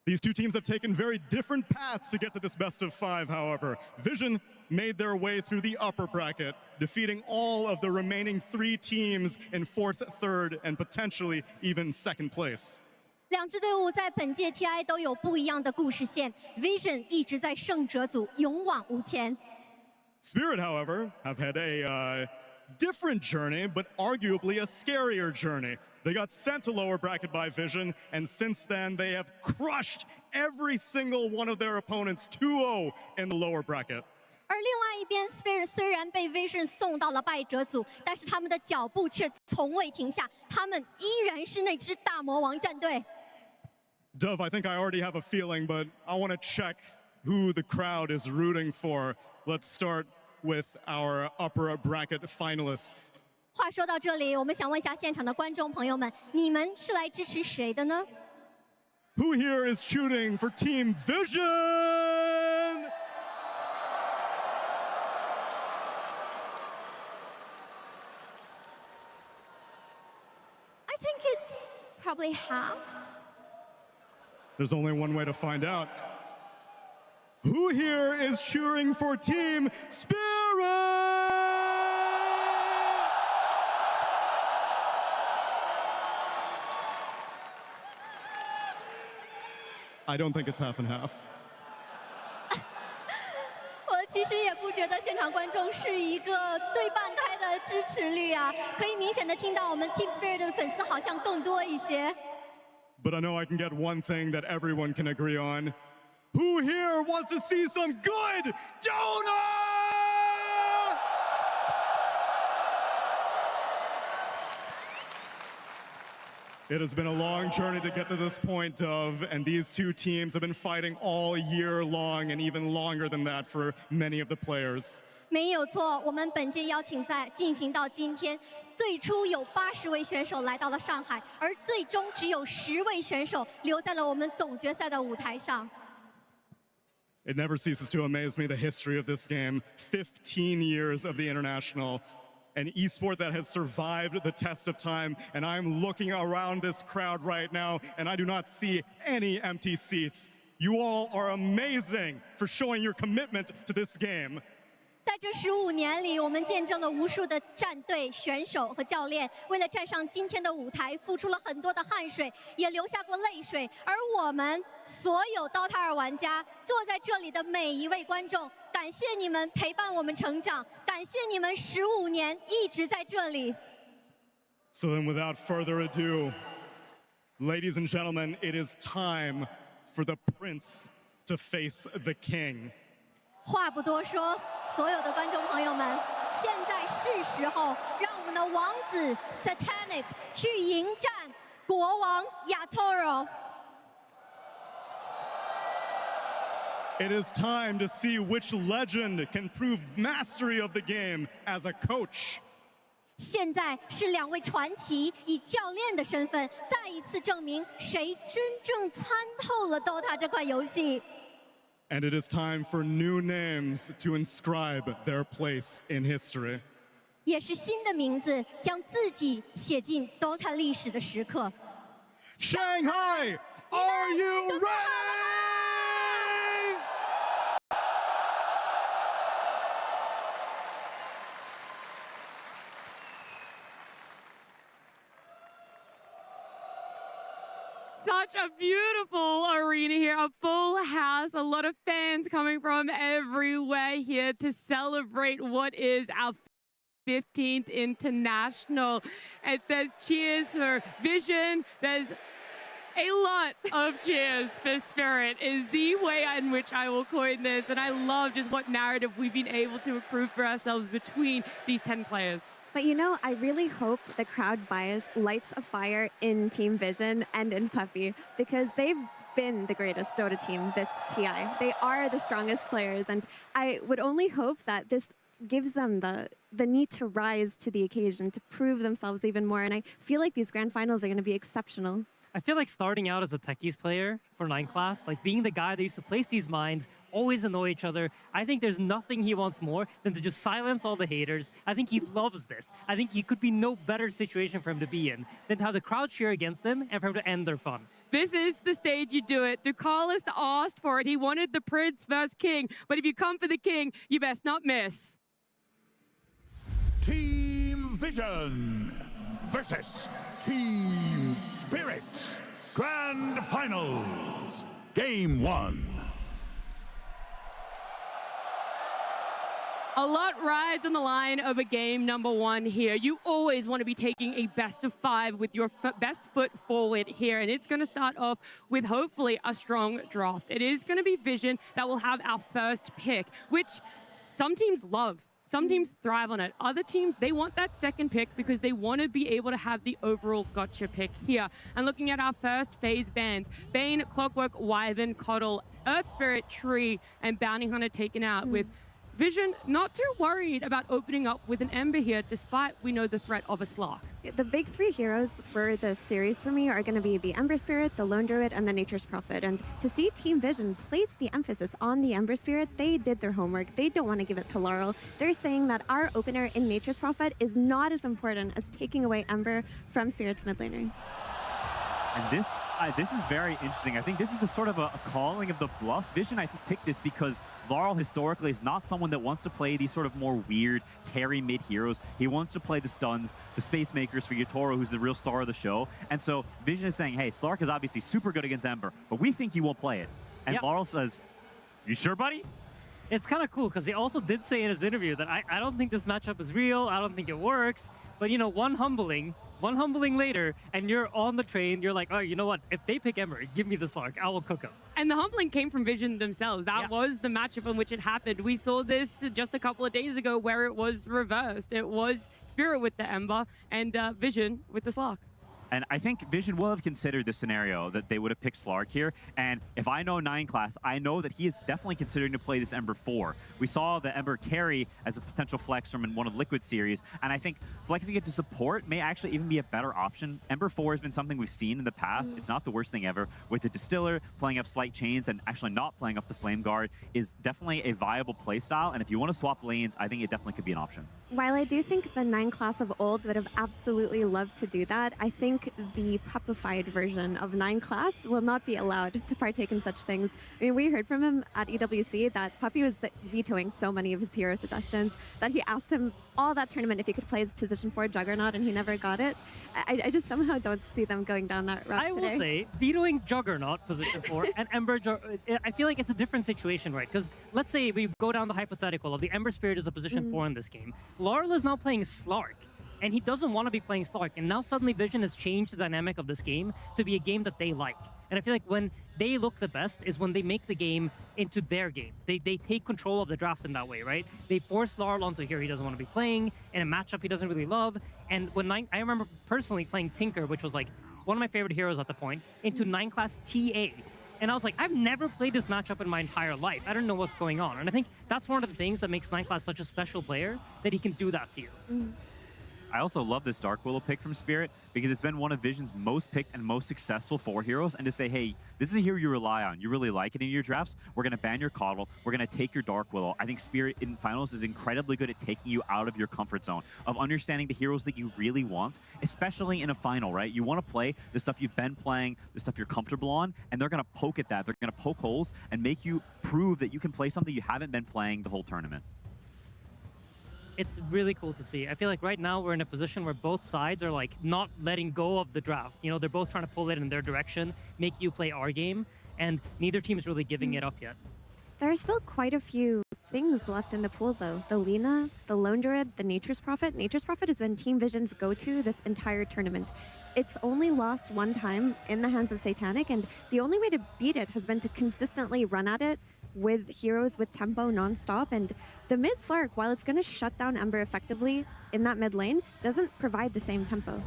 These two teams have taken very different paths to get to this best of 5, however. Vision made their way through the upper bracket, defeating all of the remaining 3 teams in 4th, 3rd, and potentially even 2nd place. 2支队伍在本届 TI 都有不一样的故事线 ，Vision 一直在胜者组勇往无前。Spirit, however, have had a different journey, but arguably a scarier journey. They got sent to lower bracket by Vision, and since then they have crushed every single one of their opponents 2-0 in the lower bracket. 而另外一边 ，Spirit 虽然被 Vision 送到了败者组，但是他们的脚步却从未停下，他们依然是那支大魔王战队。Dove, I think I already have a feeling, but I want to check who the crowd is rooting for. Let's start with our upper bracket finalists. 话说到这里，我们想问一下现场的观众朋友们，你们是来支持谁的呢？ Who here is shooting for Team Vision? I think it's probably half. There's only one way to find out. Who here is cheering for Team Spirit? I don't think it's half and half. 我其实也不觉得现场观众是一个对半开的支持率啊，可以明显的听到我们 Team Spirit 的粉丝好像更多一些。But I know I can get one thing that everyone can agree on. Who here wants to see some good Dota? It has been a long journey to get to this point, Dove, and these two teams have been fighting all year long and even longer than that for many of the players. 没有错，我们本届邀请赛进行到今天，最初有80位选手来到了上海，而最终只有10位选手留在了我们总决赛的舞台上。It never ceases to amaze me the history of this game. 15 years of the international. An esport that has survived the test of time, and I'm looking around this crowd right now, and I do not see any empty seats. You all are amazing for showing your commitment to this game. 在这15年里，我们见证了无数的战队、选手和教练，为了站上今天的舞台，付出了很多的汗水，也流下过泪水。而我们所有 Dota 2玩家，坐在这里的每一位观众，感谢你们陪伴我们成长，感谢你们15年一直在这里。So then, without further ado, ladies and gentlemen, it is time for the prince to face the king. 话不多说，所有的观众朋友们，现在是时候让我们的王子 Satanic 去迎战国王 Yatoro。It is time to see which legend can prove mastery of the game as a coach. 现在是2位传奇以教练的身份，再一次证明谁真正参透了 Dota 这款游戏。And it is time for new names to inscribe their place in history. 也是新的名字将自己写进 Dota 历史的时刻。Shanghai, are you ready? Such a beautiful arena here, a full house, a lot of fans coming from everywhere here to celebrate what is our 15th international. And there's cheers for Vision, there's a lot of cheers for Spirit is the way in which I will coin this. And I love just what narrative we've been able to improve for ourselves between these 10 players. But you know, I really hope the crowd bias lights a fire in Team Vision and in Puppy, because they've been the greatest Dota team this TI. They are the strongest players, and I would only hope that this gives them the need to rise to the occasion, to prove themselves even more. And I feel like these grand finals are going to be exceptional. I feel like starting out as a Techies player for 9 class, like being the guy that used to place these mines, always annoy each other. I think there's nothing he wants more than to just silence all the haters. I think he loves this. I think it could be no better situation for him to be in than to have the crowd cheer against them and for him to end their fun. This is the stage you do it. Ducalis asked for it. He wanted the prince versus king. But if you come for the king, you best not miss. Team Vision versus Team Spirit. Grand Finals. Game 1. A lot rides on the line of a game number 1 here. You always want to be taking a best of 5 with your best foot forward here. And it's going to start off with hopefully a strong draft. It is going to be Vision that will have our first pick, which some teams love. Some teams thrive on it. Other teams, they want that second pick because they want to be able to have the overall gotcha pick here. And looking at our first phase bans, Bane, Clockwork, Wyvern, Coddle, Earth Spirit, Tree, and Bounty Hunter taken out with Vision not too worried about opening up with an Ember here, despite we know the threat of a Slark. The big 3 heroes for this series for me are going to be the Ember Spirit, the Lone Druid, and the Nature's Prophet. And to see Team Vision place the emphasis on the Ember Spirit, they did their homework. They don't want to give it to Laurel. They're saying that our opener in Nature's Prophet is not as important as taking away Ember from Spirit's mid laner. And this is very interesting. I think this is a sort of a calling of the bluff. Vision, I think, picked this because Laurel historically is not someone that wants to play these sort of more weird carry mid heroes. He wants to play the stuns, the space makers for Yatoro, who's the real star of the show. And so Vision is saying, hey, Slark is obviously super good against Ember, but we think he won't play it. And Laurel says, you sure, buddy? It's kind of cool because he also did say in his interview that I don't think this matchup is real. I don't think it works. But, you know, one humbling later, and you're on the train, you're like, oh, you know what? If they pick Ember, give me the Slark. I will cook them. And the humbling came from Vision themselves. That was the matchup in which it happened. We saw this just a couple of days ago where it was reversed. It was Spirit with the Ember and Vision with the Slark. And I think Vision will have considered the scenario that they would have picked Slark here. And if I know 9 class, I know that he is definitely considering to play this Ember 4. We saw the Ember carry as a potential flex from one of Liquid series, and I think flexing it to support may actually even be a better option. Ember 4 has been something we've seen in the past. It's not the worst thing ever. With the Distiller playing up Slight Chains and actually not playing up the Flame Guard is definitely a viable playstyle, and if you want to swap lanes, I think it definitely could be an option. While I do think the 9 class of old would have absolutely loved to do that, I think the puppified version of 9 class will not be allowed to partake in such things. I mean, we heard from him at EWC that Puppy was vetoing so many of his hero suggestions that he asked him all that tournament if he could play his position 4 Juggernaut, and he never got it. I just somehow don't see them going down that route I will today. say, vetoing Juggernaut position 4 and Ember, I feel like it's a different situation, right? Because let's say we go down the hypothetical of the Ember Spirit is a position 4 in this game. Larl is now playing Slark, and he doesn't want to be playing Slark, and now suddenly Vision has changed the dynamic of this game to be a game that they like. And I feel like when they look the best is when they make the game into their game. They take control of the draft in that way, right? They force Larl onto a hero he doesn't want to be playing, in a matchup he doesn't really love. And when I remember personally playing Tinker, which was like one of my favorite heroes at the point, into 9 class TA. And I was like, I've never played this matchup in my entire life. I don't know what's going on. And I think that's one of the things that makes 9 class such a special player, that he can do that to you. I also love this Dark Willow pick from Spirit because it's been one of Vision's most picked and most successful 4 heroes. And to say, hey, this is a hero you rely on. You really like it in your drafts. We're going to ban your Coddle. We're going to take your Dark Willow. I think Spirit in finals is incredibly good at taking you out of your comfort zone, of understanding the heroes that you really want, especially in a final, right? You want to play the stuff you've been playing, the stuff you're comfortable on, and they're going to poke at that. They're going to poke holes and make you prove that you can play something you haven't been playing the whole tournament. It's really cool to see. I feel like right now we're in a position where both sides are like not letting go of the draft. You know, they're both trying to pull it in their direction, make you play our game, and neither team is really giving it up yet. There are still quite a few things left in the pool, though. The Lina, the Lone Druid, the Nature's Prophet. Nature's Prophet has been Team Vision's go-to this entire tournament. It's only lost 1 time in the hands of Satanic, and the only way to beat it has been to consistently run at it with heroes with tempo non-stop. And the mid Slark, while it's going to shut down Ember effectively in that mid lane, doesn't provide the same tempo.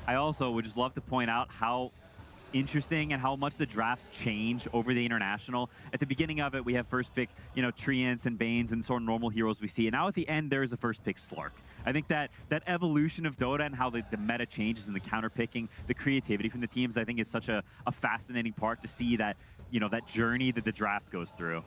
I also would just love to point out how interesting and how much the drafts change over the international. At the beginning of it, we have first pick, you know, Treants and Banes and sort of normal heroes we see. And now at the end, there is a first pick Slark. I think that evolution of Dota and how the meta changes and the counter picking, the creativity from the teams, I think is such a fascinating part to see that, you know, that journey that the draft goes through.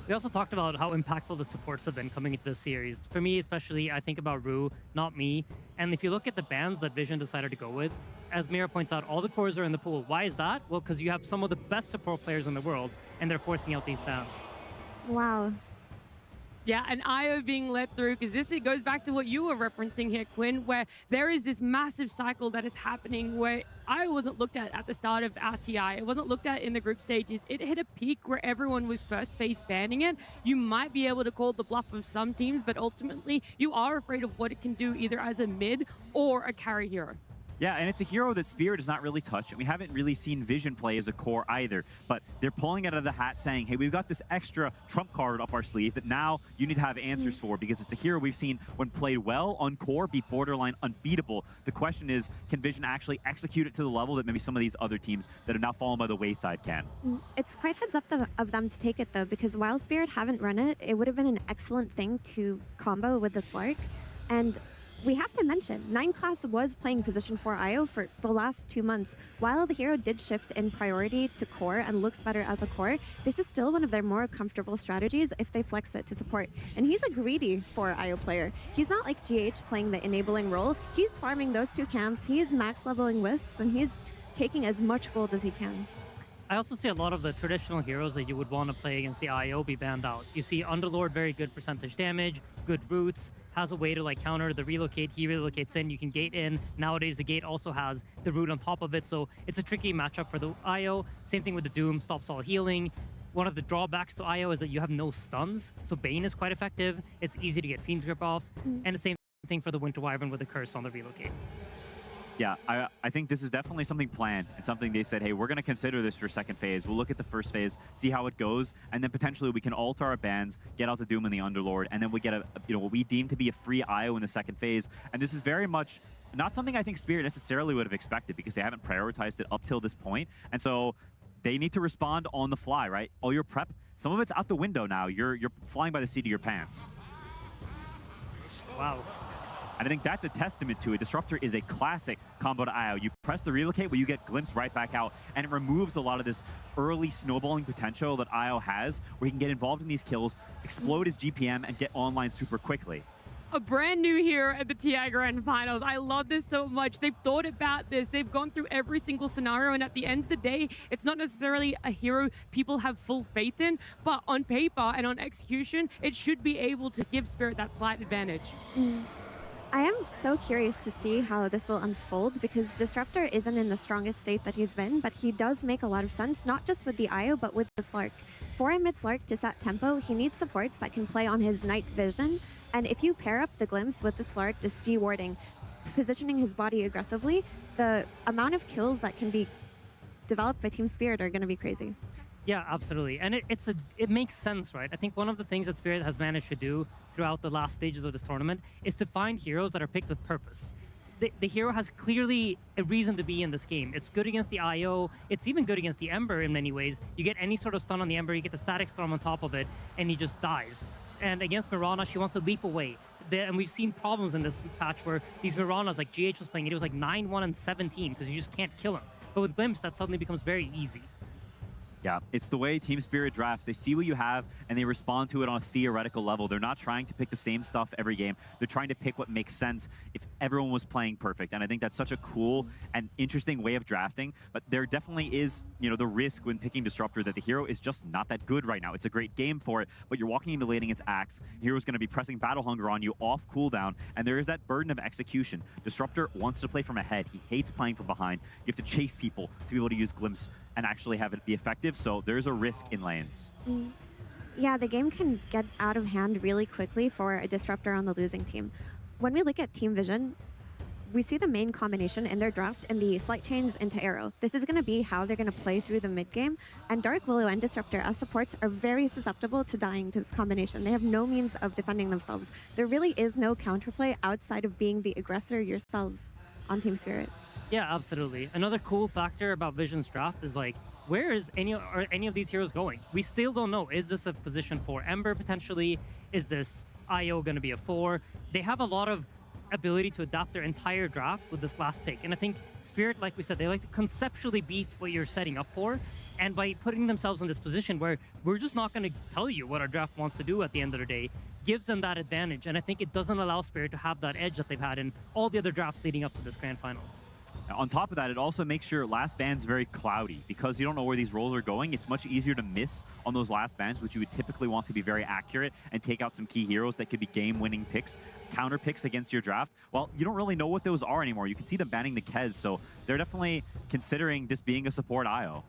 We also talked about how impactful the supports have been coming into the series. For me, especially, I think about Rue, not me. And if you look at the bans that Vision decided to go with, as Mira points out, all the cores are in the pool. Why is that? Well, because you have some of the best support players in the world, and they're forcing out these bans. Wow. Yeah, and Io being let through, because it goes back to what you were referencing here, Quinn, where there is this massive cycle that is happening where Io wasn't looked at the start of RTI. It wasn't looked at in the group stages. It hit a peak where everyone was first phase banning it. You might be able to call the bluff of some teams, but ultimately you are afraid of what it can do either as a mid or a carry hero. Yeah, and it's a hero that Spirit does not really touch, and we haven't really seen Vision play as a core either. But they're pulling it out of the hat saying, hey, we've got this extra trump card up our sleeve that now you need to have answers for, because it's a hero we've seen, when played well on core, be borderline unbeatable. The question is, can Vision actually execute it to the level that maybe some of these other teams that have now fallen by the wayside can? It's quite heads up of them to take it, though, because while Spirit haven't run it, it would have been an excellent thing to combo with the Slark. And we have to mention, 9 class was playing position 4 IO for the last 2 months. While the hero did shift in priority to core and looks better as a core, this is still one of their more comfortable strategies if they flex it to support. And he's a greedy 4 IO player. He's not like GH playing the enabling role. He's farming those 2 camps, he's max leveling Wisps, and he's taking as much gold as he can. I also see a lot of the traditional heroes that you would want to play against the IO be banned out. You see Underlord, very good percentage damage, good roots, has a way to like counter the relocate. He relocates in, you can gate in. Nowadays the gate also has the root on top of it, so it's a tricky matchup for the IO. Same thing with the Doom, stops all healing. One of the drawbacks to IO is that you have no stuns, so Bane is quite effective. It's easy to get Fiend's Grip off, and the same thing for the Winter Wyvern with the Curse on the relocate. Yeah, I think this is definitely something planned. It's something they said, hey, we're going to consider this for second phase. We'll look at the first phase, see how it goes, and then potentially we can alter our bans, get out the Doom and the Underlord, and then we get what we deem to be a free IO in the second phase. And this is very much not something I think Spirit necessarily would have expected because they haven't prioritized it up till this point. And so they need to respond on the fly, right? All your prep, some of it's out the window now. You're flying by the seat of your pants. Wow. And I think that's a testament to it. Disruptor is a classic combo to IO. You press the relocate, but you get glimpse right back out, and it removes a lot of this early snowballing potential that IO has, where he can get involved in these kills, explode his GPM, and get online super quickly. A brand new hero at the TI Grand Finals. I love this so much. They've thought about this. They've gone through every single scenario, and at the end of the day, it's not necessarily a hero people have full faith in, but on paper and on execution, it should be able to give Spirit that slight advantage. I am so curious to see how this will unfold because Disruptor isn't in the strongest state that he's been, but he does make a lot of sense, not just with the IO, but with the Slark. For a mid Slark to set tempo, he needs supports that can play on his night vision, and if you pair up the Glimpse with the Slark just dewarding, positioning his body aggressively, the amount of kills that can be developed by Team Spirit are going to be crazy. Yeah, absolutely. And it makes sense, right? I think one of the things that Spirit has managed to do throughout the last stages of this tournament is to find heroes that are picked with purpose. The hero has clearly a reason to be in this game. It's good against the IO. It's even good against the Ember in many ways. You get any sort of stun on the Ember, you get the static storm on top of it, and he just dies. And against Mirana, she wants to leap away. And we've seen problems in this patch where these Miranas, like GH was playing, it was like 9-1 and 17 because you just can't kill him. But with Glimpse, that suddenly becomes very easy. Yeah, it's the way Team Spirit drafts. They see what you have, and they respond to it on a theoretical level. They're not trying to pick the same stuff every game. They're trying to pick what makes sense if everyone was playing perfect. And I think that's such a cool and interesting way of drafting. But there definitely is, the risk when picking Disruptor that the hero is just not that good right now. It's a great game for it, but you're walking into lane against Axe. The hero's going to be pressing Battle Hunger on you off cooldown, and there is that burden of execution. Disruptor wants to play from ahead. He hates playing from behind. You have to chase people to be able to use Glimpse and actually have it be effective, so there's a risk in lanes. Yeah, the game can get out of hand really quickly for a Disruptor on the losing team. When we look at Team Vision, we see the main combination in their draft in the slight chains into Arrow. This is going to be how they're going to play through the mid game, and Dark Willow and Disruptor as supports are very susceptible to dying to this combination. They have no means of defending themselves. There really is no counterplay outside of being the aggressor yourselves on Team Spirit. Yeah, absolutely. Another cool factor about Vision's draft is like, where is any of these heroes going? We still don't know. Is this a position for Ember potentially? Is this IO going to be a 4? They have a lot of ability to adapt their entire draft with this last pick. And I think Spirit, like we said, they like to conceptually beat what you're setting up for. And by putting themselves in this position where we're just not going to tell you what our draft wants to do at the end of the day, gives them that advantage. And I think it doesn't allow Spirit to have that edge that they've had in all the other drafts leading up to this grand final. On top of that, it also makes your last bands very cloudy because you don't know where these roles are going. It's much easier to miss on those last bands, which you would typically want to be very accurate and take out some key heroes that could be game-winning picks, counter picks against your draft. Well, you don't really know what those are anymore. You can see them banning the Kez, so they're definitely considering this being a support IO.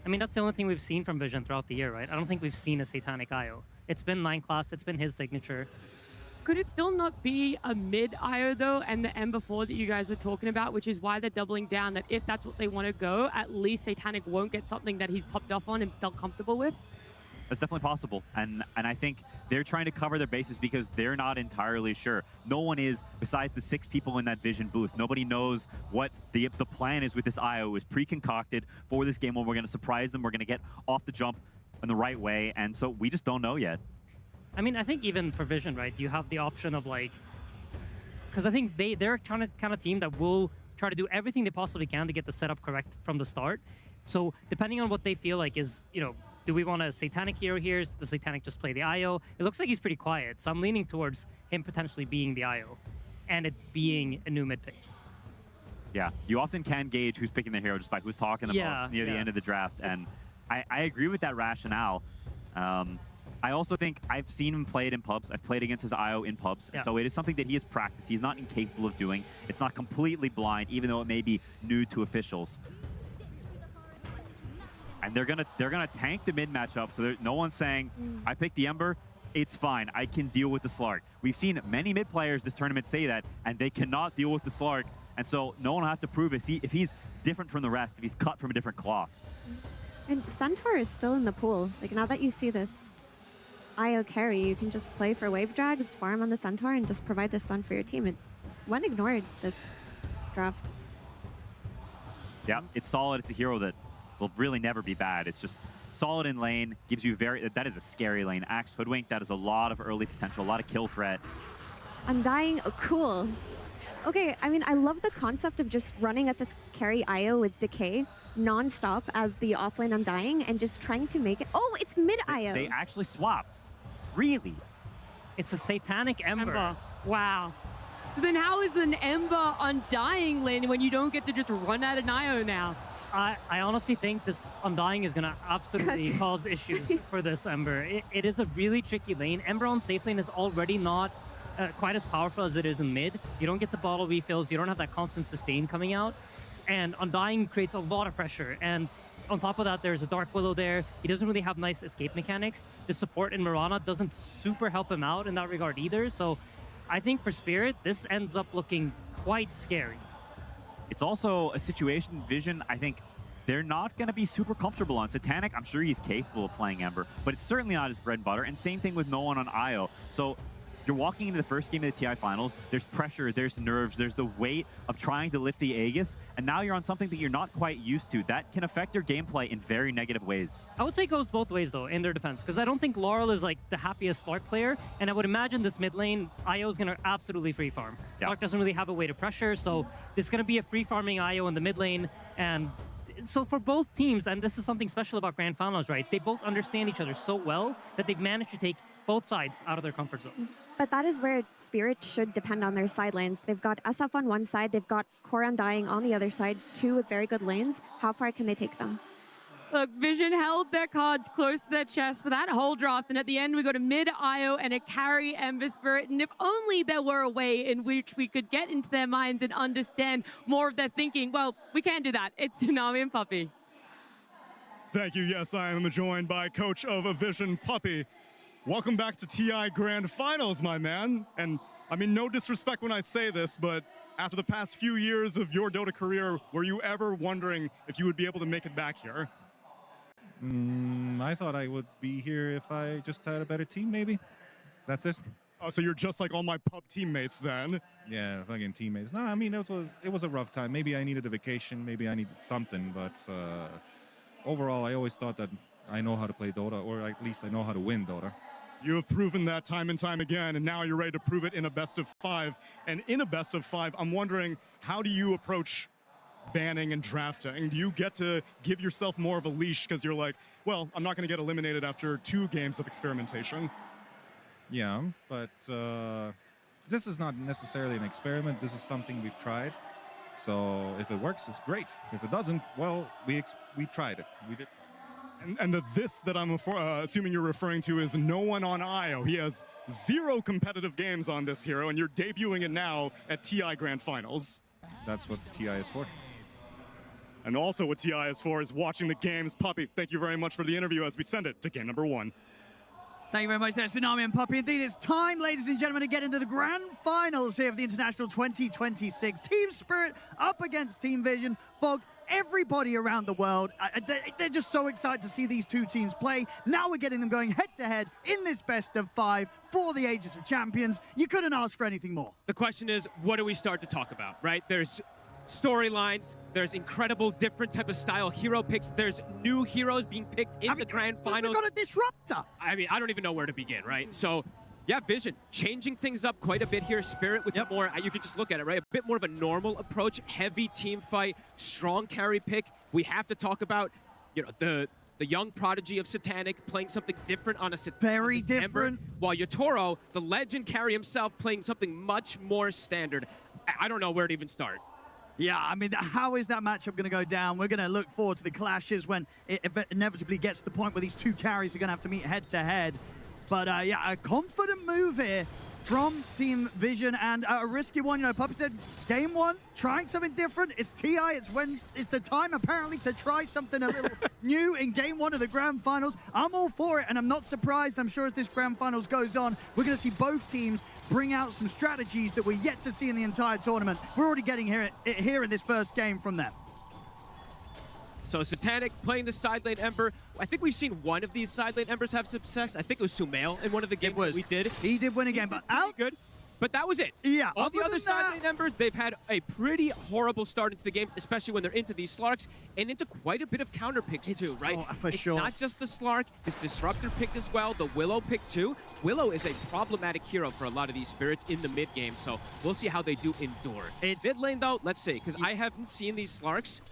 I mean, that's the only thing we've seen from Vision throughout the year, right? I don't think we've seen a Satanic IO. It's been 9 class, it's been his signature. Could it still not be a mid IO though, and the Ember 4 that you guys were talking about, which is why they're doubling down that if that's what they want to go, at least Satanic won't get something that he's popped off on and felt comfortable with? That's definitely possible, and I think they're trying to cover their bases because they're not entirely sure. No one is, besides the 6 people in that Vision booth. Nobody knows what the plan is with this IO. It was pre-concocted for this game when we're going to surprise them. We're going to get off the jump in the right way, and so we just don't know yet. I mean, I think even for Vision, right, you have the option of like, because I think they're a kind of team that will try to do everything they possibly can to get the setup correct from the start. So depending on what they feel like is, do we want a Satanic hero here? Does Satanic just play the IO? It looks like he's pretty quiet, so I'm leaning towards him potentially being the IO and it being a new mid pick. Yeah, you often can gauge who's picking their hero just by who's talking the most near the end of the draft, and I agree with that rationale. I also think I've seen him play it in pubs. I've played against his IO in pubs. And so it is something that he has practiced. He's not incapable of doing. It's not completely blind, even though it may be new to officials. And they're gonna tank the mid matchup. So no one's saying, I picked the Ember, it's fine. I can deal with the Slark. We've seen many mid players this tournament say that, and they cannot deal with the Slark. And so no one will have to prove it. If he's different from the rest, if he's cut from a different cloth. And Centaur is still in the pool. Like, now that you see this IO carry, you can just play for wave drags, farm on the Centaur, and just provide the stun for your team. One ignored this draft. Yeah, it's solid. It's a hero that will really never be bad. It's just solid in lane, gives you that is a scary lane. Axe Hoodwink, that is a lot of early potential, a lot of kill threat. Undying, oh, cool. Okay, I mean, I love the concept of just running at this carry IO with Decay non-stop as the offlane Undying and just trying to make it. Oh, it's mid IO. They actually swapped. Really? It's a Satanic Ember. Wow. So then how is an Ember Undying lane when you don't get to just run at an IO now? I honestly think this Undying is going to absolutely cause issues for this Ember. It is a really tricky lane. Ember on safe lane is already not quite as powerful as it is in mid. You don't get the bottle refills. You don't have that constant sustain coming out. And Undying creates a lot of pressure. And on top of that, there's a Dark Willow there. He doesn't really have nice escape mechanics. The support in Mirana doesn't super help him out in that regard either. So I think for Spirit, this ends up looking quite scary. It's also a situation, Vision, I think they're not going to be super comfortable on. Satanic, I'm sure he's capable of playing Ember, but it's certainly not his bread and butter. And same thing with no one on IO. So you're walking into the first game of the TI finals, there's pressure, there's nerves, there's the weight of trying to lift the Aegis, and now you're on something that you're not quite used to. That can affect your gameplay in very negative ways. I would say it goes both ways, though, in their defense, because I don't think Laurel is like the happiest Slark player, and I would imagine this mid lane, IO is going to absolutely free farm. Slark doesn't really have a way to pressure, so there's going to be a free farming IO in the mid lane, and so for both teams, and this is something special about Grand Finals, right? They both understand each other so well that they've managed to take both sides out of their comfort zone. But that is where Spirit should depend on their side lanes. They've got SF on one side, they've got Core Undying on the other side, two with very good lanes. How far can they take them? Look, Vision held their cards close to their chest for that whole draft, and at the end we got a mid IO and a carry Ember Spirit, and if only there were a way in which we could get into their minds and understand more of their thinking. Well, we can't do that. It's Tsunami and Puppey. Thank you. Yes, I am joined by coach of Vision, Puppey. Welcome back to TI Grand Finals, my man. And I mean, no disrespect when I say this, but after the past few years of your Dota career, were you ever wondering if you would be able to make it back here? I thought I would be here if I just had a better team, maybe. That's it. Oh, so you're just like all my pub teammates then? Yeah, fucking teammates. No, I mean, it was a rough time. Maybe I needed a vacation, maybe I needed something, but overall, I always thought that I know how to play Dota, or at least I know how to win Dota. You have proven that time and time again, and now you're ready to prove it in a best of 5. And in a best of 5, I'm wondering, how do you approach banning and drafting? Do you get to give yourself more of a leash because you're like, well, I'm not going to get eliminated after 2 games of experimentation? Yeah, but this is not necessarily an experiment. This is something we've tried. So if it works, it's great. If it doesn't, well, we tried it. We did. And the this that I'm assuming you're referring to is no one on IO. He has 0 competitive games on this hero, and you're debuting it now at TI Grand Finals. That's what TI is for. And also what TI is for is watching the games. Puppey, thank you very much for the interview as we send it to game number 1. Thank you very much there, Tsunami and Puppey. Indeed, it's time, ladies and gentlemen, to get into the grand finals here of the International 2026. Team Spirit up against Team Vision. Folks, everybody around the world, they're just so excited to see these two teams play. Now we're getting them going head-to-head in this best of 5 for the Aegis of Champions. You couldn't ask for anything more. The question is, what do we start to talk about, right? There's storylines, there's incredible different type of style hero picks, there's new heroes being picked in the grand finals. We've got a disruptor. I mean, I don't even know where to begin, right? So, yeah, Vision changing things up quite a bit here. Spirit with more, you could just look at it, right? A bit more of a normal approach, heavy team fight, strong carry pick. We have to talk about, you know, the young prodigy of Satanic playing something different on a very different. While Yotoro, the legend carry himself, playing something much more standard. I don't know where to even start. Yeah, I mean, how is that matchup going to go down? We're going to look forward to the clashes when it inevitably gets to the point where these two carries are going to have to meet head-to-head. But yeah, a confident move here from Team Vision, and a risky one. You know, Puppey said, game 1, trying something different. It's TI, it's the time apparently to try something a little new in game 1 of the grand finals. I'm all for it, and I'm not surprised. I'm sure as this grand finals goes on, we're going to see both teams bring out some strategies that we're yet to see in the entire tournament. We're already getting here in this first game from them. So Satanic playing the side lane Ember. I think we've seen one of these side lane Embers have success. I think it was Sumail in one of the games that we did. He did win again, but out. Good. But that was it. Yeah. All the other side lane Embers, they've had a pretty horrible start into the games, especially when they're into these Slarks and into quite a bit of counter picks too, right? Oh, for it's sure. not just the Slark, this Disruptor pick as well, the Willow pick too. Willow is a problematic hero for a lot of these Spirits in the mid game, so we'll see how they do endure. Mid lane though, let's see, because I haven't seen these Slarks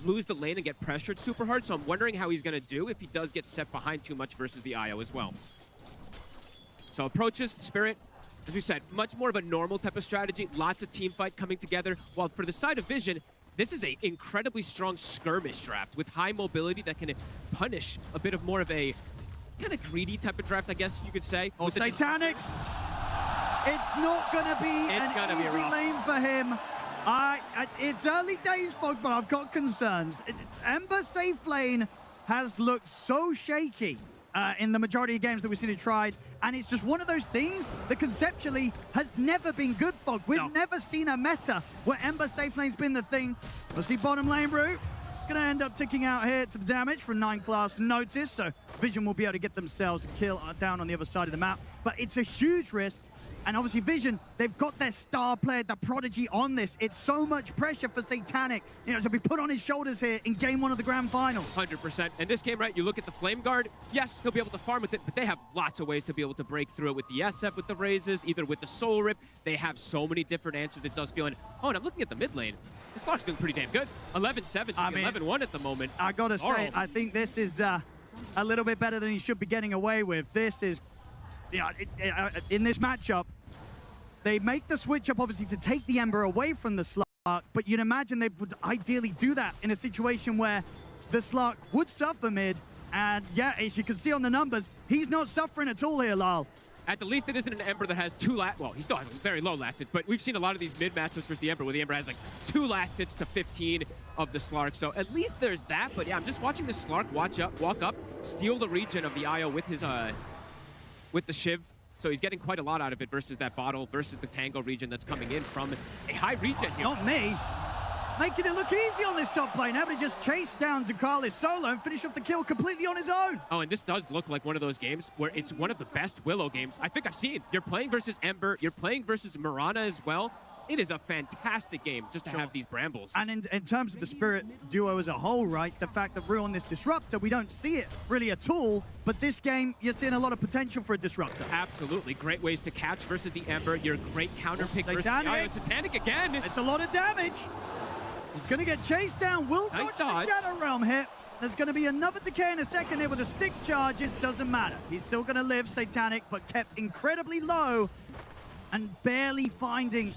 lose the lane and get pressured super hard, so I'm wondering how he's going to do if he does get set behind too much versus the IO as well. So approaches, Spirit, as we said, much more of a normal type of strategy, lots of team fight coming together, while for the side of Vision, this is an incredibly strong skirmish draft with high mobility that can punish a bit of more of a kind of greedy type of draft, I guess you could say. Oh, Satanic! It's not going to be an easy lane for him. It's early days, Fog, but I've got concerns. Ember safe lane has looked so shaky in the majority of games that we've seen it tried, and it's just one of those things that conceptually has never been good, Fog. We've never seen a meta where Ember safe lane's been the thing. We'll see bottom lane route. It's going to end up ticking out here to the damage from 9 class notice, so Vision will be able to get themselves a kill down on the other side of the map, but it's a huge risk. And obviously Vision, they've got their star player, the Prodigy on this. It's so much pressure for Satanic, to be put on his shoulders here in game 1 of the grand finals. 100%. And this game, right, you look at the Flame Guard, yes, he'll be able to farm with it, but they have lots of ways to be able to break through it with the SF, with the raises, either with the Soul Rip. They have so many different answers. It does feel, and I'm looking at the mid lane. This Lark's doing pretty damn good. 11-7 to 11-1 at the moment. I gotta say, I think this is a little bit better than he should be getting away with. This is, in this matchup, they make the switch up, obviously, to take the Ember away from the Slark, but you'd imagine they would ideally do that in a situation where the Slark would suffer mid, and yeah, as you can see on the numbers, he's not suffering at all here, Lal. At the least, it isn't an Ember that has 2 well, he still has very low last hits, but we've seen a lot of these mid matchups versus the Ember, where the Ember has like 2 last hits to 15 of the Slark, so at least there's that, but yeah, I'm just watching the Slark walk up, steal the regen of the IO with his, with the Shiv. So he's getting quite a lot out of it versus that bottle, versus the Tango region that's coming in from a high regen here. Not me. Making it look easy on this top lane. Able to just chase down Ducalis solo and finish off the kill completely on his own. Oh, and this does look like one of those games where it's one of the best Willow games I think I've seen. You're playing versus Ember, you're playing versus Mirana as well. It is a fantastic game just to have these Brambles. And in terms of the Spirit duo as a whole, right, the fact that we're on this Disruptor, we don't see it really at all, but this game, you're seeing a lot of potential for a Disruptor. Absolutely. Great ways to catch versus the Ember. Your great counter pick versus the IO. Satanic again. It's a lot of damage. He's going to get chased down. Will dodge the Shadow Realm hit. There's going to be another decay in a second here with the stick charges. Doesn't matter. He's still going to live, Satanic, but kept incredibly low and barely finding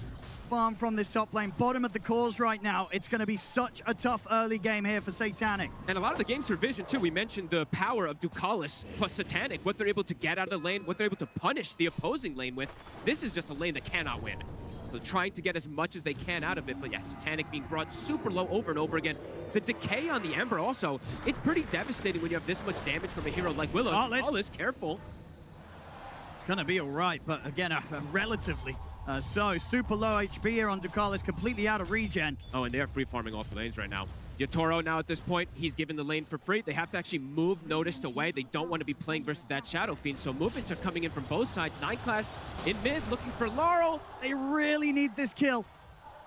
farm from this top lane. Bottom of the cores right now. It's going to be such a tough early game here for Satanic. And a lot of the games for Vision, too, we mentioned the power of Ducalis plus Satanic, what they're able to get out of the lane, what they're able to punish the opposing lane with. This is just a lane that cannot win. So trying to get as much as they can out of it, but yeah, Satanic being brought super low over and over again. The decay on the Ember also, it's pretty devastating when you have this much damage from a hero like Willow. Ducalis, careful. It's going to be all right, but again, relatively so super low HP here on Ducalis, completely out of regen. Oh, and they're free farming off the lanes right now. Yatoro now at this point, he's given the lane for free. They have to actually move Noticed away. They don't want to be playing versus that Shadow Fiend, so movements are coming in from both sides. 9 class in mid, looking for Laurel. They really need this kill.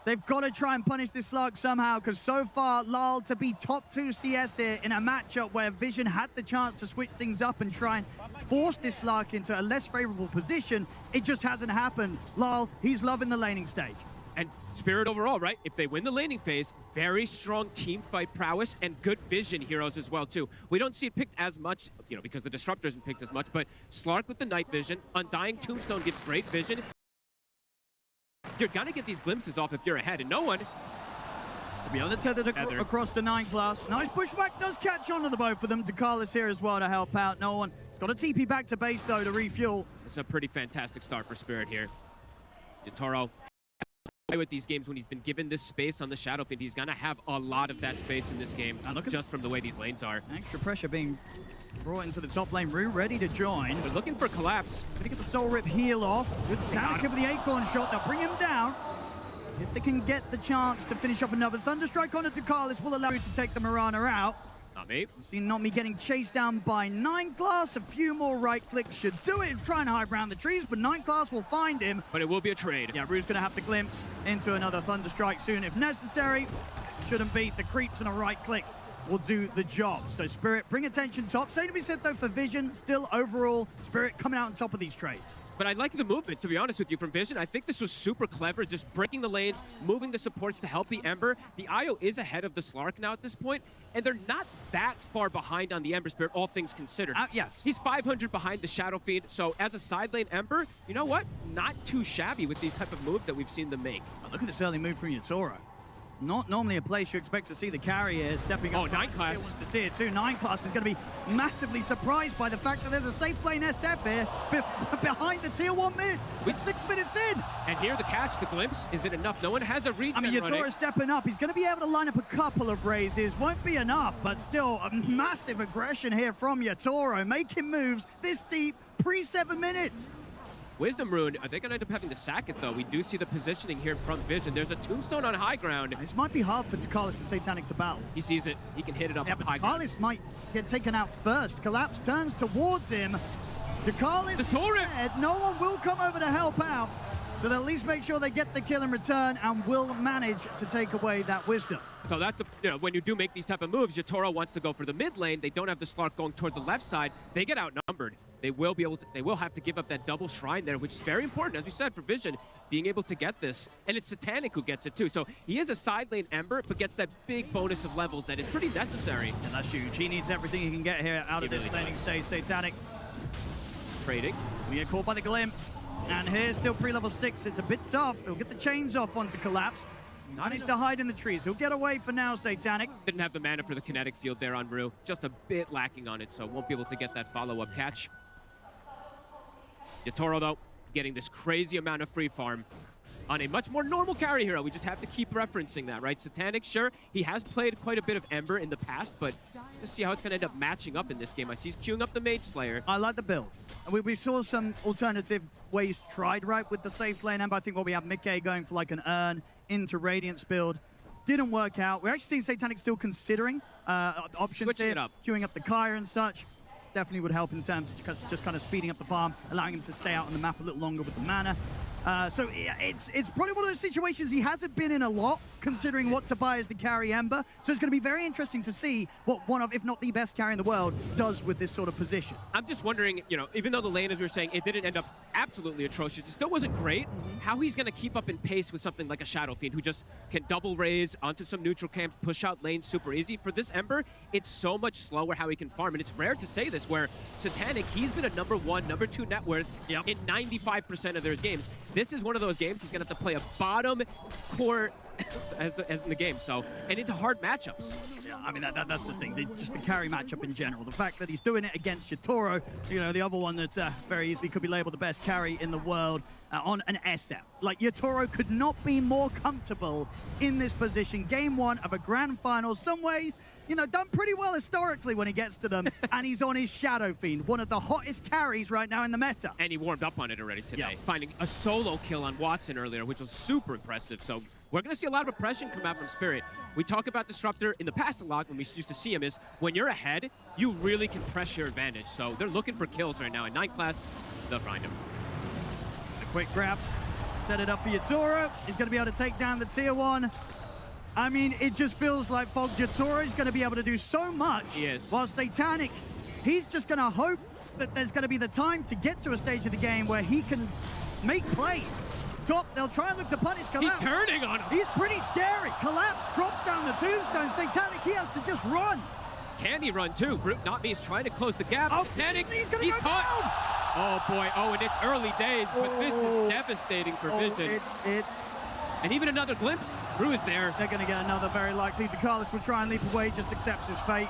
They've got to try and punish this Slark somehow, because so far, Lal to be top 2 CS here in a matchup where Vision had the chance to switch things up and try and force this Slark into a less favorable position. It just hasn't happened. Lal, he's loving the laning stage. And Spirit overall, right? If they win the laning phase, very strong team fight prowess and good Vision heroes as well, too. We don't see it picked as much, because the Disruptor isn't picked as much, but Slark with the night vision, Undying Tombstone gives great vision. You're gonna get these glimpses off if you're ahead, and no one... Be able to tether across the 9 class. Nice pushback does catch onto the both of them. Ducalis here as well to help out. No one. He's got a TP back to base, though, to refuel. It's a pretty fantastic start for Spirit here. Yatoro with these games when he's been given this space on the Shadow Fiend, he's gonna have a lot of that space in this game, just from the way these lanes are. Extra pressure being brought into the top lane. Rue ready to join. They're looking for collapse. Gonna get the Soul Rip heal off. Good damage with the Acorn shot. They'll bring him down. See if they can get the chance to finish off another Thunderstrike on it. Ducalis will allow you to take the Mirana out. Not me. You see Not Me getting chased down by 9class. A few more right clicks should do it and try and hide around the trees, but 9class will find him. But it will be a trade. Yeah, Rue's going to have to glimpse into another Thunderstrike soon if necessary. Shouldn't beat the creeps and a right click will do the job. So Spirit, bring attention top. Same to be said though for Vision. Still overall, Spirit coming out on top of these trades. But I like the movement, to be honest with you, from Vision. I think this was super clever, just breaking the lanes, moving the supports to help the Ember. The IO is ahead of the Slark now at this point, and they're not that far behind on the Ember Spirit, all things considered. Yes. He's 500 behind the Shadow Fiend, so as a side lane Ember, you know what? Not too shabby with these type of moves that we've seen them make. Look at this early move from Yatoro. Not normally a place you expect to see the carrier stepping up. Oh, 9class. The tier 2. 9class is going to be massively surprised by the fact that there's a safe lane SF here behind the tier 1 mid. With 6 minutes in. And here the catch, the glimpse. Is it enough? No one has a regen. I mean, running. Yatoro stepping up. He's going to be able to line up a couple of raises. Won't be enough, but still a massive aggression here from Yatoro. Making moves this deep pre-7 minutes. Wisdom Rune, are they going to end up having to sack it, though? We do see the positioning here from Vision. There's a tombstone on high ground. This might be hard for Dakalis and Satanic to battle. He sees it. He can hit it up yeah, on but high ground. Dakalis might get taken out first. Collapse turns towards him. Dakalis is dead. No one will come over to help out. So they'll at least make sure they get the kill in return and will manage to take away that Wisdom. So that's, when you do make these type of moves, Yatoro wants to go for the mid lane. They don't have the Slark going toward the left side. They get outnumbered. They will have to give up that double shrine there, which is very important, as we said, for Vision, being able to get this. And it's Satanic who gets it too. So he is a side lane Ember, but gets that big bonus of levels that is pretty necessary. And that's huge. He needs everything he can get here out of this laning stage. Satanic trading. We get caught by the glimpse. And here's still pre-level 6. It's a bit tough. He'll get the chains off onto Collapse. Managed to hide in the trees. He'll get away for now, Satanic. Didn't have the mana for the kinetic field there on Rue. Just a bit lacking on it, so won't be able to get that follow-up catch. Yatoro, though, getting this crazy amount of free farm on a much more normal carry hero. We just have to keep referencing that, right? Satanic, sure, he has played quite a bit of Ember in the past, but just see how it's going to end up matching up in this game. I see he's queuing up the Mage Slayer. I like the build. We saw some alternative ways tried, right, with the safe lane Ember. I think what we have Mickey going for like an Urn into Radiance build. Didn't work out. We're actually seeing Satanic still considering options Switching here, it up. queuing up the Kaya and such. Definitely would help in terms of just kind of speeding up the farm, allowing him to stay out on the map a little longer with the mana. So it's probably one of those situations he hasn't been in a lot, considering what to buy as the carry Ember. So it's going to be very interesting to see what one of, if not the best carry in the world, does with this sort of position. I'm just wondering, even though the lane, as we were saying, it didn't end up absolutely atrocious, it still wasn't great, how he's going to keep up in pace with something like a Shadow Fiend who just can double raise onto some neutral camps, push out lanes super easy. For this Ember, it's so much slower how he can farm, and it's rare to say this, where Satanic, he's been a #1, #2 net worth in 95% of their games. This is one of those games he's going to have to play a bottom core as in the game, and into hard matchups. Yeah, I mean, that's the thing, just the carry matchup in general. The fact that he's doing it against Yatoro, the other one that very easily could be labeled the best carry in the world, on an SF. Like, Yatoro could not be more comfortable in this position. Game 1 of a grand final, some ways, done pretty well historically when he gets to them, and he's on his Shadow Fiend, one of the hottest carries right now in the meta. And he warmed up on it already today, finding a solo kill on Watson earlier, which was super impressive. So we're going to see a lot of aggression come out from Spirit. We talk about Disruptor in the past a lot when we used to see him is when you're ahead, you really can press your advantage. So they're looking for kills right now. In 9class, they'll find him. A quick grab, set it up for Yatoro. He's going to be able to take down the tier 1. I mean, it just feels like Yatoro is going to be able to do so much. Yes. While Satanic, he's just going to hope that there's going to be the time to get to a stage of the game where he can make plays. Top, they'll try and look to punish Collapse. He's turning on him. He's pretty scary. Collapse drops down the tombstone. Satanic, he has to just run. Can he run too? Brute Not Me is trying to close the gap. Oh, Satanic, he's going to go caught. down. Oh boy, and it's early days, but this is devastating for Vision. It's... And even another glimpse, Rue is there. They're going to get another very likely. Dakalis will try and leap away, just accepts his fate.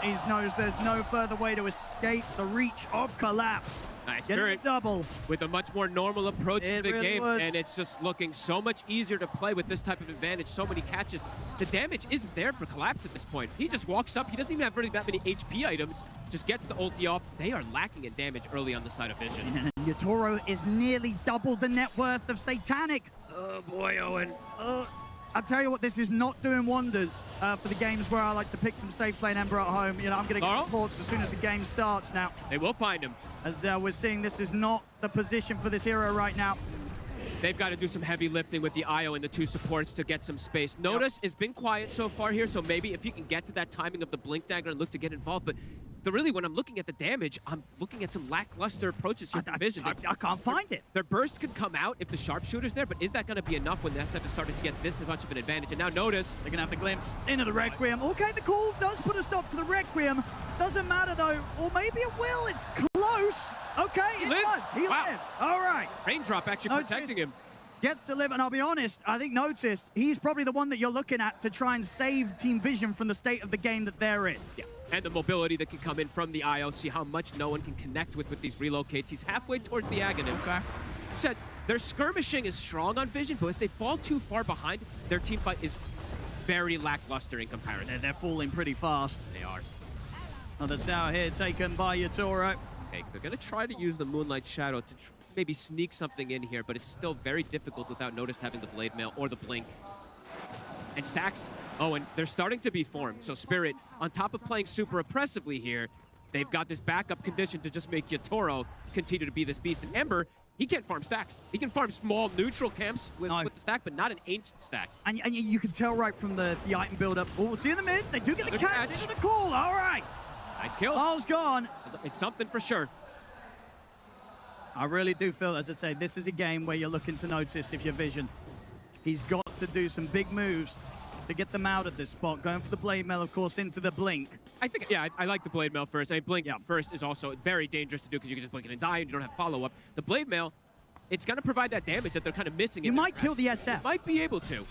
He knows there's no further way to escape the reach of Collapse. Nice Spirit double. With a much more normal approach to the really game, was. and it's just looking so much easier to play with this type of advantage, so many catches. The damage isn't there for Collapse at this point. He just walks up, he doesn't even have really that many HP items, just gets the ulti off. They are lacking in damage early on the side of Vision. Yatoro is nearly double the net worth of Satanic. Oh boy, Owen. I'll tell you what, this is not doing wonders for the games where I like to pick some safe lane Ember at home. You know, I'm going to get reports as soon as the game starts now. They will find him. As we're seeing, this is not the position for this hero right now. They've got to do some heavy lifting with the IO and the two supports to get some space. Notice has been quiet so far here, so maybe if you can get to that timing of the Blink Dagger and look to get involved, but really, when I'm looking at the damage, I'm looking at some lackluster approaches here for Vision. I can't find it. Their burst can come out if the sharpshooter's there, but is that going to be enough when the SF is starting to get this much of an advantage? And now notice... They're going to have the glimpse into the Requiem. Okay, the call does put a stop to the Requiem. Doesn't matter, though. Or maybe it will. It's close. Okay, he lives. He lives. All right. Raindrop actually protecting him. Gets to live, and I'll be honest, I think Notice, he's probably the one that you're looking at to try and save Team Vision from the state of the game that they're in. Yeah. And the mobility that can come in from the IO. See how much no one can connect with these relocates. He's halfway towards the Aghanim's. Okay. Said their skirmishing is strong on Vision, but if they fall too far behind, their team fight is very lackluster in comparison. They're falling pretty fast. They are. Another tower here taken by Yatoro. Okay, they're going to try to use the Moonlight Shadow to maybe sneak something in here, but it's still very difficult without Notice having the Blade Mail or the Blink. And stacks, and they're starting to be formed. So Spirit, on top of playing super oppressively here, they've got this backup condition to just make Yatoro continue to be this beast. And Ember, he can't farm stacks. He can farm small neutral camps with the stack, but not an ancient stack. And you can tell right from the item build-up. Oh, we'll see in the mid. They do get the catch into the call. All right. Nice kill. Ball's gone. It's something for sure. I really do feel, as I say, this is a game where you're looking to Notice if you're Vision. He's got to do some big moves to get them out of this spot. Going for the Blade Mail, of course, into the Blink. I think, yeah, I like the Blade Mail first. I mean, Blink first is also very dangerous to do because you can just blink it and die and you don't have follow-up. The Blade Mail, it's going to provide that damage that they're kind of missing. You might kill the SF. Might be able to.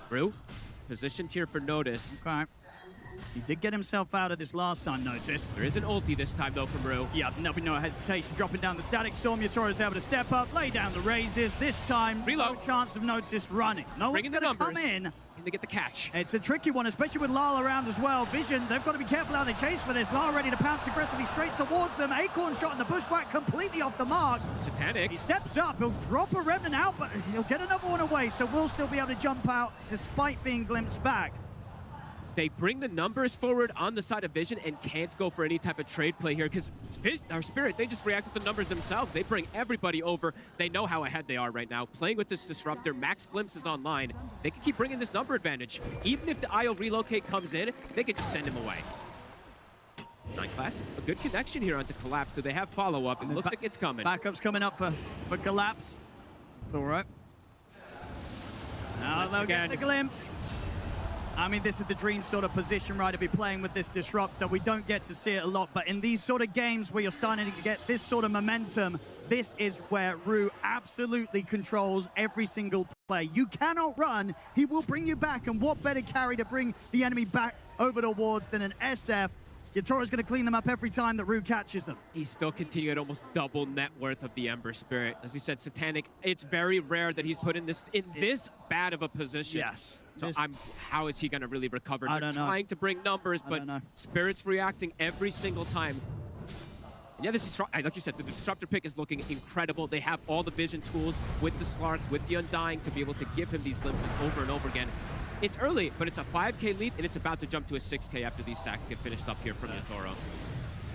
Rue, positioned here for Notice. Okay. He did get himself out of this last time, Notice. There is an ulti this time, though, from Rue. Yeah, there'll be no hesitation. Dropping down the Static Storm. Yatoro's able to step up, lay down the raises. This time, reload. No chance of Notice running. No one's going to come in. Can they get the catch? It's a tricky one, especially with Lala around as well. Vision, they've got to be careful how they chase for this. Lala ready to pounce aggressively straight towards them. Acorn shot in the bushwhack completely off the mark. Satanic. He steps up. He'll drop a Remnant out, but he'll get another one away, so we'll still be able to jump out despite being glimpsed back. They bring the numbers forward on the side of Vision and can't go for any type of trade play here because our Spirit, they just react to the numbers themselves. They bring everybody over. They know how ahead they are right now. Playing with this Disruptor, Max Glimpse is online. They can keep bringing this number advantage. Even if the IO relocate comes in, they could just send him away. Nine Class, a good connection here onto Collapse, so they have follow-up. It looks like it's coming. Backup's coming up for Collapse. It's all right. Now they'll get the glimpse. I mean, this is the dream sort of position, right, to be playing with this Disruptor. We don't get to see it a lot, but in these sort of games where you're starting to get this sort of momentum, this is where Rue absolutely controls every single play. You cannot run. He will bring you back, and what better carry to bring the enemy back over towards than an SF? Yatoro's going to clean them up every time that Rue catches them. He's still continuing at almost double net worth of the Ember Spirit. As we said, Satanic, it's very rare that he's put in this bad of a position. Yes. So how is he going to really recover? I They're don't know. trying to bring numbers, but Spirit's reacting every single time. And yeah, this is, like you said, the Disruptor pick is looking incredible. They have all the Vision tools with the Slark, with the Undying to be able to give him these glimpses over and over again. It's early, but it's a 5K lead, and it's about to jump to a 6K after these stacks get finished up here from Yatoro.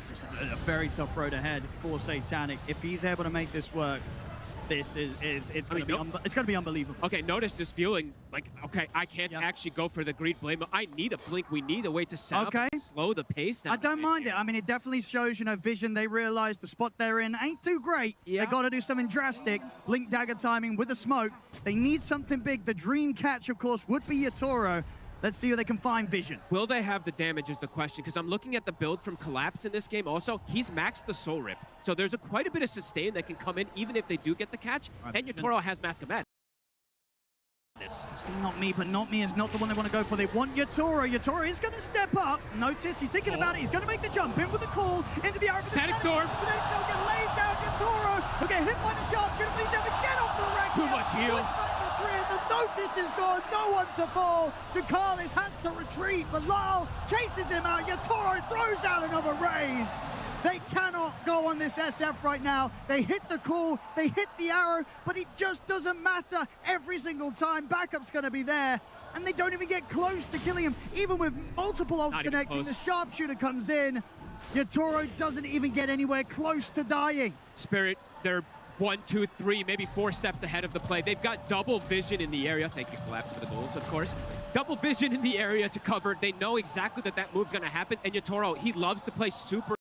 Just a very tough road ahead for Satanic. If he's able to make this work, this it's going to be unbelievable. Okay, Notice just feeling like, okay, I can't actually go for the Greed Blade. I need a blink. We need a way to set up and slow the pace down. I don't mind it. I mean, it definitely shows, Vision, they realize the spot they're in ain't too great. They got to do something drastic. Blink dagger timing with the smoke. They need something big. The dream catch, of course, would be Yatoro. Let's see who they can find Vision. Will they have the damage is the question, because I'm looking at the build from Collapse in this game also. He's maxed the Soul Rip. So there's quite a bit of sustain that can come in even if they do get the catch. And Yatoro has Mask of Madness. See, not me, but not me is not the one they want to go for. They want Yatoro. Yatoro is going to step up. Notice, he's thinking about it. He's going to make the jump in with the call into the arrow. Static Storm. They'll get laid down. Yatoro will get hit by the sharpshooter, but he's able to get off the rack. Too much heals. The Notice is gone. No one to fall. Ducalis has to retreat, but Lyle chases him out. Yatoro throws out another raise. They cannot go on this SF right now. They hit the call, they hit the arrow, but it just doesn't matter every single time. Backup's going to be there, and they don't even get close to killing him. Even with multiple ults connecting, the sharpshooter comes in. Yatoro doesn't even get anywhere close to dying. Spirit, they're 1, 2, 3, maybe 4 steps ahead of the play. They've got double vision in the area. Thank you, Collapse, for the goals, of course. Double vision in the area to cover. They know exactly that that move's going to happen. And Yatoro, he loves to play super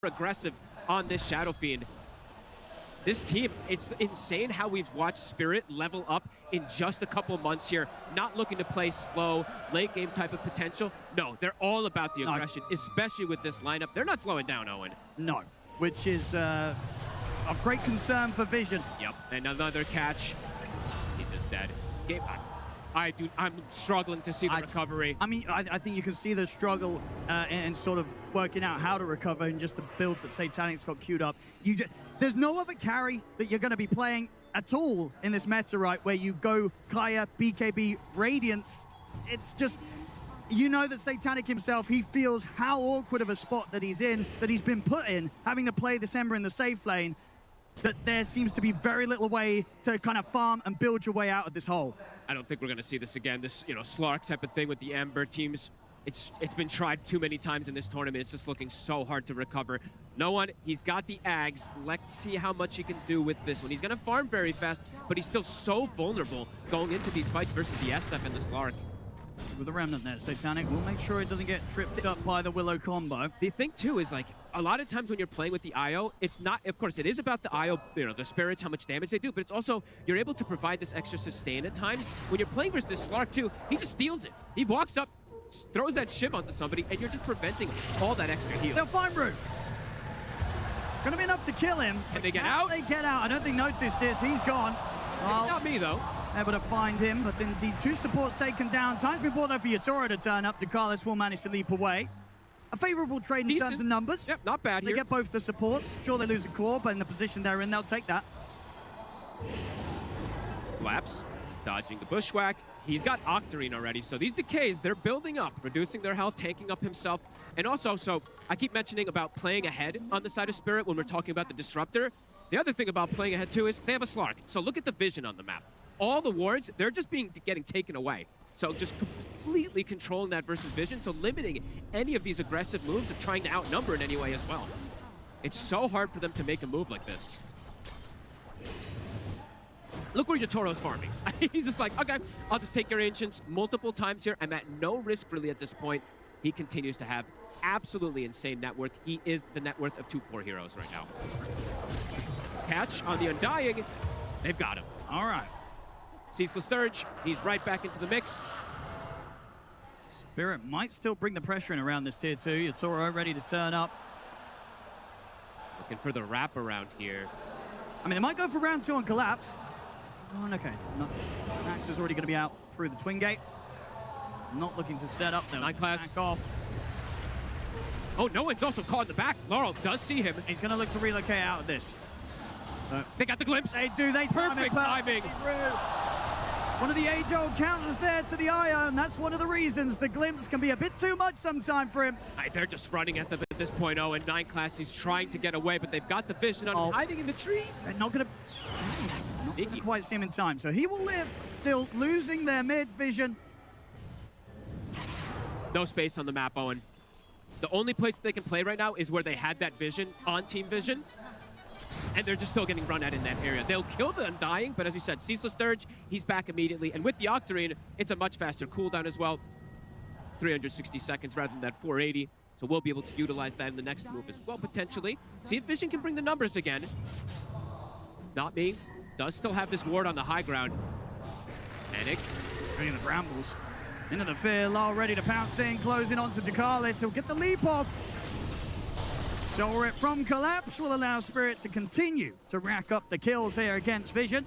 aggressive on this Shadow Fiend. This team, it's insane how we've watched Spirit level up in just a couple months here. Not looking to play slow, late game type of potential. No, they're all about the aggression, especially with this lineup. They're not slowing down, Owen. No, which is of great concern for Vision. Yep, and another catch. He's just dead. I'm struggling to see the recovery. I mean, I think you can see the struggle in sort of working out how to recover in just the build that Satanic's got queued up. There's no other carry that you're going to be playing at all in this meta, right, where you go Kaya, BKB, Radiance. It's just, you know that Satanic himself, he feels how awkward of a spot that he's in, that he's been put in, having to play this Ember in the safe lane, that there seems to be very little way to kind of farm and build your way out of this hole. I don't think we're going to see this again. This, Slark type of thing with the Ember teams. It's been tried too many times in this tournament. It's just looking so hard to recover. No one, he's got the Ags. Let's see how much he can do with this one. He's going to farm very fast, but he's still so vulnerable going into these fights versus the SF and the Slark. With the Remnant there, Satanic will make sure it doesn't get tripped up by the Willow combo. The thing too is, like, a lot of times when you're playing with the IO, it's not, of course, it is about the IO, the spirits, how much damage they do, but it's also, you're able to provide this extra sustain at times. When you're playing versus this Slark too, he just steals it. He walks up, throws that shiv onto somebody, and you're just preventing all that extra heal. They'll find Root. It's gonna be enough to kill him. Can they get out? They get out. I don't think noticed this. He's gone. Well, not me though. Able to find him, but indeed 2 supports taken down. Time's been brought though for Yatoro to turn up. Carlos will manage to leap away. A favorable trade in terms of numbers. Yep, not bad They get both the supports. Sure, they lose a core, but in the position they're in, they'll take that. Collapse, dodging the bushwhack. He's got Octarine already, so these decays, they're building up, reducing their health, tanking up himself. And also, so I keep mentioning about playing ahead on the side of Spirit when we're talking about the Disruptor. The other thing about playing ahead too is they have a Slark. So look at the vision on the map. All the wards, they're just getting taken away. So just completely controlling that versus vision, so limiting any of these aggressive moves of trying to outnumber in any way as well. It's so hard for them to make a move like this. Look where Yatoro's farming. He's just like, okay, I'll just take your Ancients multiple times here. I'm at no risk really at this point. He continues to have absolutely insane net worth. He is the net worth of 2 core heroes right now. Catch on the Undying. They've got him. All right. Ceaseless Sturge, he's right back into the mix. Spirit might still bring the pressure in around this tier 2. Yatoro ready to turn up. Looking for the wrap around here. I mean, they might go for round 2 on Collapse. Oh, okay. Max is already going to be out through the Twin Gate. Not looking to set up, though. Nine class. Back off. Oh, no one's also caught in the back. Laurel does see him. He's going to look to relocate out of this. They got the glimpse. They do. They perfect timing. One of the age-old counters there to the Ion. That's one of the reasons the glimpse can be a bit too much sometime for him. They're just running at them at this point. Oh, and 9 class, he's trying to get away, but they've got the vision on hiding in the trees. They're not going to quite see him in time, so he will live, still losing their mid vision. No space on the map, Owen. The only place they can play right now is where they had that vision on team vision. And they're just still getting run at in that area. They'll kill the Undying, but as you said, Ceaseless Sturge, he's back immediately. And with the Octarine, it's a much faster cooldown as well. 360 seconds rather than that 480. So we'll be able to utilize that in the next move as well, potentially. See if Vision can bring the numbers again. Not me. Does still have this ward on the high ground. Panic. Bringing the brambles. Into the fear, Lyle ready to pounce in, closing onto Dakalis. He'll get the leap off. Soul Rip from Collapse will allow Spirit to continue to rack up the kills here against Vision.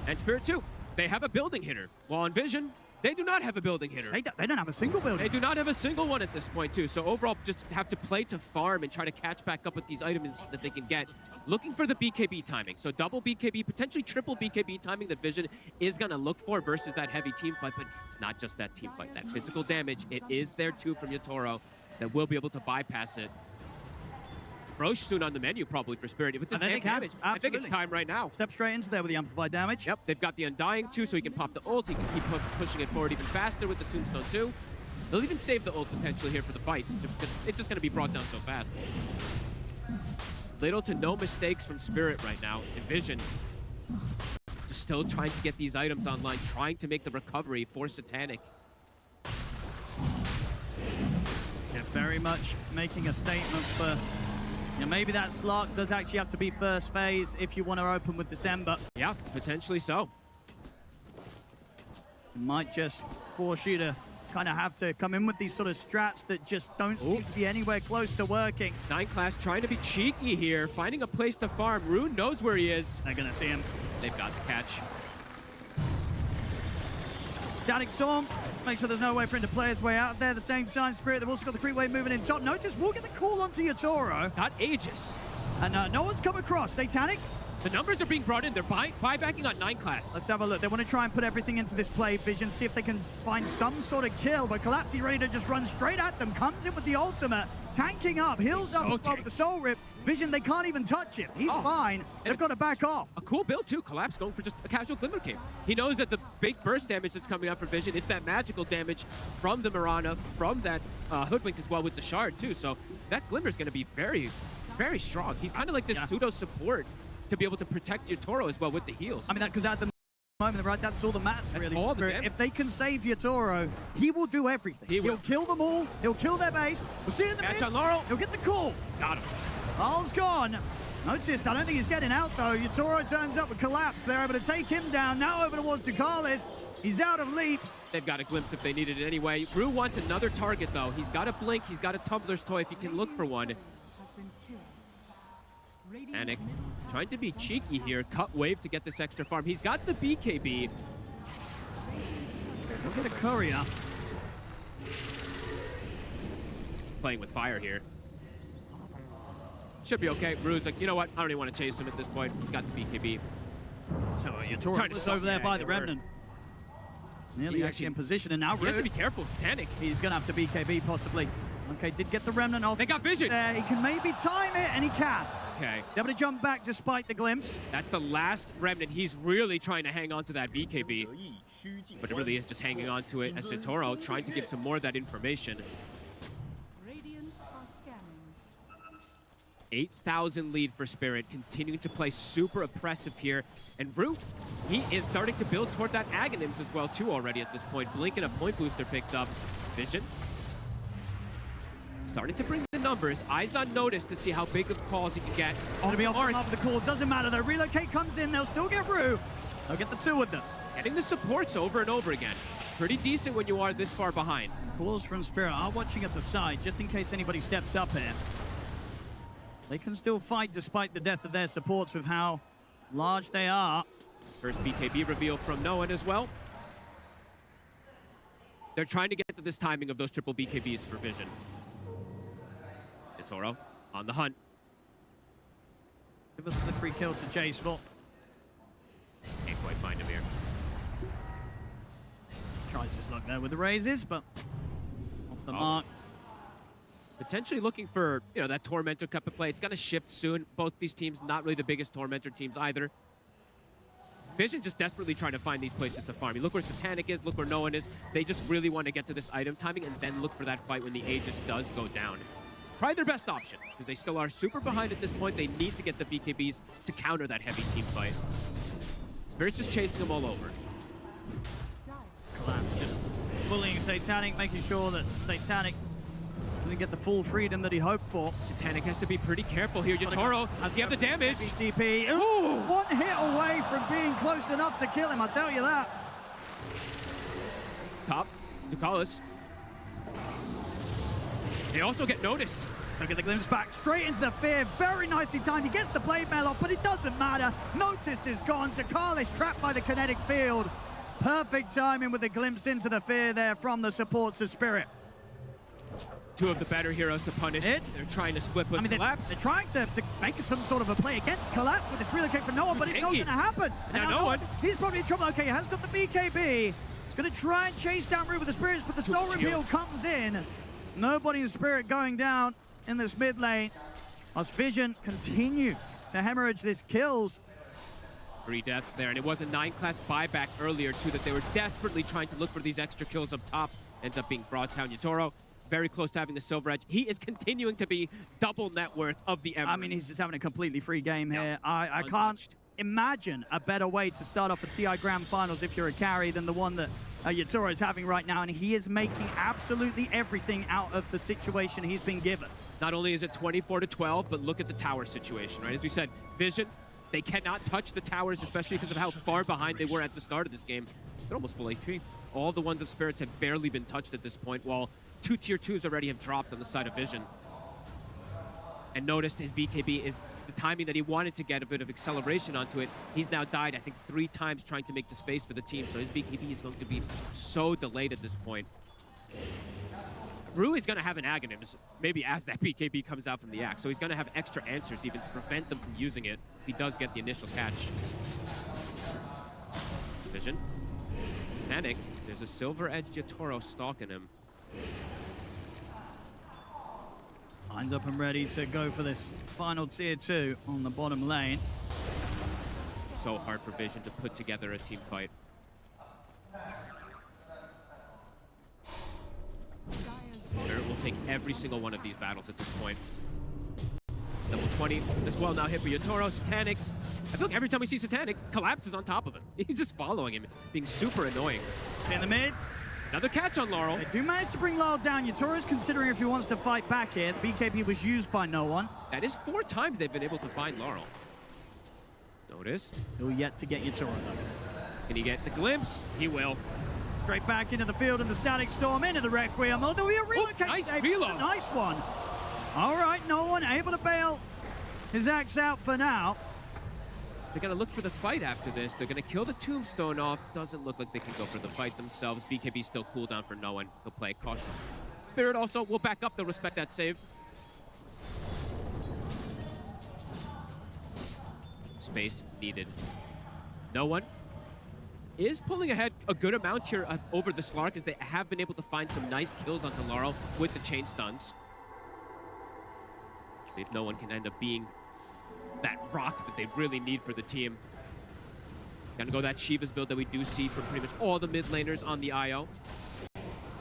And Spirit too. They have a building hitter. While on Vision, they do not have a building hitter. They don't have a single building. They do not have a single one at this point too. So overall, just have to play to farm and try to catch back up with these items that they can get. Looking for the BKB timing. So double BKB, potentially triple BKB timing that Vision is going to look for versus that heavy team fight. But it's not just that team fight. That physical damage, it is there too from Yatoro. that will be able to bypass it. Roche soon on the menu probably for Spirit. With this amp damage, I think it's time right now. Step straight into there with the amplified damage. Yep, they've got the Undying too, so he can pop the ult. He can keep pushing it forward even faster with the Tombstone too. They'll even save the ult potentially here for the fights. It's just going to be brought down so fast. Little to no mistakes from Spirit right now. And Vision just still trying to get these items online, trying to make the recovery for Satanic. Yeah, very much making a statement for... Yeah, maybe that slot does actually have to be first phase if you want to open with December. Yeah, potentially so. It might just force you to kind of have to come in with these sort of strats that just don't seem to be anywhere close to working. 9 class trying to be cheeky here, finding a place to farm. Rune knows where he is. They're going to see him. They've got the catch. Static Storm, make sure there's no way for him to play his way out there. At the same time, Spirit, they've also got the creep wave moving in top. Notice we'll get the call onto Yatoro. Got Aegis. And no one's come across. Satanic. The numbers are being brought in. They're buybacking on 9 class. Let's have a look. They want to try and put everything into this play, Vision, see if they can find some sort of kill. But Collapse, he's ready to just run straight at them. Comes in with the ultimate, tanking up, heals up with the Soul Rip. Vision, they can't even touch him. He's fine. They've got to back off. A cool build too. Collapse going for just a casual Glimmer Cape. He knows that the big burst damage that's coming out for Vision, it's that magical damage from the Mirana, from that Hoodwink as well with the Shard too. So that Glimmer is going to be very, very strong. He's kind of like this pseudo support to be able to protect your Toro as well with the heals. I mean, because at the moment, right, that's all that matters, really. All the if they can save your Toro, he will do everything. He'll kill them all. He'll kill their base. We'll see you in the Catch on Laurel. He'll get the call. Got him. Laurel's gone. Noticed, I don't think he's getting out, though. Yatoro turns up with Collapse. They're able to take him down. Now over towards Ducalis. He's out of leaps. They've got a glimpse if they needed it anyway. Rue wants another target, though. He's got a blink. He's got a Tumbler's toy if he can look for one. Anik trying to be cheeky here. Cut wave to get this extra farm. He's got the BKB. Look at a courier. Playing with fire here. Should be okay. Rue's like, you know what? I don't even want to chase him at this point. He's got the BKB. So Yatoro was over there by the Remnant. Nearly actually in position, and now he has to be careful. Satanic. He's going to have to BKB possibly. Okay, did get the Remnant off. They got Vision. There, he can maybe time it, and he can. Okay. He's able to jump back despite the glimpse. That's the last Remnant. He's really trying to hang on to that BKB. But it really is just hanging on to it as Satoro trying to give some more of that information. 8,000 lead for Spirit, continuing to play super oppressive here. And Rue, he is starting to build toward that Aghanims as well too already at this point. Blink and a point booster picked up. Vision starting to bring the numbers. Eyes on notice to see how big of calls he can get. Gonna be off the call. Doesn't matter though. Relocate comes in. They'll still get Rue. They'll get the two of them. Getting the supports over and over again. Pretty decent when you are this far behind. Calls from Spirit are watching at the side just in case anybody steps up here. They can still fight despite the death of their supports with how large they are. First BKB reveal from Noan as well. They're trying to get to this timing of those triple BKBs for Vision. Toro on the hunt. Give a slippery kill to Jaceful. Can't quite find him here. Tries his luck there with the raises, but off the mark. Potentially looking for, you know, that Tormentor cup of play. It's going to shift soon. Both these teams, not really the biggest Tormentor teams either. Vision just desperately trying to find these places to farm. You look where Satanic is, look where no one is. They just really want to get to this item timing and then look for that fight when the Aegis does go down. Probably their best option, because they still are super behind at this point. They need to get the BKBs to counter that heavy team fight. Spirit's just chasing them all over. Collapse just bullying Satanic, making sure that Satanic doesn't get the full freedom that he hoped for. Satanic has to be pretty careful here. Yatoro, does he have the damage? TP. Ooh, one hit away from being close enough to kill him, I'll tell you that. Top, Ducalis. They also get noticed. Look at the glimpse back, straight into the fear. Very nicely timed. He gets the blade mail off, but it doesn't matter. Notice is gone. Ducalis trapped by the kinetic field. Perfect timing with the glimpse into the fear there from the supports of Spirit. Two of the better heroes to punish. They're trying to split with Collapse. They're trying to make some sort of a play against Collapse with this relocate for Noah, but it's not going to happen. Now no one. He's probably in trouble. Okay, he has got the BKB. He's going to try and chase down Rue with the Spirits, but the Soul Reveal comes in. Nobody in Spirit going down in this mid lane. As Vision continue to hemorrhage these kills. 3 deaths there, and it was a 9-class buyback earlier, too, that they were desperately trying to look for these extra kills up top. Ends up being brought down. Yatoro, very close to having the Silver Edge. He is continuing to be double net worth of the Emperor. I mean, he's just having a completely free game here. I can't imagine a better way to start off a TI Grand Finals if you're a carry than the one that Yatoro is having right now, and he is making absolutely everything out of the situation he's been given. Not only is it 24-12, but look at the tower situation, right? As we said, Vision, they cannot touch the towers, especially because of how far behind they were at the start of this game. They're almost full HP. All the ones of Spirits have barely been touched at this point, while 2 tier 2s already have dropped on the side of Vision. And noticed his BKB is the timing that he wanted to get a bit of acceleration onto it. He's now died, I think, 3 times trying to make the space for the team, so his BKB is going to be so delayed at this point. Rue is going to have an Aghanim, maybe as that BKB comes out from the Axe, so he's going to have extra answers even to prevent them from using it if he does get the initial catch. Vision. Panic. There's a Silver-Edged Yatoro stalking him. Lines up and ready to go for this final tier 2 on the bottom lane. So hard for Vision to put together a team fight. Spirit will take every single one of these battles at this point. Level 20 as well now hit for Yatoro. Satanic. I feel like every time we see Satanic, collapses on top of him. He's just following him, being super annoying. Stay in the mid. Another catch on Laurel. They do manage to bring Laurel down. Yatoro's considering if he wants to fight back here. The BKB was used by no one. That is 4 times they've been able to find Laurel. Noticed. He'll yet to get Yatoro though. Can he get the glimpse? He will. Straight back into the field and the Static Storm into the Requiem. Oh, there'll be a relocation. Nice save. reload. A nice one. All right, no one able to bail his axe out for now. They're going to look for the fight after this. They're going to kill the Tombstone off. Doesn't look like they can go for the fight themselves. BKB still cooldown for no one. He'll play cautious. Spirit also will back up. They'll respect that save. Space needed. No one is pulling ahead a good amount here over the Slark, as they have been able to find some nice kills onto Laurel with the chain stuns. If no one can end up being that rock that they really need for the team. Gonna go that Shiva's build that we do see from pretty much all the mid laners on the IO.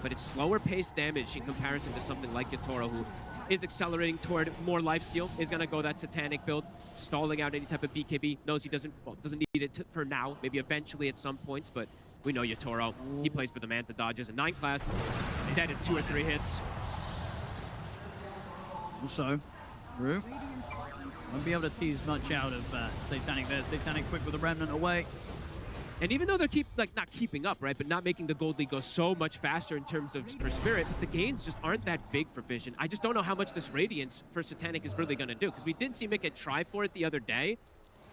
But it's slower paced damage in comparison to something like Yatoro, who is accelerating toward more lifesteal. Is gonna go that Satanic build, stalling out any type of BKB. Knows he doesn't need it for now, maybe eventually at some points, but we know Yatoro. He plays for the Manta dodges. A 9 class, dead in 2 or 3 hits. Also, Rue won't be able to tease much out of Satanic there. Satanic quick with the Remnant away. And even though they're not keeping up, right, but not making the Gold League go so much faster in terms of per Spirit, the gains just aren't that big for Vision. I just don't know how much this Radiance for Satanic is really going to do, because we did see Mick try for it the other day,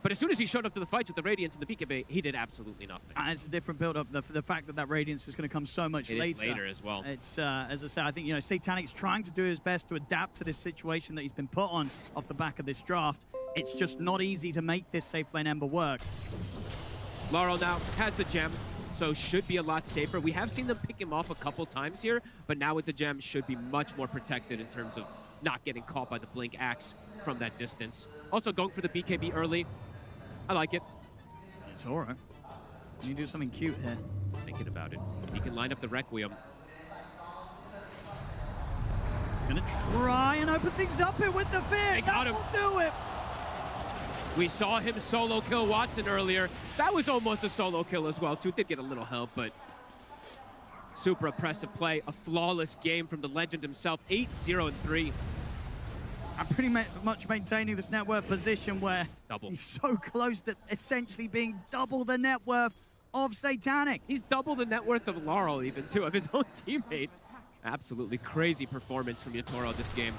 but as soon as he showed up to the fights with the Radiance and the BKB, he did absolutely nothing. And it's a different build-up. The fact that Radiance is going to come so much later. Later as well. It's, as I said, I think, you know, Satanic's trying to do his best to adapt to this situation that he's been put on off the back of this draft. It's just not easy to make this safe lane Ember work. Laurel now has the gem, so should be a lot safer. We have seen them pick him off a couple times here, but now with the gem should be much more protected in terms of not getting caught by the Blink Axe from that distance. Also going for the BKB early. I like it. It's all right. You do something cute here. Thinking about it. He can line up the Requiem. He's gonna try and open things up here with the fear. That will do it. We saw him solo kill Watson earlier. That was almost a solo kill as well, too. Did get a little help, but super impressive play. A flawless game from the legend himself. 8-0-3. I'm pretty much maintaining this net worth position where he's so close to essentially being double the net worth of Satanic. He's double the net worth of Laurel even, too, of his own teammate. Absolutely crazy performance from Yatoro this game.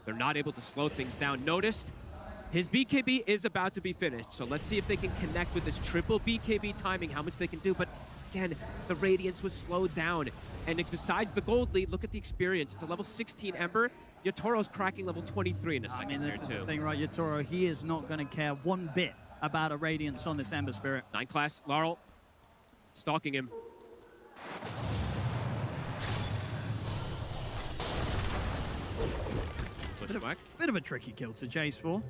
They're not able to slow things down. Noticed his BKB is about to be finished, so let's see if they can connect with this triple BKB timing, how much they can do. But again, the Radiance was slowed down. And besides the gold lead, look at the experience. It's a level 16 Ember. Yatoro's cracking level 23 in a second. I mean, this is the thing, right? Yatoro, he is not going to care one bit about a Radiance on this Ember Spirit. 9 class, Laurel, stalking him. Bit of a tricky kill to chase for.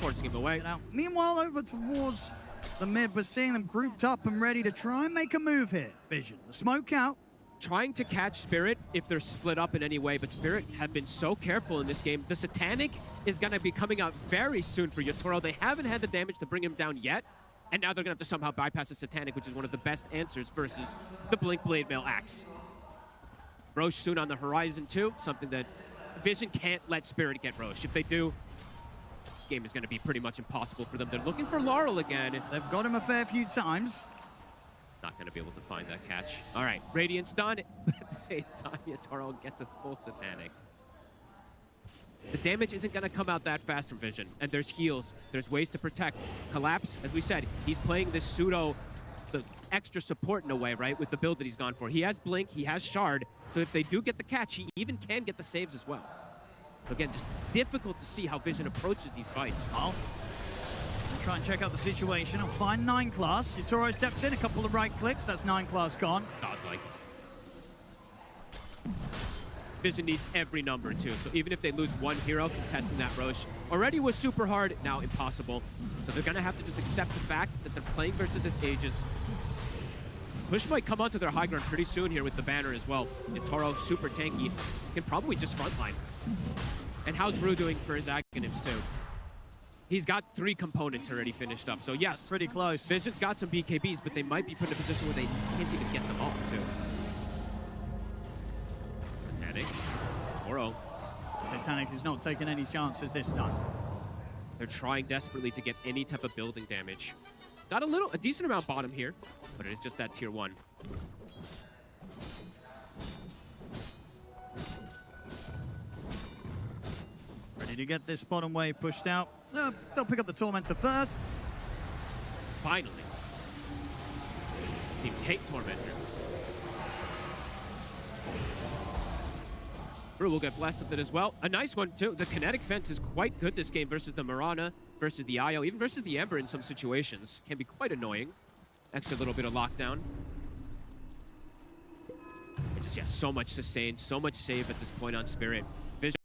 Forcing him away. Meanwhile, over towards the mid, we're seeing them grouped up and ready to try and make a move here. Vision, the smoke out. Trying to catch Spirit if they're split up in any way, but Spirit have been so careful in this game. The Satanic is going to be coming out very soon for Yotaro. They haven't had the damage to bring him down yet, and now they're going to have to somehow bypass the Satanic, which is one of the best answers versus the Blink Blade Mail Axe. Roche soon on the horizon too, something that Vision can't let Spirit get Roche. If they do, the game is going to be pretty much impossible for them. They're looking for Laurel again. They've got him a fair few times. Not going to be able to find that catch. All right, Radiant's done, but at the same time, Yotaro gets a full Satanic. The damage isn't going to come out that fast from Vision, and there's heals. There's ways to protect. Collapse, as we said, he's playing this pseudo, the extra support in a way, right, with the build that he's gone for. He has Blink, he has Shard, so if they do get the catch, he even can get the saves as well. So again, just difficult to see how Vision approaches these fights. Try and check out the situation and find 9 class. Yotaro steps in, a couple of right clicks. That's 9 class gone. Godlike. Vision needs every number too. So even if they lose one hero contesting that Roche, already was super hard, now impossible. So they're gonna have to just accept the fact that they're playing versus this Aegis. Push might come onto their high ground pretty soon here with the banner as well. Yotaro super tanky, can probably just frontline. And how's Rue doing for his Aghanims too? He's got 3 components already finished up, so yes. That's pretty close. Vision's got some BKBs, but they might be put in a position where they can't even get them off, too. Satanic. Toro. Satanic is not taking any chances this time. They're trying desperately to get any type of building damage. Got a decent amount bottom here, but it is just that tier 1. Ready to get this bottom wave pushed out. They'll pick up the Tormentor first. Finally. These teams hate Tormentor. Brew will get blessed with it as well. A nice one, too. The kinetic fence is quite good this game versus the Mirana, versus the Io, even versus the Ember in some situations. Can be quite annoying. Extra little bit of lockdown. But just, yeah, so much sustain, so much save at this point on Spirit. Vision.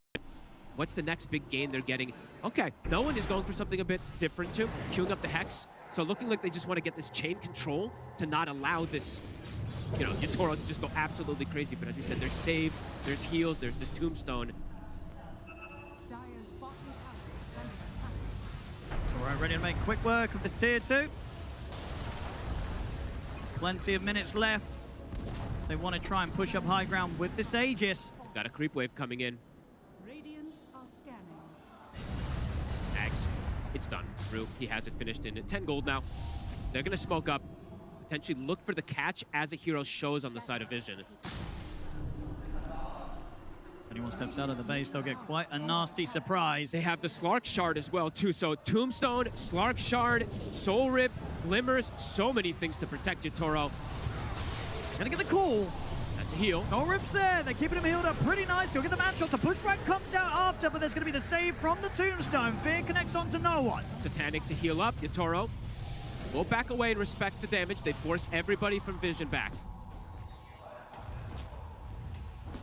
What's the next big gain they're getting? Okay, no one is going for something a bit different too. Queuing up the Hex. So looking like they just want to get this chain control to not allow this, you know, Yotaro to just go absolutely crazy. But as you said, there's saves, there's heals, there's this Tombstone. Toro ready to make quick work of this tier 2. Plenty of minutes left. They want to try and push up high ground with this Aegis. Got a creep wave coming in. Ags, it's done. Rue, he has it finished in 10 gold now. They're going to smoke up, potentially look for the catch as a hero shows on the side of Vision. If anyone steps out of the base, they'll get quite a nasty surprise. They have the Slark Shard as well, too. So Tombstone, Slark Shard, Soul Rip, Glimmers, so many things to protect Yotaro. Gonna get the call. That's a heal. Soul Rip's there. They're keeping him healed up pretty nice. He'll get the match shot. The pushback comes out after, but there's going to be the save from the Tombstone. Fear connects onto no one. Satanic to heal up. Yotaro will back away and respect the damage. They force everybody from Vision back.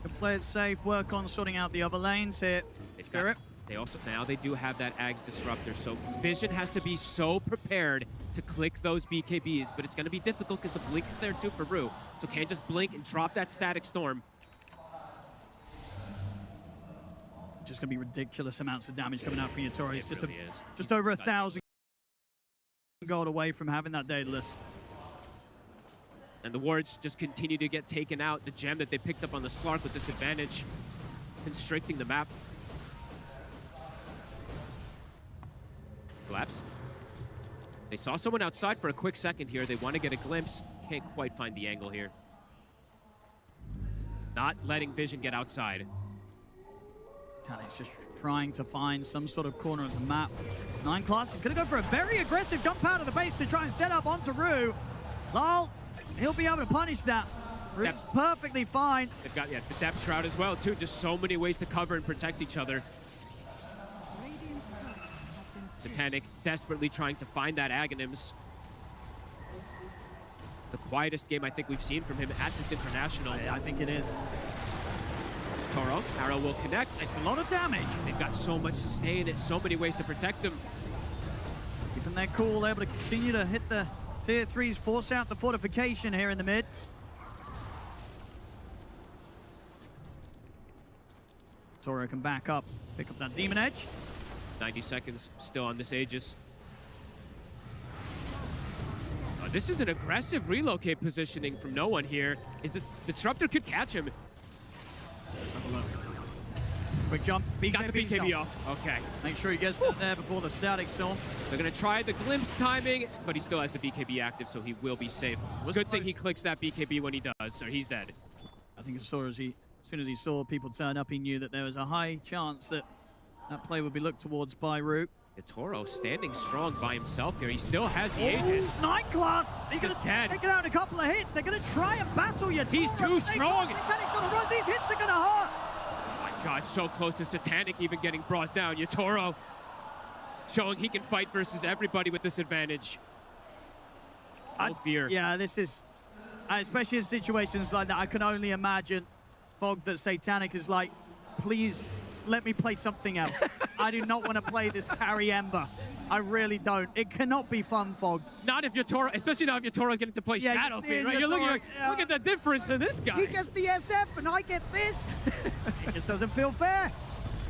Can play it safe, work on sorting out the other lanes here. Spirit. They also, now they do have that Ags Disruptor, so Vision has to be so prepared to click those BKBs, but it's going to be difficult because the Blink is there too for Rue, so can't just blink and drop that Static Storm. Just going to be ridiculous amounts of damage coming out from Yotaro. It's really just over 1,000 gold away from having that Daedalus. And the wards just continue to get taken out. The gem that they picked up on the Slark with disadvantage, constricting the map. Collapse. They saw someone outside for a quick second here. They want to get a glimpse. Can't quite find the angle here. Not letting Vision get outside. Tanic's just trying to find some sort of corner of the map. 9 class is going to go for a very aggressive dump out of the base to try and set up onto Rue. Lol, he'll be able to punish that. Rue's perfectly fine. They've got the Depth Shroud as well, too. Just so many ways to cover and protect each other. Satanic desperately trying to find that Aghanims. The quietest game I think we've seen from him at this international. I think it is. Yotoro, arrow will connect. It's a lot of damage. They've got so much sustain and so many ways to protect him. Keeping their cool, able to continue to hit the tier 3s, force out the fortification here in the mid. Toro can back up, pick up that Demon Edge. 90 seconds still on this Aegis. This is an aggressive relocate positioning from no one here. Is this Disruptor could catch him? Have a look. Quick jump. BKB Got the BKB off. Okay. Make sure he gets that there before the static storm. They're gonna try the glimpse timing, but he still has the BKB active, so he will be safe. Good thing he clicks that BKB when he does, or he's dead. I think as soon as he saw people turn up, he knew that there was a high chance that that play would be looked towards by Root. Yotoro standing strong by himself here. He still has the Aegis. Night Class! He's going to take it out in a couple of hits. They're going to try and battle Yotoro. He's too strong. Satanic's going to run. These hits are going to hurt. Oh my God, so close to Satanic even getting brought down. Yotoro showing he can fight versus everybody with this advantage. No fear. Yeah, this is, especially in situations like that, I can only imagine, Fog, that Satanic is like, please let me play something else. I do not want to play this carry Ember. I really don't. It cannot be fun, Fogged. Not if Yotoro, especially not if Yotoro's getting to play Shadow Fiend, right? You're looking like, look at the difference in this guy. He gets the SF and I get this. It just doesn't feel fair.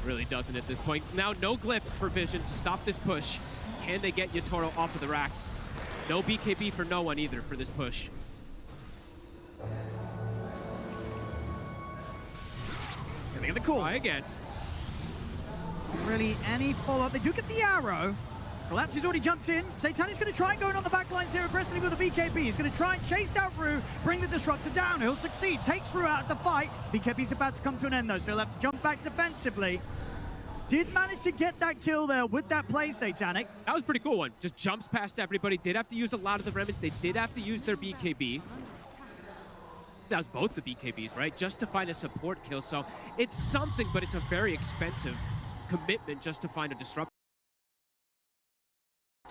Really doesn't at this point. Now no glyph for Vision to stop this push. Can they get Yotoro off of the racks? No BKB for no one either for this push. Getting the call. Try again. Really any follow-up. They do get the arrow. Collapse has already jumped in. Satanic's going to try and go in on the back lines here aggressively with the BKB. He's going to try and chase out Rue, bring the Disruptor down. He'll succeed. Takes Rue out of the fight. BKB's about to come to an end though, so he'll have to jump back defensively. Did manage to get that kill there with that play, Satanic. That was a pretty cool one. Just jumps past everybody. Did have to use a lot of the remnants. They did have to use their BKB. That was both the BKBs, right? Just to find a support kill. So it's something, but it's a very expensive commitment just to find a disruptor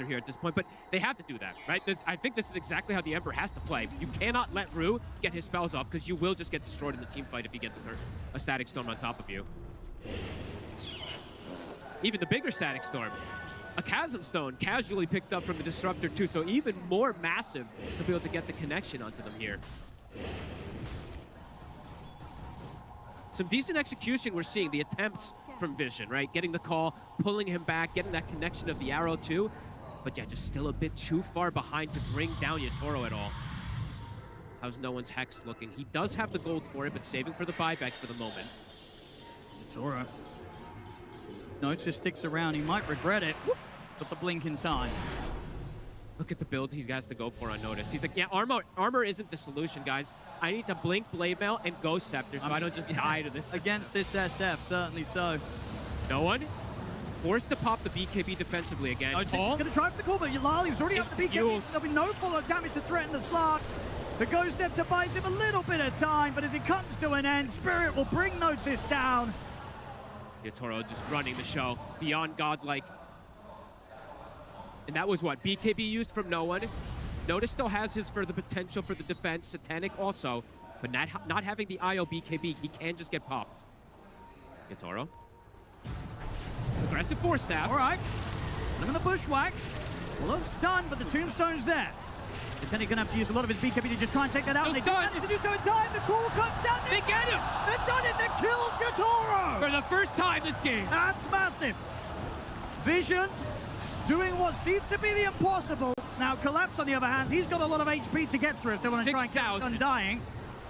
here at this point, but they have to do that, right? I think this is exactly how the Emperor has to play. You cannot let Rue get his spells off because you will just get destroyed in the team fight if he gets a static storm on top of you. Even the bigger static storm, a chasm stone casually picked up from the disruptor too, so even more massive to be able to get the connection onto them here. Some decent execution we're seeing, the attempts from Vision, right? Getting the call, pulling him back, getting that connection of the arrow too. But yeah, just still a bit too far behind to bring down Yotoro at all. How's no one's Hex looking? He does have the gold for it, but saving for the buyback for the moment. Yotoro. Notice sticks around. He might regret it, but the blink in time. Look at the build he has to go for unnoticed. He's like, yeah, armor isn't the solution, guys. I need to blink Blade Mail and Ghost Scepter so I don't just die to this. Against this SF, certainly so. No one. Forced to pop the BKB defensively again. He's going to try for the call, but Yalal, he's already up the BKB. There'll be no follow-up damage to threaten the Slark. The Ghost Scepter buys him a little bit of time, but as it comes to an end, Spirit will bring Notice down. Yotoro just running the show beyond godlike. And that was what? BKB used from no one. Notice still has his for the potential for the defense. Satanic also. But not having the IO BKB, he can just get popped. Yotoro. Aggressive Force Staff. All right. Put him in the bushwhack. Although stunned, but the Tombstone's there. Satanic gonna have to use a lot of his BKB to just try and take that out. They managed to do so in time. The call comes out. They get him. They've done it. They've killed Yotoro. For the first time this game. That's massive. Vision doing what seems to be the impossible. Now, Collapse, on the other hand, he's got a lot of HP to get through if they want to try and get Undying.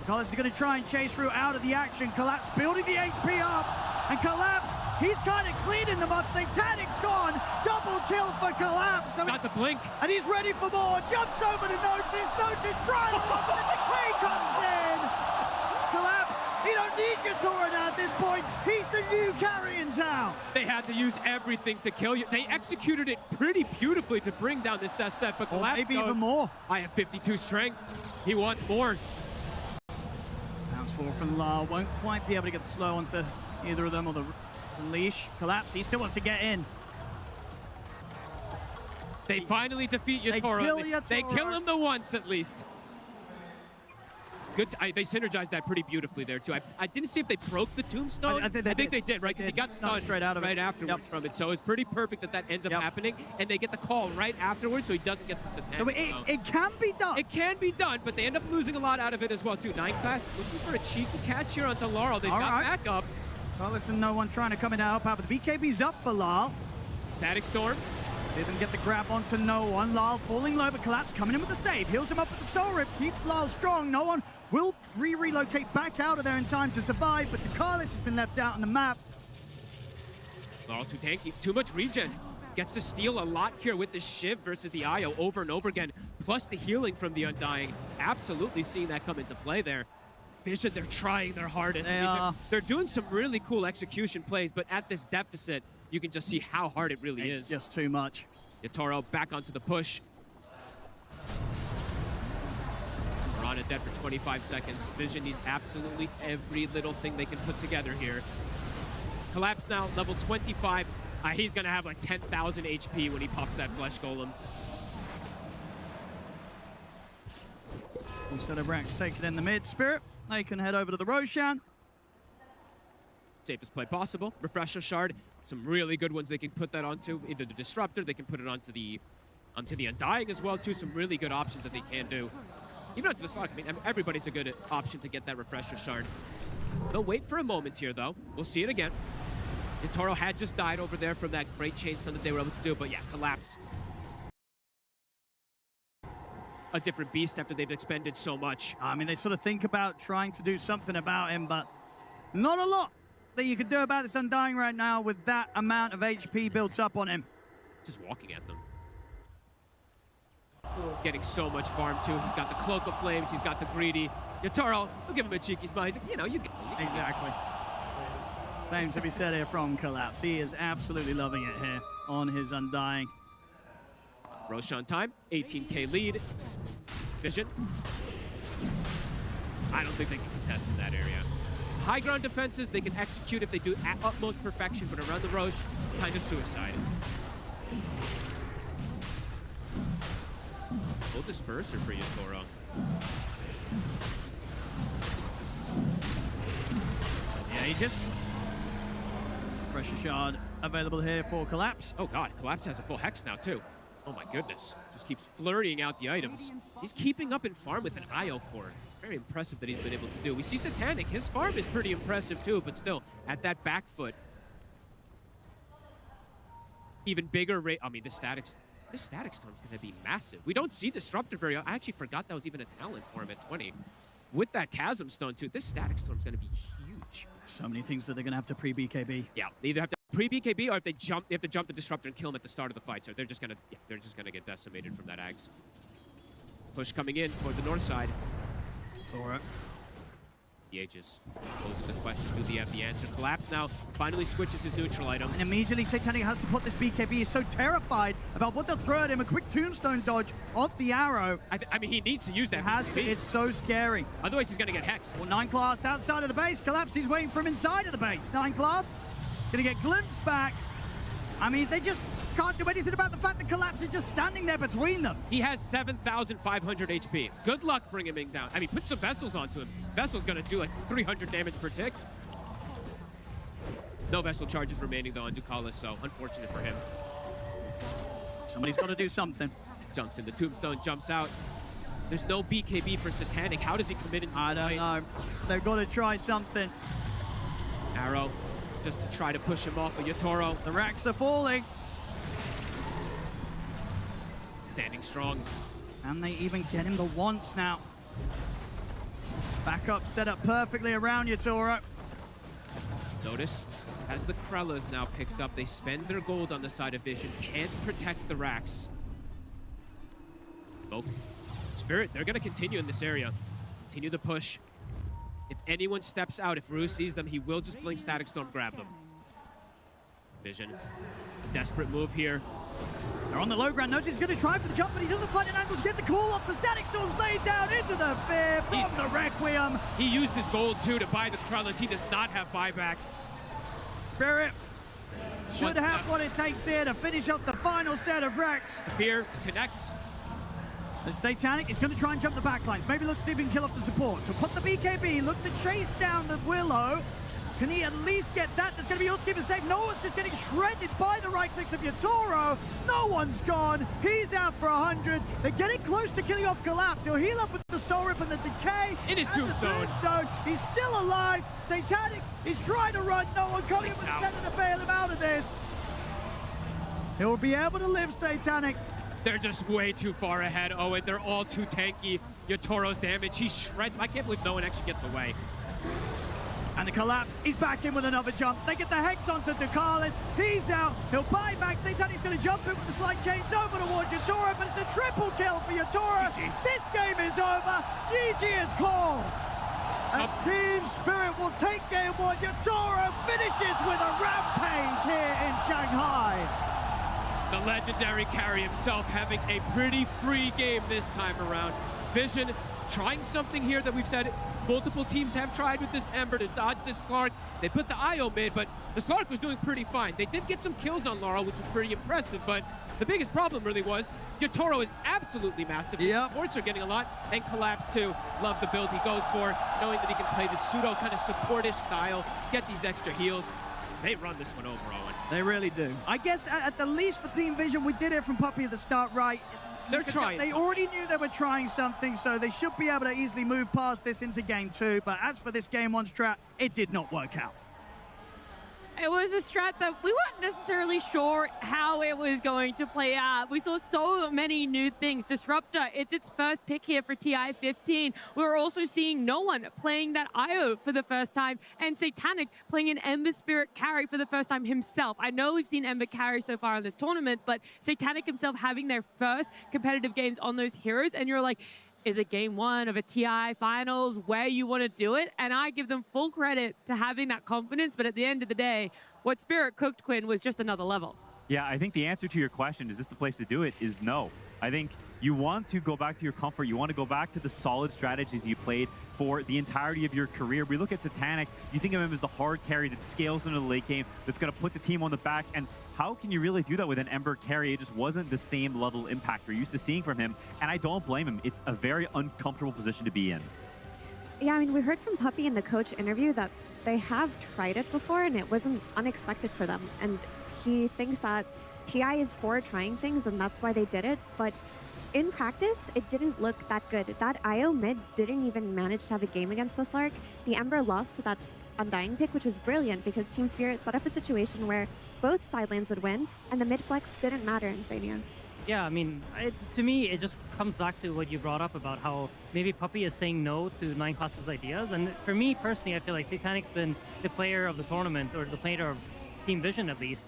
Collapse is going to try and chase through out of the action. Collapse building the HP up. And Collapse, he's kind of cleaning them up. Satanic's gone. Double kill for Collapse. Got the blink. And he's ready for more. Jumps over to Notice. Notice trying to pop it. The decay comes in. Collapse, he don't need Yotoro now at this point. He's the new carry in town. They had to use everything to kill you. They executed it pretty beautifully to bring down this SF, but Collapse maybe goes, even more. I have 52 strength. He wants more. Bounce forward from La. Won't quite be able to get the slow onto either of them or the leash. Collapse, he still wants to get in. They finally defeat Yotoro. They kill him the once at least. Good. They synergized that pretty beautifully there, too. I didn't see if they broke the tombstone. I think they did, right? Because he got stunned right afterwards from it. So it's pretty perfect that ends up happening. And they get the call right afterwards, so he doesn't get the satanic. So it can be done. It can be done, but they end up losing a lot out of it as well, too. 9 class looking for a cheeky catch here onto Laurel. They've got back up. Well, listen, no one trying to come in to help out, but the BKB's up for Lyle. Static Storm. See them get the grab onto no one. Lyle falling low, but Collapse coming in with the save. Heals him up with the Soul Rip. Keeps Lyle strong. No one will relocate back out of there in time to survive, but Ducalis has been left out on the map. Laurel too tanky. Too much regen. Gets to steal a lot here with the Shiv versus the Io over and over again. Plus the healing from the Undying. Absolutely seeing that come into play there. Vision, they're trying their hardest. They're doing some really cool execution plays, but at this deficit, you can just see how hard it really is. It's just too much. Yatoro back onto the push. We're on it dead for 25 seconds. Vision needs absolutely every little thing they can put together here. Collapse now, level 25. He's going to have like 10,000 HP when he pops that Flesh Golem. Instead of Rex taking in the mid. Spirit, they can head over to the Roshan. Safest play possible. Refresher Shard. Some really good ones they can put that onto. Either the Disruptor, they can put it onto the Undying as well, too. Some really good options that they can do. Even onto the Slug. I mean, everybody's a good option to get that Refresher Shard. They'll wait for a moment here, though. We'll see it again. Yatoro had just died over there from that great chain stun that they were able to do, but yeah, Collapse. A different beast after they've expended so much. I mean, they sort of think about trying to do something about him, but not a lot that you can do about this Undying right now with that amount of HP built up on him. Just walking at them. Getting so much farm, too. He's got the Cloak of Flames. He's got the Greedy. Yatoro, we'll give him a cheeky smile. He's like, you know, you get it. Exactly. Same to be said here from Collapse. He is absolutely loving it here on his Undying. Roshan time, 18k lead. Vision. I don't think they can contest in that area. High ground defenses, they can execute if they do at utmost perfection, but around the Roche, kind of suicide. Full disperser for Yatoro. The Aegis. Refresher Shard available here for Collapse. Oh god, Collapse has a full Hex now too. Oh my goodness. Just keeps flurrying out the items. He's keeping up in farm with an IO core. Very impressive that he's been able to do. We see Satanic. His farm is pretty impressive too, but still, at that back foot. Even bigger rate. I mean, this Static Storm's going to be massive. We don't see Disruptor very often. I actually forgot that was even a talent for him at 20. With that Chasm Stone too, this Static Storm's going to be huge. So many things that they're going to have to pre-BKB. Yeah, they either have to pre-BKB or if they jump, they have to jump the Disruptor and kill him at the start of the fight. So they're just going to get decimated from that Ags. Push coming in toward the north side. It's all right. The Aegis posing the question, do they have the answer? Collapse now finally switches his neutral item. And immediately Satanic has to put this BKB. He's so terrified about what they'll throw at him. A quick tombstone dodge off the arrow. I mean, he needs to use that. He has to. It's so scary. Otherwise, he's going to get hexed. Well, 9 class outside of the base. Collapse, he's waiting from inside of the base. 9 class going to get glimpsed back. I mean, they just can't do anything about the fact that Collapse is just standing there between them. He has 7,500 HP. Good luck bringing him down. I mean, put some Vessels onto him. Vessel's going to do like 300 damage per tick. No Vessel charges remaining, though, on Ducalis, so unfortunate for him. Somebody's got to do something. Jumps in. The Tombstone jumps out. There's no BKB for Satanic. How does he commit into the I don't know. They've got to try something. Arrow. Just to try to push him off, but Yatoro. The racks are falling. Standing strong. And they even get him the once now. Backup set up perfectly around Yatoro. Notice, as the Krellas now picked up, they spend their gold on the side of Vision. Can't protect the racks. Smoke. Spirit, they're going to continue in this area. Continue the push. If anyone steps out, if Rue sees them, he will just blink Static Storm, grab them. Vision. Desperate move here. They're on the low ground. Notice he's going to try for the jump, but he doesn't find an angle to get the call off. The Static Storm's laid down into the fear from the Requiem. He used his gold, too, to buy the Krellas. He does not have buyback. Spirit should have what it takes here to finish up the final set of Rex. Fear connects. The Satanic is going to try and jump the backlines. Maybe let's see if he can kill off the support. So put the BKB, look to chase down the Willow. Can he at least get that? There's going to be Allskeeper safe. No one's just getting shredded by the right clicks of Yatoro. No one's gone. He's out for 100. They're getting close to killing off Collapse. He'll heal up with the Soul Rip and the Decay. In his tombstone. He's still alive. Satanic is trying to run. No one coming with the center to bail him out of this. He'll be able to live, Satanic. They're just way too far ahead, Owen. They're all too tanky. Yatoro's damage, he shreds. I can't believe no one actually gets away. And the Collapse, he's back in with another jump. They get the Hex onto Ducalis. He's out. He'll buy back. Satanic's going to jump in with the slide chains over towards Yatoro, but it's a triple kill for Yatoro. GG. This game is over. GG is called. And Team Spirit will take game one. Yatoro finishes with a rampage here in Shanghai. The legendary carry himself having a pretty free game this time around. Vision trying something here that we've said multiple teams have tried with this Ember to dodge this Slark. They put the IO mid, but the Slark was doing pretty fine. They did get some kills on Laurel, which was pretty impressive, but the biggest problem really was Yatoro is absolutely massive. Yep. Supports are getting a lot, and Collapse too. Love the build he goes for, knowing that he can play the pseudo kind of supportish style, get these extra heals. They run this one over, Owen. They really do. I guess at the least for Team Vision, we did it from Puppey at the start, right? They're trying. They already knew they were trying something, so they should be able to easily move past this into game two. But as for this game one strat, it did not work out. It was a strat that we weren't necessarily sure how it was going to play out. We saw so many new things. Disruptor, it's its first pick here for TI-15. We're also seeing no one playing that IO for the first time, and Satanic playing an Ember Spirit carry for the first time himself. I know we've seen Ember carry so far in this tournament, but Satanic himself having their first competitive games on those heroes, and you're like, is it game one of a TI finals where you want to do it? And I give them full credit to having that confidence, but at the end of the day, what Spirit cooked, Quinn, was just another level. Yeah, I think the answer to your question, is this the place to do it, is no. I think you want to go back to your comfort. You want to go back to the solid strategies you played for the entirety of your career. We look at Satanic, you think of him as the hard carry that scales into the late game, that's going to put the team on the back, and how can you really do that with an Ember carry? It just wasn't the same level of impact we're used to seeing from him, and I don't blame him. It's a very uncomfortable position to be in. Yeah, I mean, we heard from Puppey in the coach interview that they have tried it before, and it wasn't unexpected for them. And he thinks that TI is for trying things, and that's why they did it. But in practice, it didn't look that good. That IO mid didn't even manage to have a game against the Slark. The Ember lost to that Undying pick, which was brilliant because Team Spirit set up a situation where both side lanes would win, and the mid flex didn't matter in Stadium. Yeah, I mean, to me, it just comes back to what you brought up about how maybe Puppey is saying no to 9class's ideas. And for me, personally, I feel like Satanic's been the player of the tournament, or the player of Team Vision at least,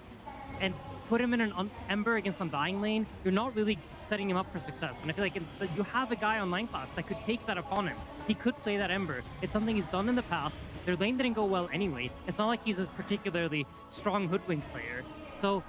and put him in an Ember against Undying lane, you're not really setting him up for success. And I feel like you have a guy on 9class that could take that upon him. He could play that Ember. It's something he's done in the past. Their lane didn't go well anyway. It's not like he's a particularly strong hoodwink player. So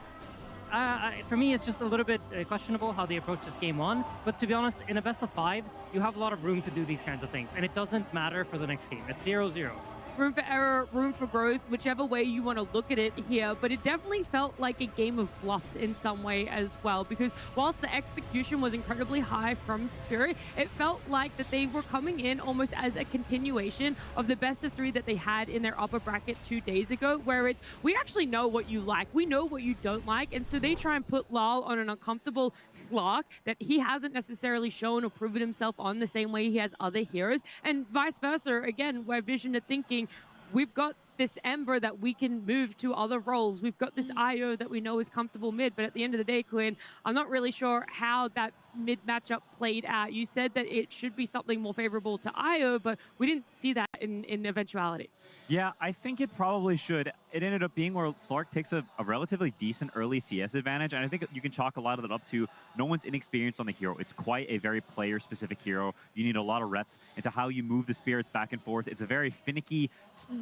for me, it's just a little bit questionable how they approach this game one. But to be honest, in a best of 5, you have a lot of room to do these kinds of things. And it doesn't matter for the next game. It's 0-0. Room for error, room for growth, whichever way you want to look at it here. But it definitely felt like a game of bluffs in some way as well, because whilst the execution was incredibly high from Spirit, it felt like that they were coming in almost as a continuation of the best of 3 that they had in their upper bracket 2 days ago, where it's, we actually know what you like, we know what you don't like, and so they try and put Lal on an uncomfortable slog that he hasn't necessarily shown or proven himself on the same way he has other heroes, and vice versa, again, where Vision are thinking, we've got this Ember that we can move to other roles. We've got this IO that we know is comfortable mid, but at the end of the day, Quinn, I'm not really sure how that mid matchup played out. You said that it should be something more favorable to IO, but we didn't see that in eventuality. Yeah, I think it probably should. It ended up being where Slark takes a relatively decent early CS advantage, and I think you can chalk a lot of that up to no one's inexperienced on the hero. It's quite a very player-specific hero. You need a lot of reps into how you move the spirits back and forth. It's a very finicky,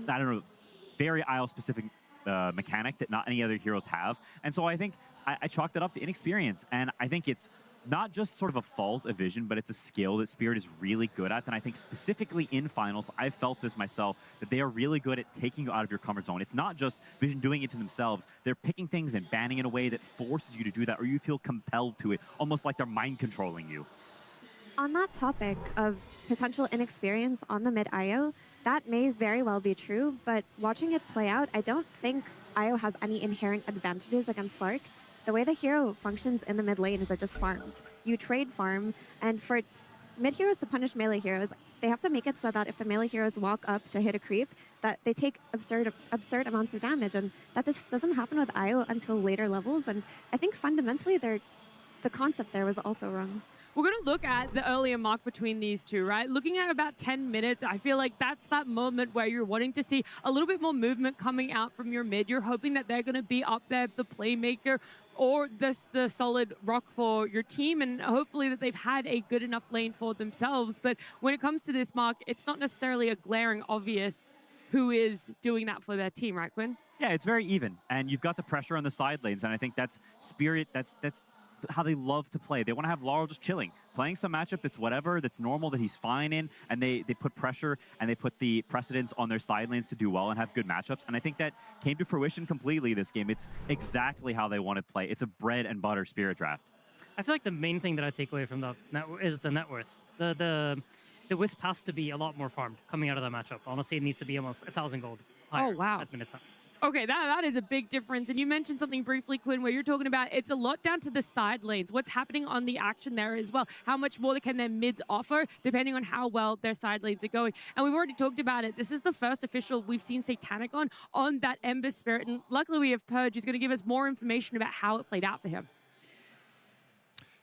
I don't know, very IO-specific mechanic that not any other heroes have. And so I think I chalked it up to inexperience, and I think it's not just sort of a fault of Vision, but it's a skill that Spirit is really good at. And I think specifically in finals, I've felt this myself, that they are really good at taking you out of your comfort zone. It's not just Vision doing it to themselves. They're picking things and banning in a way that forces you to do that, or you feel compelled to it, almost like they're mind controlling you. On that topic of potential inexperience on the mid IO, that may very well be true, but watching it play out, I don't think IO has any inherent advantages against Slark. The way the hero functions in the mid lane is it just farms. You trade farm, and for mid heroes to punish melee heroes, they have to make it so that if the melee heroes walk up to hit a creep, that they take absurd amounts of damage, and that just doesn't happen with IO until later levels, and I think fundamentally the concept there was also wrong. We're going to look at the earlier mark between these two, right? Looking at about 10 minutes, I feel like that's that moment where you're wanting to see a little bit more movement coming out from your mid. You're hoping that they're going to be up there, the playmaker, or the solid rock for your team, and hopefully that they've had a good enough lane for themselves. But when it comes to this mark, it's not necessarily a glaring obvious who is doing that for their team, right, Quinn? Yeah, it's very even, and you've got the pressure on the side lanes, and I think that's Spirit, that's how they love to play. They want to have Laurel just chilling, playing some matchup that's whatever, that's normal, that he's fine in, and they put pressure and they put the precedence on their side lanes to do well and have good matchups, and I think that came to fruition completely this game. It's exactly how they want to play. It's a bread and butter Spirit draft. I feel like the main thing that I take away from the is the net worth. The Wisp has to be a lot more farmed coming out of that matchup. Honestly, it needs to be almost 1,000 gold higher wow. at minute time. Okay, that is a big difference. And you mentioned something briefly, Quinn, where you're talking about it's a lot down to the side lanes. What's happening on the action there as well? How much more can their mids offer, depending on how well their side lanes are going? And we've already talked about it. This is the first official we've seen Satanic on that Ember Spirit. And luckily we have Purge, who's going to give us more information about how it played out for him.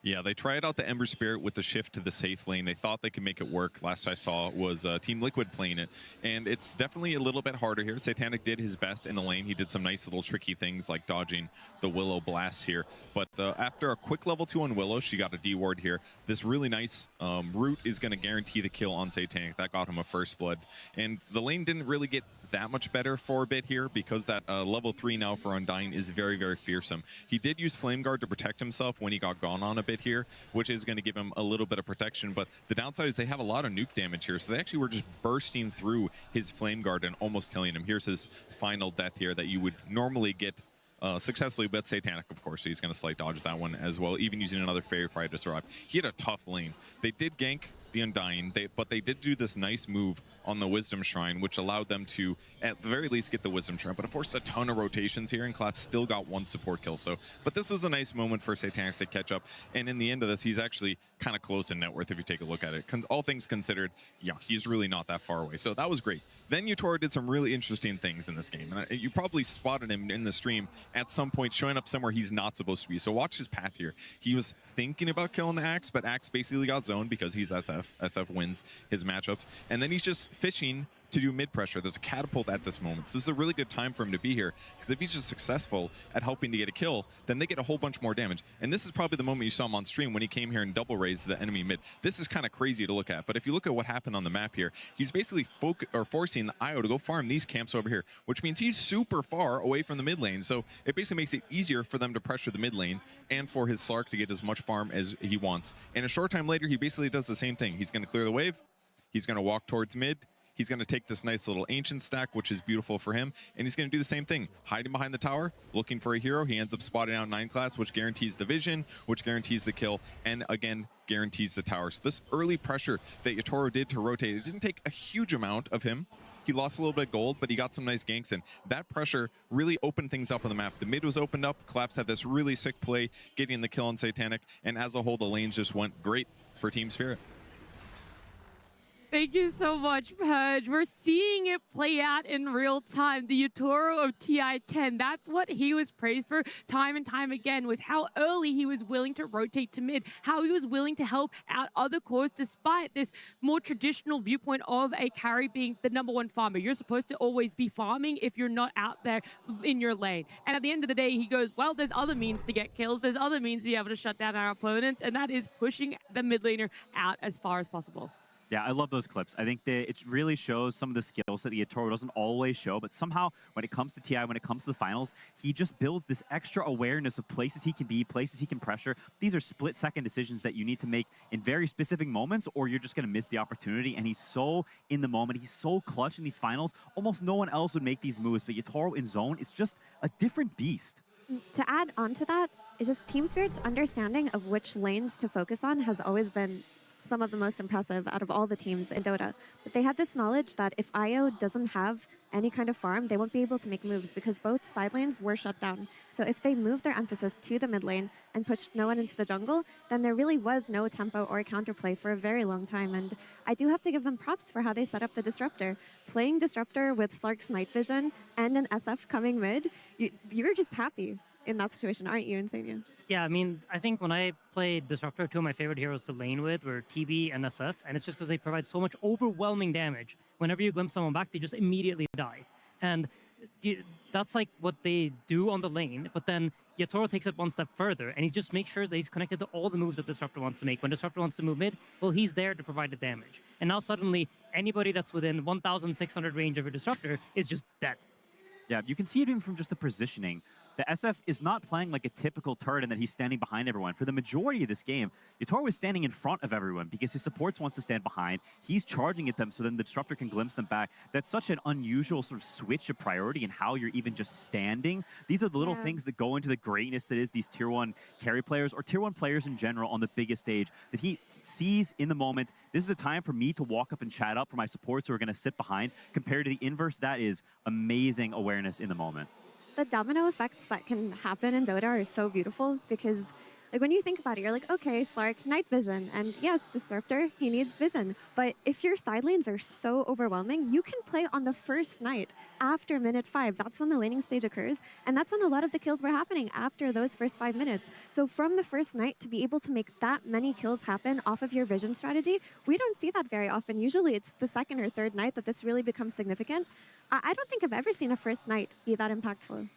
Yeah, they tried out the Ember Spirit with the shift to the safe lane. They thought they could make it work. Last I saw was Team Liquid playing it. And it's definitely a little bit harder here. Satanic did his best in the lane. He did some nice little tricky things like dodging the Willow blasts here. But after a quick level 2 on Willow, she got a D ward here. This really nice root is going to guarantee the kill on Satanic. That got him a first blood. And the lane didn't really get that much better for a bit here because that level 3 now for Undying is very, very fearsome. He did use Flame Guard to protect himself when he got gone on a bit here, which is going to give him a little bit of protection, but the downside is they have a lot of nuke damage here, so they actually were just bursting through his Flame Guard and almost killing him. Here's his final death here that you would normally get successfully, but Satanic, of course, so he's going to slight dodge that one as well, even using another Fairy Fire to survive. He had a tough lane. They did gank the Undying, but they did do this nice move on the Wisdom Shrine, which allowed them to, at the very least, get the Wisdom Shrine, but of course a ton of rotations here, and Clap still got one support kill. So, but this was a nice moment for Satanic to catch up, and in the end of this, he's actually kind of close in net worth if you take a look at it. All things considered, yeah, he's really not that far away, so that was great. Then Utoro did some really interesting things in this game, and you probably spotted him in the stream at some point showing up somewhere he's not supposed to be. So watch his path here. He was thinking about killing the Axe, but Axe basically got zoned because he's SF. SF wins his matchups, and then he's just fishing to do mid pressure. There's a catapult at this moment, so this is a really good time for him to be here, because if he's just successful at helping to get a kill, then they get a whole bunch more damage. And this is probably the moment you saw him on stream when he came here and double raised the enemy mid. This is kind of crazy to look at, but if you look at what happened on the map here, he's basically forcing the IO to go farm these camps over here, which means he's super far away from the mid lane, so it basically makes it easier for them to pressure the mid lane and for his Slark to get as much farm as he wants. And a short time later, he basically does the same thing. He's going to clear the wave, he's going to walk towards mid, he's going to take this nice little Ancient stack, which is beautiful for him, and he's going to do the same thing. Hiding behind the tower, looking for a hero. He ends up spotting out 9 class, which guarantees the vision, which guarantees the kill, and again, guarantees the tower. So this early pressure that Utoro did to rotate, it didn't take a huge amount of him. He lost a little bit of gold, but he got some nice ganks in. That pressure really opened things up on the map. The mid was opened up. Collapse had this really sick play, getting the kill on Satanic, and as a whole, the lanes just went great for Team Spirit. Thank you so much, Purge. We're seeing it play out in real time. The Utoro of TI-10, that's what he was praised for time and time again, was how early he was willing to rotate to mid, how he was willing to help out other cores despite this more traditional viewpoint of a carry being the #1 farmer. You're supposed to always be farming if you're not out there in your lane. And at the end of the day, he goes, well, there's other means to get kills. There's other means to be able to shut down our opponents, and that is pushing the mid laner out as far as possible. Yeah, I love those clips. I think that it really shows some of the skills that the Utoro doesn't always show, but somehow when it comes to TI, when it comes to the finals, he just builds this extra awareness of places he can be, places he can pressure. These are split-second decisions that you need to make in very specific moments, or you're just going to miss the opportunity, and he's so in the moment. He's so clutch in these finals. Almost no one else would make these moves, but Utoro in zone is just a different beast. To add on to that, it's just Team Spirit's understanding of which lanes to focus on has always been some of the most impressive out of all the teams in Dota. But they had this knowledge that if IO doesn't have any kind of farm, they won't be able to make moves because both side lanes were shut down. So if they moved their emphasis to the mid lane and pushed no one into the jungle, then there really was no tempo or counterplay for a very long time. And I do have to give them props for how they set up the Disruptor. Playing Disruptor with Slark's night vision and an SF coming mid, you're just happy in that situation, aren't you, Insania? Yeah, I mean, I think when I played Disruptor, two of my favorite heroes to lane with were TB and SF, and it's just because they provide so much overwhelming damage. Whenever you glimpse someone back, they just immediately die. And that's like what they do on the lane, but then Yatoro takes it one step further, and he just makes sure that he's connected to all the moves that Disruptor wants to make. When Disruptor wants to move mid, well, he's there to provide the damage. And now suddenly, anybody that's within 1,600 range of a Disruptor is just dead. Yeah, you can see it even from just the positioning. The SF is not playing like a typical turret in that he's standing behind everyone. For the majority of this game, Yatoro was standing in front of everyone because his supports wants to stand behind. He's charging at them so then the Disruptor can glimpse them back. That's such an unusual sort of switch of priority in how you're even just standing. These are the little things that go into the greatness that is these Tier 1 carry players or Tier 1 players in general on the biggest stage that he sees in the moment. This is a time for me to walk up and chat up for my supports who are going to sit behind. Compared to the inverse, that is amazing awareness in the moment. The domino effects that can happen in Dota are so beautiful because, like, when you think about it, you're like, okay, Slark, night vision, and yes, Disruptor, he needs vision. But if your side lanes are so overwhelming, you can play on the first night after minute 5. That's when the laning stage occurs, and that's when a lot of the kills were happening after those first 5 minutes. So from the first night to be able to make that many kills happen off of your vision strategy, we don't see that very often. Usually it's the second or third night that this really becomes significant. I don't think I've ever seen a first night be that impactful.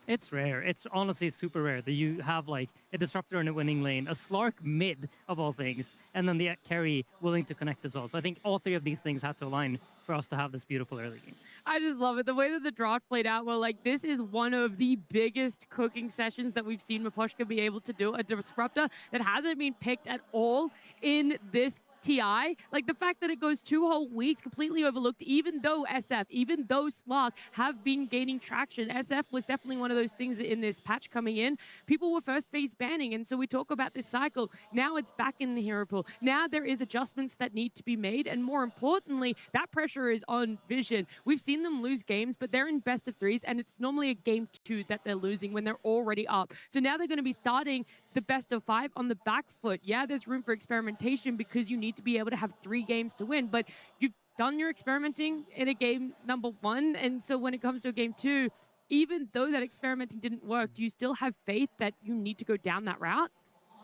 It's rare. It's honestly super rare that you have like a Disruptor in a winning lane, a Slark mid of all things, and then the carry willing to connect as well. So I think all three of these things have to align for us to have this beautiful early game. I just love it. The way that the draft played out, well, like, this is one of the biggest cooking sessions that we've seen Miposhka be able to do. A Disruptor that hasn't been picked at all in this TI. Like, the fact that it goes 2 whole weeks completely overlooked, even though SF, even though Slark have been gaining traction. SF was definitely one of those things that in this patch coming in, people were first phase banning. And so we talk about this cycle. Now it's back in the hero pool. Now there is adjustments that need to be made. And more importantly, that pressure is on Vision. We've seen them lose games, but they're in best of 3s. And it's normally a game 2 that they're losing when they're already up. So now they're going to be starting the best of 5 on the back foot. Yeah, there's room for experimentation because you need to be able to have 3 games to win, but you've done your experimenting in a game number 1, and so when it comes to a game 2, even though that experimenting didn't work, do you still have faith that you need to go down that route?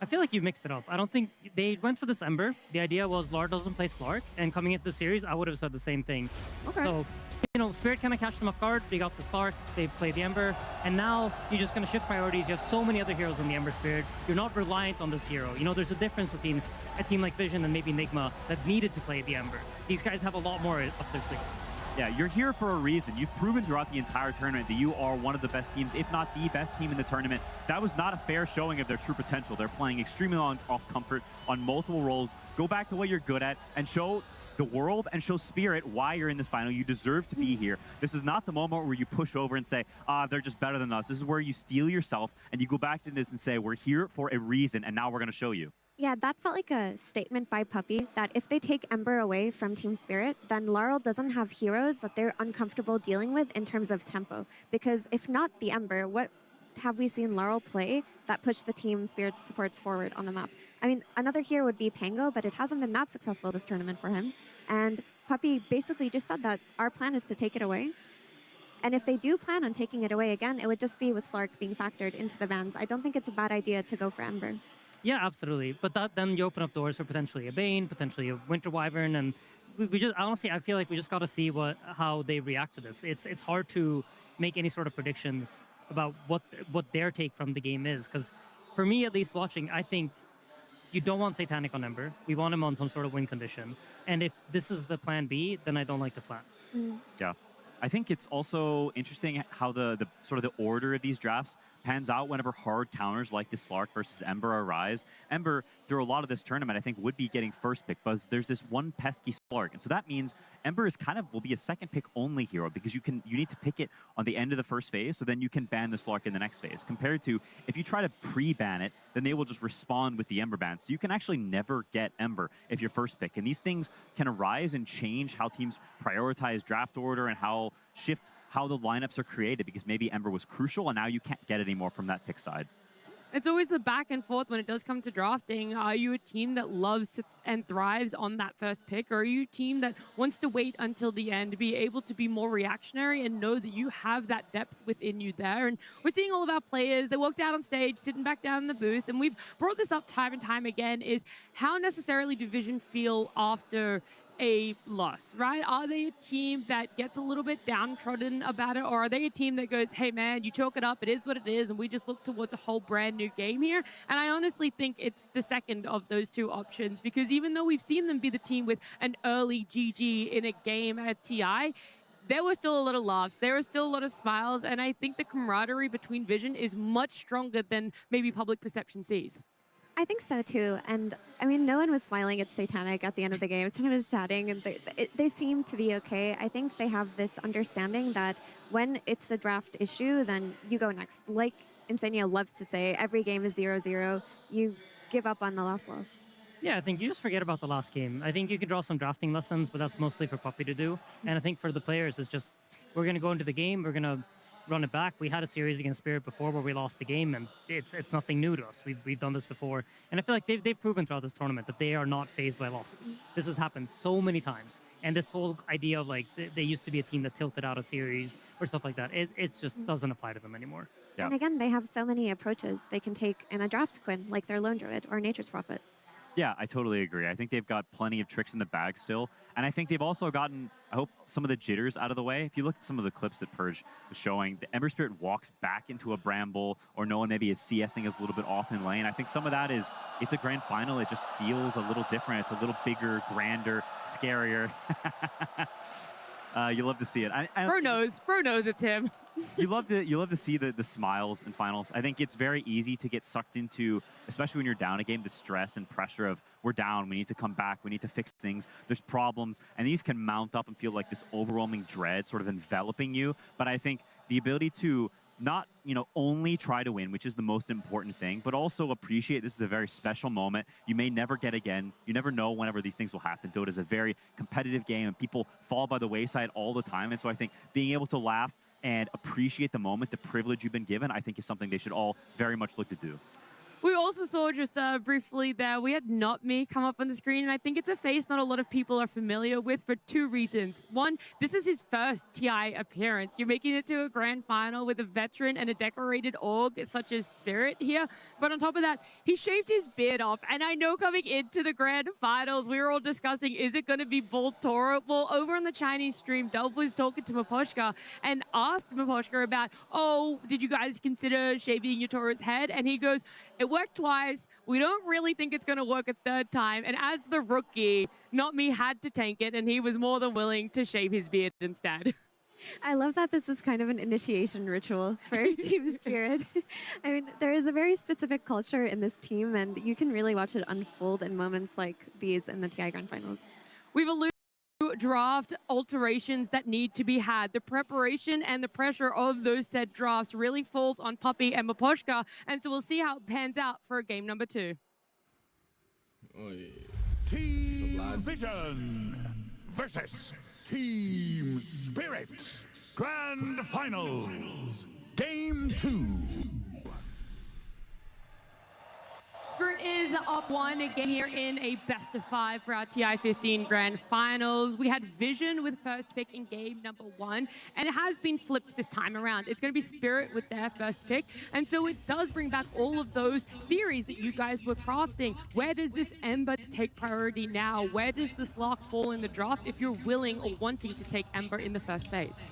I feel like you've mixed it up. I don't think they went for this Ember. The idea was Lard doesn't play Slark, and coming into the series, I would have said the same thing. Okay. So, you know, Spirit kind of catch them off guard. They got the Slark, they played the Ember, and now you're just going to shift priorities. You have so many other heroes in the Ember Spirit. You're not reliant on this hero. You know, there's a difference between a team like Vision and maybe Enigma that needed to play the Ember. These guys have a lot more up their sleeve. Yeah, you're here for a reason. You've proven throughout the entire tournament that you are one of the best teams, if not the best team in the tournament. That was not a fair showing of their true potential. They're playing extremely off comfort on multiple roles. Go back to what you're good at and show the world and show Spirit why you're in this final. You deserve to be here. This is not the moment where you push over and say, they're just better than us. This is where you steel yourself and you go back to this and say, we're here for a reason, and now we're going to show you. Yeah, that felt like a statement by Puppy that if they take Ember away from Team Spirit, then Laurel doesn't have heroes that they're uncomfortable dealing with in terms of tempo. Because if not the Ember, what have we seen Laurel play that pushed the Team Spirit supports forward on the map? I mean, another hero would be Pango, but it hasn't been that successful this tournament for him. And Puppy basically just said that our plan is to take it away. And if they do plan on taking it away again, it would just be with Slark being factored into the bans. I don't think it's a bad idea to go for Ember. Yeah, absolutely. But then you open up doors for potentially a Bane, potentially a Winter Wyvern, and we just honestly, I feel like we just got to see how they react to this. It's hard to make any sort of predictions about what their take from the game is, because for me, at least watching, I think you don't want Satanic on Ember. We want him on some sort of win condition. And if this is the plan B, then I don't like the plan. Yeah. I think it's also interesting how the sort of the order of these drafts pans out whenever hard counters like the Slark versus Ember arise. Ember, through a lot of this tournament, I think would be getting first pick, but there's this one pesky Slark. And so that means Ember is will be a second pick only hero because you need to pick it on the end of the first phase, so then you can ban the Slark in the next phase. Compared to if you try to pre-ban it, then they will just respond with the Ember ban. So you can actually never get Ember if you're first pick. And these things can arise and change how teams prioritize draft order and how the lineups are created, because maybe Ember was crucial and now you can't get it anymore from that pick side. It's always the back and forth when it does come to drafting. Are you a team that loves and thrives on that first pick, or are you a team that wants to wait until the end to be able to be more reactionary and know that you have that depth within you there? And we're seeing all of our players, they walked out on stage, sitting back down in the booth, and we've brought this up time and time again, is how necessarily do Vision feel after a loss, right? Are they a team that gets a little bit downtrodden about it, or are they a team that goes, hey man, you chalk it up, it is what it is, and we just look towards a whole brand new game here? And I honestly think it's the second of those two options, because even though we've seen them be the team with an early GG in a game at TI, there was still a lot of laughs, there was still a lot of smiles, and I think the camaraderie between Vision is much stronger than maybe public perception sees. I think so too, and I mean, no one was smiling at Satanic at the end of the game. Someone was chatting, and they seem to be okay. I think they have this understanding that when it's a draft issue, then you go next. Like Insania loves to say, every game is 0-0. You give up on the last loss. Yeah, I think you just forget about the last game. I think you can draw some drafting lessons, but that's mostly for Puppy to do. And I think for the players, it's just, we're going to go into the game, we're going to run it back. We had a series against Spirit before where we lost the game, and it's nothing new to us. We've done this before. And I feel like they've proven throughout this tournament that they are not fazed by losses. This has happened so many times. And this whole idea of like, they used to be a team that tilted out a series or stuff like that, it just doesn't apply to them anymore. Yeah. And again, they have so many approaches they can take in a draft, Quinn, like their Lone Druid or Nature's Prophet. Yeah, I totally agree. I think they've got plenty of tricks in the bag still. And I think they've also gotten, I hope, some of the jitters out of the way. If you look at some of the clips that Purge was showing, the Ember Spirit walks back into a bramble, or no one maybe is CSing it's a little bit off in lane. I think some of that is, it's a grand final. It just feels a little different. It's a little bigger, grander, scarier. You love to see it. Bro knows it's him. You love to see the smiles in finals. I think it's very easy to get sucked into, especially when you're down a game, the stress and pressure of we're down, we need to come back, we need to fix things, there's problems, and these can mount up and feel like this overwhelming dread sort of enveloping you. But I think the ability to not, only try to win, which is the most important thing, but also appreciate this is a very special moment. You may never get again. You never know whenever these things will happen. Dota is a very competitive game, and people fall by the wayside all the time. And so I think being able to laugh and appreciate the moment, the privilege you've been given, I think is something they should all very much look to do. We also saw just briefly there, we had Not Me come up on the screen, and I think it's a face not a lot of people are familiar with for two reasons. One, this is his first TI appearance. You're making it to a grand final with a veteran and a decorated org such as Spirit here. But on top of that, he shaved his beard off. And I know coming into the grand finals, we were all discussing, is it going to be Voltoro? Well, over on the Chinese stream, Dove was talking to Maposhka and asked Maposhka about, oh, did you guys consider shaving Yatoro's head? And he goes, it worked twice. We don't really think it's going to work a third time. And as the rookie, Not Me had to tank it, and he was more than willing to shave his beard instead. I love that this is kind of an initiation ritual for Team Spirit. I mean, there is a very specific culture in this team, and you can really watch it unfold in moments like these in the TI Grand Finals. We've alluded to draft alterations that need to be had. The preparation and the pressure of those said drafts really falls on Puppy and Maposhka, and so we'll see how it pans out for game number 2. Oh, yeah. Team Vision versus Team Spirit. Grand Finals. Game 2. Spirit is up 1 again here in a best of 5 for our TI 15 Grand Finals. We had Vision with first pick in game number 1, and it has been flipped this time around. It's going to be Spirit with their first pick, and so it does bring back all of those theories that you guys were crafting. Where does this Ember take priority now? Where does the Slark fall in the draft if you're willing or wanting to take Ember in the first phase?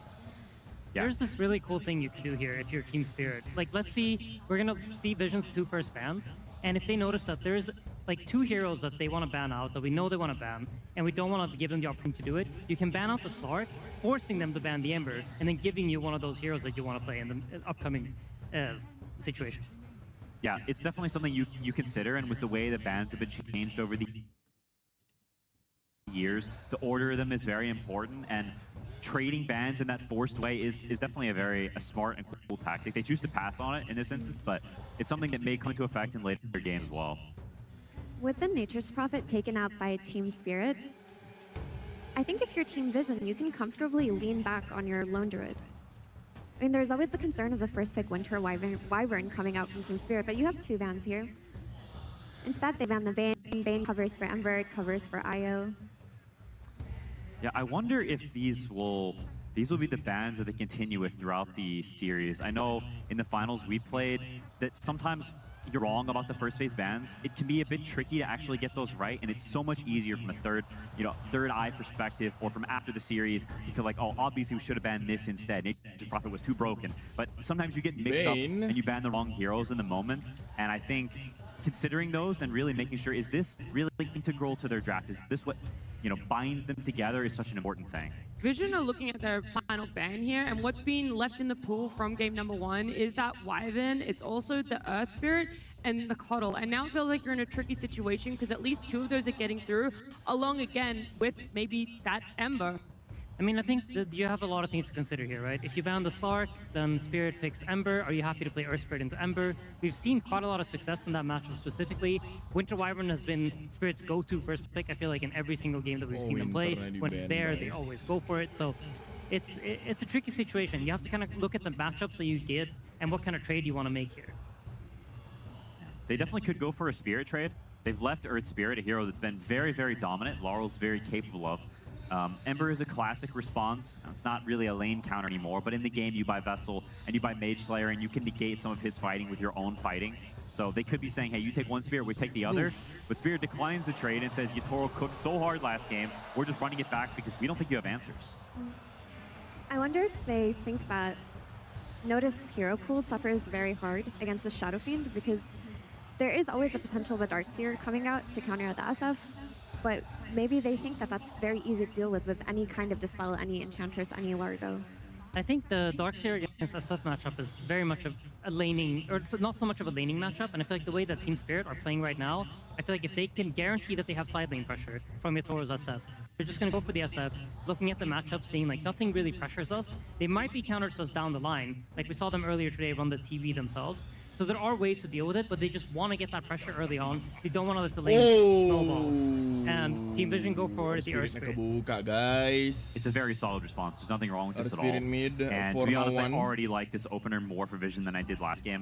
Yeah. There's this really cool thing you can do here if you're Team Spirit. Like, let's see, we're going to see Vision's 2 first bans, and if they notice that there's like 2 heroes that they want to ban out, that we know they want to ban, and we don't want to give them the opportunity to do it, you can ban out the Slark, forcing them to ban the Ember, and then giving you one of those heroes that you want to play in the upcoming situation. Yeah, it's definitely something you consider, and with the way the bans have been changed over the years, the order of them is very important, and trading bans in that forced way is definitely a smart and cool tactic. They choose to pass on it in this instance, but it's something that may come into effect in later games as well. With the Nature's Prophet taken out by Team Spirit, I think if you're Team Vision, you can comfortably lean back on your Lone Druid. I mean, there's always the concern of the first pick Winter Wyvern coming out from Team Spirit, but you have 2 bans here. Instead, they ban the Bane. Bane covers for Ember, it covers for Io. Yeah, I wonder if these will be the bans that they continue with throughout the series. I know in the finals we played that sometimes you're wrong about the first phase bans. It can be a bit tricky to actually get those right, and it's so much easier from a third eye perspective, or from after the series to feel like, oh, obviously we should have banned this instead. Nature's Prophet was too broken. But sometimes you get mixed up and you ban the wrong heroes in the moment, and I think considering those and really making sure, is this really integral to their draft? Is this what binds them together is such an important thing. Vision are looking at their final ban here, and what's being left in the pool from game number 1 is that Wyvern, it's also the Earth Spirit, and the Coddle. And now it feels like you're in a tricky situation because at least 2 of those are getting through, along again with maybe that Ember. I mean, I think that you have a lot of things to consider here, right? If you ban the Slark, then Spirit picks Ember. Are you happy to play Earth Spirit into Ember? We've seen quite a lot of success in that matchup specifically. Winter Wyvern has been Spirit's go-to first pick, I feel like, in every single game that we've seen them play. When it's there, they always go for it. So it's a tricky situation. You have to kind of look at the matchups that you get and what kind of trade you want to make here. They definitely could go for a Spirit trade. They've left Earth Spirit, a hero that's been very, very dominant. Laurel's very capable of. Ember is a classic response. It's not really a lane counter anymore, but in the game you buy Vessel and you buy Mage Slayer and you can negate some of his fighting with your own fighting. So they could be saying, hey, you take one Spirit, we take the other. But Spirit declines the trade and says, Yatoro cooked so hard last game, we're just running it back because we don't think you have answers. I wonder if they think that Notice Hero Pool suffers very hard against the Shadow Fiend, because there is always the potential of a Darkseer coming out to counter the SF. But maybe they think that that's very easy to deal with any kind of Dispel, any Enchantress, any Largo. I think the Darkseer against SF matchup is very much a laning, or not so much of a laning matchup, and I feel like the way that Team Spirit are playing right now, I feel like if they can guarantee that they have side lane pressure from Yatoro's SF, they're just going to go for the SF, looking at the matchup, seeing like nothing really pressures us. They might be counters us down the line, like we saw them earlier today run the TV themselves. So there are ways to deal with it, but they just want to get that pressure early on. They don't want to let the lane snowball. And Team Vision go for the Earth Spirit. It's a very solid response. There's nothing wrong with this at all. And to be honest, I already like this opener more for Vision than I did last game.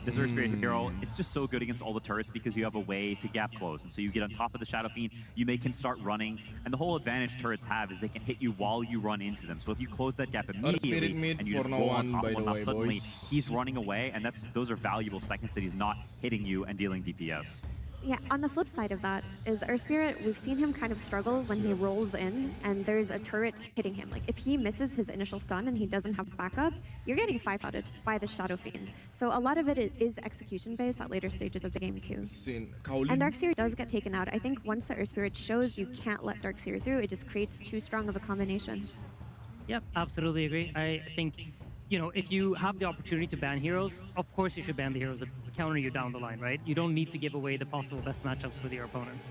This Earth Spirit hero, it's just so good against all the turrets because you have a way to gap close. And so you get on top of the Shadow Fiend, you make him start running. And the whole advantage turrets have is they can hit you while you run into them. So if you close that gap immediately and you just roll on top of him, suddenly he's running away, and those are valuable seconds that he's not hitting you and dealing DPS. Yeah, on the flip side of that is Earth Spirit, we've seen him kind of struggle when he rolls in and there's a turret hitting him. Like, if he misses his initial stun and he doesn't have backup, you're getting 5-outed by the Shadow Fiend. So a lot of it is execution-based at later stages of the game too. And Darkseer does get taken out. I think once the Earth Spirit shows you can't let Darkseer through, it just creates too strong of a combination. Yep, absolutely agree. I think, if you have the opportunity to ban heroes, of course you should ban the heroes that counter you down the line, right? You don't need to give away the possible best matchups with your opponents.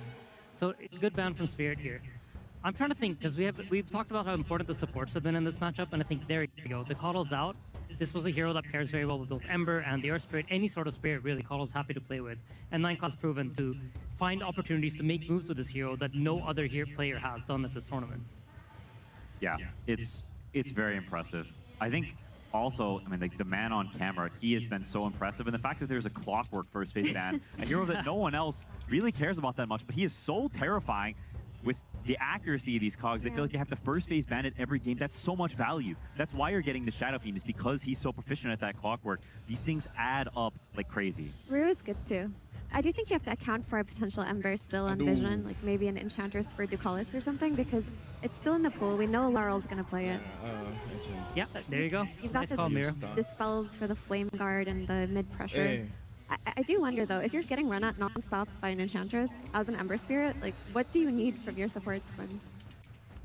So it's a good ban from Spirit here. I'm trying to think, because we've talked about how important the supports have been in this matchup, and I think there you go. The Coddle's out. This was a hero that pairs very well with both Ember and the Earth Spirit. Any sort of Spirit, really, Coddle's happy to play with. And Ninecla's proven to find opportunities to make moves with this hero that no other player has done at this tournament. Yeah, it's very impressive. I think also, like the man on camera, he has been so impressive. And the fact that there's a clockwork first phase ban, a hero that no one else really cares about that much, but he is so terrifying with the accuracy of these cogs. They feel like they have to first phase ban it every game. That's so much value. That's why you're getting the Shadow Fiend, is because he's so proficient at that clockwork. These things add up like crazy. Rue is good too. I do think you have to account for a potential Ember still on Vision, like maybe an Enchantress for Ducalis or something, because it's still in the pool. We know Laurel's going to play it. Yeah, there you go. You've got nice the dispels for the Flame Guard and the mid-pressure. I do wonder, though, if you're getting run at non-stop by an Enchantress as an Ember Spirit, like, what do you need from your support squad?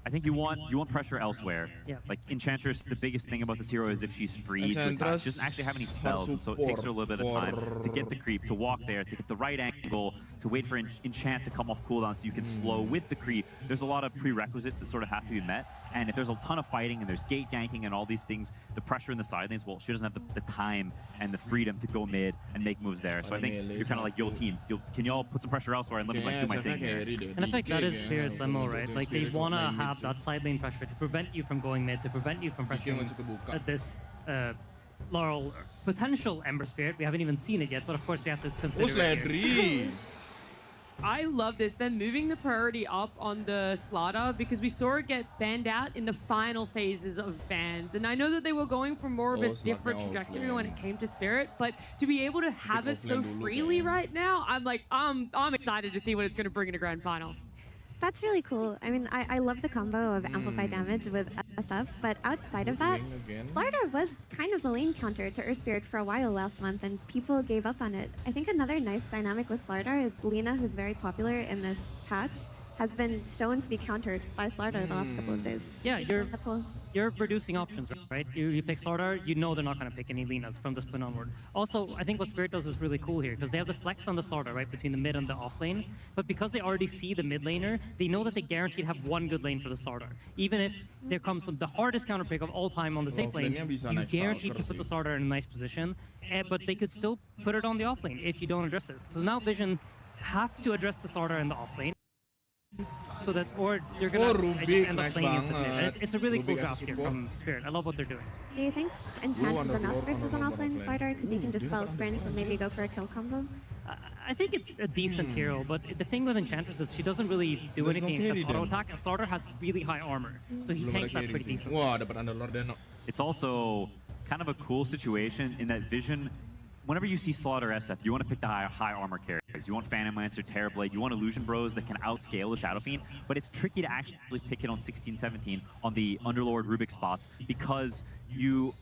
I think you want pressure elsewhere. Yeah. Like Enchantress, the biggest thing about this hero is if she's free to attack, Enchantress she doesn't actually have any spells, and so it takes her a little bit of time to get the creep, to walk there, to get the right angle, to wait for Enchant to come off cooldown so you can slow with the creep. There's a lot of prerequisites that sort of have to be met, and if there's a ton of fighting and there's gate ganking and all these things, the pressure in the side lanes, well, she doesn't have the time and the freedom to go mid and make moves there. So I think you're kind of like, yo team, can y'all put some pressure elsewhere and let me like do my thing here. And I think that is Spirit's MO, right? Like they want to have that side lane pressure to prevent you from going mid, to prevent you from pressuring this Laurel potential Ember Spirit. We haven't even seen it yet, but of course we have to consider it here. I love this. They're moving the priority up on the Slaughter because we saw it get banned out in the final phases of bans. And I know that they were going for more of a different trajectory when it came to Spirit, but to be able to have it so freely right now, I'm like, I'm excited to see what it's going to bring in a grand final. That's really cool. I mean, I love the combo of amplified damage with SF, but outside of that, Slaughter was kind of the lane counter to Earth Spirit for a while last month, and people gave up on it. I think another nice dynamic with Slaughter is Lina, who's very popular in this patch, has been shown to be countered by Slaughter the last couple of days. Yeah, you're reducing options, right? You pick Slaughter, you know they're not going to pick any Linas from this point onward. Also, I think what Spirit does is really cool here, because they have the flex on the Slaughter, right, between the mid and the off lane, but because they already see the mid laner, they know that they guaranteed have one good lane for the Slaughter. Even if there comes the hardest counter pick of all time on the safe lane, you guaranteed to put the Slaughter in a nice position, but they could still put it on the off lane if you don't address it. So now Vision have to address the Slaughter in the off lane, so that, or you're gonna end up playing instantly. It's a really cool draft here from Spirit. I love what they're doing. Do you think Enchant is enough versus an offlane Slaughter? Because you can just spell sprint and maybe go for a kill combo? I think it's a decent hero, but the thing with Enchantress is she doesn't really do anything except auto attack, and Slaughter has really high armor, so he tanks that pretty decently. It's also kind of a cool situation in that Vision, whenever you see Slaughter SF, you want to pick the high armor characters. You want Phantom Lancer, Terrorblade, you want Illusion Bros that can outscale the Shadow Fiend, but it's tricky to actually pick it on 16, 17 on the Underlord Rubik spots because you're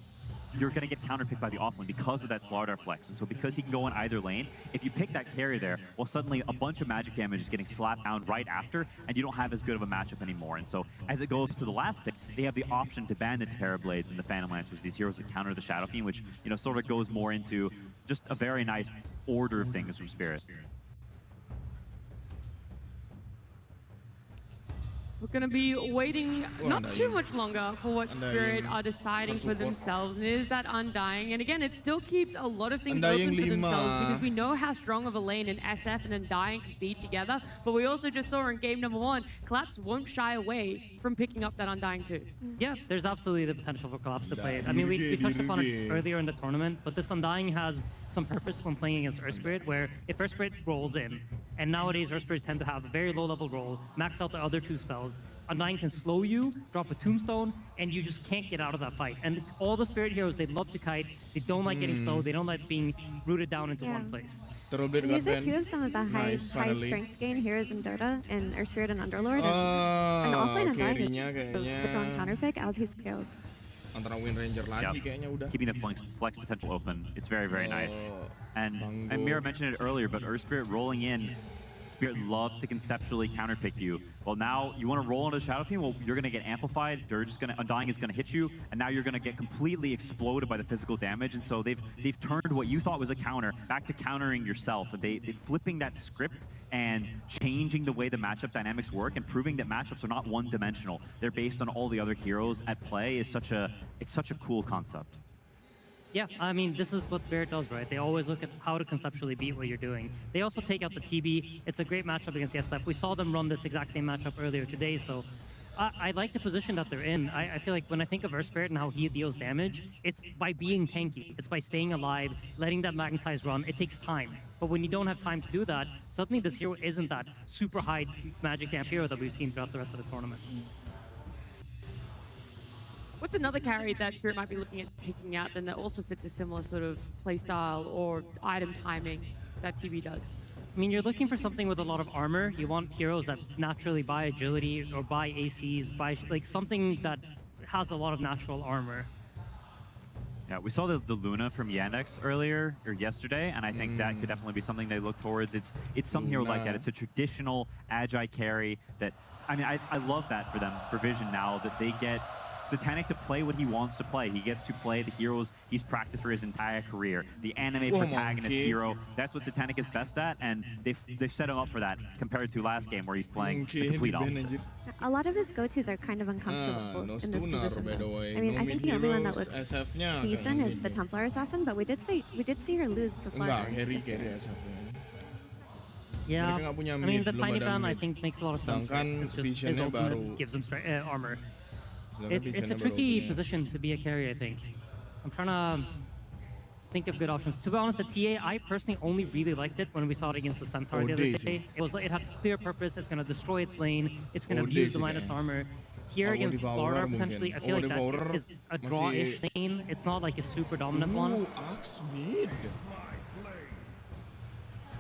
going to get counterpicked by the offlane because of that Slaughter flex. And so because he can go in either lane, if you pick that carry there, well, suddenly a bunch of magic damage is getting slapped down right after, and you don't have as good of a matchup anymore. And so as it goes to the last pick, they have the option to ban the Terrorblades and the Phantom Lancers, these heroes that counter the Shadow Fiend, which, you know, sort of goes more into just a very nice order of things from Spirit. We're going to be waiting not too much longer for what Spirit are deciding for themselves, and it is that Undying. And again, it still keeps a lot of things open for themselves because we know how strong of a lane an SF and Undying can be together, but we also just saw in game number 1, Collapse won't shy away from picking up that Undying too. Yeah, there's absolutely the potential for Collapse to play it. I mean, we touched upon it earlier in the tournament, but this Undying has some purpose when playing against Earth Spirit, where if Earth Spirit rolls in, and nowadays Earth Spirits tend to have a very low level roll, max out the other 2 spells, Undying can slow you, drop a tombstone, and you just can't get out of that fight. And all the Spirit heroes, they love to kite, they don't like getting slow, they don't like being rooted down into one place. These are 2 of some of the high strength gain heroes in Dota, in Earth Spirit and Underlord. And offlane Undying is a strong counterpick as he scales. Keeping the flex potential open, it's very, very nice. And Mira mentioned it earlier, but Earth Spirit rolling in, Spirit loves to conceptually counterpick you. Well, now you want to roll into the Shadow Fiend, well, you're going to get amplified, Undying is going to hit you, and now you're going to get completely exploded by the physical damage. And so they've turned what you thought was a counter back to countering yourself. And they're flipping that script and changing the way the matchup dynamics work and proving that matchups are not one-dimensional. They're based on all the other heroes at play. It's such a cool concept. Yeah, I mean, this is what Spirit does, right? They always look at how to conceptually beat what you're doing. They also take out the TB. It's a great matchup against the SF. We saw them run this exact same matchup earlier today, so I like the position that they're in. I feel like when I think of Earth Spirit and how he deals damage, it's by being tanky. It's by staying alive, letting that Magnetize run. It takes time. But when you don't have time to do that, suddenly this hero isn't that super high magic damage hero that we've seen throughout the rest of the tournament. What's another carry that Spirit might be looking at taking out then that also fits a similar sort of playstyle or item timing that TB does? I mean, you're looking for something with a lot of armor. You want heroes that naturally buy agility or buy ACs, buy like something that has a lot of natural armor. Yeah, we saw the Luna from Yandex earlier or yesterday, and I think that could definitely be something they look towards. It's some hero like that. It's a traditional Agi carry that, I mean, I love that for them, for Vision now, that they get Satanic to play what he wants to play. He gets to play the heroes he's practiced for his entire career. The anime protagonist hero, that's what Satanic is best at, and they've set him up for that compared to last game where he's playing the complete opposite. A lot of his go-tos are kind of uncomfortable in this position, though. I mean, I think the only one that looks decent is the Templar Assassin, but we did see her lose to Slark. Yeah, I mean, the tiny ban I think makes a lot of sense. Right? It's just his ultimate gives him armor. It's a tricky position to be a carry, I think. I'm trying to think of good options. To be honest, the TA, I personally only really liked it when we saw it against the Centaur the other day. It had a clear purpose. It's going to destroy its lane. It's going to abuse the minus armor. Here against Florida, potentially, I feel like that is a draw-ish lane. It's not like a super dominant one.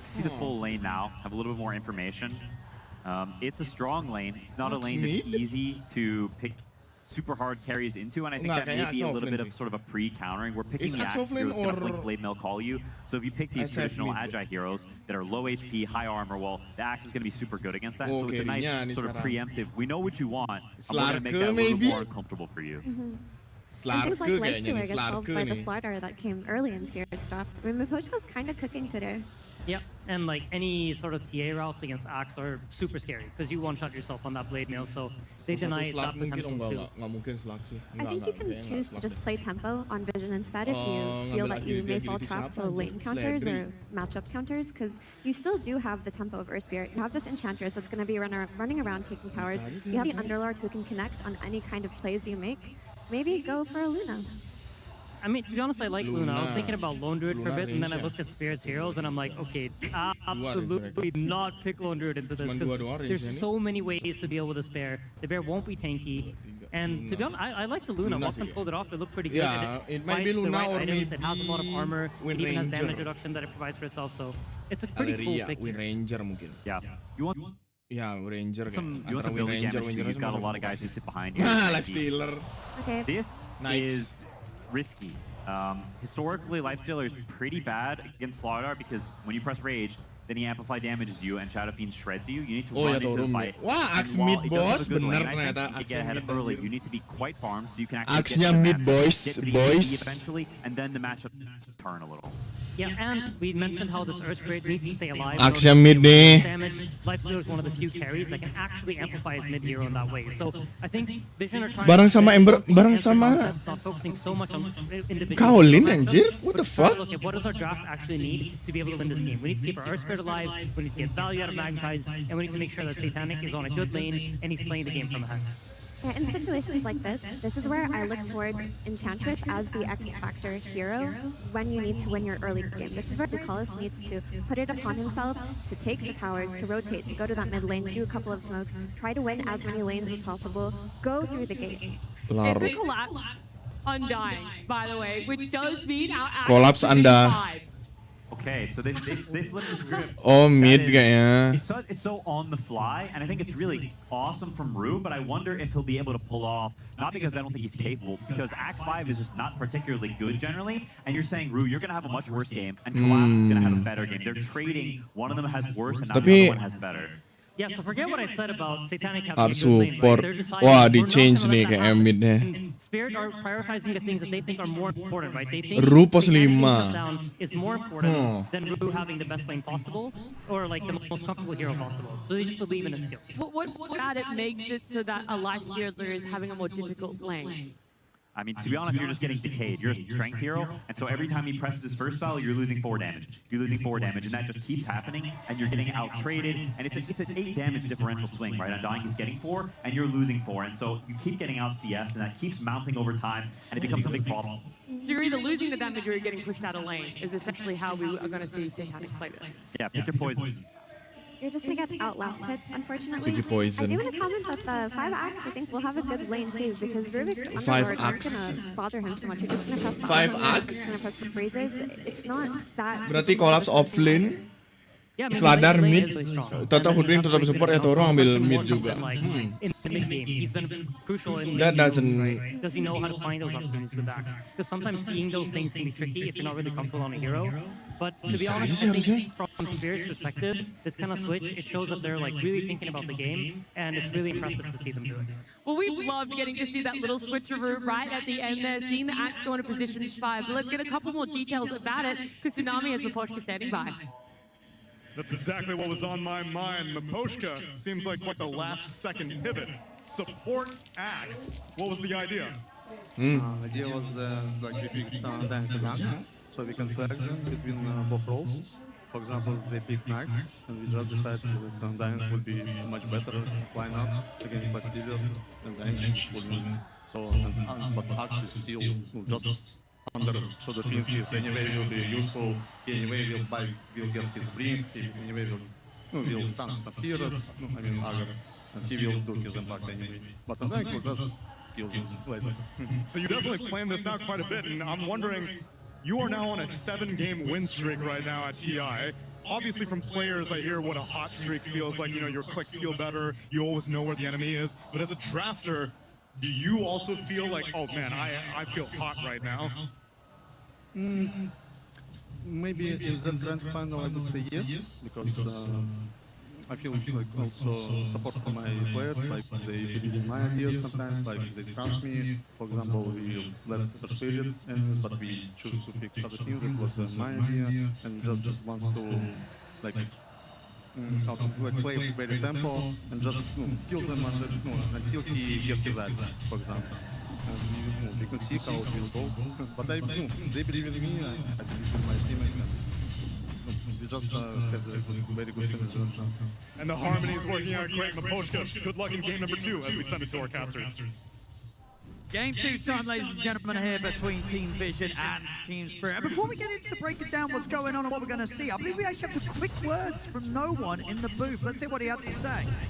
See the full lane now, have a little bit more information. It's a strong lane. It's not a lane that's easy to pick super hard carries into, and I think that may be a little bit of sort of a pre-countering. We're picking the Axe heroes going to Blink Blade Mill call you. So if you pick these traditional Agi heroes that are low HP, high armor, well, the Axe is going to be super good against that. So it's a nice sort of preemptive. We know what you want, and we're going to make that a little bit more uncomfortable for you. And things like Lifestealer gets solved by the Slaughter that came early in Spirit's draft. I mean, Mipocho's kind of cooking today. Yep, and like any sort of TA routes against Axe are super scary because you one-shot yourself on that Blade Mail, so they deny that potential too. I think you can choose to just play tempo on Vision instead if you feel that you may fall trapped to lane counters or matchup counters, because you still do have the tempo of Earth Spirit. You have this Enchantress that's going to be running around taking towers. You have the Underlord who can connect on any kind of plays you make. Maybe go for a Luna. I mean, to be honest, I like Luna. I was thinking about Lone Druid for a bit, and then I looked at Spirit's heroes, and I'm like, okay, absolutely not pick Lone Druid into this, because there's so many ways to deal with this bear. The bear won't be tanky, and to be honest, I like the Luna. Watson pulled it off. It looked pretty good. It might be Luna or maybe it has a lot of armor. It even has damage reduction that it provides for itself, so it's a pretty cool pick. Ranger mungkin. Yeah. You want Ranger some building damage. You've got a lot of guys who sit behind you. Lifestealer. Okay. This is risky. Historically, Lifestealer is pretty bad against Slaughter because when you press Rage, then he amplify damages you and Shadow Fiend shreds you. You need to run into the fight. Wah, Axe mid boss, bener ternyata. To get ahead early, you need to be quite farmed so you can actually Axe-nya mid boys, eventually, and then the matchup turn a little. Yeah, and we mentioned how this Earth Spirit needs to stay alive. Axe-nya mid nih. Lifestealer is one of the few carries that can actually amplify his mid hero in that way. So I think Vision are trying bareng sama Ember, bareng sama not focusing so much on individual. Kaolin anjir, what the fuck? Look at what does our draft actually need to be able to win this game. We need to keep our Earth Spirit alive, we need to get value out of Magnetize, and we need to make sure that Satanic is on a good lane and he's playing the game from the hand. Yeah, in situations like this is where I look towards Enchantress as the X-Factor hero when you need to win your early game. This is where Ducalis needs to put it upon himself to take the towers, to rotate, to go to that mid lane, do a couple of smokes, try to win as many lanes as possible, go through the gate. It's a collapse Undying, by the way, which does mean our Collapse Anda. Okay, so they flipped the script. Oh, mid kayaknya. It's so on the fly, and I think it's really awesome from Rue, but I wonder if he'll be able to pull off, not because I don't think he's capable, because Act 5 is just not particularly good generally, and you're saying, Rue, you're going to have a much worse game, and Collapse is going to have a better game. They're trading, one of them has worse, and now the other one has better. Yeah, so forget what I said about Satanic having Harus a good lane, support. right? They're deciding Wah, we're di not change gonna nih let that kayak happen. midnya. And Spirit are prioritizing the things that they think are more important, right? They think Rue pos Satanic 5. shutdown is more important than Rue having the best lane possible, or like the most comfortable hero possible. So they just believe in his skill. What about it makes it so that a Lifestealer is having a more difficult lane? I mean, to be honest, you're just getting decayed. You're a strength hero, and so every time he presses his first spell, you're losing 4 damage. You're losing 4 damage, and that just keeps happening, and you're getting out-traded, and it's an 8 damage differential swing, right? Undying he's getting 4, and you're losing 4, and so you keep getting out CS, and that keeps mounting over time, and it becomes a big problem. So you're either losing the damage or you're getting pushed out of lane, is essentially how we are going to see Satanic play this. Yeah, pick your poison. You're just going to get outlasted, unfortunately. Pick your poison. I do want to comment that the 5 Axe, I think, will have a good lane too, because Rubik Underlord 5 aren't Axe. going to bother him so much. You're just going to press the 5 You're Axe? just going to press the freezes. It's not that... Berarti Collapse offlane. Yeah, I mean, Seladar lane mid, is really strong. Toto And Hoodwink that's tetap where he's support gonna ya Toro go. ambil More mid from, juga. like, in the mid game, he's been crucial in That making doesn't. moves, right? Does he know how to find those opportunities with Axe? Because sometimes seeing those things can be tricky if you're not really comfortable on a hero. But to be honest, I think from Spirit's perspective, this kind of switch, it shows that they're like really thinking about the game, and it's really impressive to see them do it. Well, we've loved getting to see that little switcheroo right at the end there, seeing the Axe go into position 5. But let's get a couple more details about it, because Tsunami has Maposhka standing by. That's exactly what was on my mind. Maposhka seems like quite the last-second pivot. Support Axe. What was the idea? Idea was like we picked tank and Axe, so we can flex them between both roles. For example, they picked Axe, and we just decided that tank would be much better line up against Bastille and Ange would win. So, but Axe is still just under, so the thing is anyway will be useful, anyway will get his blink, anyway will stun some heroes, I mean Agar, and he will do his impact anyway. But the tank will just kill him later. So you definitely planned this out quite a bit, and I'm wondering, you are now on a 7-game win streak right now at TI. Obviously from players I hear what a hot streak feels like, you know, your clicks feel better, you always know where the enemy is, but as a drafter, do you also feel like, oh man, I feel hot right now? Maybe in the grand final I would say yes, because I feel like also support from my players, like they believe in my ideas sometimes, like they trust me. For example, we let the spirit enemies, but we choose to pick other teams. It was my idea, and just wants to like play very tempo and just kill them until he gets his eyes, for example. And we can see how it will go. But they believe in me, I believe in my teammates. We just have a very good synergy. And the harmony is working out great, Maposhka. Good luck in game number 2 as we send it to our casters. Game 2 time, ladies and gentlemen, here between Team Vision and Team Spirit. And before we get into breaking down what's going on and what we're going to see, I believe we actually have some quick words from No One in the booth. Let's see what he had to say.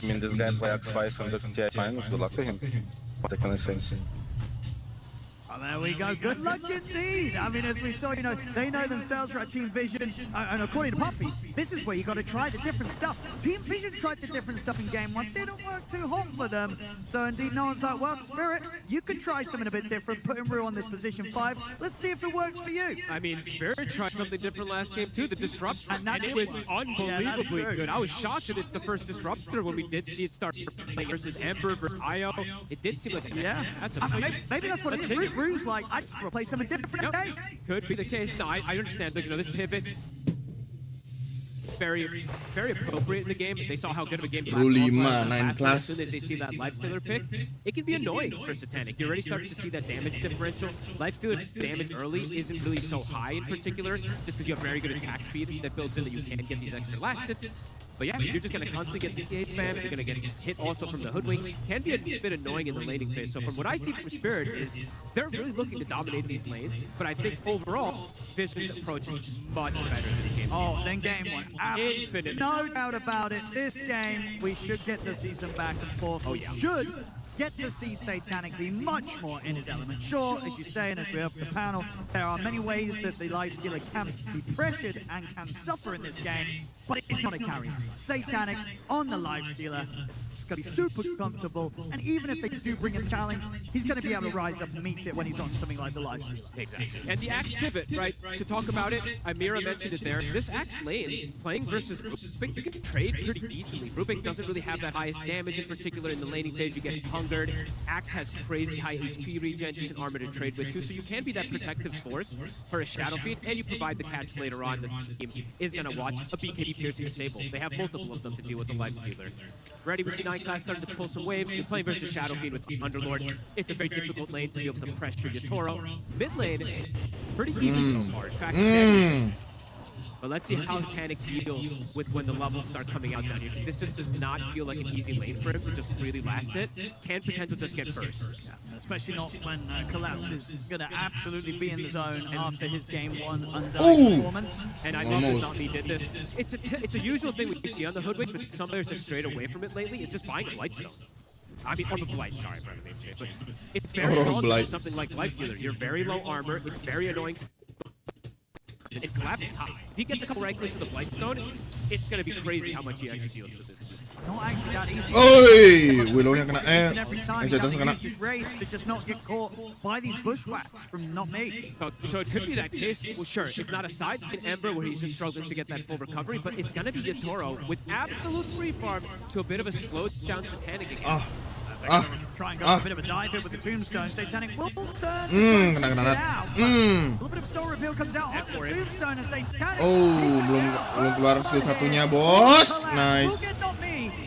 I mean, this guy played twice in the TI finals. Good luck to him. What can I say? Oh, there we go. Good luck indeed. I mean, as we saw, you know, they know themselves for Team Vision. And according to Puppy, this is where you got to try the different stuff. Team Vision tried the different stuff in game 1. Didn't work too hot for them. So indeed, no one's like, well, Spirit, you could try something a bit different, putting Rue on this position 5. Let's see if it works for you. I mean, Spirit tried something different last game too, the Disruptor, and it was unbelievably good. I was shocked that it's the first Disruptor when we did see it start playing versus Ember versus IO. It did seem like, yeah, that's a maybe that's what it is. Rue's like, I just replace something different. Yep. Could be the case. No, I understand that, you know, this pivot very appropriate in the game. They saw how good of a game as soon as they see that Lifestealer pick, it can be annoying for Satanic. You're already starting to see that damage differential. Lifestealer damage early isn't really so high in particular, just because you have very good attack speed that builds in that you can get these extra last hits. But yeah, you're just going to constantly get DPA spam, you're going to get hit also from the Hoodwink. Can be a bit annoying in the laning phase. So from what I see from Spirit is they're really looking to dominate these lanes, but I think overall, Vision's approach is much better in this game. Oh, then game 1. Infinite. No doubt about it. This game, we should get to see some back and forth. Oh, yeah. Should get to see Satanic be much more in his element. Sure, as you say, and as we have the panel, there are many ways that the Lifestealer can be pressured and can suffer in this game, but it's not a carry. Satanic on the Lifestealer is going to be super comfortable, and even if they do bring him a challenge, he's going to be able to rise up and meet it when he's on something like the Lifestealer. Exactly. And the Axe pivot, right? To talk about it, Amira mentioned it there. This Axe lane, playing versus Rubik, you can trade pretty decently. Rubik doesn't really have that highest damage, in particular in the laning phase. You get hungered. Axe has crazy high HP regen, decent armor to trade with too, so you can be that protective force for a Shadow Fiend, and you provide the catch later on that the team is going to watch a BKB piercing disable. They have multiple of them to deal with the Lifestealer. Ready, we see 9 class starting to pull some waves. You're playing versus Shadow Fiend with the Underlord. It's a very difficult lane to be able to pressure your Toro. Mid lane, pretty even so far. In fact, but let's see how Satanic deals with when the levels start coming out down here. This just does not feel like an easy lane for him to just really last it. Can potentially just get burst. Yeah, especially not when Collapse is going to absolutely be in the zone after his game 1 under performance. And I love that Nonton did this. It's a usual thing we see on the Hoodwinks, but some players have strayed away from it lately. It's just buying a Blightstone. I mean, or the Blight, sorry for the name change. But it's very strong for something like Lifestealer. You're very low armor, it's very annoying. and Collapse is top. If he gets a couple right clicks with the Blightstone, it's going to be crazy how much he actually deals with this. Not actually that easy. Oi, Willow-nya kena Every time Eze he's terus having kena. to use this rage to just not get caught by these bushwhacks from not me. So it could be that case. Well, sure, it's not a side in Ember where he's just struggling to get that full recovery, but it's going to be Yatoro with absolute free farm to a bit of a slow down Satanic again. Try and go for a bit of a dive in with the tombstone. Satanic will turn to kena. out. A little bit of soul reveal comes out on the tombstone and Satanic. Oh, belum keluar skill satunya, bos. Nice.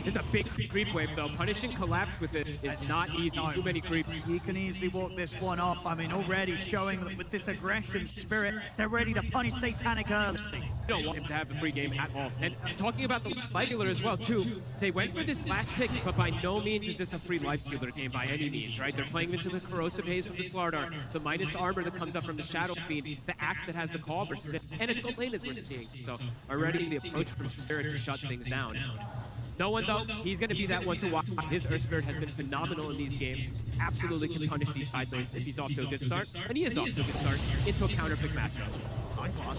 It's a big creep wave though. Punishing Collapse with it is not easy. Too many creeps. He can easily walk this one off. I mean, already showing that with this aggression spirit, they're ready to punish Satanic early. You don't want him to have the free game at all. And talking about the life stealer as well too, they went for this last pick, but by no means is this a free life stealer game by any means, right? They're playing into the corrosive haze from the Slardar, the minus armor that comes up from the Shadow Fiend, the axe that has the call versus it, and a gold lane as we're seeing. So already the approach from Spirit to shut things down. No one though, he's going to be that one to watch. His Earth Spirit has been phenomenal in these games. Absolutely can punish these side lanes if he's off to a good start. And he is off to a good start into a counter pick matchup.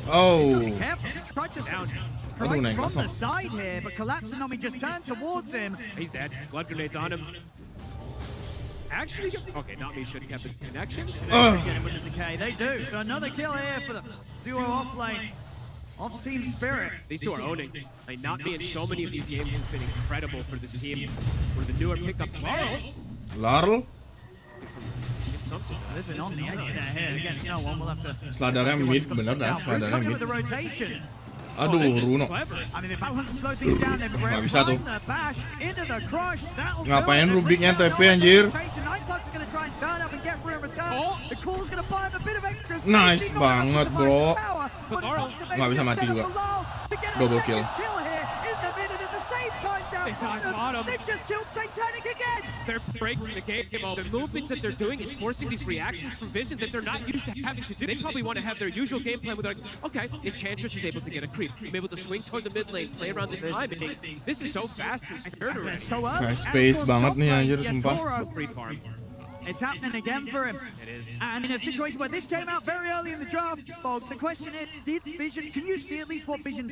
Oh. Be careful. Tried to strike from the side here, but Collapse and Nomi just turned towards him. He's dead. Blood grenades on him. Actually, okay, not me should have the connection. Get him with the decay. They do. So another kill here for the duo off lane. Of Team Spirit. These two are owning. Like, not being so many of these games has been incredible for this team. One of the newer pickups. Laurel. Living on the edge there here against no one. We'll have to. Seladarnya mid, bener dah. Seladarnya mid. With the rotation. Aduh, Runo. I mean, they're about to slow things down. They're Nggak bisa tuh. the bash into the crush. Ngapain Rubiknya TP anjir? Nice banget, bro. Nggak bisa mati juga. Double kill. They just killed Satanic again. They're breaking the game. The movements that they're doing is forcing these reactions from Vision that they're not used to having to do. They probably want to have their usual game plan where they're like, okay, Enchantress is able to get a creep. I'm able to swing toward the mid lane, play around this timing. This is so fast and so Nice space banget nih anjir, sumpah. Free farm. It's happening again for him. It is. And in a situation where this came out very early in the draft, Fog, the question is, did Vision, can you see at least what Vision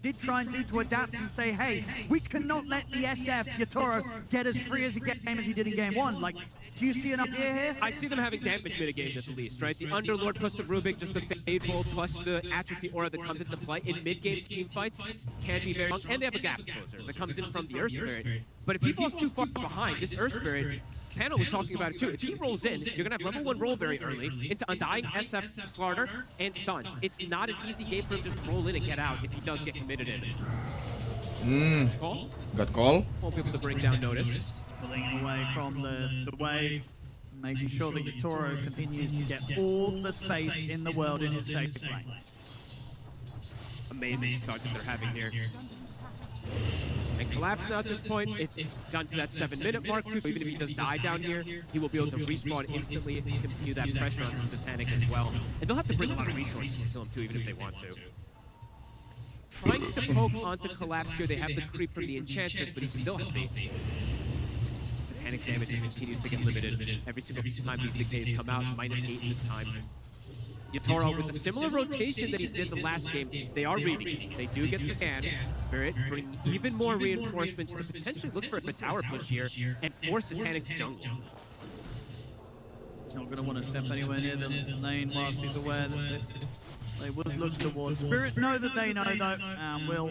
did try and do to adapt and say, hey, we cannot let the SF Yatoro get as free as a game as he did in game one? Like, do you see an idea here? I see them having damage mitigation at least, right? The Underlord plus the Rubik, just the Fade Bolt plus the Atrophy Aura that comes into play in mid-game team fights can be very long. And they have a gap closer that comes in from the Earth Spirit. But if he falls too far behind, this Earth Spirit, Panel was talking about it too. If he rolls in, you're going to have level 1 roll very early into Undying, SF, Slardar, and Stuns. It's not an easy game for him to just roll in and get out if he does get committed in. Got call. Won't be able to bring down Notice. Pulling away from the wave, making sure that Yatoro continues to get all the space in the world in his safe lane. Amazing start that they're having here. And Collapse now at this point, it's gone to that 7-minute mark too, so even if he does die down here, he will be able to respawn instantly and continue that pressure on the Satanic as well. And they'll have to bring a lot of resources to kill him too, even if they want to. Trying to poke onto Collapse here, they have the creep from the Enchantress, but he's still healthy. Satanic's damage just continues to get limited. Every single time these decays come out, -8 this time. Yatoro with a similar rotation that he did the last game, they are reading. They do get the scan. Spirit bring even more reinforcements to potentially look for a tower push here and force Satanic to jungle. He's not going to want to step anywhere near the lane whilst he's aware that they will look towards. Spirit know that they know though, and will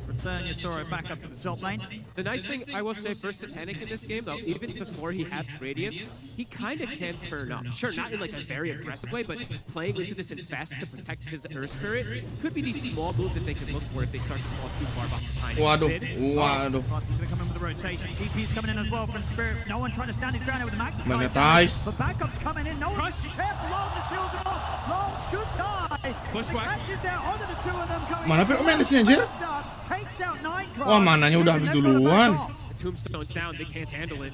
return Yatoro back up to the top lane. The nice thing I will say for Satanic in this game though, even before he has Radiant, he kind of can turn up. Sure, not in like a very aggressive way, but playing into this infest to protect his Earth Spirit could be these small moves that they can look for if they start to fall too far behind. Waduh, waduh. Fast is going to come in with the rotation. TP's coming in as well from Spirit. No one trying to stand his ground over the Magnetize. Magnetize. But backup's coming in. No one careful. Lol just kills it off. Lol should die. Bushwhack. Catches there onto the two of them coming Mana Pirkman di sini anjir? Takes out Wah, mananya udah habis duluan. The tombstone's down, they can't handle it.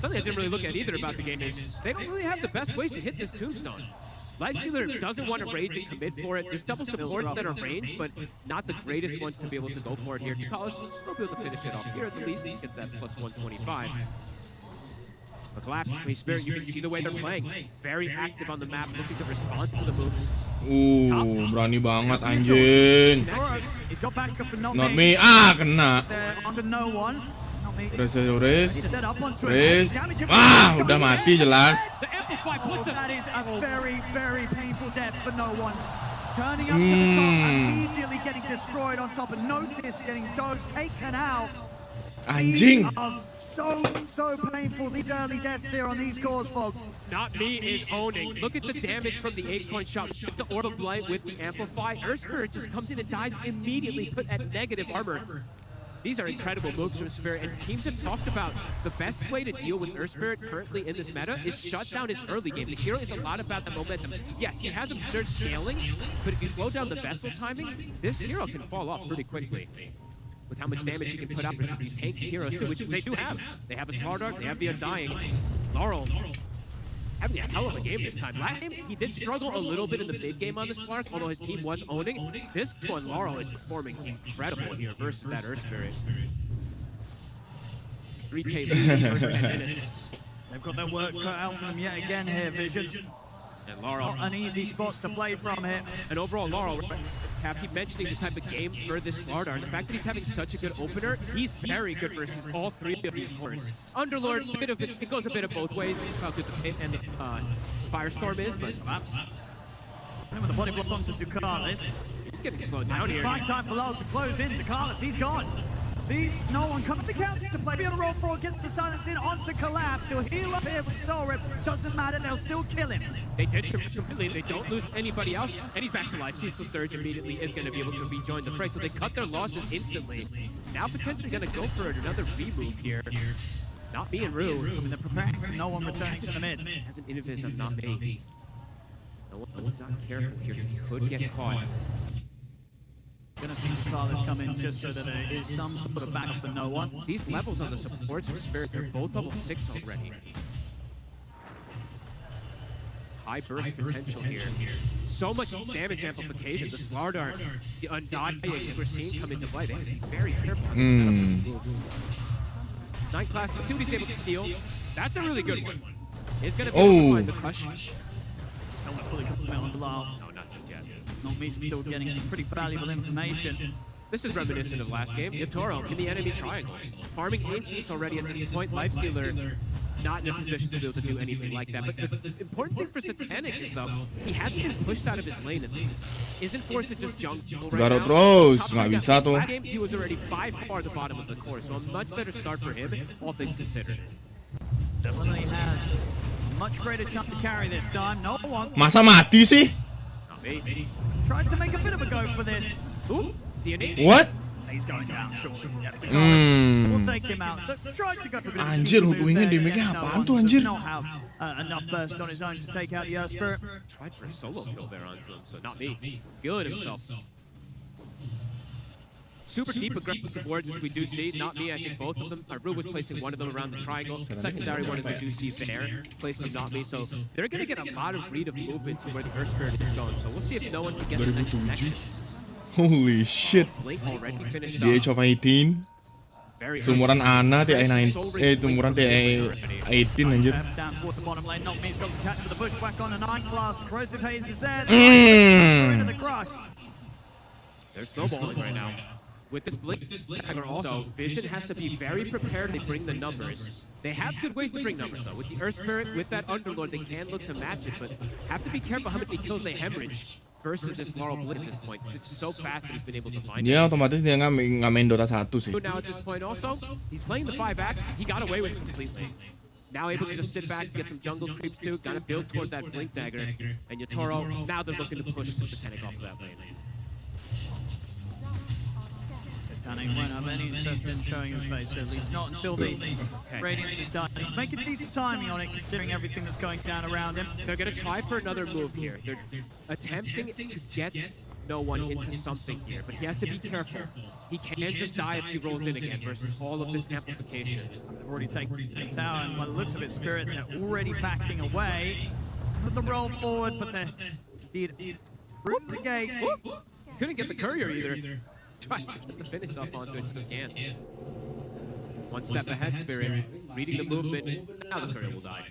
Something I didn't really look at either about the game is they don't really have the best ways to hit this tombstone. Lifestealer doesn't want to rage and commit for it. There's double supports that are ranged, but not the greatest ones to be able to go for it here. Because they'll be able to finish it off here at the least, get that plus 125. But Collapse, Spirit, you can see the way they're playing. Very active on the map, looking to respond to the moves. Berani banget anjing. He's got backup for not Not me. me. Kena. Under no one. Udah udah mati jelas. That is a very, very painful death for no one. Turning up to the top, immediately getting destroyed on top, and Notice getting taken out. Anjing. So painful, these early deaths here on these cores, folks. Not Me is owning. Look at the damage from the 8-point shot. With the Orb of Blight, with the Amplify. Earthspirit just comes in and dies immediately, put at negative armor. These are incredible moves from Spirit, and teams have talked about the best way to deal with Earthspirit currently in this meta is shut down his early game. The hero is a lot about the momentum. Yes, he has absurd scaling, but if you slow down the vessel timing, this hero can fall off pretty quickly. With how much damage he can put out versus these tanky heroes too, which they do have. They have a Slardart, they have the Undying. Laurel having a hell of a game this time. Last game, he did struggle a little bit in the mid game on the Slark, although his team was owning. This one, Laurel is performing incredible here versus that Earthspirit. 3K lead first 10 minutes. They've got their work cut out for them yet again here, Vision. And Laurel. Not an easy spot to play from here. And overall, Laurel, Cap, keep mentioning the type of game for this Slardar. The fact that he's having such a good opener, he's very good versus all three of these cores. Underlord, it goes a bit of both ways. It's how good the Pit and the Firestorm is, but with the body block onto Ducalis. He's getting slowed down here. Fine time for Lowell to close in. Ducalis, he's gone. See, no one comes to the counter to play. Be on the roll for, gets the silence in onto Collapse. He'll heal up here with Soul Rip. Doesn't matter, they'll still kill him. They ditch him completely. They don't lose anybody else. And he's back to life. Cecil Surge immediately is going to be able to rejoin the fray. So they cut their losses instantly. Now potentially going to go for another remove here. Not Me and Rue. I mean, they're preparing for no one returning to the mid. Has an Innovis of Not Me. No one's not careful here. He could get caught. Gonna see Ducalis come in just so that there is some sort of backup for no one. These levels on the supports of Spirit, they're both level 6 already. High burst potential here. So much damage amplification. The Slardar, the Undying we're seeing come into play. They have to be very careful on the setup of these moves. 9 class, let's see what he's able to steal. That's a really good one. He's gonna be able to find the crush. Don't fully come out Bilal. No, not just yet. Not Me still getting some pretty valuable information. This is reminiscent of last game. Yatoro in the enemy triangle. Farming Ancients already at this point. Lifestealer not in a position to be able to do anything like that. But the important thing for Satanic is, though, he hasn't been pushed out of his lane in this. Isn't forced to just jungle right now. Terus, nggak bisa tuh. Last game, he was already by far the bottom of the course, so a much better start for him, all things considered. Definitely has a much greater chance to carry this time. No one. Masa mati sih? Tried to make a bit of a go for this. Ooh, the innate. What? He's going down, surely. Yeah, we'll take him out. So tried to go for a bit of a Anjir, move wingnya there, damage-nya against apaan no tuh one. anjir? Does not have enough burst on his own to take out the Earthspirit. Tried for a solo kill there onto him, so Not Me. Feeling himself. Super deep aggressive wards, which we do see. Not Me, I think both of them. Rue was placing one of them around the triangle. Secondary one, as we do see there, placing Not Me. So they're going to get a lot of read of movements and where the Earthspirit is going. So we'll see if no one can get the next connections. Holy shit. Blink already finished The age of 18. Seumuran Ana, seumuran TI18 anjir. Down towards the bottom lane. Not Me's got to catch with the bushwhack on a 9 class. Corrosive Haze is there. Into the crush. They're snowballing right now. With this Blink dagger also, Vision has to be very prepared to bring the numbers. They have good ways to bring numbers though. With the Earthspirit, with that Underlord, they can look to match it, but have to be careful how many kills they hemorrhage versus this Laurel Blink at this point. It's so fast that he's been able to find Dia it. otomatis dia nggak main Dota 1 sih. Now at this point also, he's playing the 5-axe. He got away with it completely. Now able to just sit back, get some jungle creeps too, gotta build toward that Blink dagger. And Yatoro, now they're looking to push Satanic off of that lane. Satanic won't have any interest in showing his face, at least not until the Radiance is done. He's making decent timing on it, considering everything that's going down around him. They're going to try for another move here. They're attempting to get no one into something here, but he has to be careful. He can't just die if he rolls in again versus all of this amplification. They've already taken the tower, and by the looks of it, Spirit, they're already backing away. Put the roll forward, but they're indeed through the gate. Couldn't get the courier either. Tried to get the finish off onto it, just can't. One step ahead, Spirit. reading the movement. Now the courier will die.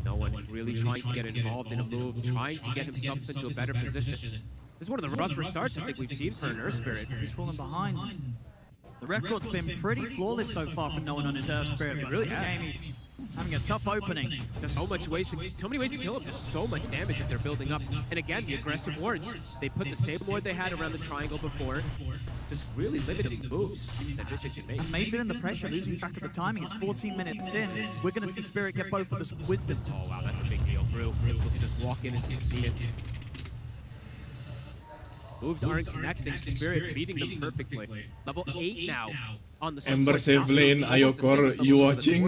No one really trying to get involved in a move, trying to get himself into a better position. This is one of the rougher starts I think we've seen for an Earth Spirit. He's fallen behind. The record's been pretty flawless so far from no one on his Earth Spirit. It really this has. game, he's having a tough opening. There's so many ways to kill him. There's so much damage that they're building up. And again, the aggressive wards. They put the same ward they had around the triangle before. Just really limiting moves that Vision can make. And maybe feeling the pressure, losing track of the timing. It's 14 minutes in. We're going to see Spirit get both of the wisdom. Oh wow, that's a big deal. Brew will just walk in and succeed. Moves aren't connecting. Spirit beating them perfectly. Level 8 now on the Ember save lane, Ayokor, you watching?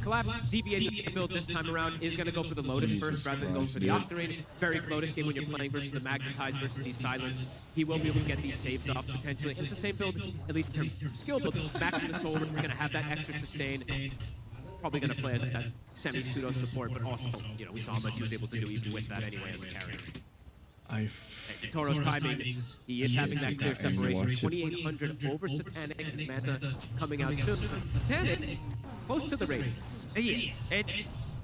Collapse deviating build this time around is going to go for the Lotus first rather than going for the Octarine. Very Lotus game when you're playing versus the Magnetize versus the Silence. He will be able to get these saves off potentially. It's the same build, at least in terms of skill build. Maxing the Soul, we're going to have that extra sustain. Probably going to play as that semi-pseudo support, but also, you know, we saw how much he was able to do even with that anyway as a carry. Toro's timings, he is having that clear separation. 2,800 over Satanic, his Manta coming out soon. Satanic, close to the ratings. Yeah, it's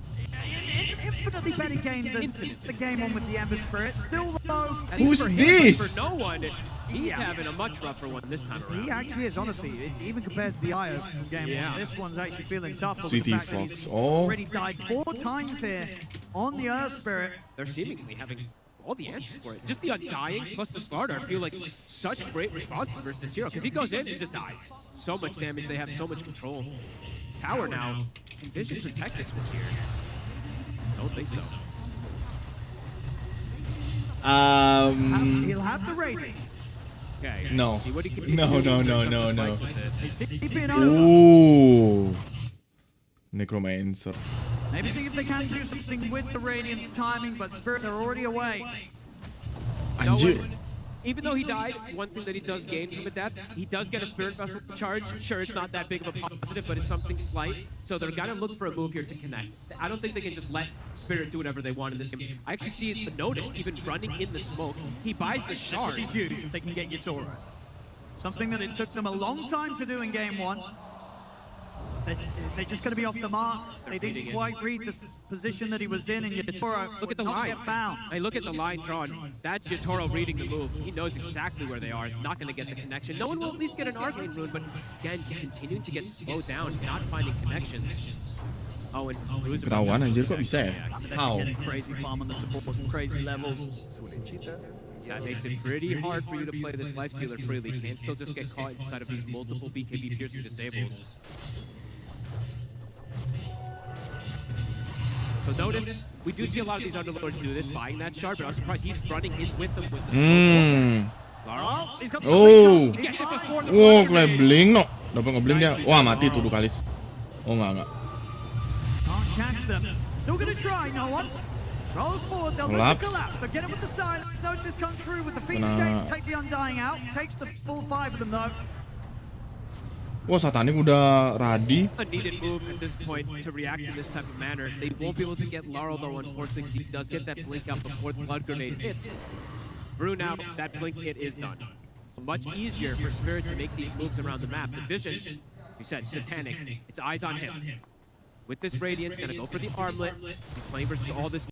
infinitely better game than the game on with the Ember Spirit. Still though, Who's this? For no one, he's having a much rougher one this time around. He actually is, honestly, even compared to the IO game one. This one's actually feeling tough. Sweetie the fact that Fox, he's oh. already died 4 times here on the Earth Spirit. They're seemingly having all the answers for it. Just the Undying plus the Starter feel like such great responses versus this hero, because he goes in and just dies. So much damage, they have so much control. Tower now, can Vision protect this one here? Don't think so. He'll have the ratings. Okay. No. See what he can No. Tipping Ooh. Necromancer. Maybe see if they can do something with the Radiant's timing, but Spirit, they're already away. Anjir. Even though he died, one thing that he does gain from a death, he does get a Spirit Vessel charge. Sure, it's not that big of a positive, but it's something slight. So they're gonna look for a move here to connect. I don't think they can just let Spirit do whatever they want in this game. I actually see it noticed, even running in the smoke. He buys the shard. It's huge if they can get Yatora. Something that it took them a long time to do in game 1. They're just going to be off the mark. They didn't quite read the position that he was in, and Yatora look at the not line. get found. Hey, look at the line drawn. That's Yatora reading the move. He knows exactly where they are. Not going to get the connection. No one will at least get an Arcane Rune, but again, he's continuing to get slowed down, not finding connections. Oh, and Ketahuan anjir kok bisa ya? How? Crazy farm on the support, crazy levels. That makes it pretty hard for you to play this Lifestealer freely. You can still just get caught inside of these multiple BKB piercing disables. So notice, we do see a lot of these Underlords do this, buying that shard, but I was surprised he's running in with them with the smoke. Oh. Wow, kayak blink no. Dapat nge-blink dia. Wah, mati tuh Dukalis. Oh, enggak. Can't catch them. Still gonna try, no one. Rolls forward, they'll look to collapse. But get it with the silence. Notice come through with the Phoenix Gate. Take the Undying out. Takes the full 5 of them though. Wah, Satanic udah ready. A needed move at this point to react in this type of manner. They won't be able to get Laurel though, unfortunately. He does get that blink up before the Blood Grenade hits. Brew now, that blink hit is done. Much easier for Spirit to make these moves around the map. The Vision, you said, Satanic. It's eyes on him. With this Radiance, gonna go for the armlet. He's playing versus all this